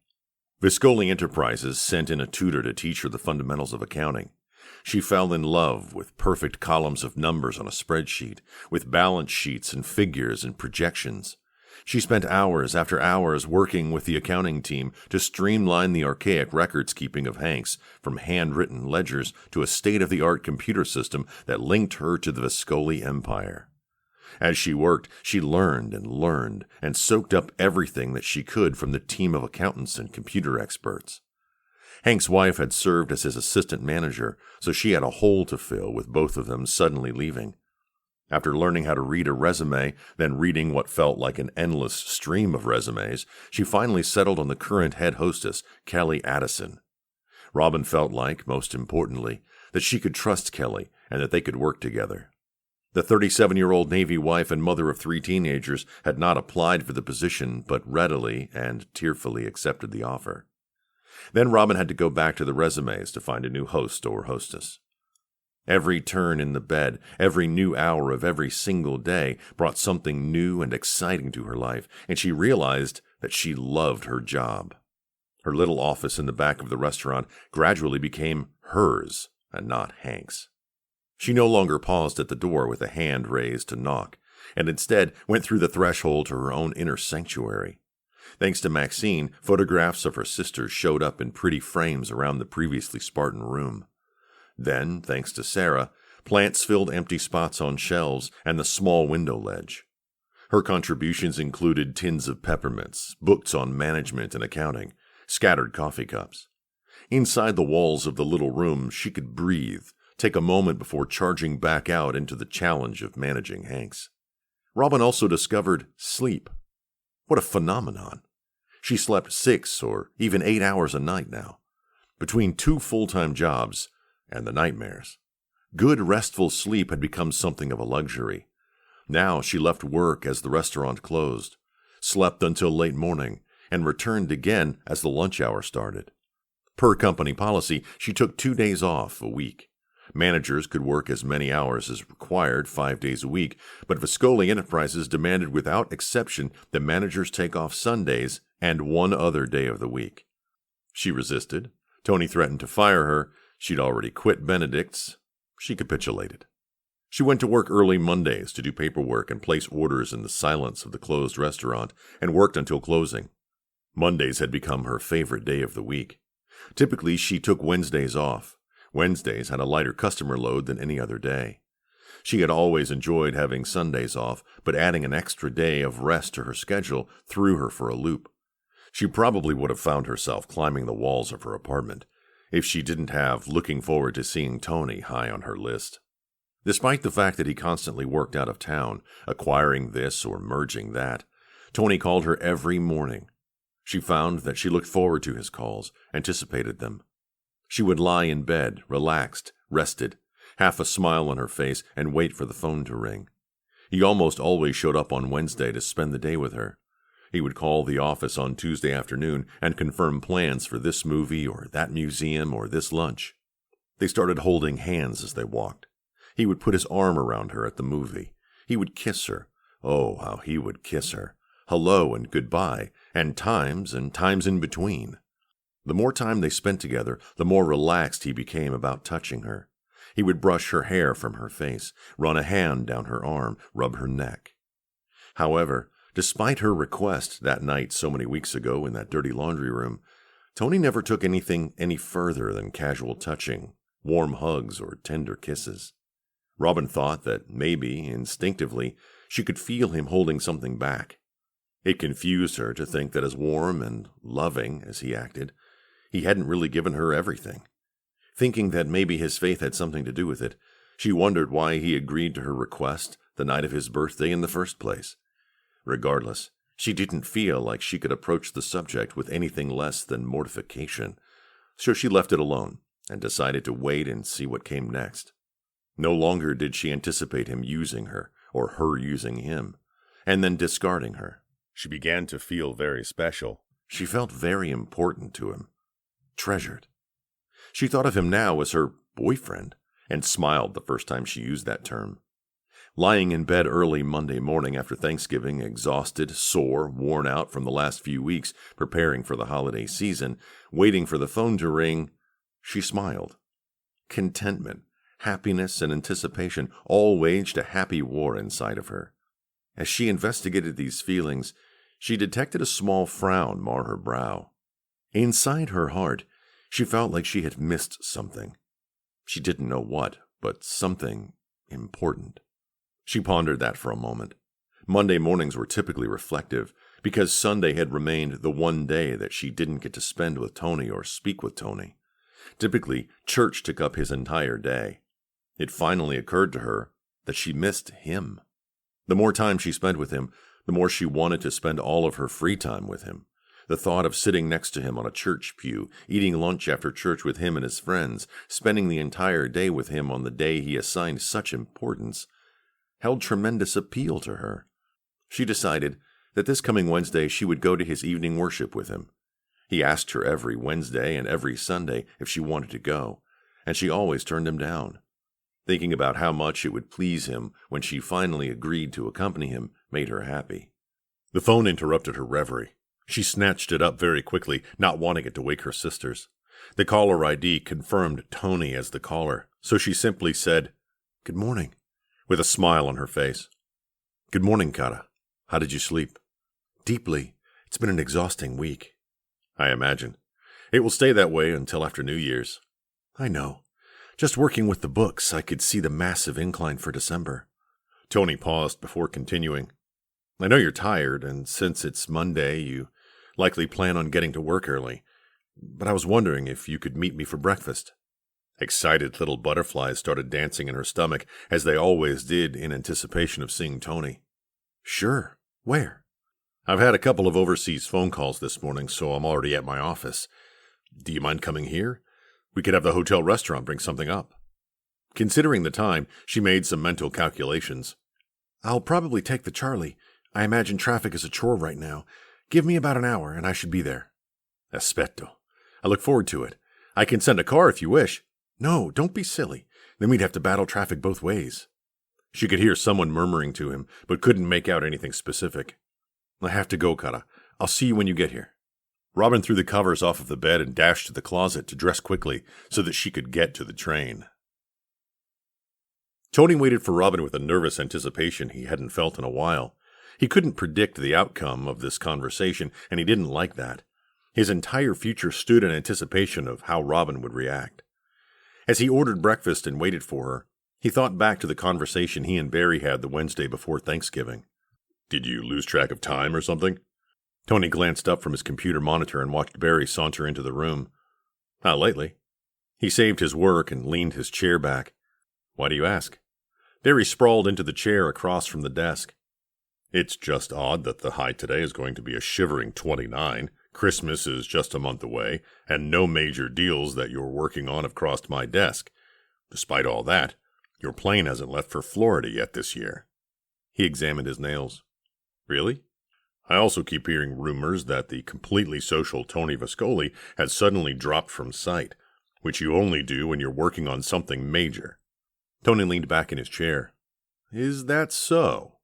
Viscoli Enterprises sent in a tutor to teach her the fundamentals of accounting. She fell in love with perfect columns of numbers on a spreadsheet, with balance sheets and figures and projections. She spent hours after hours working with the accounting team to streamline the archaic records-keeping of Hanks from handwritten ledgers to a state-of-the-art computer system that linked her to the Viscoli empire. As she worked, she learned and soaked up everything that she could from the team of accountants and computer experts. Hank's wife had served as his assistant manager, so she had a hole to fill with both of them suddenly leaving. After learning how to read a resume, then reading what felt like an endless stream of resumes, she finally settled on the current head hostess, Kelly Addison. Robin felt like, most importantly, that she could trust Kelly and that they could work together. The 37-year-old Navy wife and mother of 3 teenagers had not applied for the position, but readily and tearfully accepted the offer. Then Robin had to go back to the resumes to find a new host or hostess. Every turn in the bed, every new hour of every single day brought something new and exciting to her life, and she realized that she loved her job. Her little office in the back of the restaurant gradually became hers and not Hank's. She no longer paused at the door with a hand raised to knock, and instead went through the threshold to her own inner sanctuary. Thanks to Maxine, photographs of her sisters showed up in pretty frames around the previously Spartan room. Then, thanks to Sarah, plants filled empty spots on shelves and the small window ledge. Her contributions included tins of peppermints, books on management and accounting, scattered coffee cups. Inside the walls of the little room, she could breathe, take a moment before charging back out into the challenge of managing Hank's. Robin also discovered sleep. What a phenomenon. She slept 6 or even 8 hours a night now, between 2 full-time jobs and the nightmares. Good, restful sleep had become something of a luxury. Now she left work as the restaurant closed, slept until late morning, and returned again as the lunch hour started. Per company policy, she took 2 days off a week. Managers could work as many hours as required 5 days a week, but Viscoli Enterprises demanded without exception that managers take off Sundays and 1 other day of the week. She resisted. Tony threatened to fire her. She'd already quit Benedict's. She capitulated. She went to work early Mondays to do paperwork and place orders in the silence of the closed restaurant, and worked until closing. Mondays had become her favorite day of the week. Typically, she took Wednesdays off. Wednesdays had a lighter customer load than any other day. She had always enjoyed having Sundays off, but adding an extra day of rest to her schedule threw her for a loop. She probably would have found herself climbing the walls of her apartment if she didn't have looking forward to seeing Tony high on her list. Despite the fact that he constantly worked out of town, acquiring this or merging that, Tony called her every morning. She found that she looked forward to his calls, anticipated them. She would lie in bed, relaxed, rested, half a smile on her face, and wait for the phone to ring. He almost always showed up on Wednesday to spend the day with her. He would call the office on Tuesday afternoon and confirm plans for this movie or that museum or this lunch. They started holding hands as they walked. He would put his arm around her at the movie. He would kiss her. Oh, how he would kiss her. Hello and goodbye, and times in between. The more time they spent together, the more relaxed he became about touching her. He would brush her hair from her face, run a hand down her arm, rub her neck. However, despite her request that night so many weeks ago in that dirty laundry room, Tony never took anything any further than casual touching, warm hugs, or tender kisses. Robin thought that maybe, instinctively, she could feel him holding something back. It confused her to think that as warm and loving as he acted, he hadn't really given her everything. Thinking that maybe his faith had something to do with it, she wondered why he agreed to her request the night of his birthday in the first place. Regardless, she didn't feel like she could approach the subject with anything less than mortification, so she left it alone and decided to wait and see what came next. No longer did she anticipate him using her, or her using him, and then discarding her. She began to feel very special. She felt very important to him. Treasured. She thought of him now as her boyfriend, and smiled the first time she used that term. Lying in bed early Monday morning after Thanksgiving, exhausted, sore, worn out from the last few weeks preparing for the holiday season, waiting for the phone to ring, she smiled. Contentment, happiness, and anticipation all waged a happy war inside of her. As she investigated these feelings, she detected a small frown mar her brow. Inside her heart, she felt like she had missed something. She didn't know what, but something important. She pondered that for a moment. Monday mornings were typically reflective, because Sunday had remained the one day that she didn't get to spend with Tony or speak with Tony. Typically, church took up his entire day. It finally occurred to her that she missed him. The more time she spent with him, the more she wanted to spend all of her free time with him. The thought of sitting next to him on a church pew, eating lunch after church with him and his friends, spending the entire day with him on the day he assigned such importance, held tremendous appeal to her. She decided that this coming Wednesday she would go to his evening worship with him. He asked her every Wednesday and every Sunday if she wanted to go, and she always turned him down. Thinking about how much it would please him when she finally agreed to accompany him made her happy. The phone interrupted her reverie. She snatched it up very quickly, not wanting it to wake her sisters. The caller ID confirmed Tony as the caller, so she simply said, "Good morning," with a smile on her face. "Good morning, Kara. How did you sleep?" "Deeply. It's been an exhausting week." "I imagine. It will stay that way until after New Year's." "I know. Just working with the books, I could see the massive incline for December." Tony paused before continuing. "I know you're tired, and since it's Monday, you likely plan on getting to work early. But I was wondering if you could meet me for breakfast." Excited little butterflies started dancing in her stomach, as they always did in anticipation of seeing Tony. "Sure. Where?" "I've had a couple of overseas phone calls this morning, so I'm already at my office. Do you mind coming here? We could have the hotel restaurant bring something up." Considering the time, she made some mental calculations. "I'll probably take the Charlie. I imagine traffic is a chore right now. Give me about an hour, and I should be there." "Aspetto. I look forward to it. I can send a car if you wish." "No, don't be silly. Then we'd have to battle traffic both ways." She could hear someone murmuring to him, but couldn't make out anything specific. "I have to go, Kara. I'll see you when you get here." Robin threw the covers off of the bed and dashed to the closet to dress quickly so that she could get to the train. Tony waited for Robin with a nervous anticipation he hadn't felt in a while. He couldn't predict the outcome of this conversation, and he didn't like that. His entire future stood in anticipation of how Robin would react. As he ordered breakfast and waited for her, he thought back to the conversation he and Barry had the Wednesday before Thanksgiving. "Did you lose track of time or something?" Tony glanced up from his computer monitor and watched Barry saunter into the room. "Not lately." He saved his work and leaned his chair back. "Why do you ask?" Barry sprawled into the chair across from the desk. "It's just odd that the high today is going to be a shivering 29. Christmas is just a month away, and no major deals that you're working on have crossed my desk. Despite all that, your plane hasn't left for Florida yet this year." He examined his nails. "Really? I also keep hearing rumors that the completely social Tony Viscoli has suddenly dropped from sight, which you only do when you're working on something major." Tony leaned back in his chair. "Is that so?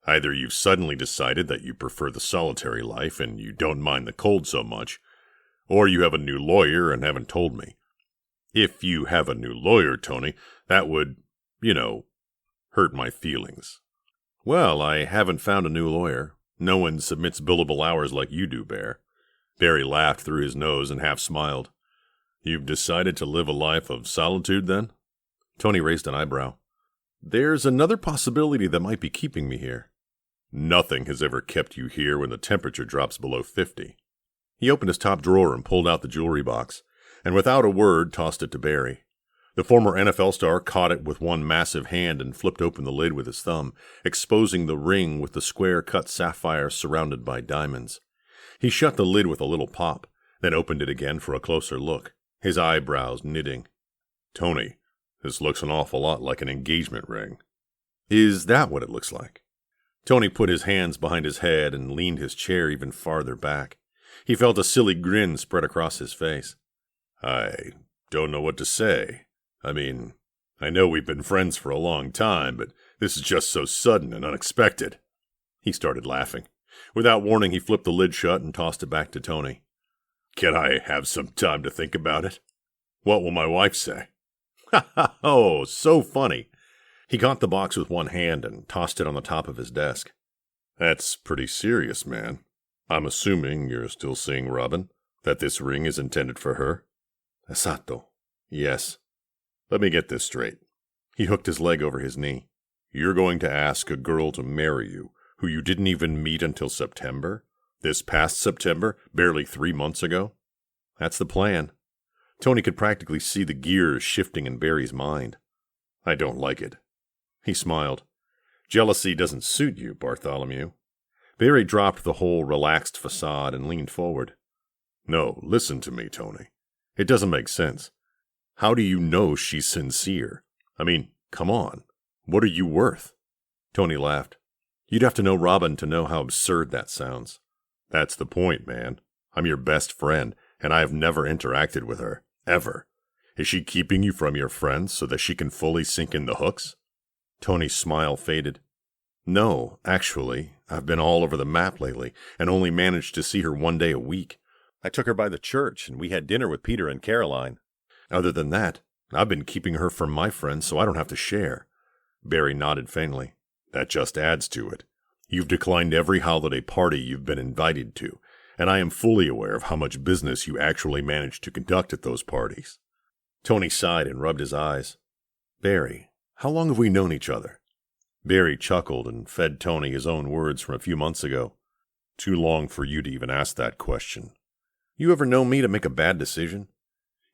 Either you've suddenly decided that you prefer the solitary life and you don't mind the cold so much, or you have a new lawyer and haven't told me. If you have a new lawyer, Tony, that would, hurt my feelings." "Well, I haven't found a new lawyer. No one submits billable hours like you do, Bear." Barry laughed through his nose and half smiled. "You've decided to live a life of solitude, then?" Tony raised an eyebrow. "There's another possibility that might be keeping me here." "Nothing has ever kept you here when the temperature drops below 50. He opened his top drawer and pulled out the jewelry box, and without a word tossed it to Barry. The former NFL star caught it with one massive hand and flipped open the lid with his thumb, exposing the ring with the square-cut sapphire surrounded by diamonds. He shut the lid with a little pop, then opened it again for a closer look, his eyebrows knitting. "Tony, this looks an awful lot like an engagement ring." "Is that what it looks like?" Tony put his hands behind his head and leaned his chair even farther back. He felt a silly grin spread across his face. "I don't know what to say. I know we've been friends for a long time, but this is just so sudden and unexpected." He started laughing. Without warning, he flipped the lid shut and tossed it back to Tony. "Can I have some time to think about it? What will my wife say?" "Ha ha! Oh, so funny." He caught the box with one hand and tossed it on the top of his desk. "That's pretty serious, man. I'm assuming you're still seeing Robin, that this ring is intended for her?" "Esatto. Yes." "Let me get this straight." He hooked his leg over his knee. "You're going to ask a girl to marry you, who you didn't even meet until September? This past September, barely 3 months ago?" "That's the plan." Tony could practically see the gears shifting in Barry's mind. "I don't like it." He smiled. Jealousy doesn't suit you, Bartholomew. Barry dropped the whole relaxed facade and leaned forward. No, listen to me, Tony. It doesn't make sense. How do you know she's sincere? I mean, come on. What are you worth? Tony laughed. You'd have to know Robin to know how absurd that sounds. That's the point, man. I'm your best friend, and I have never interacted with her. Ever. Is she keeping you from your friends so that she can fully sink in the hooks? Tony's smile faded. No, actually, I've been all over the map lately, and only managed to see her one day a week. I took her by the church, and we had dinner with Peter and Caroline. Other than that, I've been keeping her from my friends so I don't have to share. Barry nodded faintly. That just adds to it. You've declined every holiday party you've been invited to, and I am fully aware of how much business you actually managed to conduct at those parties. Tony sighed and rubbed his eyes. Barry, how long have we known each other? Barry chuckled and fed Tony his own words from a few months ago. Too long for you to even ask that question. You ever known me to make a bad decision?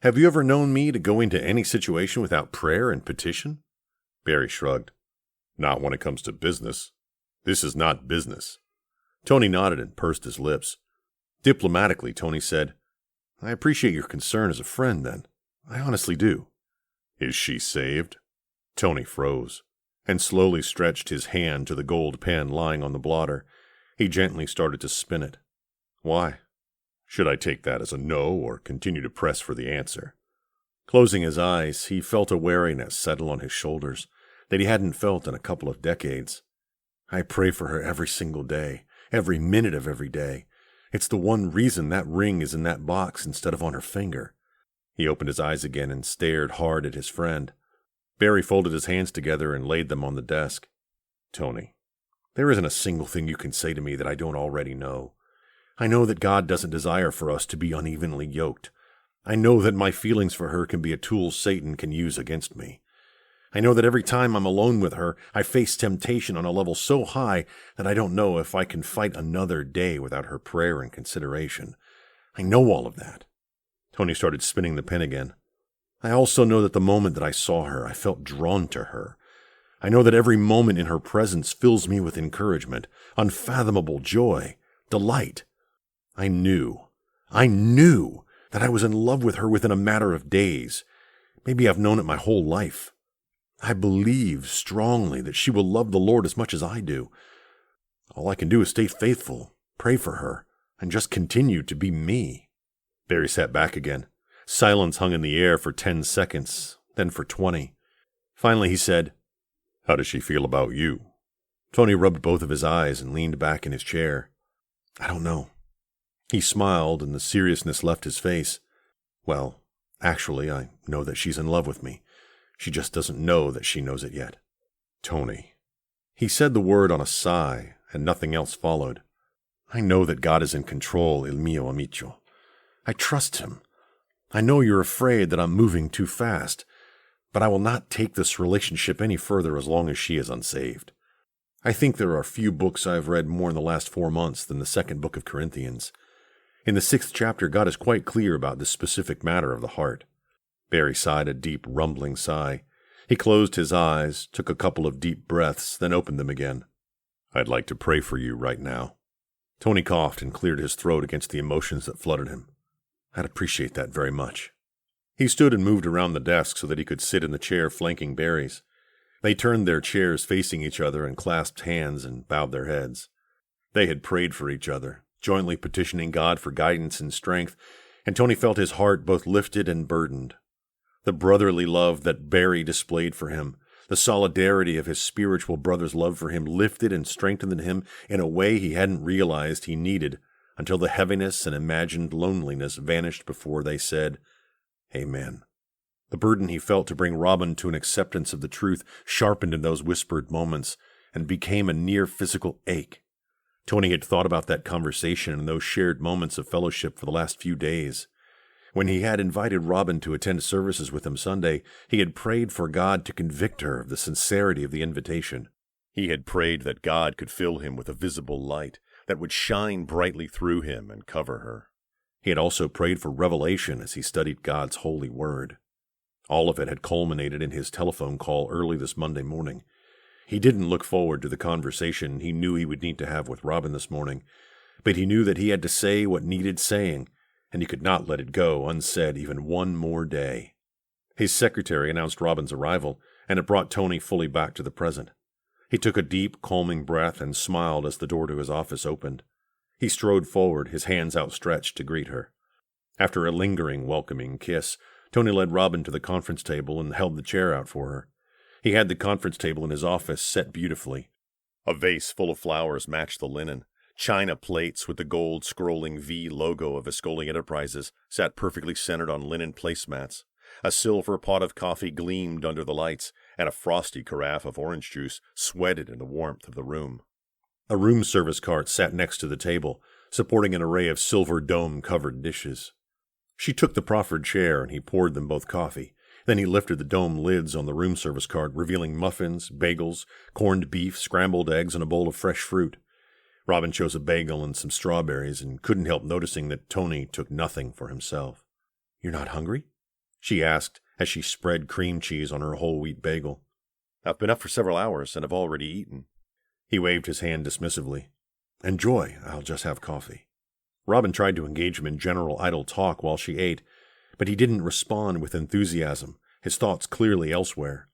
Have you ever known me to go into any situation without prayer and petition? Barry shrugged. Not when it comes to business. This is not business. Tony nodded and pursed his lips. Diplomatically, Tony said, I appreciate your concern as a friend, then. I honestly do. Is she saved? Tony froze, and slowly stretched his hand to the gold pen lying on the blotter. He gently started to spin it. Why? Should I take that as a no, or continue to press for the answer? Closing his eyes, he felt a wariness settle on his shoulders that he hadn't felt in a couple of decades. I pray for her every single day, every minute of every day. It's the one reason that ring is in that box instead of on her finger. He opened his eyes again and stared hard at his friend. Barry folded his hands together and laid them on the desk. Tony, there isn't a single thing you can say to me that I don't already know. I know that God doesn't desire for us to be unevenly yoked. I know that my feelings for her can be a tool Satan can use against me. I know that every time I'm alone with her, I face temptation on a level so high that I don't know if I can fight another day without her prayer and consideration. I know all of that. Tony started spinning the pen again. I also know that the moment that I saw her, I felt drawn to her. I know that every moment in her presence fills me with encouragement, unfathomable joy, delight. I knew that I was in love with her within a matter of days. Maybe I've known it my whole life. I believe strongly that she will love the Lord as much as I do. All I can do is stay faithful, pray for her, and just continue to be me. Barry sat back again. Silence hung in the air for 10 seconds, then for 20. Finally he said, How does she feel about you? Tony rubbed both of his eyes and leaned back in his chair. I don't know. He smiled, and the seriousness left his face. Well, actually, I know that she's in love with me. She just doesn't know that she knows it yet. Tony. He said the word on a sigh, and nothing else followed. I know that God is in control, il mio amico. I trust him. I know you're afraid that I'm moving too fast, but I will not take this relationship any further as long as she is unsaved. I think there are few books I've read more in the last 4 months than the second book of Corinthians. In the 6th chapter, God is quite clear about this specific matter of the heart. Barry sighed a deep, rumbling sigh. He closed his eyes, took a couple of deep breaths, then opened them again. I'd like to pray for you right now. Tony coughed and cleared his throat against the emotions that flooded him. I'd appreciate that very much. He stood and moved around the desk so that he could sit in the chair flanking Barry's. They turned their chairs facing each other and clasped hands and bowed their heads. They had prayed for each other, jointly petitioning God for guidance and strength, and Tony felt his heart both lifted and burdened. The brotherly love that Barry displayed for him, the solidarity of his spiritual brother's love for him lifted and strengthened him in a way he hadn't realized he needed, until the heaviness and imagined loneliness vanished before they said, Amen. The burden he felt to bring Robin to an acceptance of the truth sharpened in those whispered moments and became a near physical ache. Tony had thought about that conversation and those shared moments of fellowship for the last few days. When he had invited Robin to attend services with him Sunday, he had prayed for God to convict her of the sincerity of the invitation. He had prayed that God could fill him with a visible light that would shine brightly through him and cover her. He had also prayed for revelation as he studied God's holy word. All of it had culminated in his telephone call early this Monday morning. He didn't look forward to the conversation he knew he would need to have with Robin this morning, but he knew that he had to say what needed saying, and he could not let it go unsaid even one more day. His secretary announced Robin's arrival, and it brought Tony fully back to the present. He took a deep, calming breath and smiled as the door to his office opened. He strode forward, his hands outstretched to greet her. After a lingering, welcoming kiss, Tony led Robin to the conference table and held the chair out for her. He had the conference table in his office set beautifully. A vase full of flowers matched the linen. China plates with the gold scrolling V logo of Viscoli Enterprises sat perfectly centered on linen placemats. A silver pot of coffee gleamed under the lights, and a frosty carafe of orange juice sweated in the warmth of the room. A room service cart sat next to the table, supporting an array of silver dome-covered dishes. She took the proffered chair, and he poured them both coffee. Then he lifted the dome lids on the room service cart, revealing muffins, bagels, corned beef, scrambled eggs, and a bowl of fresh fruit. Robin chose a bagel and some strawberries, and couldn't help noticing that Tony took nothing for himself. "You're not hungry?" she asked as she spread cream cheese on her whole wheat bagel. "I've been up for several hours and have already eaten." He waved his hand dismissively. "Enjoy, I'll just have coffee." Robin tried to engage him in general idle talk while she ate, but he didn't respond with enthusiasm, his thoughts clearly elsewhere.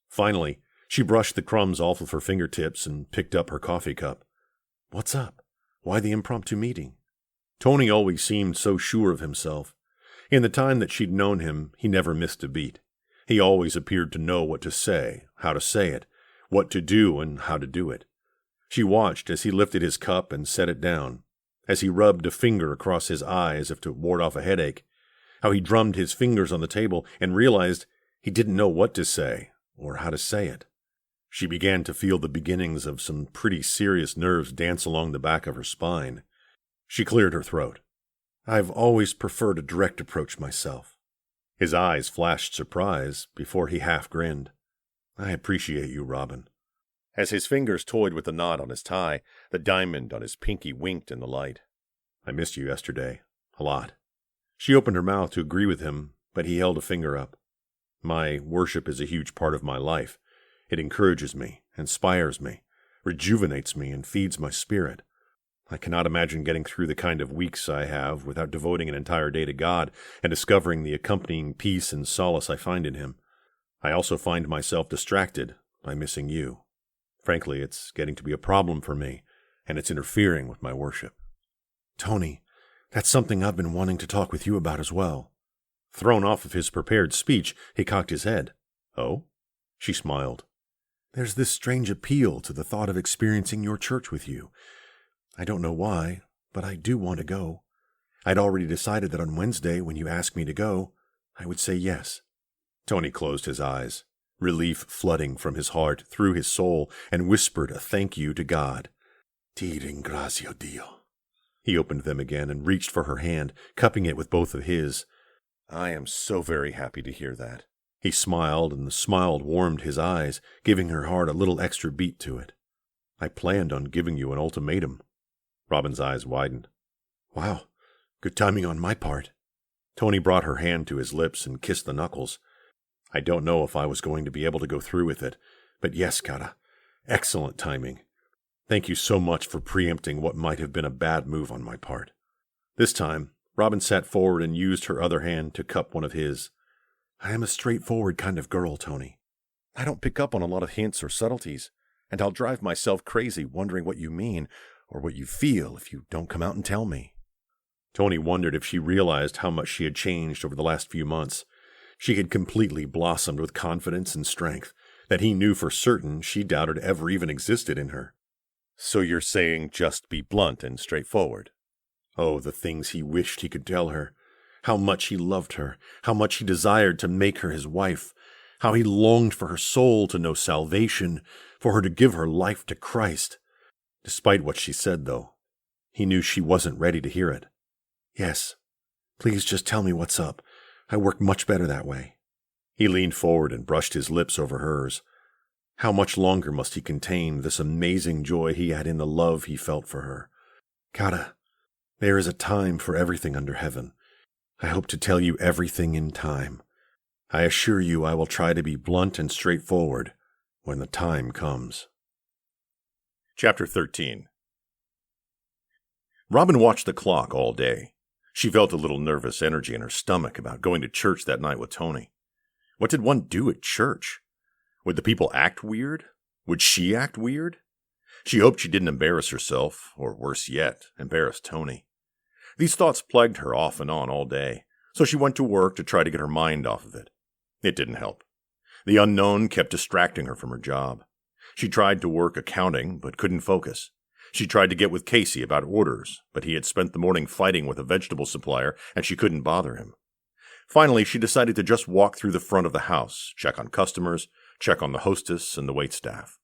Finally, she brushed the crumbs off of her fingertips and picked up her coffee cup. "What's up? Why the impromptu meeting?" Tony always seemed so sure of himself. In the time that she'd known him, he never missed a beat. He always appeared to know what to say, how to say it, what to do and how to do it. She watched as he lifted his cup and set it down, as he rubbed a finger across his eye as if to ward off a headache, how he drummed his fingers on the table and realized he didn't know what to say or how to say it. She began to feel the beginnings of some pretty serious nerves dance along the back of her spine. She cleared her throat. "I've always preferred a direct approach myself." His eyes flashed surprise before he half grinned. "I appreciate you, Robin." As his fingers toyed with the knot on his tie, the diamond on his pinky winked in the light. "I missed you yesterday. A lot." She opened her mouth to agree with him, but he held a finger up. "My worship is a huge part of my life. It encourages me, inspires me, rejuvenates me, and feeds my spirit. I cannot imagine getting through the kind of weeks I have without devoting an entire day to God and discovering the accompanying peace and solace I find in Him. I also find myself distracted by missing you. Frankly, it's getting to be a problem for me, and it's interfering with my worship." "Tony, that's something I've been wanting to talk with you about as well." Thrown off of his prepared speech, he cocked his head. "Oh?" She smiled. "There's this strange appeal to the thought of experiencing your church with you. I don't know why, but I do want to go. I'd already decided that on Wednesday, when you asked me to go, I would say yes." Tony closed his eyes, relief flooding from his heart through his soul, and whispered a thank you to God. "Ti ringrazio Dio." He opened them again and reached for her hand, cupping it with both of his. "I am so very happy to hear that." He smiled, and the smile warmed his eyes, giving her heart a little extra beat to it. "I planned on giving you an ultimatum." Robin's eyes widened. "Wow, good timing on my part." Tony brought her hand to his lips and kissed the knuckles. "I don't know if I was going to be able to go through with it, but yes, Kara, excellent timing. Thank you so much for preempting what might have been a bad move on my part." This time, Robin sat forward and used her other hand to cup one of his. "I am a straightforward kind of girl, Tony. I don't pick up on a lot of hints or subtleties, and I'll drive myself crazy wondering what you mean or what you feel if you don't come out and tell me." Tony wondered if she realized how much she had changed over the last few months. She had completely blossomed with confidence and strength that he knew for certain she doubted ever even existed in her. "So you're saying just be blunt and straightforward?" Oh, the things he wished he could tell her. How much he loved her, how much he desired to make her his wife, how he longed for her soul to know salvation, for her to give her life to Christ. Despite what she said, though, he knew she wasn't ready to hear it. "Yes, please just tell me what's up. I work much better that way." He leaned forward and brushed his lips over hers. How much longer must he contain this amazing joy he had in the love he felt for her? "Kara, there is a time for everything under heaven. I hope to tell you everything in time. I assure you I will try to be blunt and straightforward when the time comes. Chapter 13. Robin watched the clock all day. She felt a little nervous energy in her stomach about going to church that night with Tony. What did one do at church? Would the people act weird? Would she act weird? She hoped she didn't embarrass herself, or worse yet, embarrass Tony. These thoughts plagued her off and on all day, so she went to work to try to get her mind off of it. It didn't help. The unknown kept distracting her from her job. She tried to work accounting, but couldn't focus. She tried to get with Casey about orders, but he had spent the morning fighting with a vegetable supplier, and she couldn't bother him. Finally, she decided to just walk through the front of the house, check on customers, check on the hostess and the waitstaff.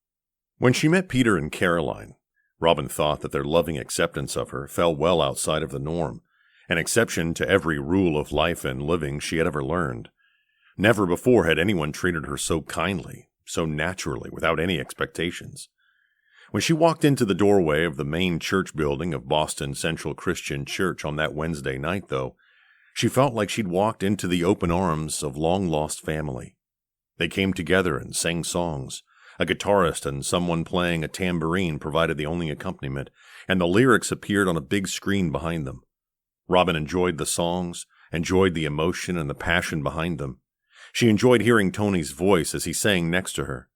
When she met Peter and Caroline, Robin thought that their loving acceptance of her fell well outside of the norm, an exception to every rule of life and living she had ever learned. Never before had anyone treated her so kindly, so naturally, without any expectations. When she walked into the doorway of the main church building of Boston Central Christian Church on that Wednesday night, though, she felt like she'd walked into the open arms of long-lost family. They came together and sang songs. A guitarist and someone playing a tambourine provided the only accompaniment, and the lyrics appeared on a big screen behind them. Robin enjoyed the songs, enjoyed the emotion and the passion behind them. She enjoyed hearing Tony's voice as he sang next to her.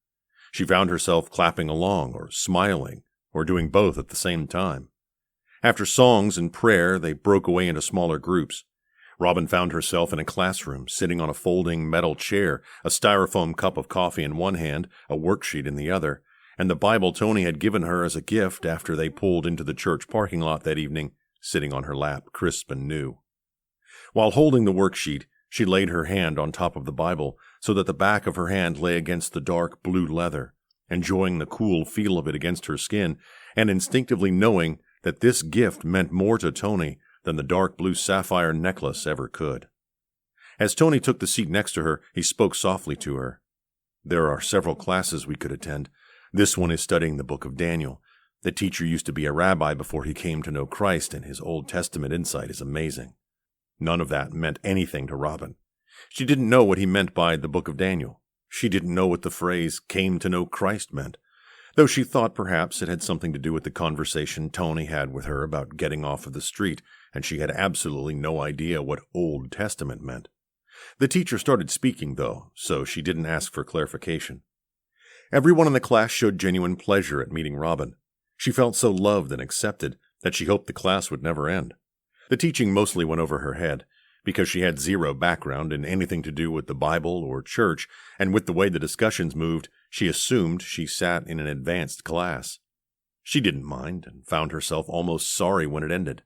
She found herself clapping along, or smiling, or doing both at the same time. After songs and prayer, they broke away into smaller groups. Robin found herself in a classroom, sitting on a folding metal chair, a styrofoam cup of coffee in one hand, a worksheet in the other, and the Bible Tony had given her as a gift after they pulled into the church parking lot that evening, sitting on her lap, crisp and new. While holding the worksheet, she laid her hand on top of the Bible so that the back of her hand lay against the dark blue leather, enjoying the cool feel of it against her skin, and instinctively knowing that this gift meant more to Tony than the dark blue sapphire necklace ever could. As Tony took the seat next to her, he spoke softly to her. "There are several classes we could attend. This one is studying the book of Daniel. The teacher used to be a rabbi before he came to know Christ, and his Old Testament insight is amazing." None of that meant anything to Robin. She didn't know what he meant by the book of Daniel. She didn't know what the phrase "came to know Christ" meant, though she thought perhaps it had something to do with the conversation Tony had with her about getting off of the street, and she had absolutely no idea what Old Testament meant. The teacher started speaking, though, so she didn't ask for clarification. Everyone in the class showed genuine pleasure at meeting Robin. She felt so loved and accepted that she hoped the class would never end. The teaching mostly went over her head, because she had zero background in anything to do with the Bible or church, and with the way the discussions moved, she assumed she sat in an advanced class. She didn't mind, and found herself almost sorry when it ended.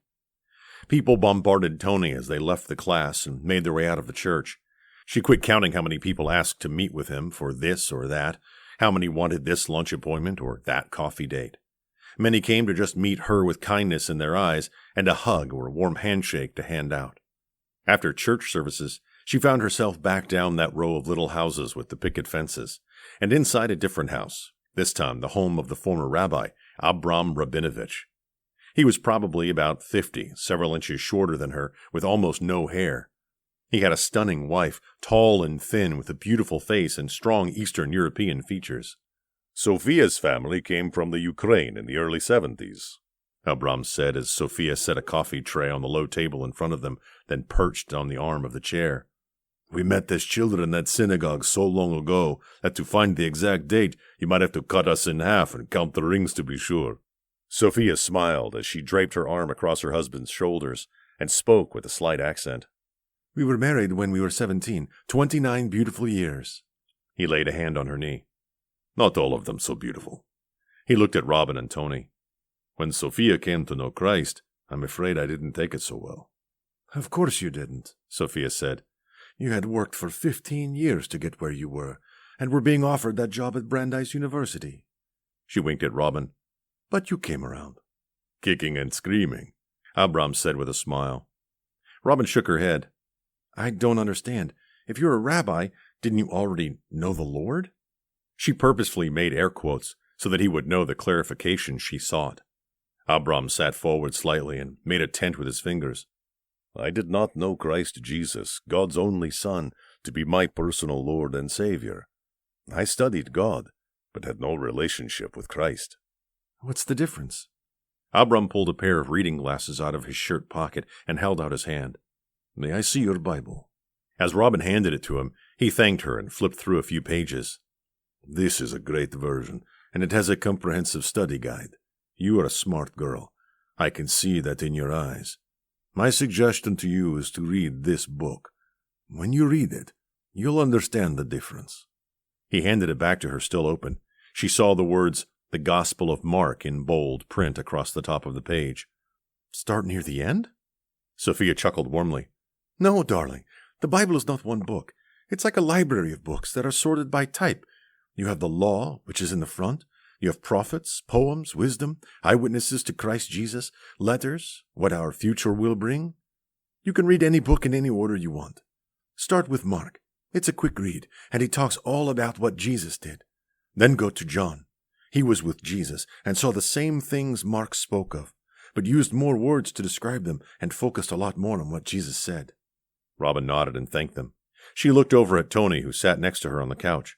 People bombarded Tony as they left the class and made their way out of the church. She quit counting how many people asked to meet with him for this or that, how many wanted this lunch appointment or that coffee date. Many came to just meet her with kindness in their eyes and a hug or a warm handshake to hand out. After church services, she found herself back down that row of little houses with the picket fences, and inside a different house, this time the home of the former rabbi, Abram Rabinovich. He was probably about 50, several inches shorter than her, with almost no hair. He had a stunning wife, tall and thin, with a beautiful face and strong Eastern European features. Sophia's family came from the Ukraine in the early 70s, Abram said as Sophia set a coffee tray on the low table in front of them, then perched on the arm of the chair. "We met as children at synagogue so long ago that to find the exact date, you might have to cut us in half and count the rings to be sure." Sophia smiled as she draped her arm across her husband's shoulders and spoke with a slight accent. "We were married when we were 17, 29 beautiful years." He laid a hand on her knee. "Not all of them so beautiful." He looked at Robin and Tony. "When Sophia came to know Christ, I'm afraid I didn't take it so well." "Of course you didn't," Sophia said. "You had worked for 15 years to get where you were, and were being offered that job at Brandeis University." She winked at Robin. "But you came around." "Kicking and screaming," Abram said with a smile. Robin shook her head. "I don't understand. If you're a rabbi, didn't you already know the Lord?" She purposefully made air quotes so that he would know the clarification she sought. Abram sat forward slightly and made a tent with his fingers. "I did not know Christ Jesus, God's only Son, to be my personal Lord and Savior. I studied God, but had no relationship with Christ. What's the difference? Abram pulled a pair of reading glasses out of his shirt pocket and held out his hand. May I see your Bible? As Robin handed it to him, he thanked her and flipped through a few pages. This is a great version, and it has a comprehensive study guide. You are a smart girl. I can see that in your eyes. My suggestion to you is to read this book. When you read it, you'll understand the difference. He handed it back to her, still open. She saw the words, "The Gospel of Mark," in bold print across the top of the page. Start near the end? Sophia chuckled warmly. No, darling. The Bible is not one book. It's like a library of books that are sorted by type. You have the law, which is in the front. You have prophets, poems, wisdom, eyewitnesses to Christ Jesus, letters, what our future will bring. You can read any book in any order you want. Start with Mark. It's a quick read, and he talks all about what Jesus did. Then go to John. He was with Jesus and saw the same things Mark spoke of, but used more words to describe them and focused a lot more on what Jesus said. Robin nodded and thanked them. She looked over at Tony, who sat next to her on the couch.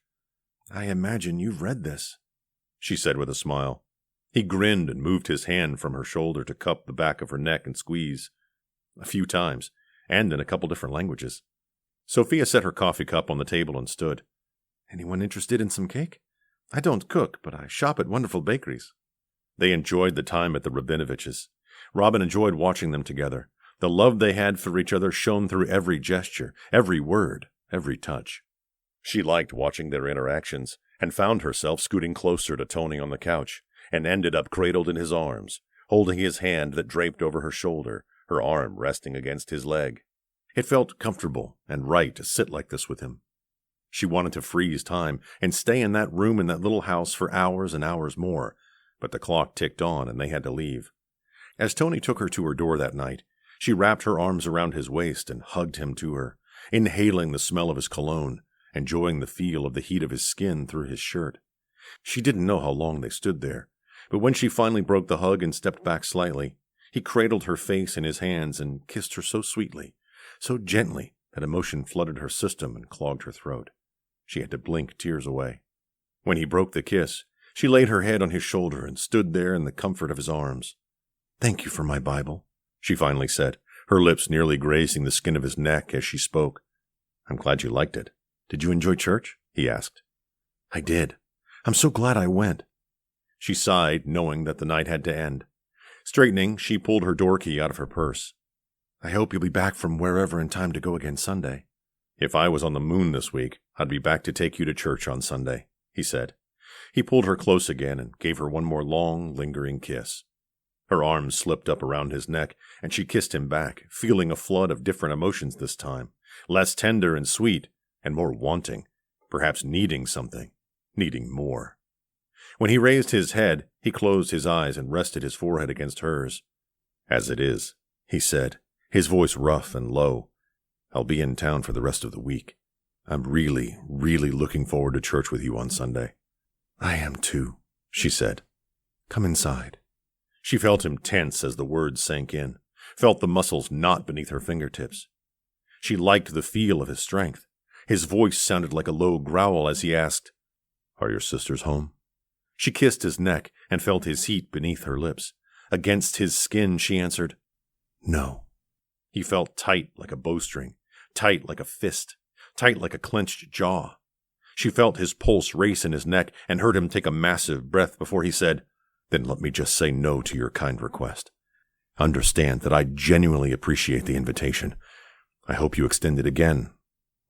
I imagine you've read this, she said with a smile. He grinned and moved his hand from her shoulder to cup the back of her neck and squeeze. A few times, and in a couple different languages. Sophia set her coffee cup on the table and stood. Anyone interested in some cake? I don't cook, but I shop at wonderful bakeries. They enjoyed the time at the Rabinoviches. Robin enjoyed watching them together. The love they had for each other shone through every gesture, every word, every touch. She liked watching their interactions, and found herself scooting closer to Tony on the couch, and ended up cradled in his arms, holding his hand that draped over her shoulder, her arm resting against his leg. It felt comfortable and right to sit like this with him. She wanted to freeze time and stay in that room in that little house for hours and hours more, but the clock ticked on and they had to leave. As Tony took her to her door that night, she wrapped her arms around his waist and hugged him to her, inhaling the smell of his cologne, enjoying the feel of the heat of his skin through his shirt. She didn't know how long they stood there, but when she finally broke the hug and stepped back slightly, he cradled her face in his hands and kissed her so sweetly, so gently that emotion flooded her system and clogged her throat. She had to blink tears away. When he broke the kiss, she laid her head on his shoulder and stood there in the comfort of his arms. "Thank you for my Bible," she finally said, her lips nearly grazing the skin of his neck as she spoke. "I'm glad you liked it. Did you enjoy church?" he asked. "I did. I'm so glad I went." She sighed, knowing that the night had to end. Straightening, she pulled her door key out of her purse. "I hope you'll be back from wherever in time to go again Sunday." "If I was on the moon this week, I'd be back to take you to church on Sunday," he said. He pulled her close again and gave her one more long, lingering kiss. Her arms slipped up around his neck, and she kissed him back, feeling a flood of different emotions this time, less tender and sweet, and more wanting, perhaps needing something, needing more. When he raised his head, he closed his eyes and rested his forehead against hers. "As it is," he said, his voice rough and low. "I'll be in town for the rest of the week. I'm really, really looking forward to church with you on Sunday." "I am too," she said. "Come inside." She felt him tense as the words sank in, felt the muscles knot beneath her fingertips. She liked the feel of his strength. His voice sounded like a low growl as he asked, "Are your sisters home?" She kissed his neck and felt his heat beneath her lips. Against his skin, she answered, "No." He felt tight like a bowstring, tight like a fist, tight like a clenched jaw. She felt his pulse race in his neck and heard him take a massive breath before he said, "Then let me just say no to your kind request. Understand that I genuinely appreciate the invitation. I hope you extend it again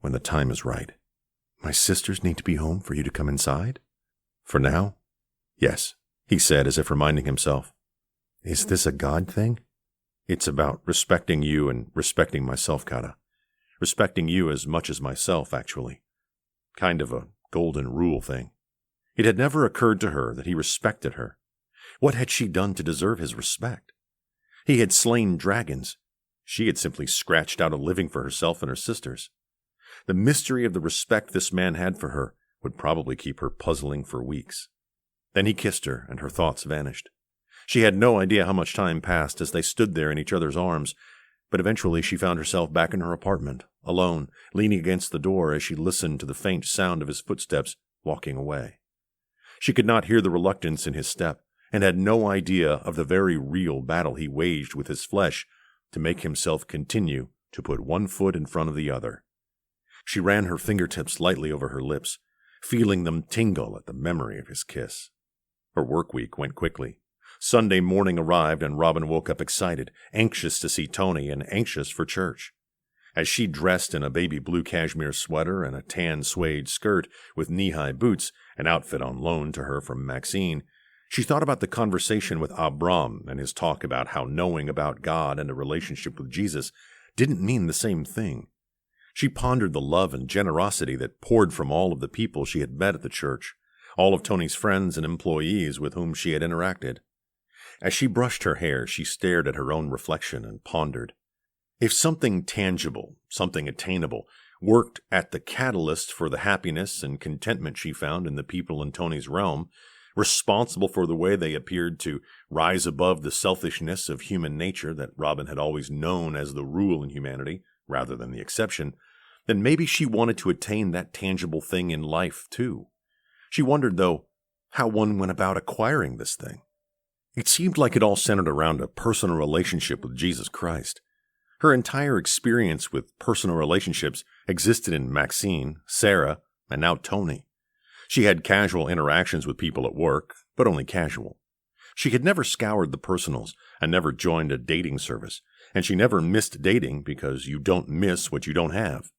when the time is right." "My sisters need to be home for you to come inside?" "For now, yes," he said as if reminding himself. "Is this a God thing?" "It's about respecting you and respecting myself, Kata. Respecting you as much as myself, actually. Kind of a golden rule thing." It had never occurred to her that he respected her. What had she done to deserve his respect? He had slain dragons. She had simply scratched out a living for herself and her sisters. The mystery of the respect this man had for her would probably keep her puzzling for weeks. Then he kissed her, and her thoughts vanished. She had no idea how much time passed as they stood there in each other's arms, but eventually she found herself back in her apartment, alone, leaning against the door as she listened to the faint sound of his footsteps walking away. She could not hear the reluctance in his step, and had no idea of the very real battle he waged with his flesh to make himself continue to put one foot in front of the other. She ran her fingertips lightly over her lips, feeling them tingle at the memory of his kiss. Her work week went quickly. Sunday morning arrived, and Robin woke up excited, anxious to see Tony and anxious for church. As she dressed in a baby blue cashmere sweater and a tan suede skirt with knee-high boots, an outfit on loan to her from Maxine, she thought about the conversation with Abram and his talk about how knowing about God and a relationship with Jesus didn't mean the same thing. She pondered the love and generosity that poured from all of the people she had met at the church, all of Tony's friends and employees with whom she had interacted. As she brushed her hair, she stared at her own reflection and pondered. If something tangible, something attainable, worked at the catalyst for the happiness and contentment she found in the people in Tony's realm, responsible for the way they appeared to rise above the selfishness of human nature that Robin had always known as the rule in humanity, rather than the exception, then maybe she wanted to attain that tangible thing in life, too. She wondered, though, how one went about acquiring this thing. It seemed like it all centered around a personal relationship with Jesus Christ. Her entire experience with personal relationships existed in Maxine, Sarah, and now Tony. She had casual interactions with people at work, but only casual. She had never scoured the personals and never joined a dating service, and she never missed dating because you don't miss what you don't have.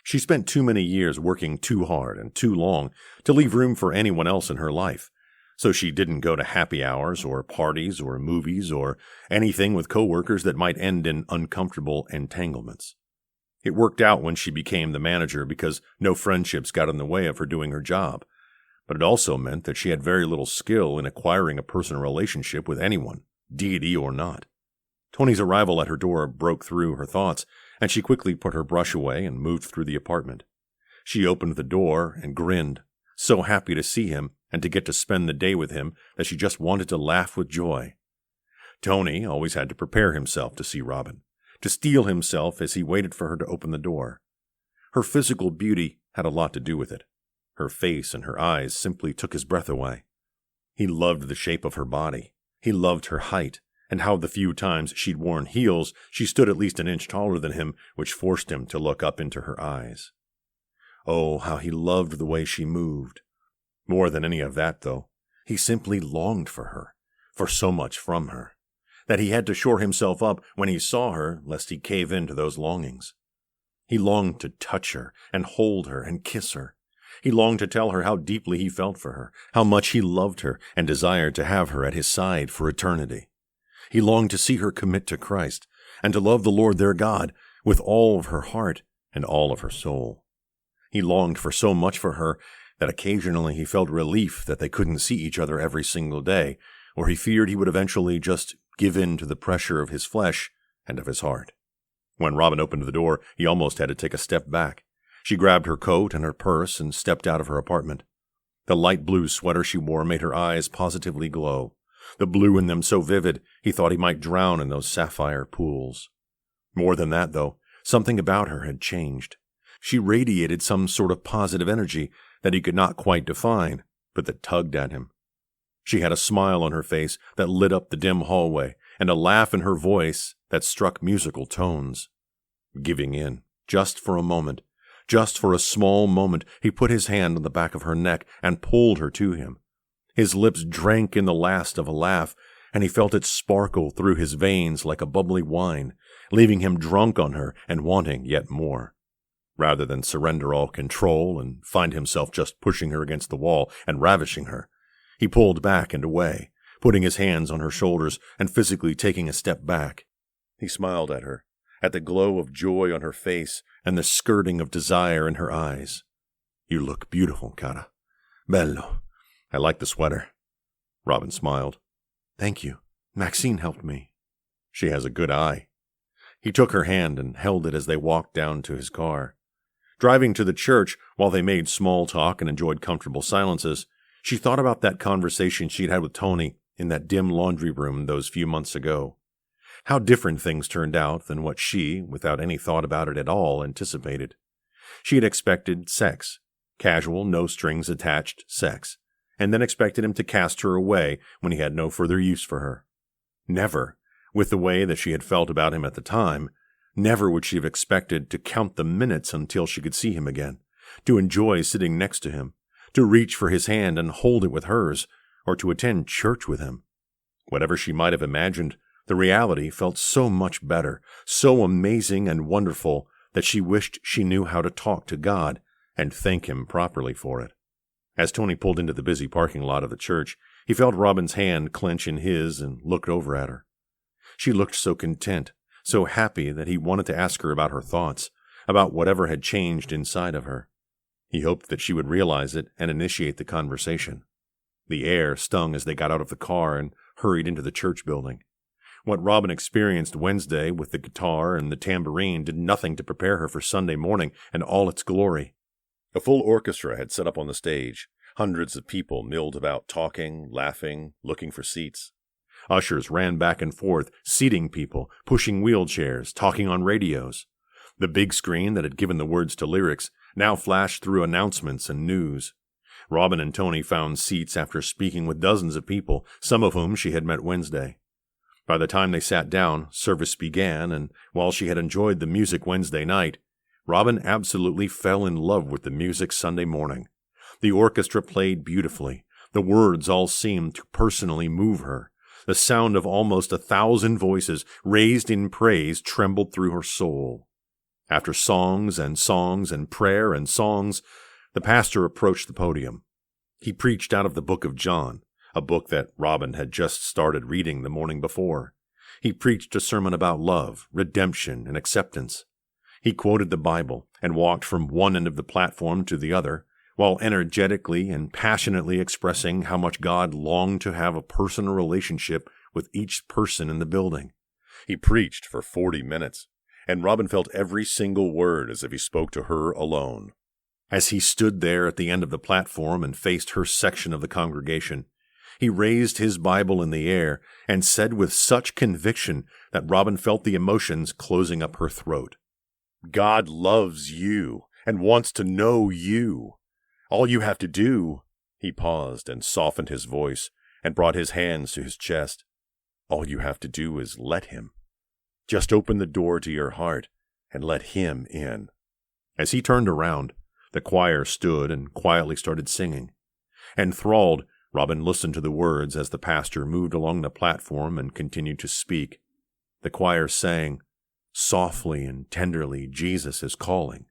She spent too many years working too hard and too long to leave room for anyone else in her life, so she didn't go to happy hours or parties or movies or anything with coworkers that might end in uncomfortable entanglements. It worked out when she became the manager because no friendships got in the way of her doing her job, but it also meant that she had very little skill in acquiring a personal relationship with anyone, deity or not. Tony's arrival at her door broke through her thoughts, and she quickly put her brush away and moved through the apartment. She opened the door and grinned, so happy to see him and to get to spend the day with him that she just wanted to laugh with joy. Tony always had to prepare himself to see Robin, to steel himself as he waited for her to open the door. Her physical beauty had a lot to do with it. Her face and her eyes simply took his breath away. He loved the shape of her body. He loved her height, and how the few times she'd worn heels, she stood at least an inch taller than him, which forced him to look up into her eyes. Oh, how he loved the way she moved. More than any of that, though, he simply longed for her, for so much from her, that he had to shore himself up when he saw her, lest he cave in to those longings. He longed to touch her and hold her and kiss her. He longed to tell her how deeply he felt for her, how much he loved her and desired to have her at his side for eternity. He longed to see her commit to Christ and to love the Lord their God with all of her heart and all of her soul. He longed for so much for her that occasionally he felt relief that they couldn't see each other every single day, or he feared he would eventually just give in to the pressure of his flesh and of his heart. When Robin opened the door, he almost had to take a step back. She grabbed her coat and her purse and stepped out of her apartment. The light blue sweater she wore made her eyes positively glow. The blue in them so vivid, he thought he might drown in those sapphire pools. More than that, though, something about her had changed. She radiated some sort of positive energy that he could not quite define, but that tugged at him. She had a smile on her face that lit up the dim hallway, and a laugh in her voice that struck musical tones. Giving in, just for a moment, just for a small moment, he put his hand on the back of her neck and pulled her to him. His lips drank in the last of a laugh, and he felt it sparkle through his veins like a bubbly wine, leaving him drunk on her and wanting yet more. Rather than surrender all control and find himself just pushing her against the wall and ravishing her, he pulled back and away, putting his hands on her shoulders and physically taking a step back. He smiled at her, at the glow of joy on her face and the skirting of desire in her eyes. "You look beautiful, cara. Bello. I like the sweater." Robin smiled. "Thank you. Maxine helped me." "She has a good eye." He took her hand and held it as they walked down to his car. Driving to the church, while they made small talk and enjoyed comfortable silences, she thought about that conversation she'd had with Tony in that dim laundry room those few months ago. How different things turned out than what she, without any thought about it at all, anticipated. She had expected sex, casual, no-strings-attached sex, and then expected him to cast her away when he had no further use for her. Never, with the way that she had felt about him at the time, never would she have expected to count the minutes until she could see him again, to enjoy sitting next to him, to reach for his hand and hold it with hers, or to attend church with him. Whatever she might have imagined, the reality felt so much better, so amazing and wonderful that she wished she knew how to talk to God and thank Him properly for it. As Tony pulled into the busy parking lot of the church, he felt Robin's hand clench in his and looked over at her. She looked so content, so happy that he wanted to ask her about her thoughts, about whatever had changed inside of her. He hoped that she would realize it and initiate the conversation. The air stung as they got out of the car and hurried into the church building. What Robin experienced Wednesday with the guitar and the tambourine did nothing to prepare her for Sunday morning and all its glory. A full orchestra had set up on the stage. Hundreds of people milled about, talking, laughing, looking for seats. Ushers ran back and forth, seating people, pushing wheelchairs, talking on radios. The big screen that had given the words to lyrics now flashed through announcements and news. Robin and Tony found seats after speaking with dozens of people, some of whom she had met Wednesday. By the time they sat down, service began, and while she had enjoyed the music Wednesday night, Robin absolutely fell in love with the music Sunday morning. The orchestra played beautifully. The words all seemed to personally move her. The sound of almost 1,000 voices raised in praise trembled through her soul. After songs and prayer and songs, the pastor approached the podium. He preached out of the book of John, a book that Robin had just started reading the morning before. He preached a sermon about love, redemption, and acceptance. He quoted the Bible and walked from one end of the platform to the other, while energetically and passionately expressing how much God longed to have a personal relationship with each person in the building. He preached for 40 minutes, and Robin felt every single word as if he spoke to her alone. As he stood there at the end of the platform and faced her section of the congregation, he raised his Bible in the air and said with such conviction that Robin felt the emotions closing up her throat. God loves you and wants to know you. All you have to do— he paused and softened his voice and brought his hands to his chest. All you have to do is let Him. Just open the door to your heart and let Him in. As he turned around, the choir stood and quietly started singing. Enthralled, Robin listened to the words as the pastor moved along the platform and continued to speak. The choir sang, "Softly and tenderly Jesus is calling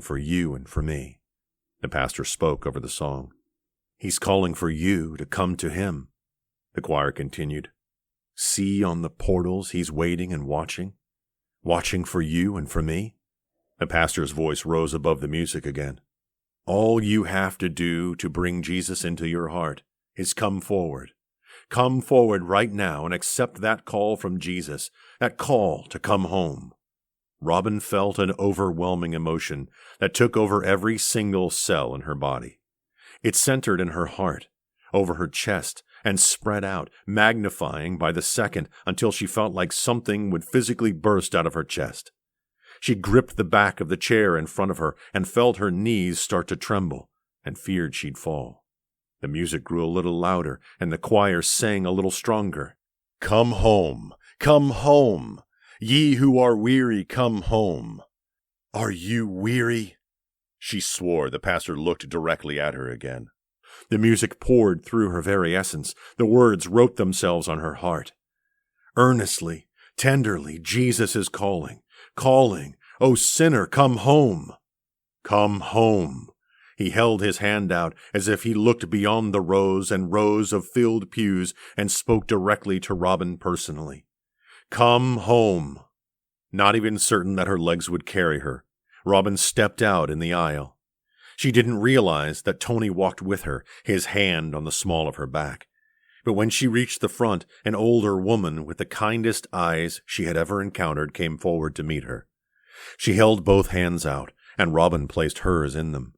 for you and for me." The pastor spoke over the song. "He's calling for you to come to Him." The choir continued. "See on the portals He's waiting and watching for you and for me." The pastor's voice rose above the music again. "All you have to do to bring Jesus into your heart is come forward. Come forward right now and accept that call from Jesus, that call to come home." Robin felt an overwhelming emotion that took over every single cell in her body. It centered in her heart, over her chest, and spread out, magnifying by the second until she felt like something would physically burst out of her chest. She gripped the back of the chair in front of her and felt her knees start to tremble and feared she'd fall. The music grew a little louder and the choir sang a little stronger. Come home, ye who are weary, come home. Are you weary? She swore. The pastor looked directly at her again. The music poured through her very essence. The words wrote themselves on her heart. Earnestly, tenderly, Jesus is calling, O sinner, come home. Come home. He held his hand out as if he looked beyond the rows and rows of filled pews and spoke directly to Robin personally. Come home. Not even certain that her legs would carry her, Robin stepped out in the aisle. She didn't realize that Tony walked with her, his hand on the small of her back. But when she reached the front, an older woman with the kindest eyes she had ever encountered came forward to meet her. She held both hands out, and Robin placed hers in them.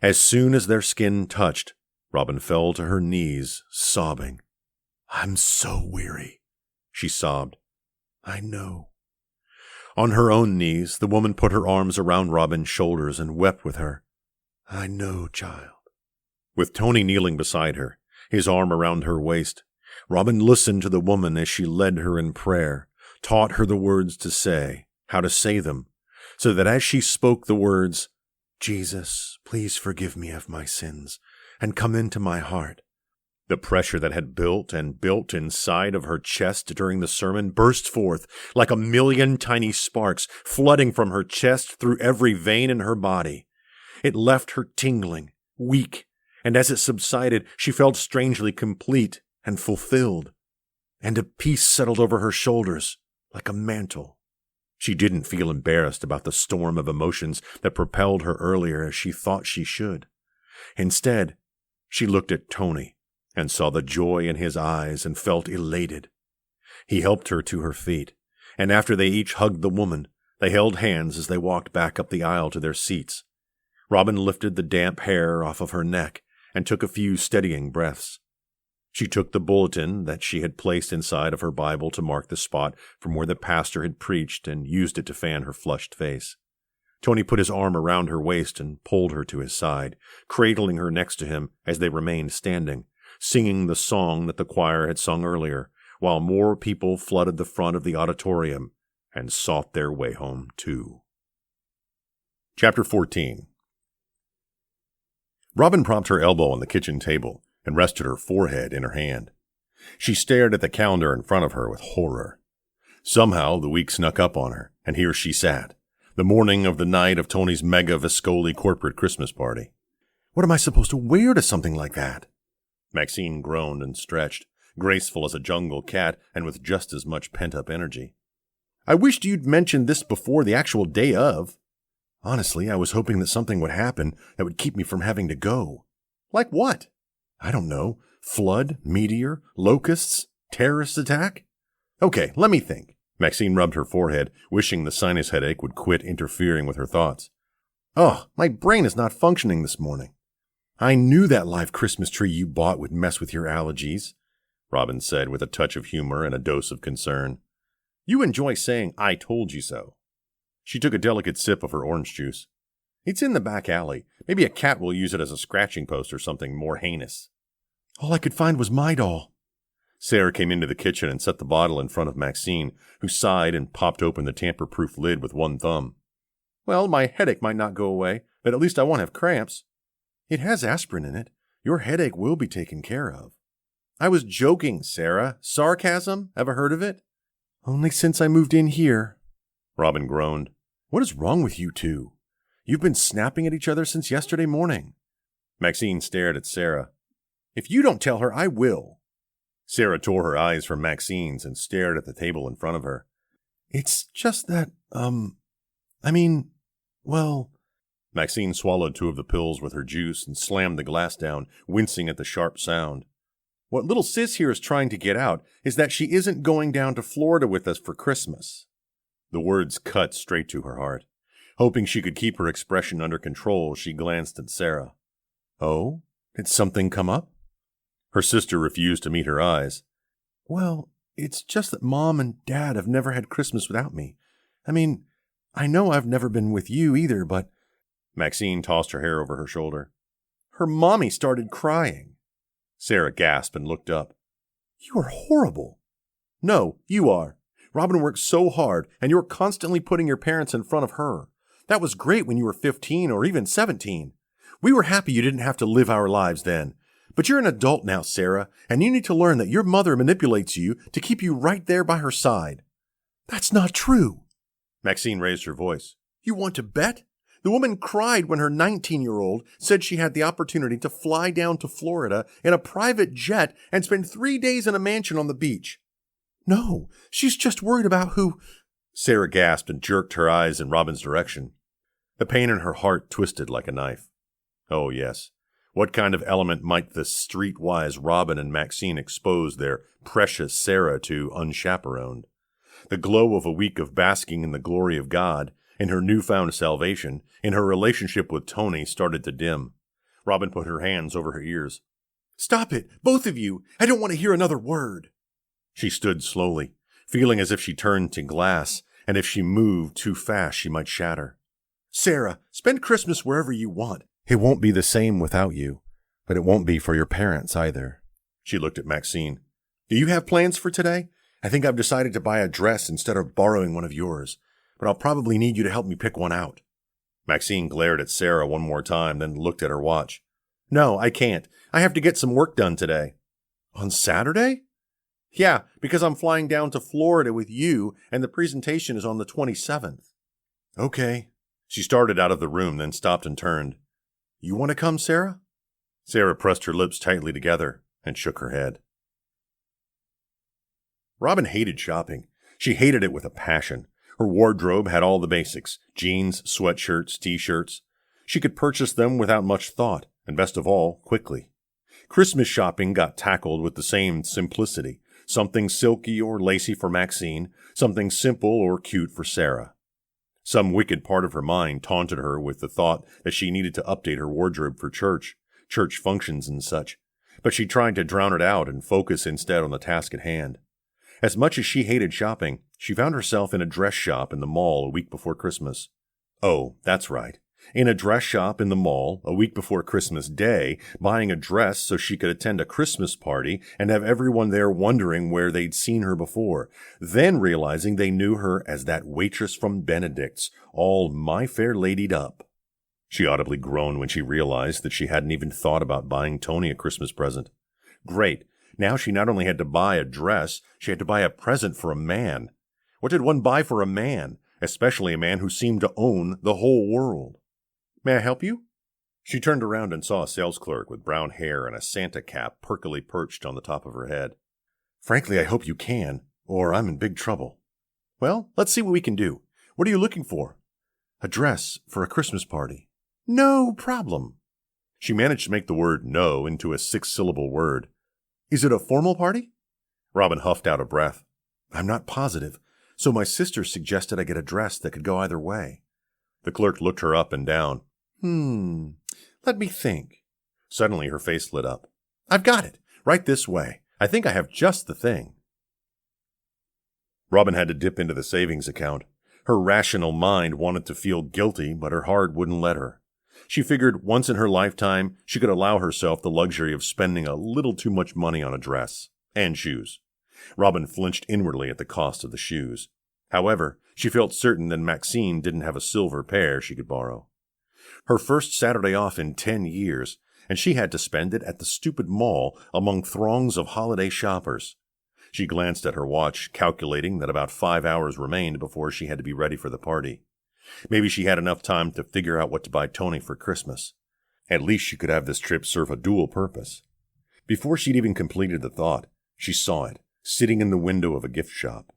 As soon as their skin touched, Robin fell to her knees, sobbing. I'm so weary, she sobbed. I know. On her own knees, the woman put her arms around Robin's shoulders and wept with her. I know, child. With Tony kneeling beside her, his arm around her waist, Robin listened to the woman as she led her in prayer, taught her the words to say, how to say them, so that as she spoke the words, "Jesus, please forgive me of my sins, and come into my heart," the pressure that had built and built inside of her chest during the sermon burst forth like a million tiny sparks flooding from her chest through every vein in her body. It left her tingling, weak, and as it subsided, she felt strangely complete and fulfilled, and a peace settled over her shoulders like a mantle. She didn't feel embarrassed about the storm of emotions that propelled her earlier as she thought she should. Instead, she looked at Tony and saw the joy in his eyes and felt elated. He helped her to her feet, and after they each hugged the woman, they held hands as they walked back up the aisle to their seats. Robin lifted the damp hair off of her neck and took a few steadying breaths. She took the bulletin that she had placed inside of her Bible to mark the spot from where the pastor had preached and used it to fan her flushed face. Tony put his arm around her waist and pulled her to his side, cradling her next to him as they remained standing, singing the song that the choir had sung earlier, while more people flooded the front of the auditorium and sought their way home too. Chapter 14. Robin propped her elbow on the kitchen table and rested her forehead in her hand. She stared at the calendar in front of her with horror. Somehow the week snuck up on her, and here she sat, the morning of the night of Tony's mega Viscoli corporate Christmas party. What am I supposed to wear to something like that? Maxine groaned and stretched, graceful as a jungle cat and with just as much pent-up energy. I wished you'd mentioned this before the actual day of. Honestly, I was hoping that something would happen that would keep me from having to go. Like what? I don't know. Flood, meteor, locusts, terrorist attack? Okay, let me think. Maxine rubbed her forehead, wishing the sinus headache would quit interfering with her thoughts. Oh, my brain is not functioning this morning. I knew that live Christmas tree you bought would mess with your allergies, Robin said with a touch of humor and a dose of concern. You enjoy saying, "I told you so." She took a delicate sip of her orange juice. It's in the back alley. Maybe a cat will use it as a scratching post or something more heinous. All I could find was my doll. Sarah came into the kitchen and set the bottle in front of Maxine, who sighed and popped open the tamper-proof lid with one thumb. Well, my headache might not go away, but at least I won't have cramps. It has aspirin in it. Your headache will be taken care of. I was joking, Sarah. Sarcasm? Ever heard of it? Only since I moved in here. Robin groaned. What is wrong with you two? You've been snapping at each other since yesterday morning. Maxine stared at Sarah. If you don't tell her, I will. Sarah tore her eyes from Maxine's and stared at the table in front of her. It's just that, Maxine swallowed 2 of the pills with her juice and slammed the glass down, wincing at the sharp sound. What little sis here is trying to get out is that she isn't going down to Florida with us for Christmas. The words cut straight to her heart. Hoping she could keep her expression under control, she glanced at Sarah. Oh? Did something come up? Her sister refused to meet her eyes. Well, it's just that Mom and Dad have never had Christmas without me. I mean, I know I've never been with you either, but... Maxine tossed her hair over her shoulder. Her mommy started crying. Sarah gasped and looked up. You are horrible. No, you are. Robin works so hard, and you're constantly putting your parents in front of her. That was great when you were 15 or even 17. We were happy you didn't have to live our lives then. But you're an adult now, Sarah, and you need to learn that your mother manipulates you to keep you right there by her side. That's not true. Maxine raised her voice. You want to bet? The woman cried when her 19-year-old said she had the opportunity to fly down to Florida in a private jet and spend 3 days in a mansion on the beach. No, she's just worried about who... Sarah gasped and jerked her eyes in Robin's direction. The pain in her heart twisted like a knife. Oh, yes. What kind of element might the streetwise Robin and Maxine expose their precious Sarah to unchaperoned? The glow of a week of basking in the glory of God, in her newfound salvation, in her relationship with Tony started to dim. Robin put her hands over her ears. Stop it, both of you. I don't want to hear another word. She stood slowly, feeling as if she turned to glass, and if she moved too fast she might shatter. Sarah, spend Christmas wherever you want. It won't be the same without you. But it won't be for your parents either. She looked at Maxine. Do you have plans for today? I think I've decided to buy a dress instead of borrowing one of yours, but I'll probably need you to help me pick one out. Maxine glared at Sarah one more time, then looked at her watch. No, I can't. I have to get some work done today. On Saturday? Yeah, because I'm flying down to Florida with you, and the presentation is on the 27th. Okay. She started out of the room, then stopped and turned. You want to come, Sarah? Sarah pressed her lips tightly together and shook her head. Robin hated shopping. She hated it with a passion. Her wardrobe had all the basics: jeans, sweatshirts, t-shirts. She could purchase them without much thought, and best of all, quickly. Christmas shopping got tackled with the same simplicity. Something silky or lacy for Maxine, something simple or cute for Sarah. Some wicked part of her mind taunted her with the thought that she needed to update her wardrobe for church functions and such, but she tried to drown it out and focus instead on the task at hand. As much as she hated shopping, she found herself in a dress shop in the mall a week before Christmas. Oh, that's right. In a dress shop in the mall a week before Christmas Day, buying a dress so she could attend a Christmas party and have everyone there wondering where they'd seen her before, then realizing they knew her as that waitress from Benedict's, all My Fair Lady'd up. She audibly groaned when she realized that she hadn't even thought about buying Tony a Christmas present. Great. Now she not only had to buy a dress, she had to buy a present for a man. What did one buy for a man, especially a man who seemed to own the whole world? May I help you? She turned around and saw a sales clerk with brown hair and a Santa cap perkily perched on the top of her head. Frankly, I hope you can, or I'm in big trouble. Well, let's see what we can do. What are you looking for? A dress for a Christmas party. No problem. She managed to make the word no into a 6-syllable word. Is it a formal party? Robin huffed out a breath. I'm not positive, so my sister suggested I get a dress that could go either way. The clerk looked her up and down. Let me think. Suddenly her face lit up. I've got it. Right this way. I think I have just the thing. Robin had to dip into the savings account. Her rational mind wanted to feel guilty, but her heart wouldn't let her. She figured once in her lifetime she could allow herself the luxury of spending a little too much money on a dress and shoes. Robin flinched inwardly at the cost of the shoes. However, she felt certain that Maxine didn't have a silver pair she could borrow. Her first Saturday off in 10 years, and she had to spend it at the stupid mall among throngs of holiday shoppers. She glanced at her watch, calculating that about 5 hours remained before she had to be ready for the party. Maybe she had enough time to figure out what to buy Tony for Christmas. At least she could have this trip serve a dual purpose. Before she'd even completed the thought, she saw it, sitting in the window of a gift shop.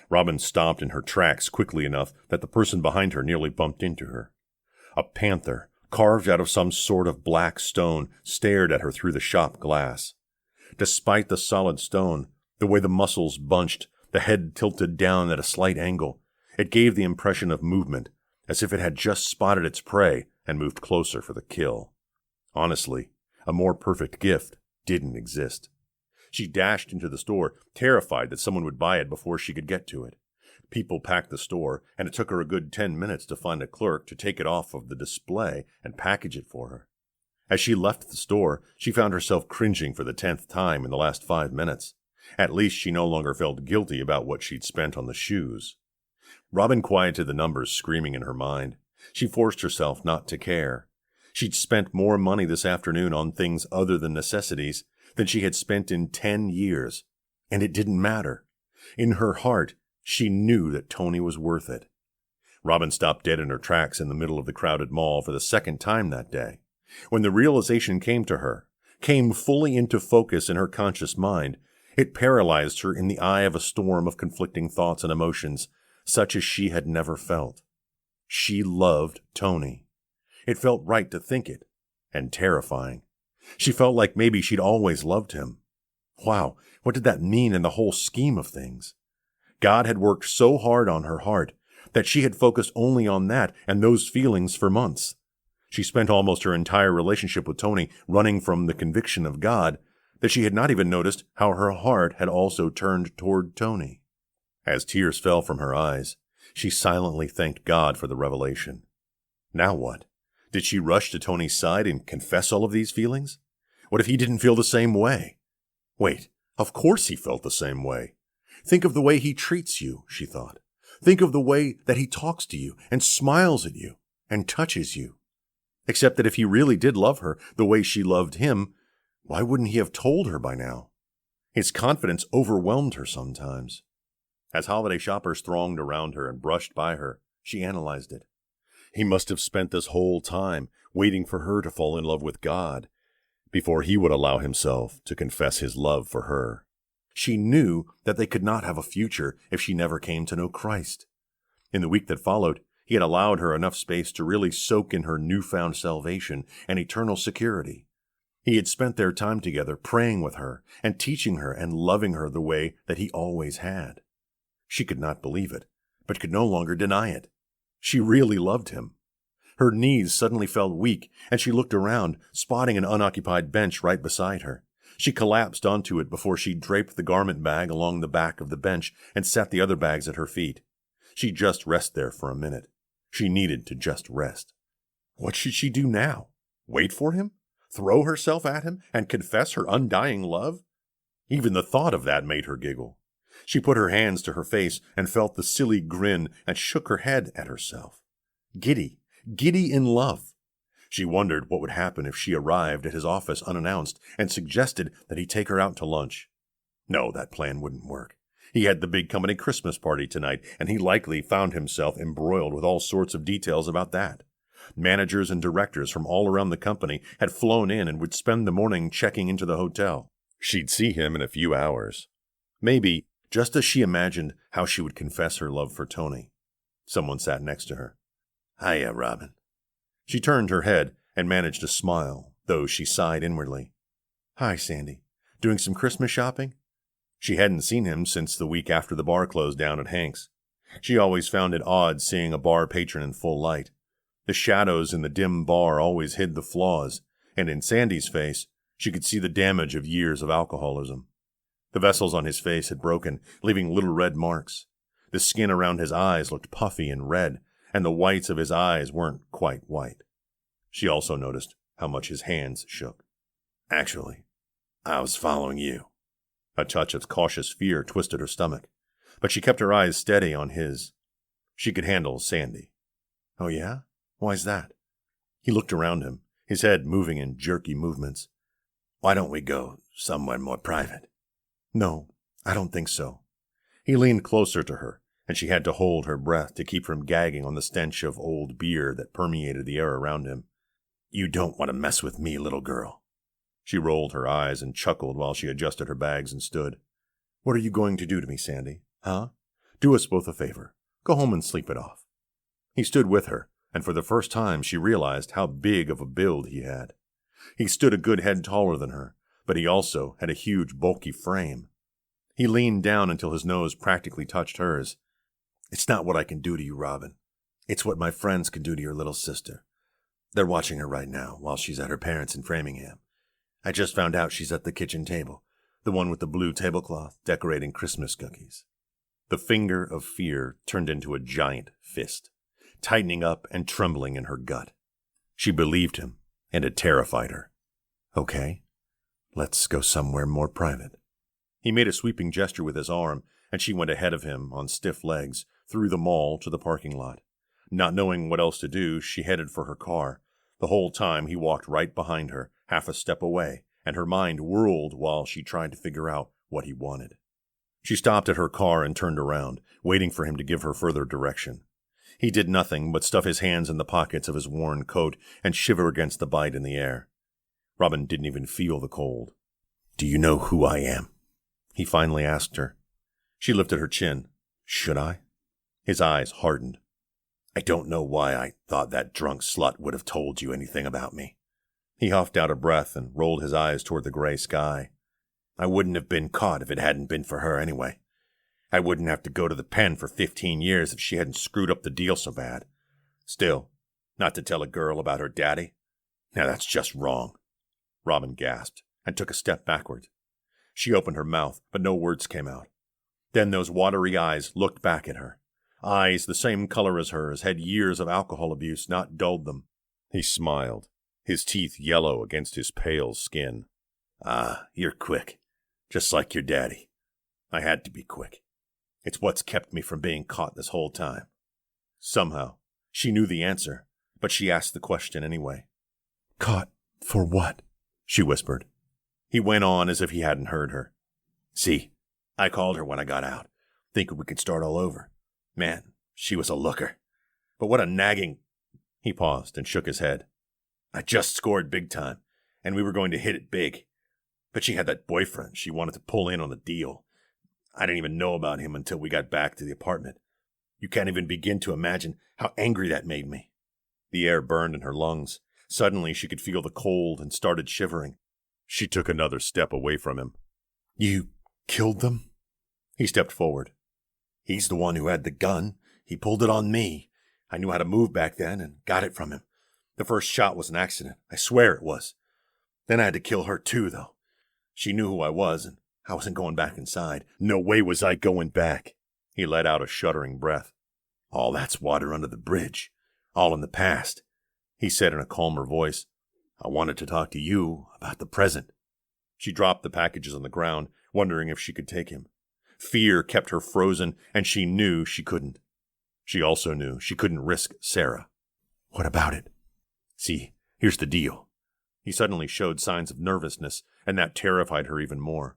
Robin stopped in her tracks quickly enough that the person behind her nearly bumped into her. A panther, carved out of some sort of black stone, stared at her through the shop glass. Despite the solid stone, the way the muscles bunched, the head tilted down at a slight angle, it gave the impression of movement, as if it had just spotted its prey and moved closer for the kill. Honestly, a more perfect gift didn't exist. She dashed into the store, terrified that someone would buy it before she could get to it. People packed the store, and it took her a good 10 minutes to find a clerk to take it off of the display and package it for her. As she left the store, she found herself cringing for the 10th time in the last 5 minutes. At least she no longer felt guilty about what she'd spent on the shoes. Robin quieted the numbers screaming in her mind. She forced herself not to care. She'd spent more money this afternoon on things other than necessities than she had spent in 10 years, and it didn't matter. In her heart, she knew that Tony was worth it. Robin stopped dead in her tracks in the middle of the crowded mall for the second time that day. When the realization came to her, came fully into focus in her conscious mind, it paralyzed her in the eye of a storm of conflicting thoughts and emotions, such as she had never felt. She loved Tony. It felt right to think it, and terrifying. She felt like maybe she'd always loved him. Wow, what did that mean in the whole scheme of things? God had worked so hard on her heart that she had focused only on that and those feelings for months. She spent almost her entire relationship with Tony running from the conviction of God that she had not even noticed how her heart had also turned toward Tony. As tears fell from her eyes, she silently thanked God for the revelation. Now what? Did she rush to Tony's side and confess all of these feelings? What if he didn't feel the same way? Wait, of course he felt the same way. Think of the way he treats you, she thought. Think of the way that he talks to you and smiles at you and touches you. Except that if he really did love her the way she loved him, why wouldn't he have told her by now? His confidence overwhelmed her sometimes. As holiday shoppers thronged around her and brushed by her, she analyzed it. He must have spent this whole time waiting for her to fall in love with God before he would allow himself to confess his love for her. She knew that they could not have a future if she never came to know Christ. In the week that followed, he had allowed her enough space to really soak in her newfound salvation and eternal security. He had spent their time together praying with her and teaching her and loving her the way that he always had. She could not believe it, but could no longer deny it. She really loved him. Her knees suddenly felt weak, and she looked around, spotting an unoccupied bench right beside her. She collapsed onto it before she draped the garment bag along the back of the bench and set the other bags at her feet. She'd just rest there for a minute. She needed to just rest. What should she do now? Wait for him? Throw herself at him and confess her undying love? Even the thought of that made her giggle. She put her hands to her face and felt the silly grin and shook her head at herself. Giddy in love. She wondered what would happen if she arrived at his office unannounced and suggested that he take her out to lunch. No, that plan wouldn't work. He had the big company Christmas party tonight, and he likely found himself embroiled with all sorts of details about that. Managers and directors from all around the company had flown in and would spend the morning checking into the hotel. She'd see him in a few hours. Maybe, just as she imagined how she would confess her love for Tony. Someone sat next to her. Hiya, Robin. She turned her head and managed a smile, though she sighed inwardly. Hi, Sandy. Doing some Christmas shopping? She hadn't seen him since the week after the bar closed down at Hank's. She always found it odd seeing a bar patron in full light. The shadows in the dim bar always hid the flaws, and in Sandy's face, she could see the damage of years of alcoholism. The vessels on his face had broken, leaving little red marks. The skin around his eyes looked puffy and red, and the whites of his eyes weren't quite white. She also noticed how much his hands shook. Actually, I was following you. A touch of cautious fear twisted her stomach, but she kept her eyes steady on his. She could handle Sandy. Oh, yeah? Why's that? He looked around him, his head moving in jerky movements. Why don't we go somewhere more private? No, I don't think so. He leaned closer to her, and she had to hold her breath to keep from gagging on the stench of old beer that permeated the air around him. You don't want to mess with me, little girl. She rolled her eyes and chuckled while she adjusted her bags and stood. What are you going to do to me, Sandy? Huh? Do us both a favor. Go home and sleep it off. He stood with her, and for the first time she realized how big of a build he had. He stood a good head taller than her, but he also had a huge, bulky frame. He leaned down until his nose practically touched hers. It's not what I can do to you, Robin. It's what my friends can do to your little sister. They're watching her right now while she's at her parents' in Framingham. I just found out she's at the kitchen table, the one with the blue tablecloth decorating Christmas cookies. The finger of fear turned into a giant fist, tightening up and trembling in her gut. She believed him, and it terrified her. Okay, let's go somewhere more private. He made a sweeping gesture with his arm, and she went ahead of him on stiff legs, through the mall to the parking lot. Not knowing what else to do, she headed for her car. The whole time he walked right behind her, half a step away, and her mind whirled while she tried to figure out what he wanted. She stopped at her car and turned around, waiting for him to give her further direction. He did nothing but stuff his hands in the pockets of his worn coat and shiver against the bite in the air. Robin didn't even feel the cold. Do you know who I am? He finally asked her. She lifted her chin. Should I? His eyes hardened. I don't know why I thought that drunk slut would have told you anything about me. He huffed out a breath and rolled his eyes toward the gray sky. I wouldn't have been caught if it hadn't been for her anyway. I wouldn't have to go to the pen for 15 years if she hadn't screwed up the deal so bad. Still, not to tell a girl about her daddy? Now that's just wrong. Robin gasped and took a step backward. She opened her mouth, but no words came out. Then those watery eyes looked back at her. Eyes the same color as hers had years of alcohol abuse not dulled them. He smiled, his teeth yellow against his pale skin. Ah, you're quick. Just like your daddy. I had to be quick. It's what's kept me from being caught this whole time. Somehow, she knew the answer, but she asked the question anyway. Caught for what? She whispered. He went on as if he hadn't heard her. See, I called her when I got out, thinking we could start all over. Man, she was a looker. But what a nagging... He paused and shook his head. I just scored big time, and we were going to hit it big. But she had that boyfriend she wanted to pull in on the deal. I didn't even know about him until we got back to the apartment. You can't even begin to imagine how angry that made me. The air burned in her lungs. Suddenly she could feel the cold and started shivering. She took another step away from him. You killed them? He stepped forward. He's the one who had the gun. He pulled it on me. I knew how to move back then and got it from him. The first shot was an accident. I swear it was. Then I had to kill her too, though. She knew who I was, and I wasn't going back inside. No way was I going back. He let out a shuddering breath. All that's water under the bridge. All in the past. He said in a calmer voice, I wanted to talk to you about the present. She dropped the packages on the ground, wondering if she could take him. Fear kept her frozen, and she knew she couldn't. She also knew she couldn't risk Sarah. What about it? See, here's the deal. He suddenly showed signs of nervousness, and that terrified her even more.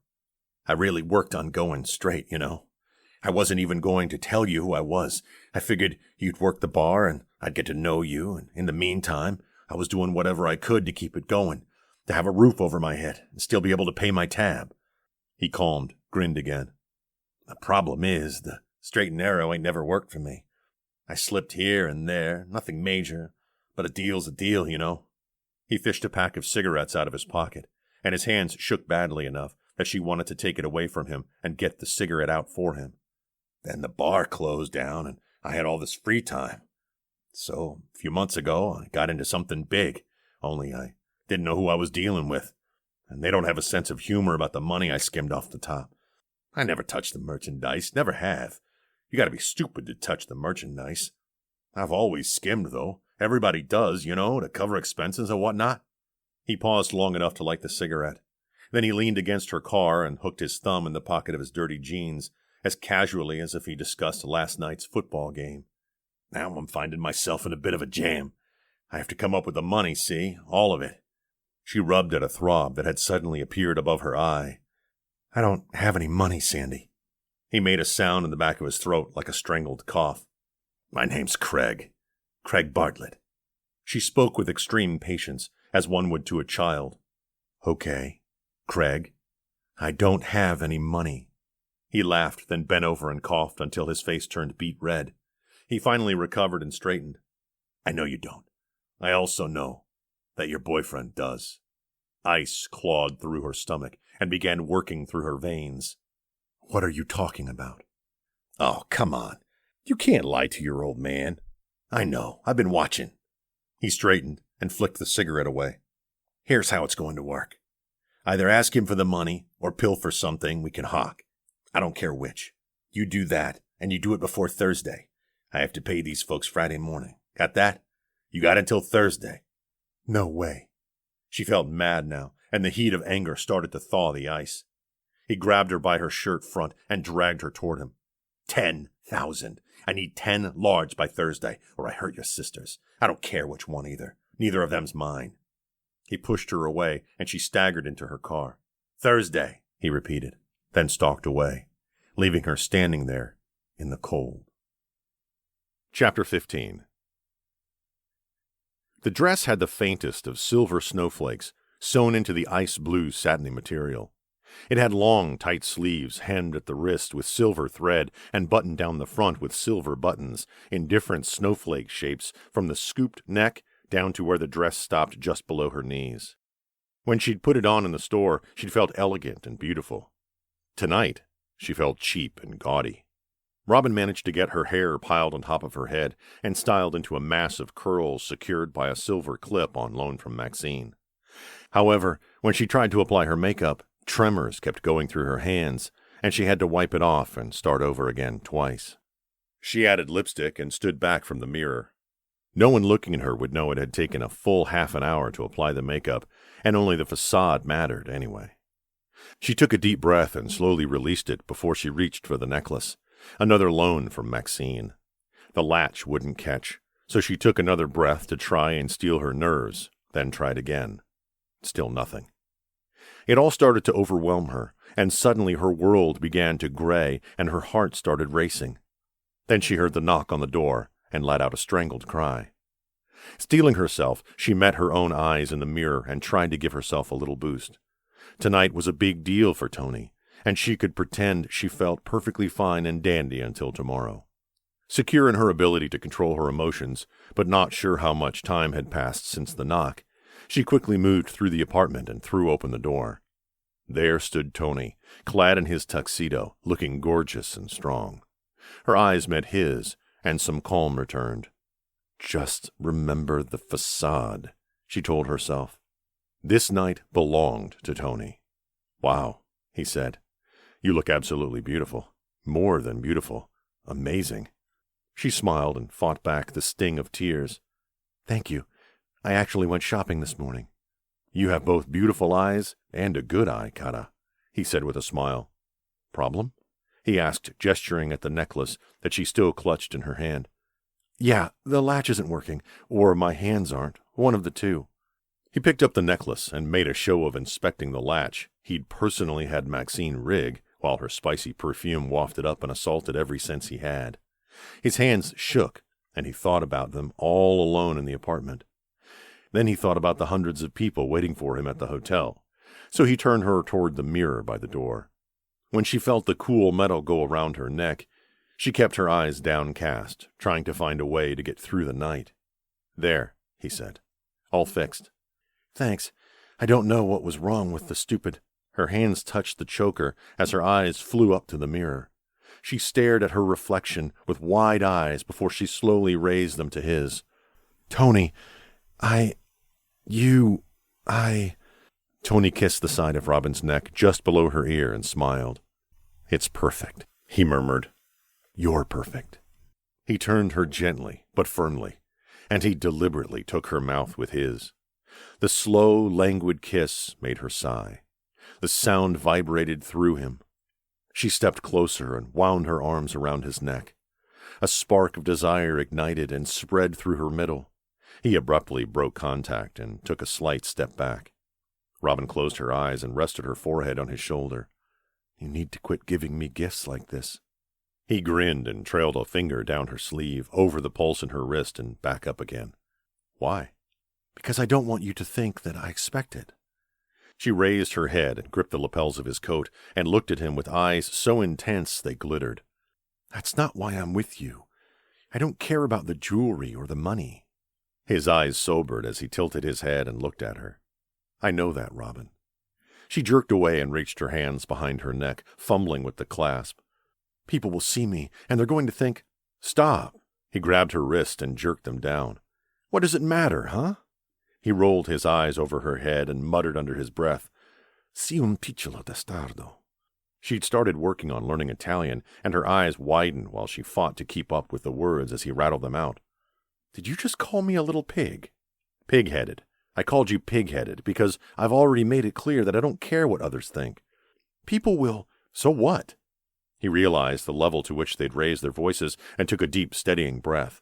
I really worked on going straight, you know. I wasn't even going to tell you who I was. I figured you'd work the bar, and I'd get to know you, and in the meantime, I was doing whatever I could to keep it going, to have a roof over my head, and still be able to pay my tab. He calmed, grinned again. The problem is, the straight and narrow ain't never worked for me. I slipped here and there, nothing major, but a deal's a deal, you know. He fished a pack of cigarettes out of his pocket, and his hands shook badly enough that she wanted to take it away from him and get the cigarette out for him. Then the bar closed down, and I had all this free time. So, a few months ago, I got into something big, only I didn't know who I was dealing with, and they don't have a sense of humor about the money I skimmed off the top. I never touched the merchandise, never have. You gotta be stupid to touch the merchandise. I've always skimmed, though. Everybody does, you know, to cover expenses and whatnot. He paused long enough to light the cigarette. Then he leaned against her car and hooked his thumb in the pocket of his dirty jeans, as casually as if he discussed last night's football game. Now I'm finding myself in a bit of a jam. I have to come up with the money, see? All of it. She rubbed at a throb that had suddenly appeared above her eye. I don't have any money, Sandy. He made a sound in the back of his throat like a strangled cough. My name's Craig. Craig Bartlett. She spoke with extreme patience, as one would to a child. Okay, Craig. I don't have any money. He laughed, then bent over and coughed until his face turned beet red. He finally recovered and straightened. I know you don't. I also know that your boyfriend does. Ice clawed through her stomach and began working through her veins. What are you talking about? Oh, come on. You can't lie to your old man. I know. I've been watching. He straightened and flicked the cigarette away. Here's how it's going to work. Either ask him for the money or pilfer something we can hawk. I don't care which. You do that, and you do it before Thursday. I have to pay these folks Friday morning. Got that? You got until Thursday. No way. She felt mad now, and the heat of anger started to thaw the ice. He grabbed her by her shirt front and dragged her toward him. 10,000. I need 10 large by Thursday, or I hurt your sisters. I don't care which one either. Neither of them's mine. He pushed her away, and she staggered into her car. Thursday, he repeated, then stalked away, leaving her standing there in the cold. Chapter 15. The dress had the faintest of silver snowflakes sewn into the ice-blue satiny material. It had long, tight sleeves hemmed at the wrist with silver thread and buttoned down the front with silver buttons in different snowflake shapes from the scooped neck down to where the dress stopped just below her knees. When she'd put it on in the store, she'd felt elegant and beautiful. Tonight, she felt cheap and gaudy. Robin managed to get her hair piled on top of her head and styled into a mass of curls secured by a silver clip on loan from Maxine. However, when she tried to apply her makeup, tremors kept going through her hands, and she had to wipe it off and start over again twice. She added lipstick and stood back from the mirror. No one looking at her would know it had taken a full half an hour to apply the makeup, and only the facade mattered anyway. She took a deep breath and slowly released it before she reached for the necklace. Another loan from Maxine. The latch wouldn't catch, so she took another breath to try and steel her nerves, then tried again. Still nothing. It all started to overwhelm her, and suddenly her world began to gray and her heart started racing. Then she heard the knock on the door and let out a strangled cry. Steeling herself, she met her own eyes in the mirror and tried to give herself a little boost. Tonight was a big deal for Tony, and she could pretend she felt perfectly fine and dandy until tomorrow. Secure in her ability to control her emotions, but not sure how much time had passed since the knock, she quickly moved through the apartment and threw open the door. There stood Tony, clad in his tuxedo, looking gorgeous and strong. Her eyes met his, and some calm returned. Just remember the facade, she told herself. This night belonged to Tony. Wow, he said. You look absolutely beautiful. More than beautiful. Amazing. She smiled and fought back the sting of tears. Thank you. I actually went shopping this morning. You have both beautiful eyes and a good eye, Kara, he said with a smile. Problem? He asked, gesturing at the necklace that she still clutched in her hand. Yeah, the latch isn't working, or my hands aren't, one of the two. He picked up the necklace and made a show of inspecting the latch he'd personally had Maxine rig, while her spicy perfume wafted up and assaulted every sense he had. His hands shook, and he thought about them all alone in the apartment. Then he thought about the hundreds of people waiting for him at the hotel, so he turned her toward the mirror by the door. When she felt the cool metal go around her neck, she kept her eyes downcast, trying to find a way to get through the night. There, he said. All fixed. Thanks. I don't know what was wrong with the stupid... Her hands touched the choker as her eyes flew up to the mirror. She stared at her reflection with wide eyes before she slowly raised them to his. Tony, Tony kissed the side of Robin's neck just below her ear and smiled. It's perfect, he murmured. You're perfect. He turned her gently but firmly, and he deliberately took her mouth with his. The slow, languid kiss made her sigh. The sound vibrated through him. She stepped closer and wound her arms around his neck. A spark of desire ignited and spread through her middle. He abruptly broke contact and took a slight step back. Robin closed her eyes and rested her forehead on his shoulder. You need to quit giving me gifts like this. He grinned and trailed a finger down her sleeve, over the pulse in her wrist, and back up again. Why? Because I don't want you to think that I expect it. She raised her head and gripped the lapels of his coat and looked at him with eyes so intense they glittered. That's not why I'm with you. I don't care about the jewelry or the money. His eyes sobered as he tilted his head and looked at her. I know that, Robin. She jerked away and reached her hands behind her neck, fumbling with the clasp. People will see me, and they're going to think... Stop! He grabbed her wrist and jerked them down. What does it matter, huh? He rolled his eyes over her head and muttered under his breath, "Si un piccolo testardo." She'd started working on learning Italian, and her eyes widened while she fought to keep up with the words as he rattled them out. Did you just call me a little pig? Pig-headed. I called you pig-headed because I've already made it clear that I don't care what others think. People will... So what? He realized the level to which they'd raised their voices and took a deep, steadying breath.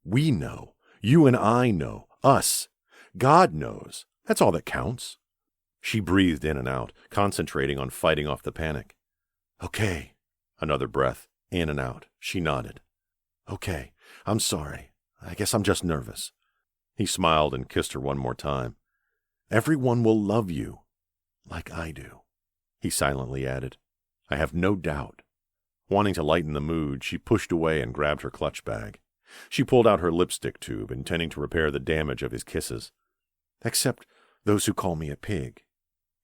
We know. You and I know. Us. God knows. That's all that counts. She breathed in and out, concentrating on fighting off the panic. Okay. Another breath, in and out. She nodded. Okay. I'm sorry. I guess I'm just nervous. He smiled and kissed her one more time. Everyone will love you, like I do. He silently added, I have no doubt. Wanting to lighten the mood, she pushed away and grabbed her clutch bag. She pulled out her lipstick tube, intending to repair the damage of his kisses. Except those who call me a pig.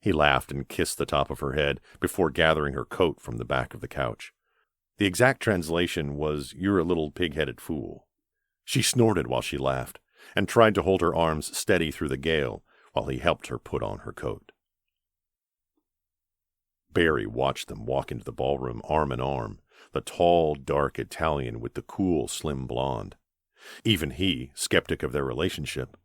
He laughed and kissed the top of her head before gathering her coat from the back of the couch. The exact translation was, "You're a little pig-headed fool." She snorted while she laughed, and tried to hold her arms steady through the gale while he helped her put on her coat. Barry watched them walk into the ballroom arm in arm, the tall, dark Italian with the cool, slim blonde. Even he, skeptic of their relationship,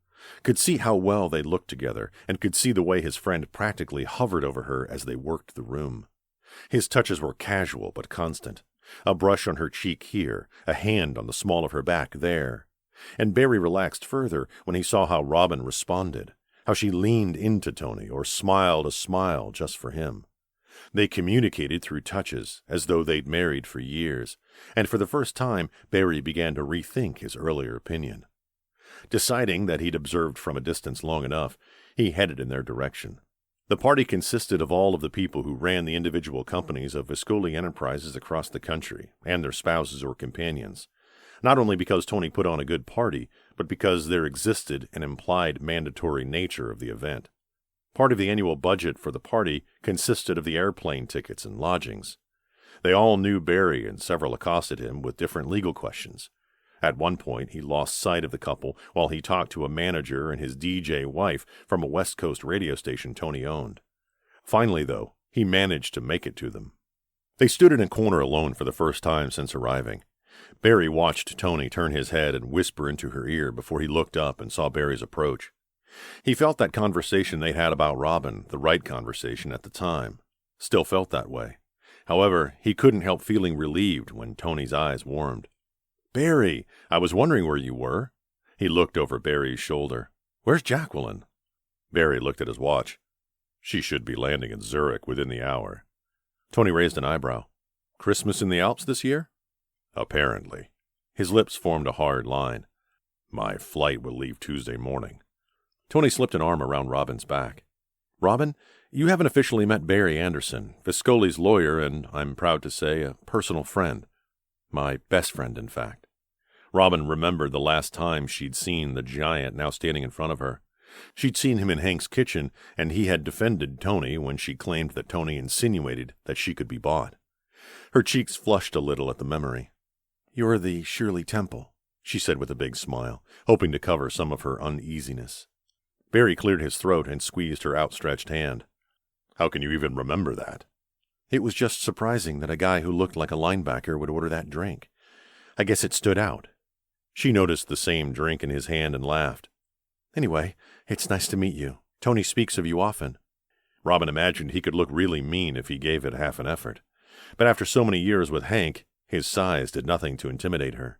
could see how well they looked together, and could see the way his friend practically hovered over her as they worked the room. His touches were casual but constant. A brush on her cheek here, a hand on the small of her back there. And Barry relaxed further when he saw how Robin responded, how she leaned into Tony or smiled a smile just for him. They communicated through touches, as though they'd married for years, and for the first time Barry began to rethink his earlier opinion. Deciding that he'd observed from a distance long enough, he headed in their direction. The party consisted of all of the people who ran the individual companies of Viscoli enterprises across the country, and their spouses or companions, not only because Tony put on a good party, but because there existed an implied mandatory nature of the event. Part of the annual budget for the party consisted of the airplane tickets and lodgings. They all knew Barry, and several accosted him with different legal questions. At one point, he lost sight of the couple while he talked to a manager and his DJ wife from a West Coast radio station Tony owned. Finally, though, he managed to make it to them. They stood in a corner alone for the first time since arriving. Barry watched Tony turn his head and whisper into her ear before he looked up and saw Barry's approach. He felt that conversation they'd had about Robin, the right conversation at the time. Still felt that way. However, he couldn't help feeling relieved when Tony's eyes warmed. "Barry, I was wondering where you were." He looked over Barry's shoulder. "Where's Jacqueline?" Barry looked at his watch. "She should be landing in Zurich within the hour." Tony raised an eyebrow. "Christmas in the Alps this year?" "Apparently." His lips formed a hard line. "My flight will leave Tuesday morning." Tony slipped an arm around Robin's back. "Robin, you haven't officially met Barry Anderson, Viscoli's lawyer, and I'm proud to say a personal friend. My best friend, in fact." Robin remembered the last time she'd seen the giant now standing in front of her. She'd seen him in Hank's kitchen, and he had defended Tony when she claimed that Tony insinuated that she could be bought. Her cheeks flushed a little at the memory. "You're the Shirley Temple," she said with a big smile, hoping to cover some of her uneasiness. Barry cleared his throat and squeezed her outstretched hand. "How can you even remember that?" "It was just surprising that a guy who looked like a linebacker would order that drink. I guess it stood out." She noticed the same drink in his hand and laughed. "Anyway, it's nice to meet you. Tony speaks of you often." Robin imagined he could look really mean if he gave it half an effort. But after so many years with Hank, his size did nothing to intimidate her.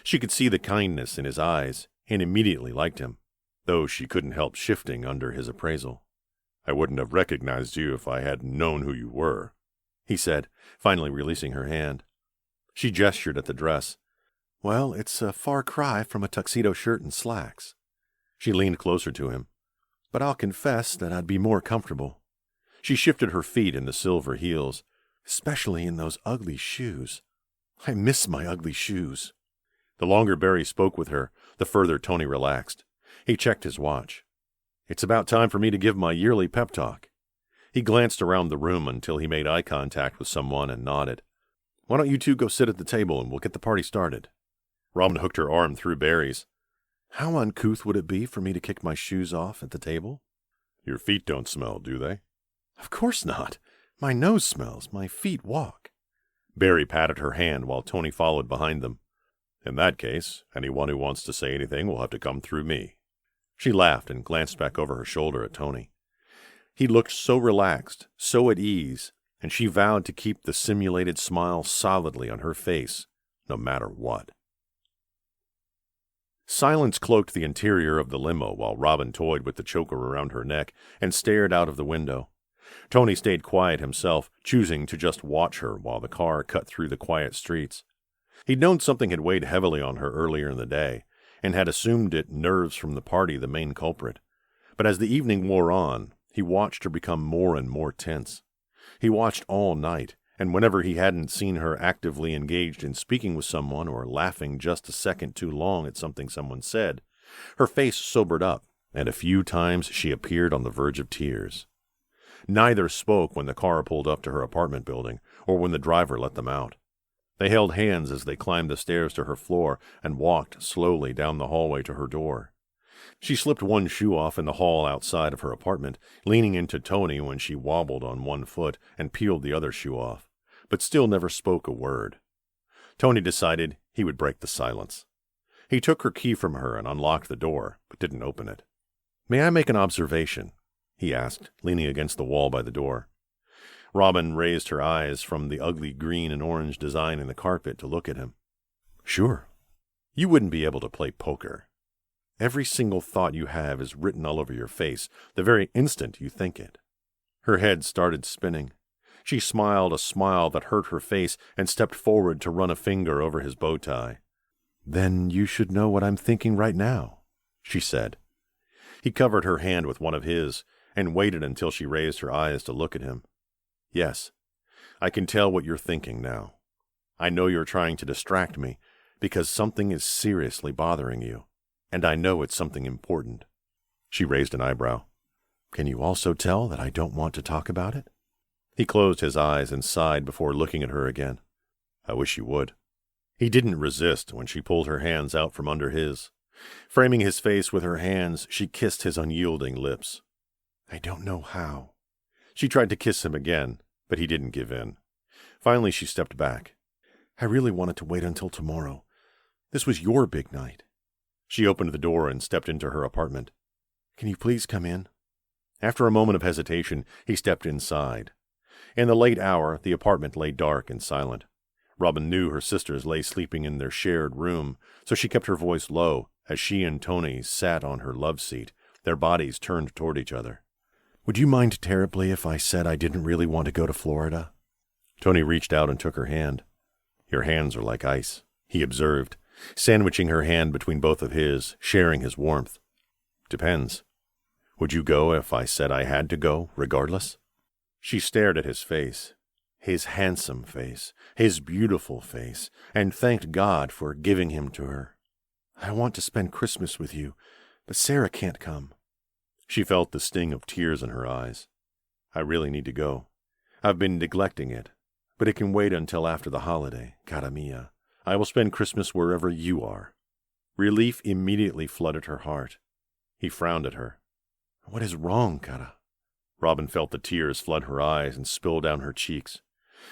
She could see the kindness in his eyes and immediately liked him, though she couldn't help shifting under his appraisal. "I wouldn't have recognized you if I hadn't known who you were," he said, finally releasing her hand. She gestured at the dress. "Well, it's a far cry from a tuxedo shirt and slacks." She leaned closer to him. "But I'll confess that I'd be more comfortable." She shifted her feet in the silver heels, "especially in those ugly shoes. I miss my ugly shoes." The longer Barry spoke with her, the further Tony relaxed. He checked his watch. "It's about time for me to give my yearly pep talk." He glanced around the room until he made eye contact with someone and nodded. "Why don't you two go sit at the table and we'll get the party started?" Robin hooked her arm through Barry's. "How uncouth would it be for me to kick my shoes off at the table?" "Your feet don't smell, do they?" "Of course not. My nose smells. My feet walk." Barry patted her hand while Tony followed behind them. "In that case, anyone who wants to say anything will have to come through me." She laughed and glanced back over her shoulder at Tony. He looked so relaxed, so at ease, and she vowed to keep the simulated smile solidly on her face, no matter what. Silence cloaked the interior of the limo while Robin toyed with the choker around her neck and stared out of the window. Tony stayed quiet himself, choosing to just watch her while the car cut through the quiet streets. He'd known something had weighed heavily on her earlier in the day, and had assumed it nerves from the party the main culprit. But as the evening wore on, he watched her become more and more tense. He watched all night, and whenever he hadn't seen her actively engaged in speaking with someone or laughing just a second too long at something someone said, her face sobered up, and a few times she appeared on the verge of tears. Neither spoke when the car pulled up to her apartment building, or when the driver let them out. They held hands as they climbed the stairs to her floor and walked slowly down the hallway to her door. She slipped one shoe off in the hall outside of her apartment, leaning into Tony when she wobbled on one foot and peeled the other shoe off, but still never spoke a word. Tony decided he would break the silence. He took her key from her and unlocked the door, but didn't open it. "May I make an observation?" he asked, leaning against the wall by the door. Robin raised her eyes from the ugly green and orange design in the carpet to look at him. "Sure. You wouldn't be able to play poker. Every single thought you have is written all over your face the very instant you think it." Her head started spinning. She smiled a smile that hurt her face and stepped forward to run a finger over his bow tie. "Then you should know what I'm thinking right now," she said. He covered her hand with one of his and waited until she raised her eyes to look at him. "Yes, I can tell what you're thinking now. I know you're trying to distract me because something is seriously bothering you, and I know it's something important." She raised an eyebrow. "Can you also tell that I don't want to talk about it?" He closed his eyes and sighed before looking at her again. "I wish you would." He didn't resist when she pulled her hands out from under his. Framing his face with her hands, she kissed his unyielding lips. "I don't know how." She tried to kiss him again, but he didn't give in. Finally, she stepped back. "I really wanted to wait until tomorrow. This was your big night." She opened the door and stepped into her apartment. "Can you please come in?" After a moment of hesitation, he stepped inside. In the late hour, the apartment lay dark and silent. Robin knew her sisters lay sleeping in their shared room, so she kept her voice low as she and Tony sat on her love seat, their bodies turned toward each other. "Would you mind terribly if I said I didn't really want to go to Florida?" Tony reached out and took her hand. "Your hands are like ice," he observed, sandwiching her hand between both of his, sharing his warmth. "Depends. Would you go if I said I had to go, regardless?" She stared at his face, his handsome face, his beautiful face, and thanked God for giving him to her. "I want to spend Christmas with you, but Sarah can't come." She felt the sting of tears in her eyes. "I really need to go. I've been neglecting it, but it can wait until after the holiday, cara mia. I will spend Christmas wherever you are." Relief immediately flooded her heart. He frowned at her. "What is wrong, cara?" Robin felt the tears flood her eyes and spill down her cheeks.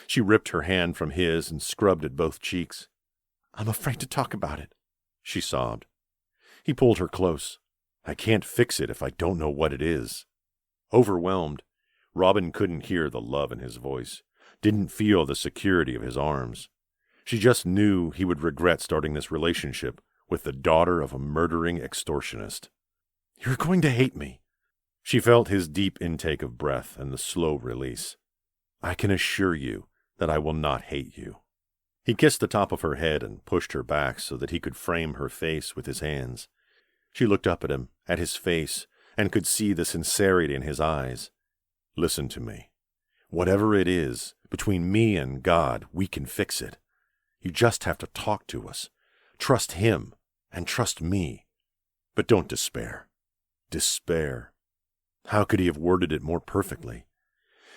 She ripped her hand from his and scrubbed at both cheeks. "I'm afraid to talk about it," she sobbed. He pulled her close. "I can't fix it if I don't know what it is." Overwhelmed, Robin couldn't hear the love in his voice, didn't feel the security of his arms. She just knew he would regret starting this relationship with the daughter of a murdering extortionist. "You're going to hate me." She felt his deep intake of breath and the slow release. "I can assure you that I will not hate you." He kissed the top of her head and pushed her back so that he could frame her face with his hands. She looked up at him, at his face, and could see the sincerity in his eyes. "Listen to me. Whatever it is, between me and God, we can fix it. You just have to talk to us. Trust him, and trust me. But don't despair. Despair." How could he have worded it more perfectly?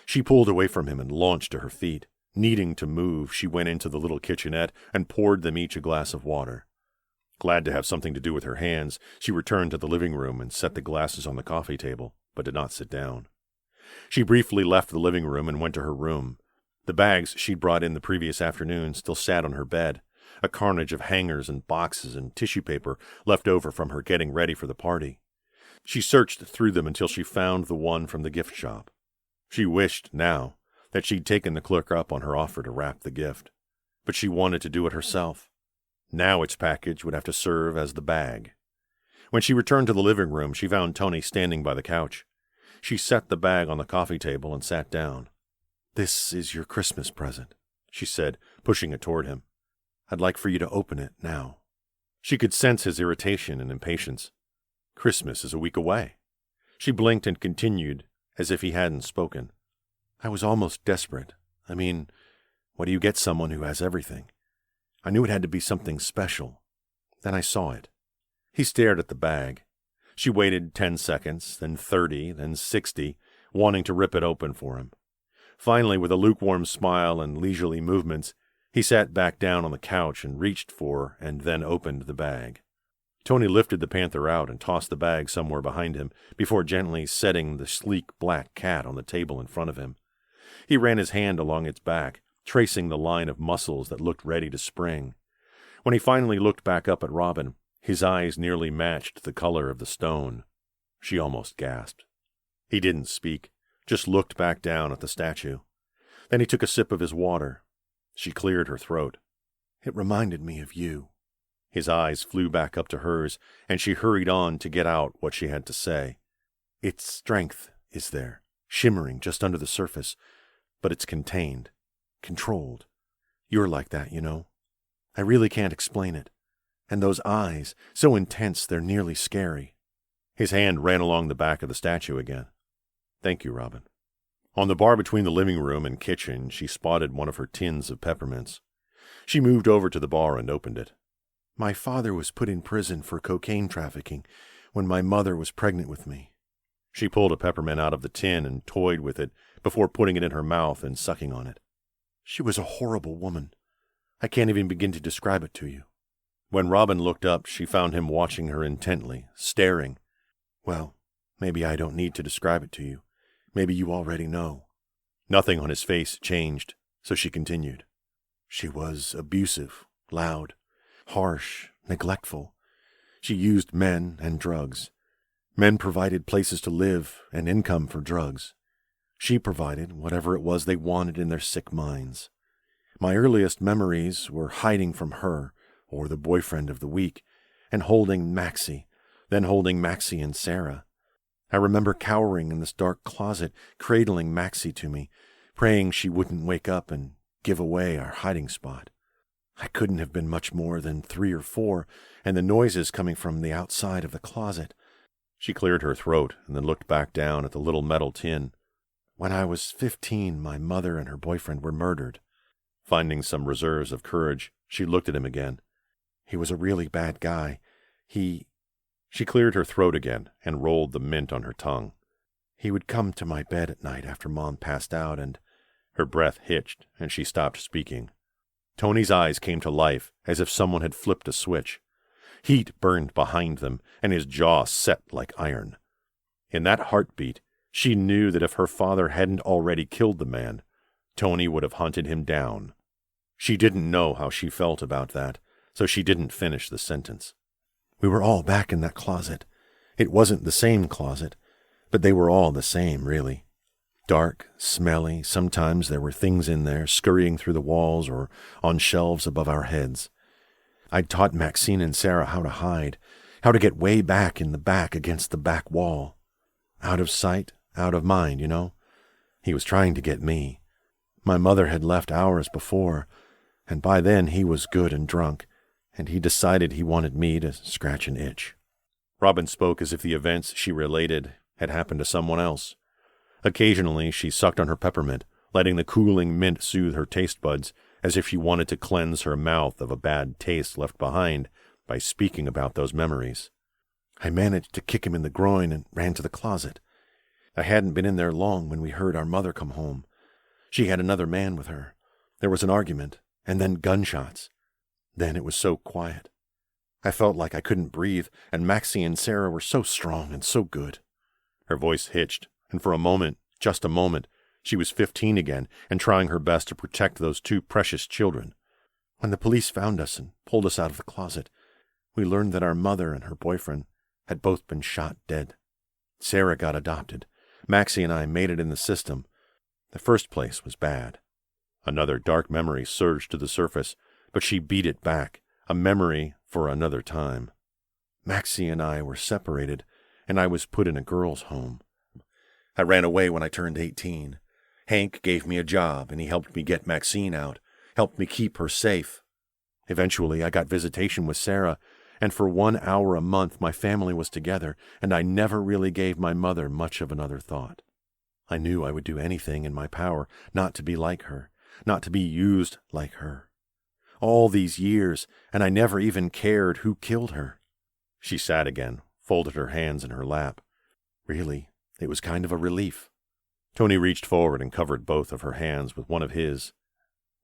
She pulled away from him and launched to her feet. Needing to move, she went into the little kitchenette and poured them each a glass of water. Glad to have something to do with her hands, she returned to the living room and set the glasses on the coffee table, but did not sit down. She briefly left the living room and went to her room. The bags she'd brought in the previous afternoon still sat on her bed, a carnage of hangers and boxes and tissue paper left over from her getting ready for the party. She searched through them until she found the one from the gift shop. She wished, now, that she'd taken the clerk up on her offer to wrap the gift. But she wanted to do it herself. Now its package would have to serve as the bag. When she returned to the living room, she found Tony standing by the couch. She set the bag on the coffee table and sat down. "This is your Christmas present," she said, pushing it toward him. "I'd like for you to open it now." She could sense his irritation and impatience. "Christmas is a week away." She blinked and continued, as if he hadn't spoken. "I was almost desperate. I mean, what do you get someone who has everything? I knew it had to be something special. Then I saw it." He stared at the bag. She waited 10 seconds, then 30, then 60, wanting to rip it open for him. Finally, with a lukewarm smile and leisurely movements, he sat back down on the couch and reached for and then opened the bag. Tony lifted the panther out and tossed the bag somewhere behind him before gently setting the sleek black cat on the table in front of him. He ran his hand along its back, tracing the line of muscles that looked ready to spring. When he finally looked back up at Robin, His eyes nearly matched the color of the stone. She almost gasped. He didn't speak, just looked back down at the statue. Then he took a sip of his water. She cleared her throat. It reminded me of you. His eyes flew back up to hers, and she hurried on to get out what she had to say. Its strength is there, shimmering just under the surface, but it's contained, controlled. You're like that, you know. I really can't explain it. And those eyes, so intense they're nearly scary. His hand ran along the back of the statue again. Thank you, Robin. On the bar between the living room and kitchen, she spotted one of her tins of peppermints. She moved over to the bar and opened it. My father was put in prison for cocaine trafficking when my mother was pregnant with me. She pulled a peppermint out of the tin and toyed with it before putting it in her mouth and sucking on it. She was a horrible woman. I can't even begin to describe it to you. When Robin looked up, she found him watching her intently, staring. Well, maybe I don't need to describe it to you. Maybe you already know. Nothing on his face changed, so she continued. She was abusive, loud, harsh, neglectful. She used men and drugs. Men provided places to live and income for drugs. She provided whatever it was they wanted in their sick minds. My earliest memories were hiding from her, or the boyfriend of the week, and holding Maxie, then holding Maxie and Sarah. I remember cowering in this dark closet, cradling Maxie to me, praying she wouldn't wake up and give away our hiding spot. I couldn't have been much more than 3 or 4, and the noises coming from the outside of the closet. She cleared her throat and then looked back down at the little metal tin. When I was 15, my mother and her boyfriend were murdered. Finding some reserves of courage, she looked at him again. He was a really bad guy. She cleared her throat again and rolled the mint on her tongue. He would come to my bed at night after Mom passed out, and her breath hitched and she stopped speaking. Tony's eyes came to life as if someone had flipped a switch. Heat burned behind them, and his jaw set like iron. In that heartbeat, she knew that if her father hadn't already killed the man, Tony would have hunted him down. She didn't know how she felt about that, so she didn't finish the sentence. We were all back in that closet. It wasn't the same closet, but they were all the same, really. Dark, smelly, sometimes there were things in there scurrying through the walls or on shelves above our heads. I'd taught Maxine and Sarah how to hide, how to get way back in the back against the back wall. Out of sight, out of mind, you know. He was trying to get me. My mother had left hours before, and by then he was good and drunk, and he decided he wanted me to scratch an itch. Robin spoke as if the events she related had happened to someone else. Occasionally she sucked on her peppermint, letting the cooling mint soothe her taste buds, as if she wanted to cleanse her mouth of a bad taste left behind by speaking about those memories. I managed to kick him in the groin and ran to the closet. I hadn't been in there long when we heard our mother come home. She had another man with her. There was an argument, and then gunshots. Then it was so quiet. I felt like I couldn't breathe, and Maxie and Sarah were so strong and so good. Her voice hitched, and for a moment, just a moment, she was 15 again and trying her best to protect those 2 precious children. When the police found us and pulled us out of the closet, we learned that our mother and her boyfriend had both been shot dead. Sarah got adopted. Maxie and I made it in the system. The first place was bad. Another dark memory surged to the surface, but she beat it back, a memory for another time. Maxie and I were separated, and I was put in a girls' home. I ran away when I turned 18. Hank gave me a job, and he helped me get Maxine out, helped me keep her safe. Eventually, I got visitation with Sarah, and for 1 hour a month my family was together, and I never really gave my mother much of another thought. I knew I would do anything in my power not to be like her, not to be used like her. All these years, and I never even cared who killed her. She sat again, folded her hands in her lap. Really, it was kind of a relief. Tony reached forward and covered both of her hands with one of his.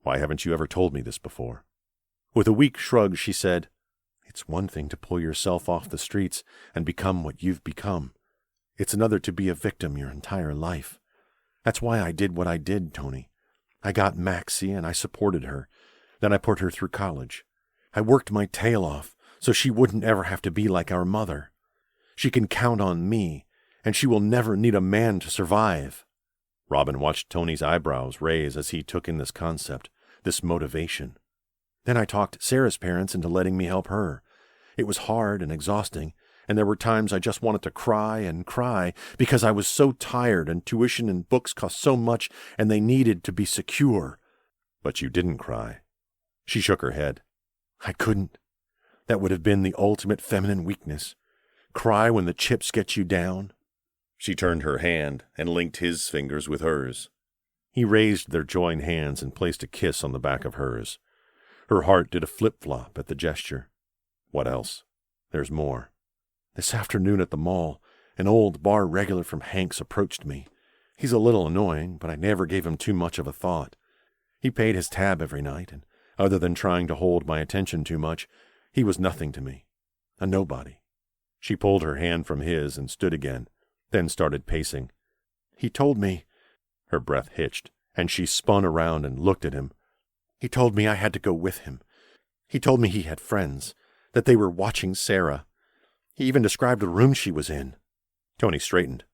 Why haven't you ever told me this before? With a weak shrug, she said, It's one thing to pull yourself off the streets and become what you've become. It's another to be a victim your entire life. That's why I did what I did, Tony. I got Maxie and I supported her. Then I put her through college. I worked my tail off so she wouldn't ever have to be like our mother. She can count on me, and she will never need a man to survive." Robin watched Tony's eyebrows raise as he took in this concept, this motivation. Then I talked Sarah's parents into letting me help her. It was hard and exhausting, and there were times I just wanted to cry and cry because I was so tired and tuition and books cost so much and they needed to be secure. "But you didn't cry." She shook her head. "I couldn't. That would have been the ultimate feminine weakness. Cry when the chips get you down." She turned her hand and linked his fingers with hers. He raised their joined hands and placed a kiss on the back of hers. Her heart did a flip-flop at the gesture. What else? There's more. "This afternoon at the mall, an old bar regular from Hank's approached me. He's a little annoying, but I never gave him too much of a thought. He paid his tab every night, and other than trying to hold my attention too much, he was nothing to me. A nobody." She pulled her hand from his and stood again, then started pacing. "He told me—" Her breath hitched, and she spun around and looked at him. "He told me I had to go with him. He told me he had friends, that they were watching Sarah. He even described the room she was in." Tony straightened.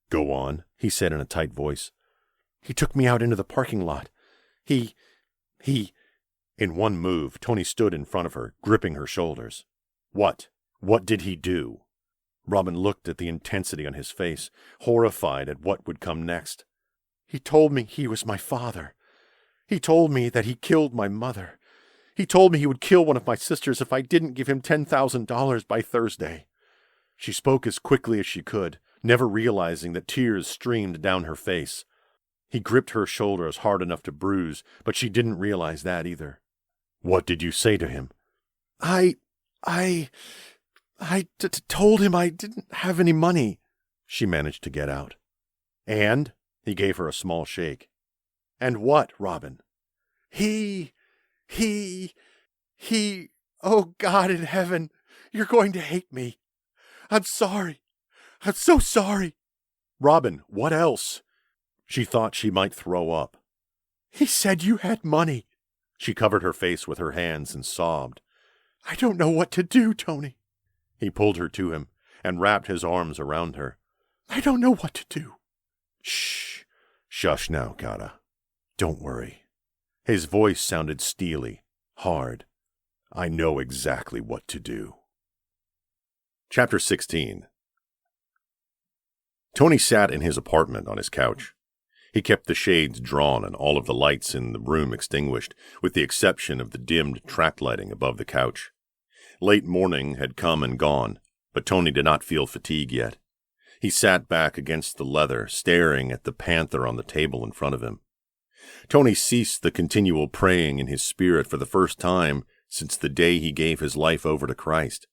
"Go on," he said in a tight voice. "He took me out into the parking lot. He... In one move, Tony stood in front of her, gripping her shoulders. "What? What did he do?" Robin looked at the intensity on his face, horrified at what would come next. "He told me he was my father. He told me that he killed my mother. He told me he would kill one of my sisters if I didn't give him $10,000 by Thursday." She spoke as quickly as she could, never realizing that tears streamed down her face. He gripped her shoulders hard enough to bruise, but she didn't realize that either. "What did you say to him?" I told him I didn't have any money," she managed to get out. "And?" He gave her a small shake. "And what, Robin?" He, oh God in heaven, you're going to hate me. I'm sorry. I'm so sorry." "Robin, what else?" She thought she might throw up. "He said you had money." She covered her face with her hands and sobbed. "I don't know what to do, Tony." He pulled her to him and wrapped his arms around her. "I don't know what to do." "Shh. Shush now, Kata. Don't worry." His voice sounded steely, hard. "I know exactly what to do." Chapter 16. Tony sat in his apartment on his couch. He kept the shades drawn and all of the lights in the room extinguished, with the exception of the dimmed track lighting above the couch. Late morning had come and gone, but Tony did not feel fatigue yet. He sat back against the leather, staring at the panther on the table in front of him. Tony ceased the continual praying in his spirit for the first time since the day he gave his life over to Christ.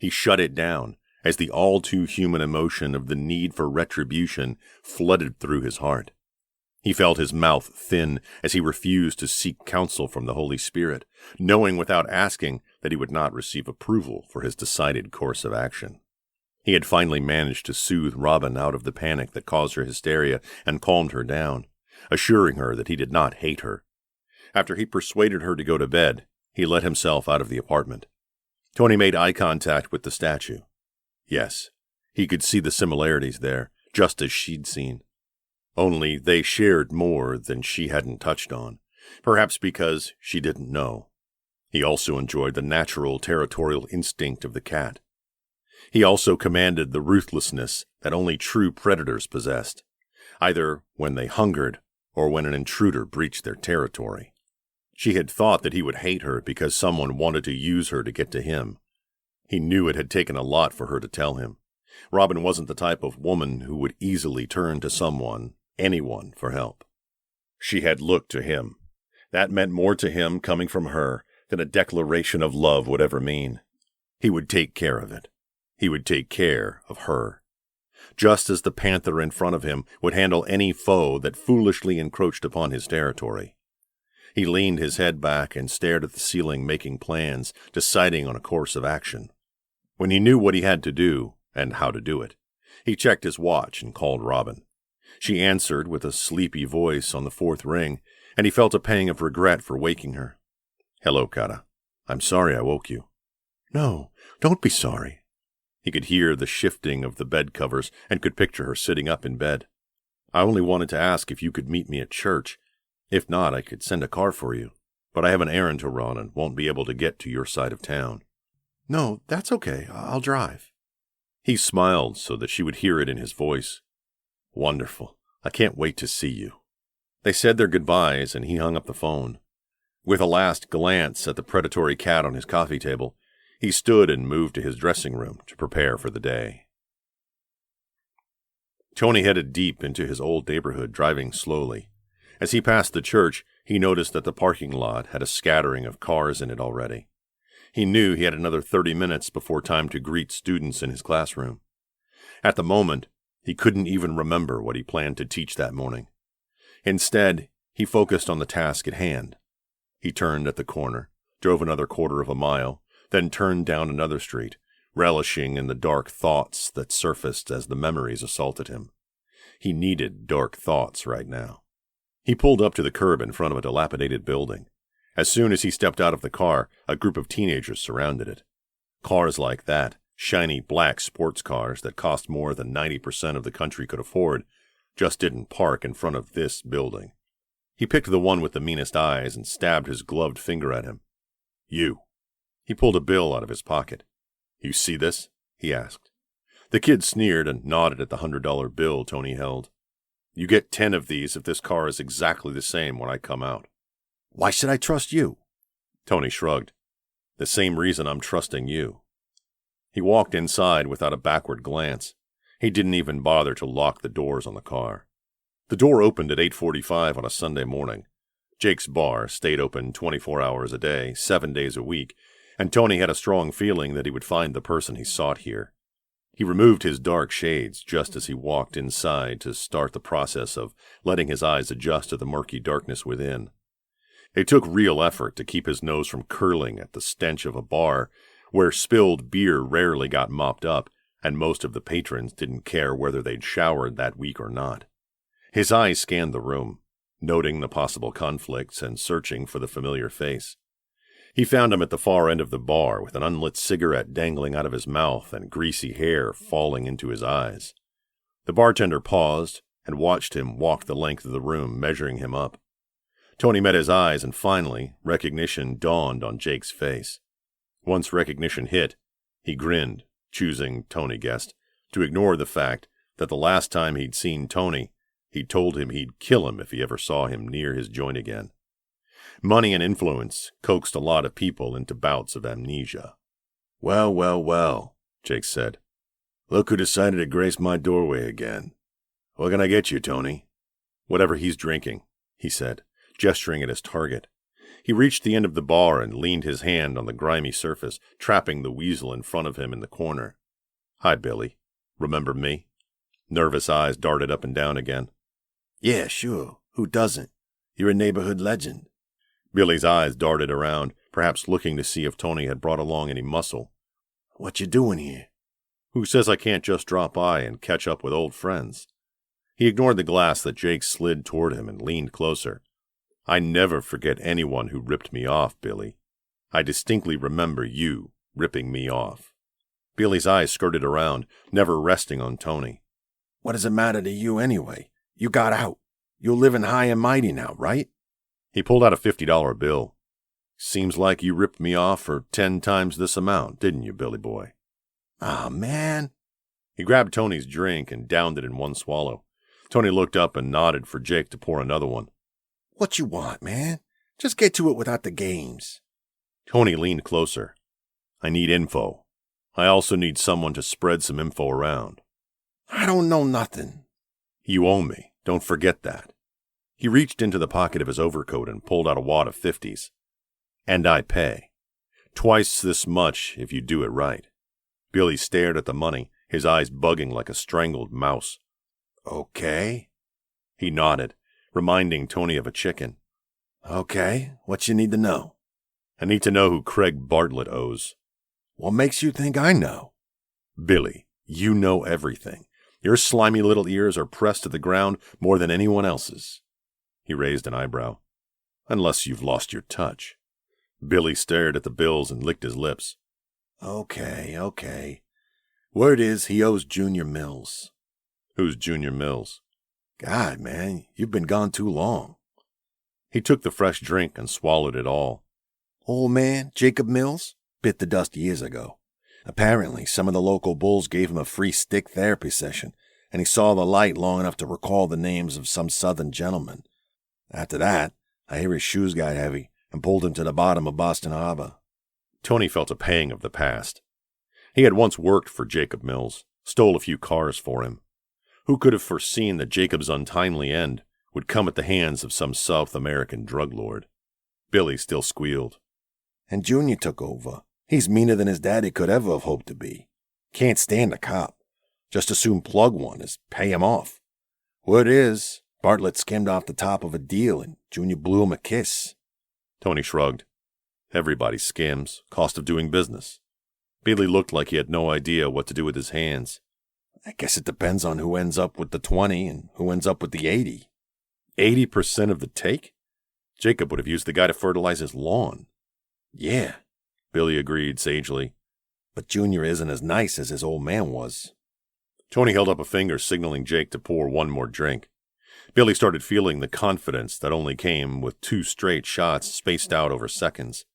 He shut it down as the all-too-human emotion of the need for retribution flooded through his heart. He felt his mouth thin as he refused to seek counsel from the Holy Spirit, knowing without asking that he would not receive approval for his decided course of action. He had finally managed to soothe Robin out of the panic that caused her hysteria and calmed her down, assuring her that he did not hate her. After he persuaded her to go to bed, he let himself out of the apartment. Tony made eye contact with the statue. Yes, he could see the similarities there, just as she'd seen. Only they shared more than she hadn't touched on, perhaps because she didn't know. He also enjoyed the natural territorial instinct of the cat. He also commanded the ruthlessness that only true predators possessed, either when they hungered or when an intruder breached their territory. She had thought that he would hate her because someone wanted to use her to get to him. He knew it had taken a lot for her to tell him. Robin wasn't the type of woman who would easily turn to someone, anyone, for help. She had looked to him. That meant more to him coming from her than a declaration of love would ever mean. He would take care of it. He would take care of her. Just as the panther in front of him would handle any foe that foolishly encroached upon his territory. He leaned his head back and stared at the ceiling, making plans, deciding on a course of action. When he knew what he had to do, and how to do it, he checked his watch and called Robin. She answered with a sleepy voice on the fourth ring, and he felt a pang of regret for waking her. "Hello, Kata. I'm sorry I woke you." No, don't be sorry. He could hear the shifting of the bed covers and could picture her sitting up in bed. I only wanted to ask if you could meet me at church. If not, I could send a car for you. But I have an errand to run and won't be able to get to your side of town. No, that's okay. I'll drive. He smiled so that she would hear it in his voice. Wonderful. I can't wait to see you. They said their goodbyes and he hung up the phone. With a last glance at the predatory cat on his coffee table, he stood and moved to his dressing room to prepare for the day. Tony headed deep into his old neighborhood, driving slowly. As he passed the church, he noticed that the parking lot had a scattering of cars in it already. He knew he had another 30 minutes before time to greet students in his classroom. At the moment, he couldn't even remember what he planned to teach that morning. Instead, he focused on the task at hand. He turned at the corner, drove another quarter of a mile, then turned down another street, relishing in the dark thoughts that surfaced as the memories assaulted him. He needed dark thoughts right now. He pulled up to the curb in front of a dilapidated building. As soon as he stepped out of the car, a group of teenagers surrounded it. Cars like that, shiny black sports cars that cost more than 90% of the country could afford, just didn't park in front of this building. He picked the one with the meanest eyes and stabbed his gloved finger at him. You. He pulled a bill out of his pocket. You see this? He asked. The kid sneered and nodded at the $100 bill Tony held. You get 10 of these if this car is exactly the same when I come out. Why should I trust you? Tony shrugged. The same reason I'm trusting you. He walked inside without a backward glance. He didn't even bother to lock the doors on the car. The door opened at 8:45 on a Sunday morning. Jake's bar stayed open 24 hours a day, 7 days a week, and Tony had a strong feeling that he would find the person he sought here. He removed his dark shades just as he walked inside to start the process of letting his eyes adjust to the murky darkness within. It took real effort to keep his nose from curling at the stench of a bar where spilled beer rarely got mopped up, and most of the patrons didn't care whether they'd showered that week or not. His eyes scanned the room, noting the possible conflicts and searching for the familiar face. He found him at the far end of the bar with an unlit cigarette dangling out of his mouth and greasy hair falling into his eyes. The bartender paused and watched him walk the length of the room, measuring him up. Tony met his eyes, and finally, recognition dawned on Jake's face. Once recognition hit, he grinned, choosing, Tony guessed, to ignore the fact that the last time he'd seen Tony, he'd told him he'd kill him if he ever saw him near his joint again. Money and influence coaxed a lot of people into bouts of amnesia. Well, well, well, Jake said. Look who decided to grace my doorway again. What can I get you, Tony? Whatever he's drinking, he said, gesturing at his target. He reached the end of the bar and leaned his hand on the grimy surface, trapping the weasel in front of him in the corner. Hi, Billy. Remember me? Nervous eyes darted up and down again. Yeah, sure. Who doesn't? You're a neighborhood legend. Billy's eyes darted around, perhaps looking to see if Tony had brought along any muscle. What you doing here? Who says I can't just drop by and catch up with old friends? He ignored the glass that Jake slid toward him and leaned closer. I never forget anyone who ripped me off, Billy. I distinctly remember you ripping me off. Billy's eyes skirted around, never resting on Tony. What does it matter to you anyway? You got out. You're living high and mighty now, right? He pulled out a $50 bill. Seems like you ripped me off for 10 times this amount, didn't you, Billy boy? Ah, man. He grabbed Tony's drink and downed it in one swallow. Tony looked up and nodded for Jake to pour another one. What you want, man? Just get to it without the games. Tony leaned closer. I need info. I also need someone to spread some info around. I don't know nothing. You owe me. Don't forget that. He reached into the pocket of his overcoat and pulled out a wad of 50s. And I pay. Twice this much if you do it right. Billy stared at the money, his eyes bugging like a strangled mouse. Okay. He nodded, reminding Tony of a chicken. Okay, what you need to know? I need to know who Craig Bartlett owes. What makes you think I know? Billy, you know everything. Your slimy little ears are pressed to the ground more than anyone else's. He raised an eyebrow. Unless you've lost your touch. Billy stared at the bills and licked his lips. Okay. Word is he owes Junior Mills. Who's Junior Mills? God, man, you've been gone too long. He took the fresh drink and swallowed it all. Old man, Jacob Mills, bit the dust years ago. Apparently, some of the local bulls gave him a free stick therapy session, and he saw the light long enough to recall the names of some southern gentlemen. After that, I hear his shoes got heavy and pulled him to the bottom of Boston Harbor. Tony felt a pang of the past. He had once worked for Jacob Mills, stole a few cars for him. Who could have foreseen that Jacob's untimely end would come at the hands of some South American drug lord? Billy still squealed. And Junior took over. He's meaner than his daddy could ever have hoped to be. Can't stand a cop. Just as soon plug one as pay him off. Word is, Bartlett skimmed off the top of a deal and Junior blew him a kiss. Tony shrugged. Everybody skims. Cost of doing business. Billy looked like he had no idea what to do with his hands. I guess it depends on who ends up with the 20 and who ends up with the 80. 80% of the take? Jacob would have used the guy to fertilize his lawn. Yeah, Billy agreed sagely. But Junior isn't as nice as his old man was. Tony held up a finger signaling Jake to pour one more drink. Billy started feeling the confidence that only came with 2 straight shots spaced out over seconds.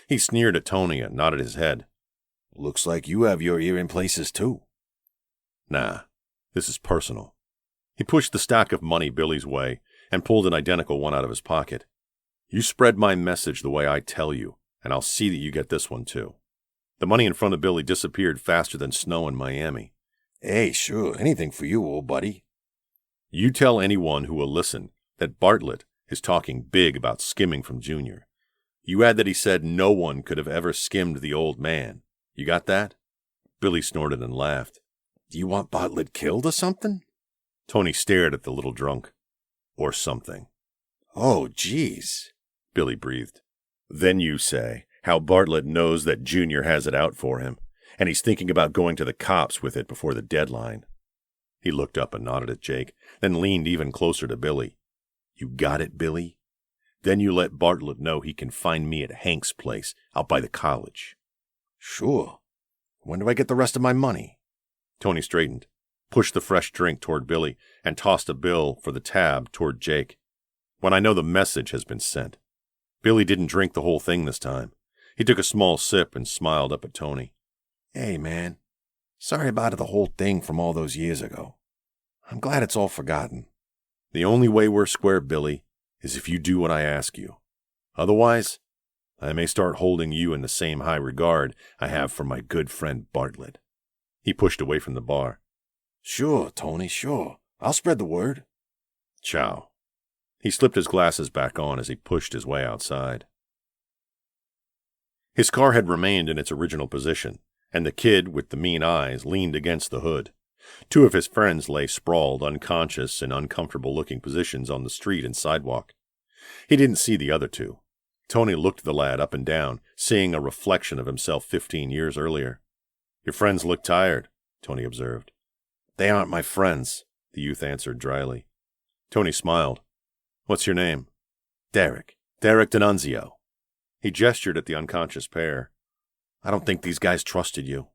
He sneered at Tony and nodded his head. Looks like you have your ear in places too. Nah, this is personal. He pushed the stack of money Billy's way and pulled an identical one out of his pocket. You spread my message the way I tell you, and I'll see that you get this one too. The money in front of Billy disappeared faster than snow in Miami. Hey, sure, anything for you, old buddy. You tell anyone who will listen that Bartlett is talking big about skimming from Junior. You add that he said no one could have ever skimmed the old man. You got that? Billy snorted and laughed. Do you want Bartlett killed or something? Tony stared at the little drunk. Or something. Oh, geez, Billy breathed. Then you say how Bartlett knows that Junior has it out for him, and he's thinking about going to the cops with it before the deadline. He looked up and nodded at Jake, then leaned even closer to Billy. You got it, Billy? Then you let Bartlett know he can find me at Hank's place out by the college. Sure. When do I get the rest of my money? Tony straightened, pushed the fresh drink toward Billy, and tossed a bill for the tab toward Jake. When I know the message has been sent. Billy didn't drink the whole thing this time. He took a small sip and smiled up at Tony. Hey, man. Sorry about the whole thing from all those years ago. I'm glad it's all forgotten. The only way we're square, Billy, is if you do what I ask you. Otherwise, I may start holding you in the same high regard I have for my good friend Bartlett. He pushed away from the bar. Sure, Tony, sure. I'll spread the word. Ciao. He slipped his glasses back on as he pushed his way outside. His car had remained in its original position, and the kid with the mean eyes leaned against the hood. 2 of his friends lay sprawled, unconscious, in uncomfortable-looking positions on the street and sidewalk. He didn't see the other 2. Tony looked the lad up and down, seeing a reflection of himself 15 years earlier. Your friends look tired, Tony observed. They aren't my friends, the youth answered dryly. Tony smiled. What's your name? Derek D'Annunzio. He gestured at the unconscious pair. I don't think these guys trusted you.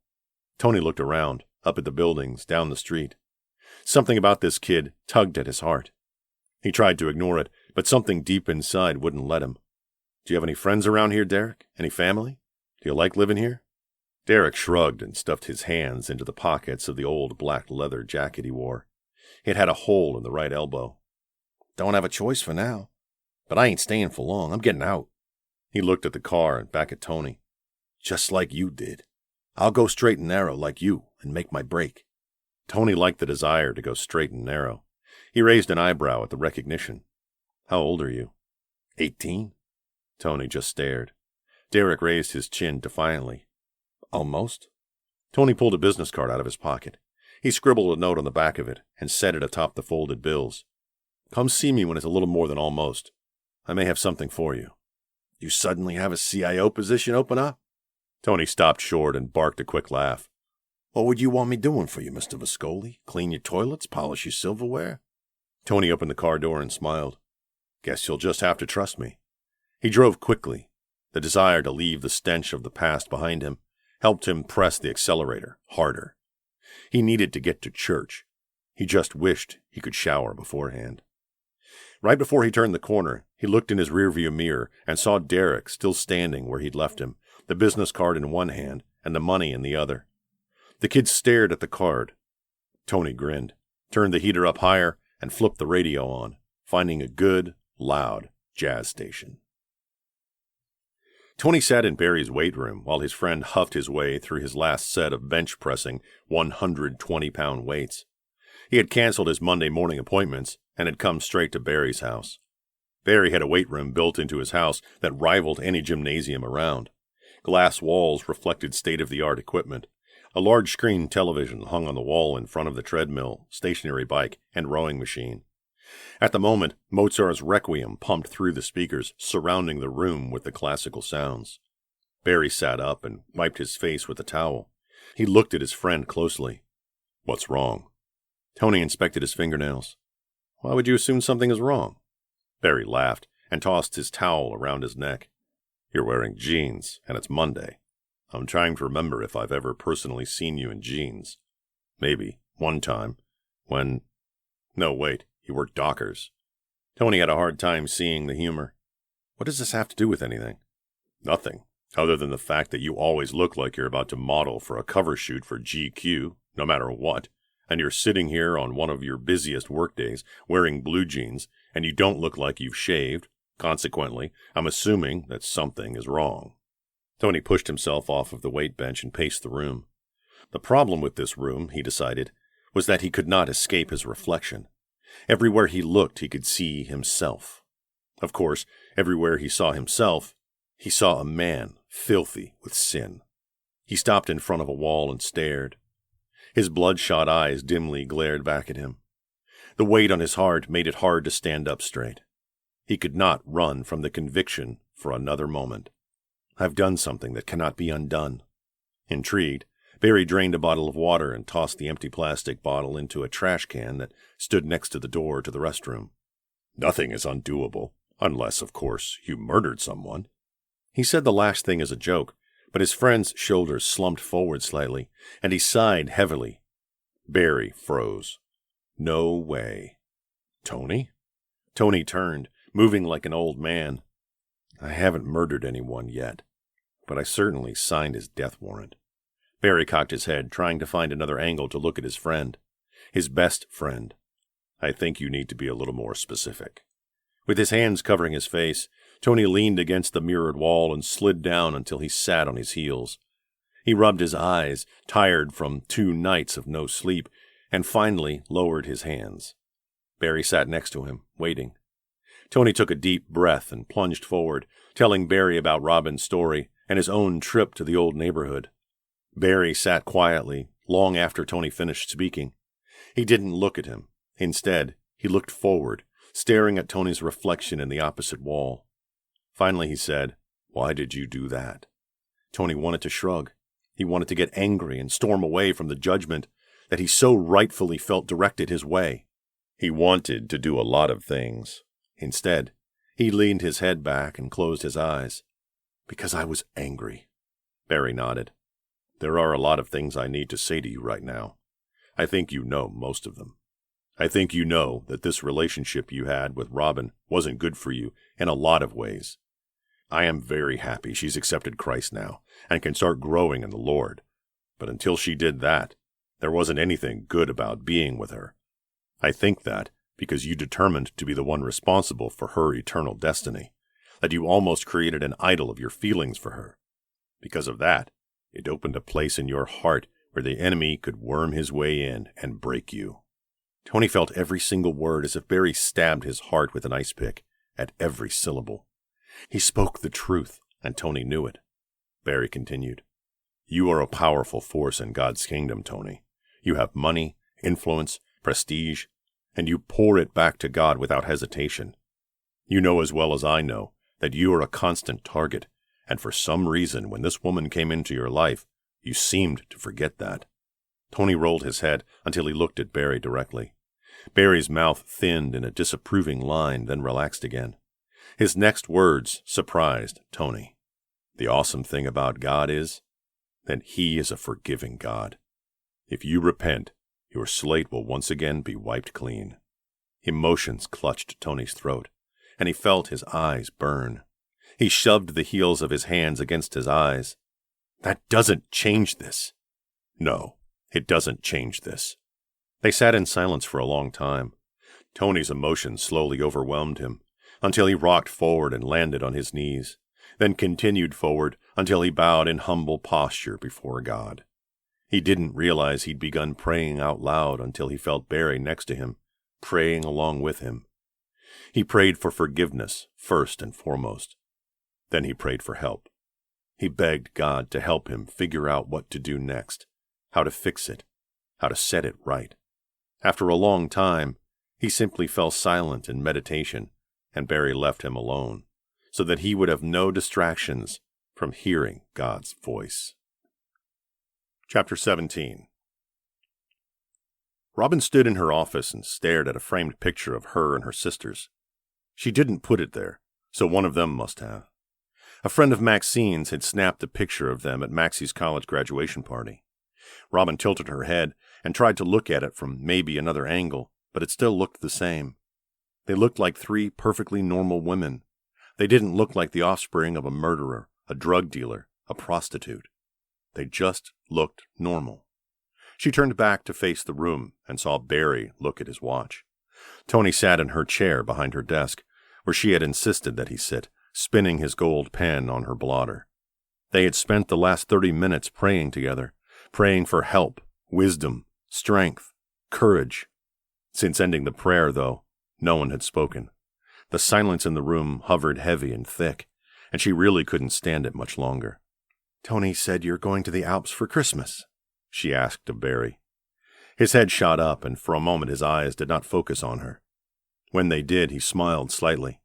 Tony looked around, up at the buildings, down the street. Something about this kid tugged at his heart. He tried to ignore it, but something deep inside wouldn't let him. Do you have any friends around here, Derek? Any family? Do you like living here? Derek shrugged and stuffed his hands into the pockets of the old black leather jacket he wore. It had a hole in the right elbow. Don't have a choice for now. But I ain't staying for long. I'm getting out. He looked at the car and back at Tony. Just like you did. I'll go straight and narrow like you and make my break. Tony liked the desire to go straight and narrow. He raised an eyebrow at the recognition. How old are you? 18. Tony just stared. Derek raised his chin defiantly. Almost. Tony pulled a business card out of his pocket. He scribbled a note on the back of it and set it atop the folded bills. Come see me when it's a little more than almost. I may have something for you. You suddenly have a CIO position open up? Tony stopped short and barked a quick laugh. What would you want me doing for you, Mr. Viscoli? Clean your toilets? Polish your silverware? Tony opened the car door and smiled. Guess you'll just have to trust me. He drove quickly, the desire to leave the stench of the past behind him, helped him press the accelerator harder. He needed to get to church. He just wished he could shower beforehand. Right before he turned the corner, he looked in his rearview mirror and saw Derek still standing where he'd left him, the business card in one hand and the money in the other. The kid stared at the card. Tony grinned, turned the heater up higher, and flipped the radio on, finding a good, loud jazz station. Tony sat in Barry's weight room while his friend huffed his way through his last set of bench-pressing 120-pound weights. He had canceled his Monday morning appointments and had come straight to Barry's house. Barry had a weight room built into his house that rivaled any gymnasium around. Glass walls reflected state-of-the-art equipment. A large-screen television hung on the wall in front of the treadmill, stationary bike, and rowing machine. At the moment, Mozart's Requiem pumped through the speakers, surrounding the room with the classical sounds. Barry sat up and wiped his face with a towel. He looked at his friend closely. "What's wrong?" Tony inspected his fingernails. "Why would you assume something is wrong?" Barry laughed and tossed his towel around his neck. "You're wearing jeans, and it's Monday. I'm trying to remember if I've ever personally seen you in jeans. Maybe, one time, when... No, wait, you wore Dockers." Tony had a hard time seeing the humor. "What does this have to do with anything?" "Nothing, other than the fact that you always look like you're about to model for a cover shoot for GQ, no matter what, and you're sitting here on one of your busiest workdays wearing blue jeans, and you don't look like you've shaved. Consequently, I'm assuming that something is wrong." Tony pushed himself off of the weight bench and paced the room. The problem with this room, he decided, was that he could not escape his reflection. Everywhere he looked, he could see himself. Of course, everywhere he saw himself, he saw a man filthy with sin. He stopped in front of a wall and stared. His bloodshot eyes dimly glared back at him. The weight on his heart made it hard to stand up straight. He could not run from the conviction for another moment. "I've done something that cannot be undone." Intrigued, Barry drained a bottle of water and tossed the empty plastic bottle into a trash can that stood next to the door to the restroom. "Nothing is undoable, unless, of course, you murdered someone." He said the last thing as a joke, but his friend's shoulders slumped forward slightly, and he sighed heavily. Barry froze. No way. "Tony?" Tony turned, moving like an old man. "I haven't murdered anyone yet, but I certainly signed his death warrant." Barry cocked his head, trying to find another angle to look at his friend. His best friend. "I think you need to be a little more specific." With his hands covering his face, Tony leaned against the mirrored wall and slid down until he sat on his heels. He rubbed his eyes, tired from 2 nights of no sleep, and finally lowered his hands. Barry sat next to him, waiting. Tony took a deep breath and plunged forward, telling Barry about Robin's story and his own trip to the old neighborhood. Barry sat quietly, long after Tony finished speaking. He didn't look at him. Instead, he looked forward, staring at Tony's reflection in the opposite wall. Finally he said, "Why did you do that?" Tony wanted to shrug. He wanted to get angry and storm away from the judgment that he so rightfully felt directed his way. He wanted to do a lot of things. Instead, he leaned his head back and closed his eyes. "Because I was angry." Barry nodded. "There are a lot of things I need to say to you right now. I think you know most of them. I think you know that this relationship you had with Robin wasn't good for you in a lot of ways. I am very happy she's accepted Christ now and can start growing in the Lord. But until she did that, there wasn't anything good about being with her. I think that because you determined to be the one responsible for her eternal destiny, that you almost created an idol of your feelings for her. Because of that, it opened a place in your heart where the enemy could worm his way in and break you." Tony felt every single word as if Barry stabbed his heart with an ice pick, at every syllable. He spoke the truth, and Tony knew it. Barry continued, "You are a powerful force in God's kingdom, Tony. You have money, influence, prestige, and you pour it back to God without hesitation. You know as well as I know that you are a constant target, and for some reason when this woman came into your life, you seemed to forget that." Tony rolled his head until he looked at Barry directly. Barry's mouth thinned in a disapproving line, then relaxed again. His next words surprised Tony. "The awesome thing about God is, then He is a forgiving God. If you repent, your slate will once again be wiped clean. Emotions clutched Tony's throat, and he felt his eyes burn. He shoved the heels of his hands against his eyes. That doesn't change this. No, it doesn't change this. They sat in silence for a long time. Tony's emotions slowly overwhelmed him, until he rocked forward and landed on his knees, then continued forward until he bowed in humble posture before God. He didn't realize he'd begun praying out loud until he felt Barry next to him, praying along with him. He prayed for forgiveness first and foremost. Then he prayed for help. He begged God to help him figure out what to do next, how to fix it, how to set it right. After a long time, he simply fell silent in meditation, and Barry left him alone, so that he would have no distractions from hearing God's voice. Chapter 17. Robin stood in her office and stared at a framed picture of her and her sisters. She didn't put it there, so one of them must have. A friend of Maxine's had snapped a picture of them at Maxie's college graduation party. Robin tilted her head and tried to look at it from maybe another angle, but it still looked the same. They looked like three perfectly normal women. They didn't look like the offspring of a murderer, a drug dealer, a prostitute. They just looked normal. She turned back to face the room and saw Barry look at his watch. Tony sat in her chair behind her desk, where she had insisted that he sit, spinning his gold pen on her blotter. They had spent the last 30 minutes praying together, praying for help, wisdom, strength, courage. Since ending the prayer, though, no one had spoken. The silence in the room hovered heavy and thick, and she really couldn't stand it much longer. "Tony said you're going to the Alps for Christmas," she asked of Barry. His head shot up, and for a moment his eyes did not focus on her. When they did, he smiled slightly.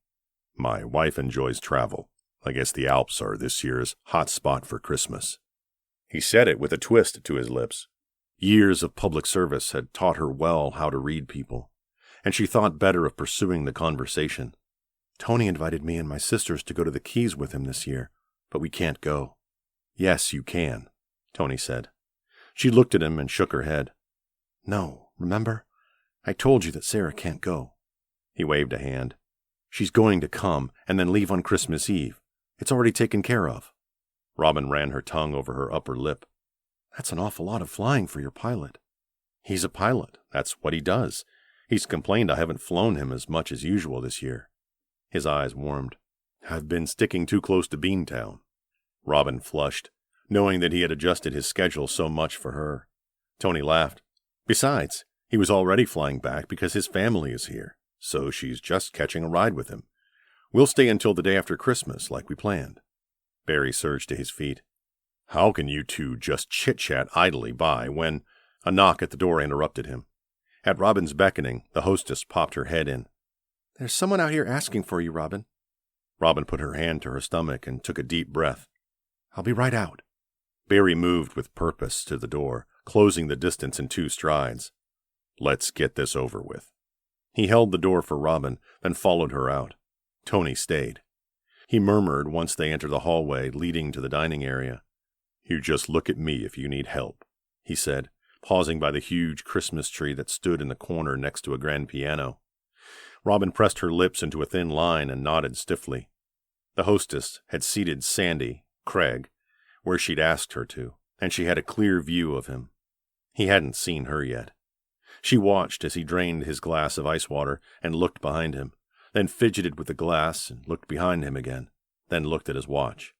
"My wife enjoys travel. I guess the Alps are this year's hot spot for Christmas." He said it with a twist to his lips. Years of public service had taught her well how to read people, and she thought better of pursuing the conversation. "Tony invited me and my sisters to go to the Keys with him this year, but we can't go." "Yes, you can," Tony said. She looked at him and shook her head. "No, remember? I told you that Sarah can't go." He waved a hand. "She's going to come and then leave on Christmas Eve. It's already taken care of." Robin ran her tongue over her upper lip. "That's an awful lot of flying for your pilot." "He's a pilot. That's what he does. He's complained I haven't flown him as much as usual this year." His eyes warmed. "I've been sticking too close to Beantown." Robin flushed, knowing that he had adjusted his schedule so much for her. Tony laughed. "Besides, he was already flying back because his family is here, so she's just catching a ride with him. We'll stay until the day after Christmas, like we planned." Barry surged to his feet. "How can you two just chit-chat idly by when—" A knock at the door interrupted him. At Robin's beckoning, the hostess popped her head in. "There's someone out here asking for you, Robin." Robin put her hand to her stomach and took a deep breath. "I'll be right out." Barry moved with purpose to the door, closing the distance in 2 strides. "Let's get this over with." He held the door for Robin, then followed her out. Tony stayed. He murmured once they entered the hallway leading to the dining area. "You just look at me if you need help," he said, pausing by the huge Christmas tree that stood in the corner next to a grand piano. Robin pressed her lips into a thin line and nodded stiffly. The hostess had seated Sandy, Craig, where she'd asked her to, and she had a clear view of him. He hadn't seen her yet. She watched as he drained his glass of ice water and looked behind him, then fidgeted with the glass and looked behind him again, then looked at his watch.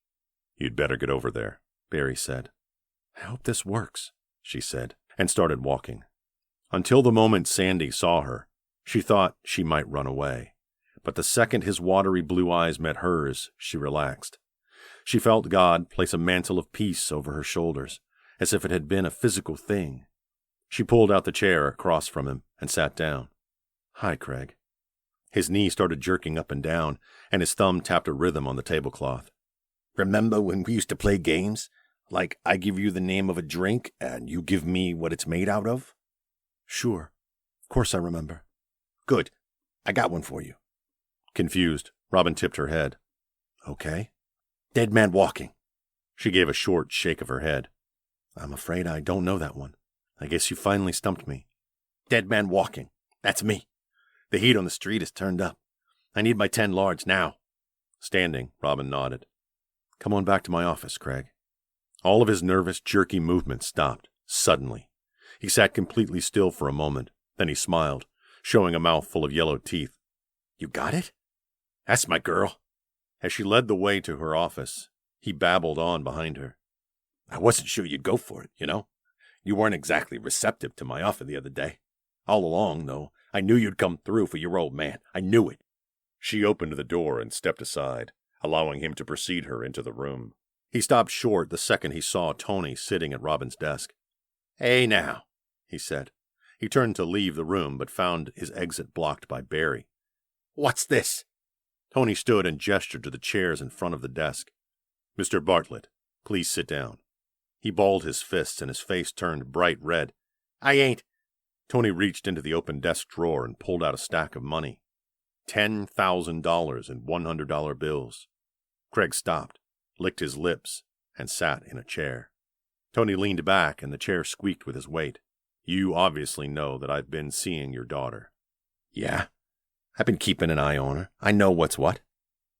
"You'd better get over there," Barry said. "I hope this works," she said, and started walking. Until the moment Sandy saw her, she thought she might run away. But the second his watery blue eyes met hers, she relaxed. She felt God place a mantle of peace over her shoulders, as if it had been a physical thing. She pulled out the chair across from him and sat down. "Hi, Craig." His knee started jerking up and down, and his thumb tapped a rhythm on the tablecloth. "Remember when we used to play games? Like I give you the name of a drink, and you give me what it's made out of?" "Sure. Of course I remember." "Good. I got one for you." Confused, Robin tipped her head. "Okay." "Dead man walking." She gave a short shake of her head. I'm afraid I don't know that one. I guess you finally stumped me. Dead man walking. That's me. The heat on the street is turned up. I need my 10 large now. Standing, Robin nodded. Come on back to my office, Craig. All of his nervous, jerky movements stopped, suddenly. He sat completely still for a moment. Then he smiled, showing a mouth full of yellow teeth. You got it? That's my girl. As she led the way to her office, he babbled on behind her. I wasn't sure you'd go for it, you know. You weren't exactly receptive to my offer the other day. All along, though, I knew you'd come through for your old man. I knew it. She opened the door and stepped aside, allowing him to precede her into the room. He stopped short the second he saw Tony sitting at Robin's desk. Hey now, he said. He turned to leave the room, but found his exit blocked by Barry. What's this? Tony stood and gestured to the chairs in front of the desk. Mr. Bartlett, please sit down. He balled his fists and his face turned bright red. I ain't. Tony reached into the open desk drawer and pulled out a stack of money. $10,000 in $100 bills. Craig stopped, licked his lips, and sat in a chair. Tony leaned back and the chair squeaked with his weight. You obviously know that I've been seeing your daughter. Yeah? I've been keeping an eye on her. I know what's what.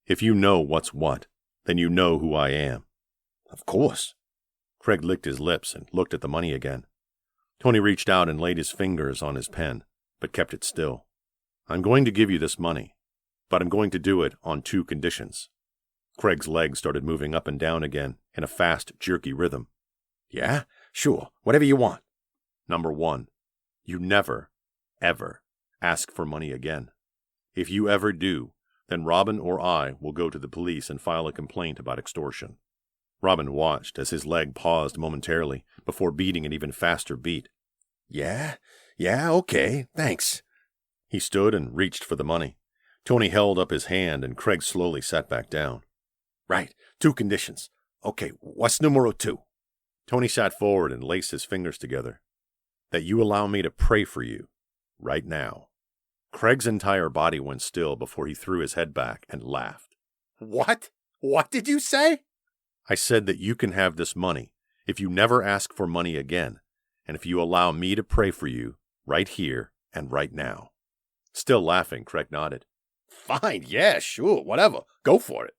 If you know what's what, then you know who I am. Of course. Craig licked his lips and looked at the money again. Tony reached out and laid his fingers on his pen, but kept it still. I'm going to give you this money, but I'm going to do it on 2 conditions. Craig's legs started moving up and down again in a fast, jerky rhythm. Yeah? Sure. Whatever you want. Number 1, you never, ever ask for money again. If you ever do, then Robin or I will go to the police and file a complaint about extortion. Robin watched as his leg paused momentarily before beating an even faster beat. Yeah, okay, thanks. He stood and reached for the money. Tony held up his hand and Craig slowly sat back down. Right, 2 conditions. Okay, what's numero 2? Tony sat forward and laced his fingers together. That you allow me to pray for you, right now. Craig's entire body went still before he threw his head back and laughed. What? What did you say? I said that you can have this money if you never ask for money again, and if you allow me to pray for you right here and right now. Still laughing, Craig nodded. Fine, yeah, sure, whatever. Go for it.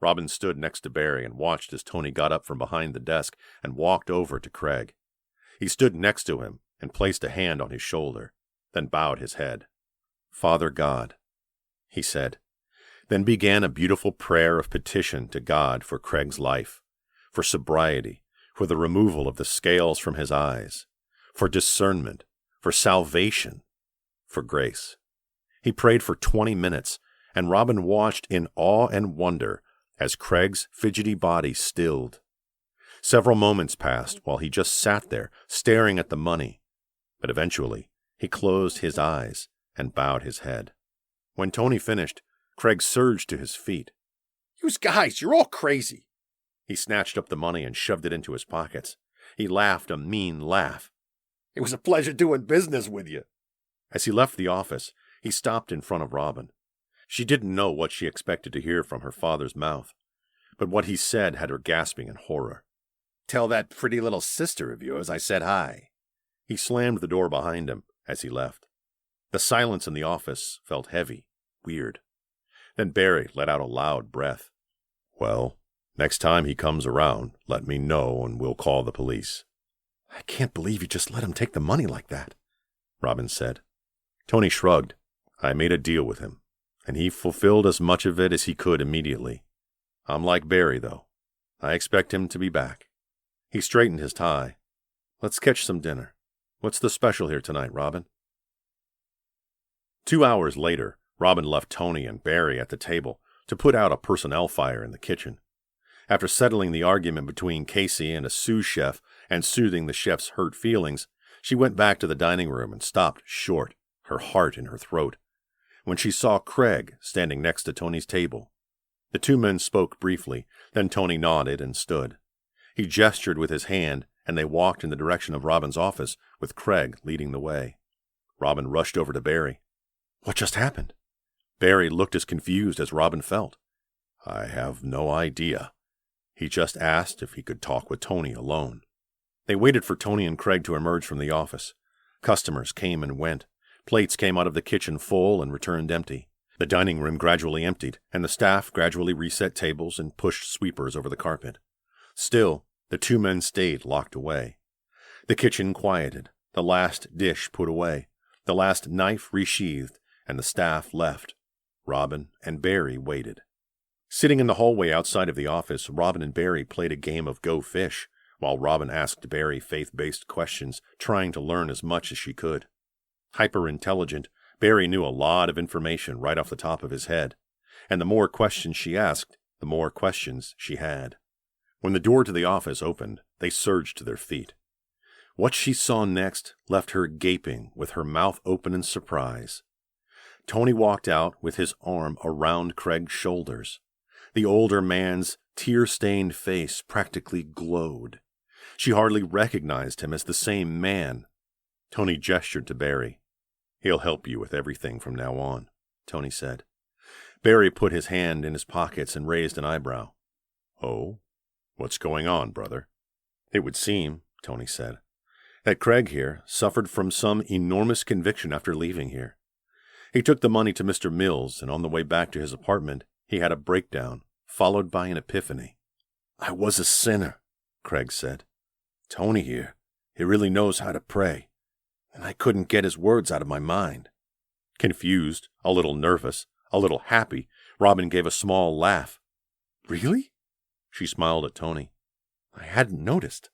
Robin stood next to Barry and watched as Tony got up from behind the desk and walked over to Craig. He stood next to him and placed a hand on his shoulder, then bowed his head. Father God, he said, then began a beautiful prayer of petition to God for Craig's life, for sobriety, for the removal of the scales from his eyes, for discernment, for salvation, for grace. He prayed for 20 minutes, and Robin watched in awe and wonder as Craig's fidgety body stilled. Several moments passed while he just sat there, staring at the money, but eventually he closed his eyes and bowed his head. When Tony finished, Craig surged to his feet. You guys, you're all crazy. He snatched up the money and shoved it into his pockets. He laughed a mean laugh. It was a pleasure doing business with you. As he left the office, he stopped in front of Robin. She didn't know what she expected to hear from her father's mouth, but what he said had her gasping in horror. Tell that pretty little sister of yours I said hi. He slammed the door behind him as he left. The silence in the office felt heavy, weird. Then Barry let out a loud breath. Well, next time he comes around, let me know and we'll call the police. I can't believe you just let him take the money like that, Robin said. Tony shrugged. I made a deal with him, and he fulfilled as much of it as he could immediately. I'm like Barry, though. I expect him to be back. He straightened his tie. Let's catch some dinner. What's the special here tonight, Robin? 2 hours later, Robin left Tony and Barry at the table to put out a personnel fire in the kitchen. After settling the argument between Casey and a sous chef and soothing the chef's hurt feelings, she went back to the dining room and stopped short, her heart in her throat, when she saw Craig standing next to Tony's table. The 2 men spoke briefly, then Tony nodded and stood. He gestured with his hand, and they walked in the direction of Robin's office, with Craig leading the way. Robin rushed over to Barry. What just happened? Barry looked as confused as Robin felt. I have no idea. He just asked if he could talk with Tony alone. They waited for Tony and Craig to emerge from the office. Customers came and went. Plates came out of the kitchen full and returned empty. The dining room gradually emptied, and the staff gradually reset tables and pushed sweepers over the carpet. Still, the two men stayed locked away. The kitchen quieted, the last dish put away, the last knife resheathed, and the staff left. Robin and Barry waited. Sitting in the hallway outside of the office, Robin and Barry played a game of Go Fish, while Robin asked Barry faith-based questions, trying to learn as much as she could. Hyper-intelligent, Barry knew a lot of information right off the top of his head, and the more questions she asked, the more questions she had. When the door to the office opened, they surged to their feet. What she saw next left her gaping, with her mouth open in surprise. Tony walked out with his arm around Craig's shoulders. The older man's tear-stained face practically glowed. She hardly recognized him as the same man. Tony gestured to Barry. "He'll help you with everything from now on," Tony said. Barry put his hand in his pockets and raised an eyebrow. "Oh? What's going on, brother?" "It would seem," Tony said, "that Craig here suffered from some enormous conviction after leaving here. He took the money to Mr. Mills, and on the way back to his apartment, he had a breakdown, followed by an epiphany." "I was a sinner," Craig said. "Tony here, he really knows how to pray, and I couldn't get his words out of my mind." Confused, a little nervous, a little happy, Robin gave a small laugh. "Really?" She smiled at Tony. "I hadn't noticed."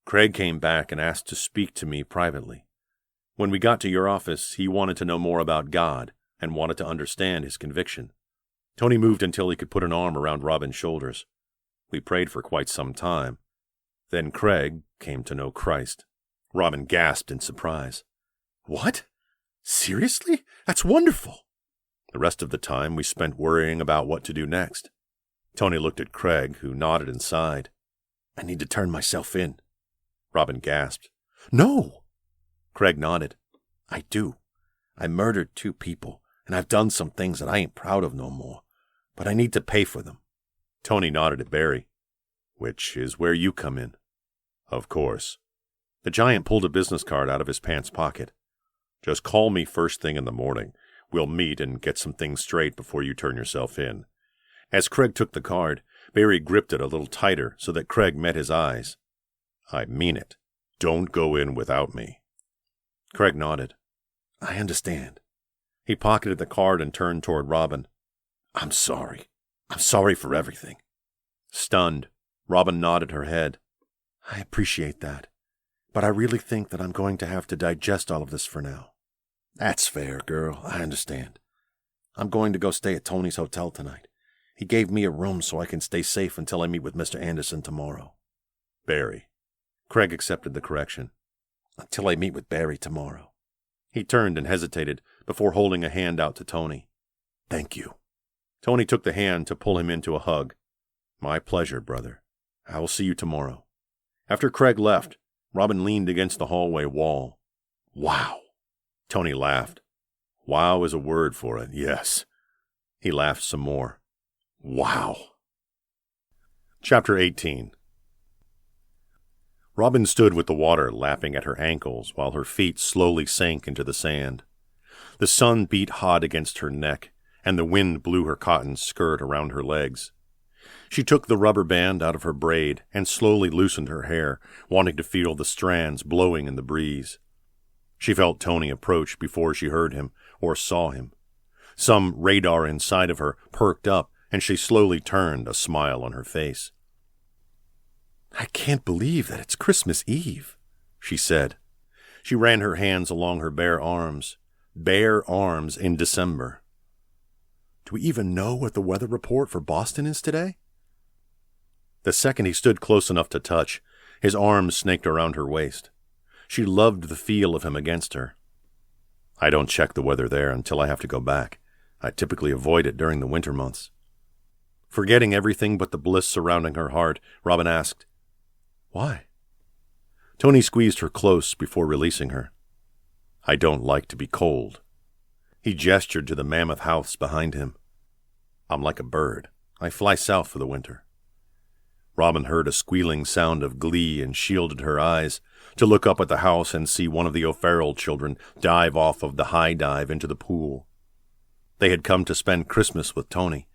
"Craig came back and asked to speak to me privately. When we got to your office, he wanted to know more about God and wanted to understand his conviction." Tony moved until he could put an arm around Robin's shoulders. "We prayed for quite some time. Then Craig came to know Christ." Robin gasped in surprise. "What? Seriously? That's wonderful." "The rest of the time we spent worrying about what to do next." Tony looked at Craig, who nodded and sighed. "I need to turn myself in." Robin gasped. "No!" Craig nodded. "I do. I murdered 2 people, and I've done some things that I ain't proud of no more, but I need to pay for them." Tony nodded at Barry. "Which is where you come in." "Of course." The giant pulled a business card out of his pants pocket. "Just call me first thing in the morning. We'll meet and get some things straight before you turn yourself in." As Craig took the card, Barry gripped it a little tighter so that Craig met his eyes. "I mean it. Don't go in without me." Craig nodded. "I understand." He pocketed the card and turned toward Robin. "I'm sorry. I'm sorry for everything." Stunned, Robin nodded her head. "I appreciate that, but I really think that I'm going to have to digest all of this for now." "That's fair, girl. I understand. I'm going to go stay at Tony's hotel tonight. He gave me a room so I can stay safe until I meet with Mr. Anderson tomorrow." "Barry." Craig accepted the correction. "Until I meet with Barry tomorrow." He turned and hesitated before holding a hand out to Tony. "Thank you." Tony took the hand to pull him into a hug. "My pleasure, brother. I will see you tomorrow." After Craig left, Robin leaned against the hallway wall. "Wow." Tony laughed. "Wow is a word for it, yes." He laughed some more. "Wow." Chapter 18. Robin stood with the water lapping at her ankles while her feet slowly sank into the sand. The sun beat hot against her neck, and the wind blew her cotton skirt around her legs. She took the rubber band out of her braid and slowly loosened her hair, wanting to feel the strands blowing in the breeze. She felt Tony approach before she heard him or saw him. Some radar inside of her perked up, and she slowly turned, a smile on her face. "I can't believe that it's Christmas Eve," she said. She ran her hands along her bare arms in December. "Do we even know what the weather report for Boston is today?" The second he stood close enough to touch, his arms snaked around her waist. She loved the feel of him against her. "I don't check the weather there until I have to go back. I typically avoid it during the winter months." Forgetting everything but the bliss surrounding her heart, Robin asked, "Why?" Tony squeezed her close before releasing her. "I don't like to be cold." He gestured to the mammoth house behind him. "I'm like a bird. I fly south for the winter." Robin heard a squealing sound of glee and shielded her eyes to look up at the house and see one of the O'Farrell children dive off of the high dive into the pool. They had come to spend Christmas with Tony,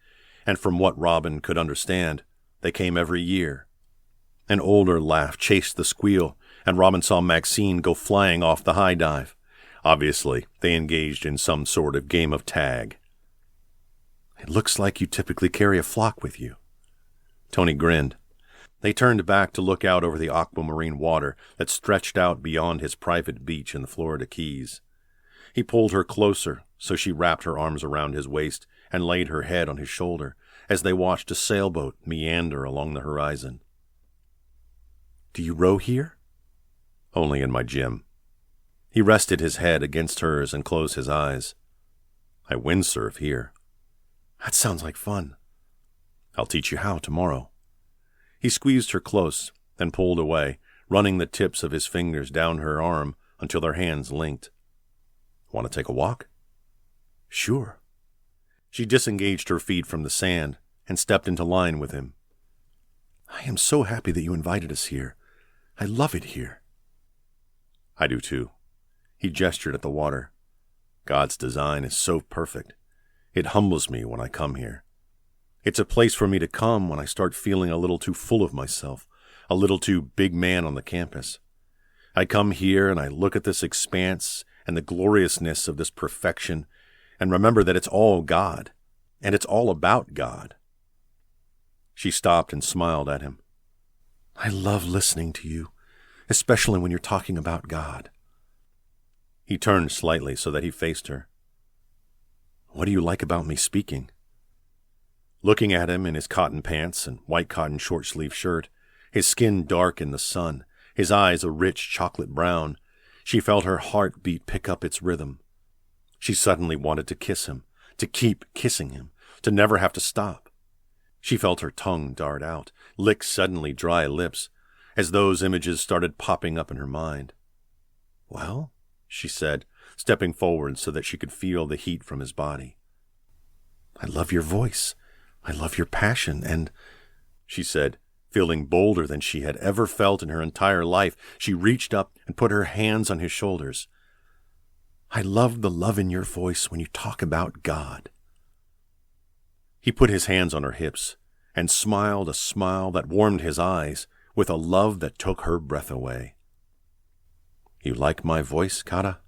and from what Robin could understand, they came every year. An older laugh chased the squeal, and Robin saw Maxine go flying off the high dive. Obviously, they engaged in some sort of game of tag. "It looks like you typically carry a flock with you." Tony grinned. They turned back to look out over the aquamarine water that stretched out beyond his private beach in the Florida Keys. He pulled her closer, so she wrapped her arms around his waist and laid her head on his shoulder as they watched a sailboat meander along the horizon. "Do you row here?" "Only in my gym." He rested his head against hers and closed his eyes. "I windsurf here." "That sounds like fun." "I'll teach you how tomorrow." He squeezed her close, then pulled away, running the tips of his fingers down her arm until their hands linked. "Want to take a walk?" "Sure." She disengaged her feet from the sand and stepped into line with him. "I am so happy that you invited us here. I love it here." "I do too." He gestured at the water. "God's design is so perfect. It humbles me when I come here. It's a place for me to come when I start feeling a little too full of myself, a little too big man on the campus. I come here and I look at this expanse and the gloriousness of this perfection and remember that it's all God, and it's all about God." She stopped and smiled at him. "I love listening to you, especially when you're talking about God." He turned slightly so that he faced her. "What do you like about me speaking?" Looking at him in his cotton pants and white cotton short-sleeved shirt, his skin dark in the sun, his eyes a rich chocolate brown, she felt her heartbeat pick up its rhythm. She suddenly wanted to kiss him, to keep kissing him, to never have to stop. She felt her tongue dart out, lick suddenly dry lips, as those images started popping up in her mind. "Well," she said, stepping forward so that she could feel the heat from his body. "I love your voice. I love your passion, and," she said, feeling bolder than she had ever felt in her entire life, she reached up and put her hands on his shoulders. "I love the love in your voice when you talk about God." He put his hands on her hips and smiled a smile that warmed his eyes with a love that took her breath away. "You like my voice, Kata?"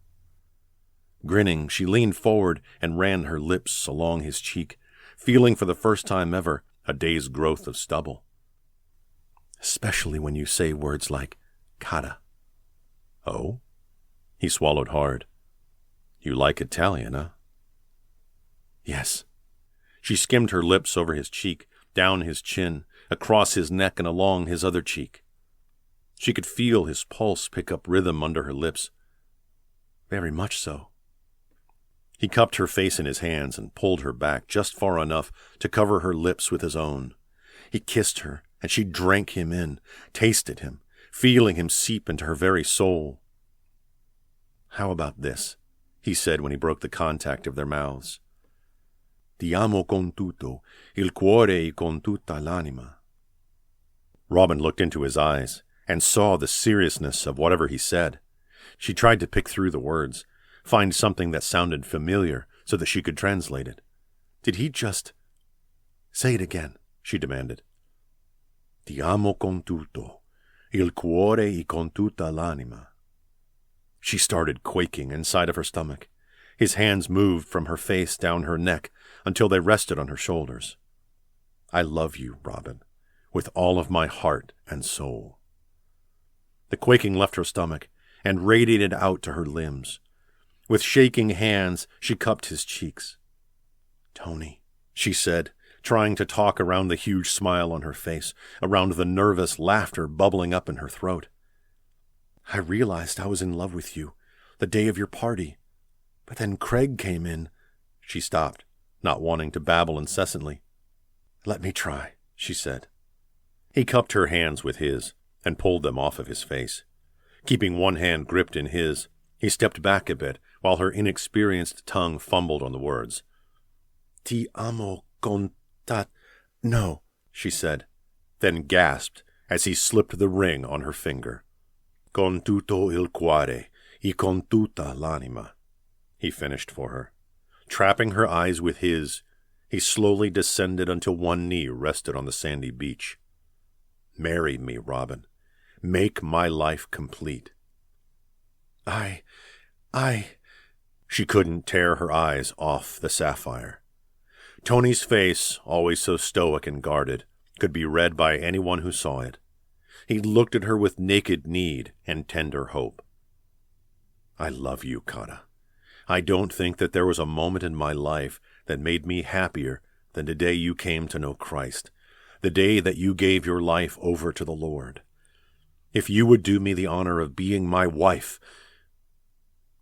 Grinning, she leaned forward and ran her lips along his cheek, feeling for the first time ever a day's growth of stubble. "Especially when you say words like Kata." "Oh?" He swallowed hard. "You like Italian, huh?" "Yes." She skimmed her lips over his cheek, down his chin, across his neck and along his other cheek. She could feel his pulse pick up rhythm under her lips. "Very much so." He cupped her face in his hands and pulled her back just far enough to cover her lips with his own. He kissed her, and she drank him in, tasted him, feeling him seep into her very soul. "How about this?" he said when he broke the contact of their mouths. "Ti amo con tutto il cuore e con tutta l'anima." Robin looked into his eyes and saw the seriousness of whatever he said. She tried to pick through the words, find something that sounded familiar so that she could translate it. Did he just... "Say it again," she demanded. "Ti amo con tutto il cuore e con tutta l'anima." She started quaking inside of her stomach. His hands moved from her face down her neck until they rested on her shoulders. "I love you, Robin, with all of my heart and soul." The quaking left her stomach and radiated out to her limbs. With shaking hands, she cupped his cheeks. "Tony," she said, trying to talk around the huge smile on her face, around the nervous laughter bubbling up in her throat. "I realized I was in love with you the day of your party, but then Craig came in." She stopped, not wanting to babble incessantly. "Let me try," she said. He cupped her hands with his and pulled them off of his face. Keeping one hand gripped in his, he stepped back a bit while her inexperienced tongue fumbled on the words. "Ti amo con ta..." "No," she said. then gasped as he slipped the ring on her finger. Con tutto il cuore e con tutta l'anima, he finished for her. Trapping her eyes with his, he slowly descended until one knee rested on the sandy beach. Marry me, Robin. Make my life complete. I... She couldn't tear her eyes off the sapphire. Tony's face, always so stoic and guarded, could be read by anyone who saw it. He looked at her with naked need and tender hope. I love you, Kata. I don't think that there was a moment in my life that made me happier than the day you came to know Christ, the day that you gave your life over to the Lord. If you would do me the honor of being my wife...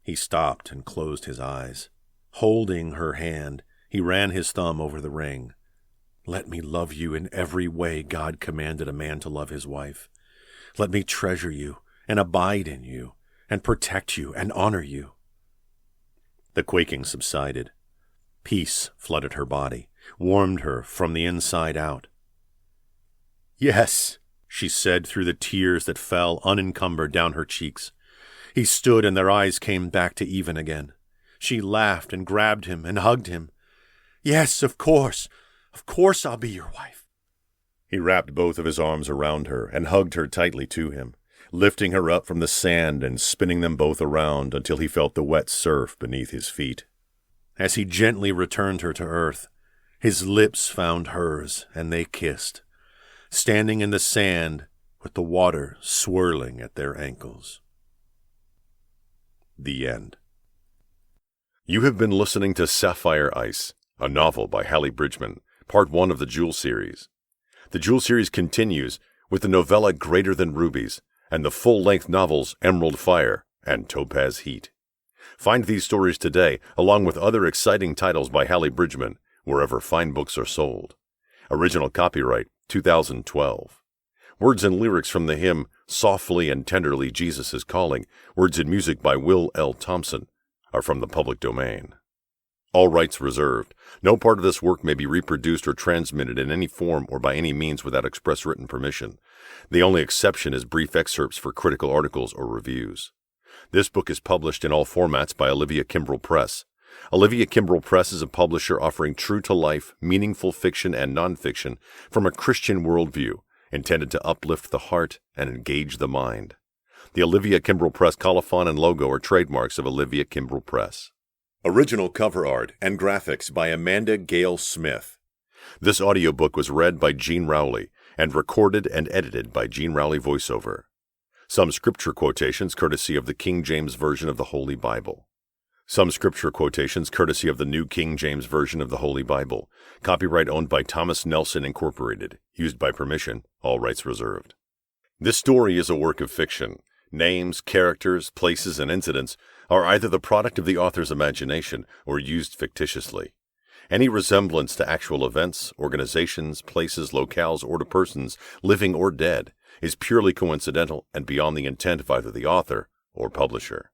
He stopped and closed his eyes. Holding her hand, he ran his thumb over the ring. Let me love you in every way God commanded a man to love his wife. Let me treasure you and abide in you and protect you and honor you. The quaking subsided. Peace flooded her body, warmed her from the inside out. Yes, she said through the tears that fell unencumbered down her cheeks. He stood and their eyes came back to even again. She laughed and grabbed him and hugged him. Yes, of course. Of course I'll be your wife. He wrapped both of his arms around her and hugged her tightly to him, lifting her up from the sand and spinning them both around until he felt the wet surf beneath his feet. As he gently returned her to earth, his lips found hers and they kissed, standing in the sand with the water swirling at their ankles. The end. You have been listening to Sapphire Ice, a novel by Hallee Bridgeman, part 1 of the Jewel series. The Jewel series continues with the novella Greater Than Rubies and the full-length novels Emerald Fire and Topaz Heat. Find these stories today, along with other exciting titles by Hallee Bridgeman, wherever fine books are sold. Original copyright 2012. Words and lyrics from the hymn Softly and Tenderly Jesus is Calling, words and music by Will L. Thompson, are from the public domain. All rights reserved. No part of this work may be reproduced or transmitted in any form or by any means without express written permission. The only exception is brief excerpts for critical articles or reviews. This book is published in all formats by Olivia Kimbrell Press. Olivia Kimbrell Press is a publisher offering true-to-life, meaningful fiction and nonfiction from a Christian worldview, intended to uplift the heart and engage the mind. The Olivia Kimbrell Press colophon and logo are trademarks of Olivia Kimbrell Press. Original cover art and graphics by Amanda Gale Smith. This audiobook was read by Gene Rowley and recorded and edited by Gene Rowley Voiceover. Some scripture quotations courtesy of the King James Version of the Holy Bible. Some scripture quotations courtesy of the New King James Version of the Holy Bible. Copyright owned by Thomas Nelson Incorporated. Used by permission. All rights reserved. This story is a work of fiction. Names, characters, places, and incidents are either the product of the author's imagination or used fictitiously. Any resemblance to actual events, organizations, places, locales, or to persons, living or dead, is purely coincidental and beyond the intent of either the author or publisher.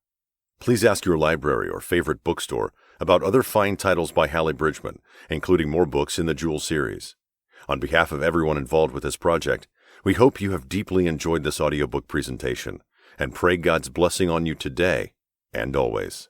Please ask your library or favorite bookstore about other fine titles by Hallee Bridgeman, including more books in the Jewel series. On behalf of everyone involved with this project, we hope you have deeply enjoyed this audiobook presentation and pray God's blessing on you today and always.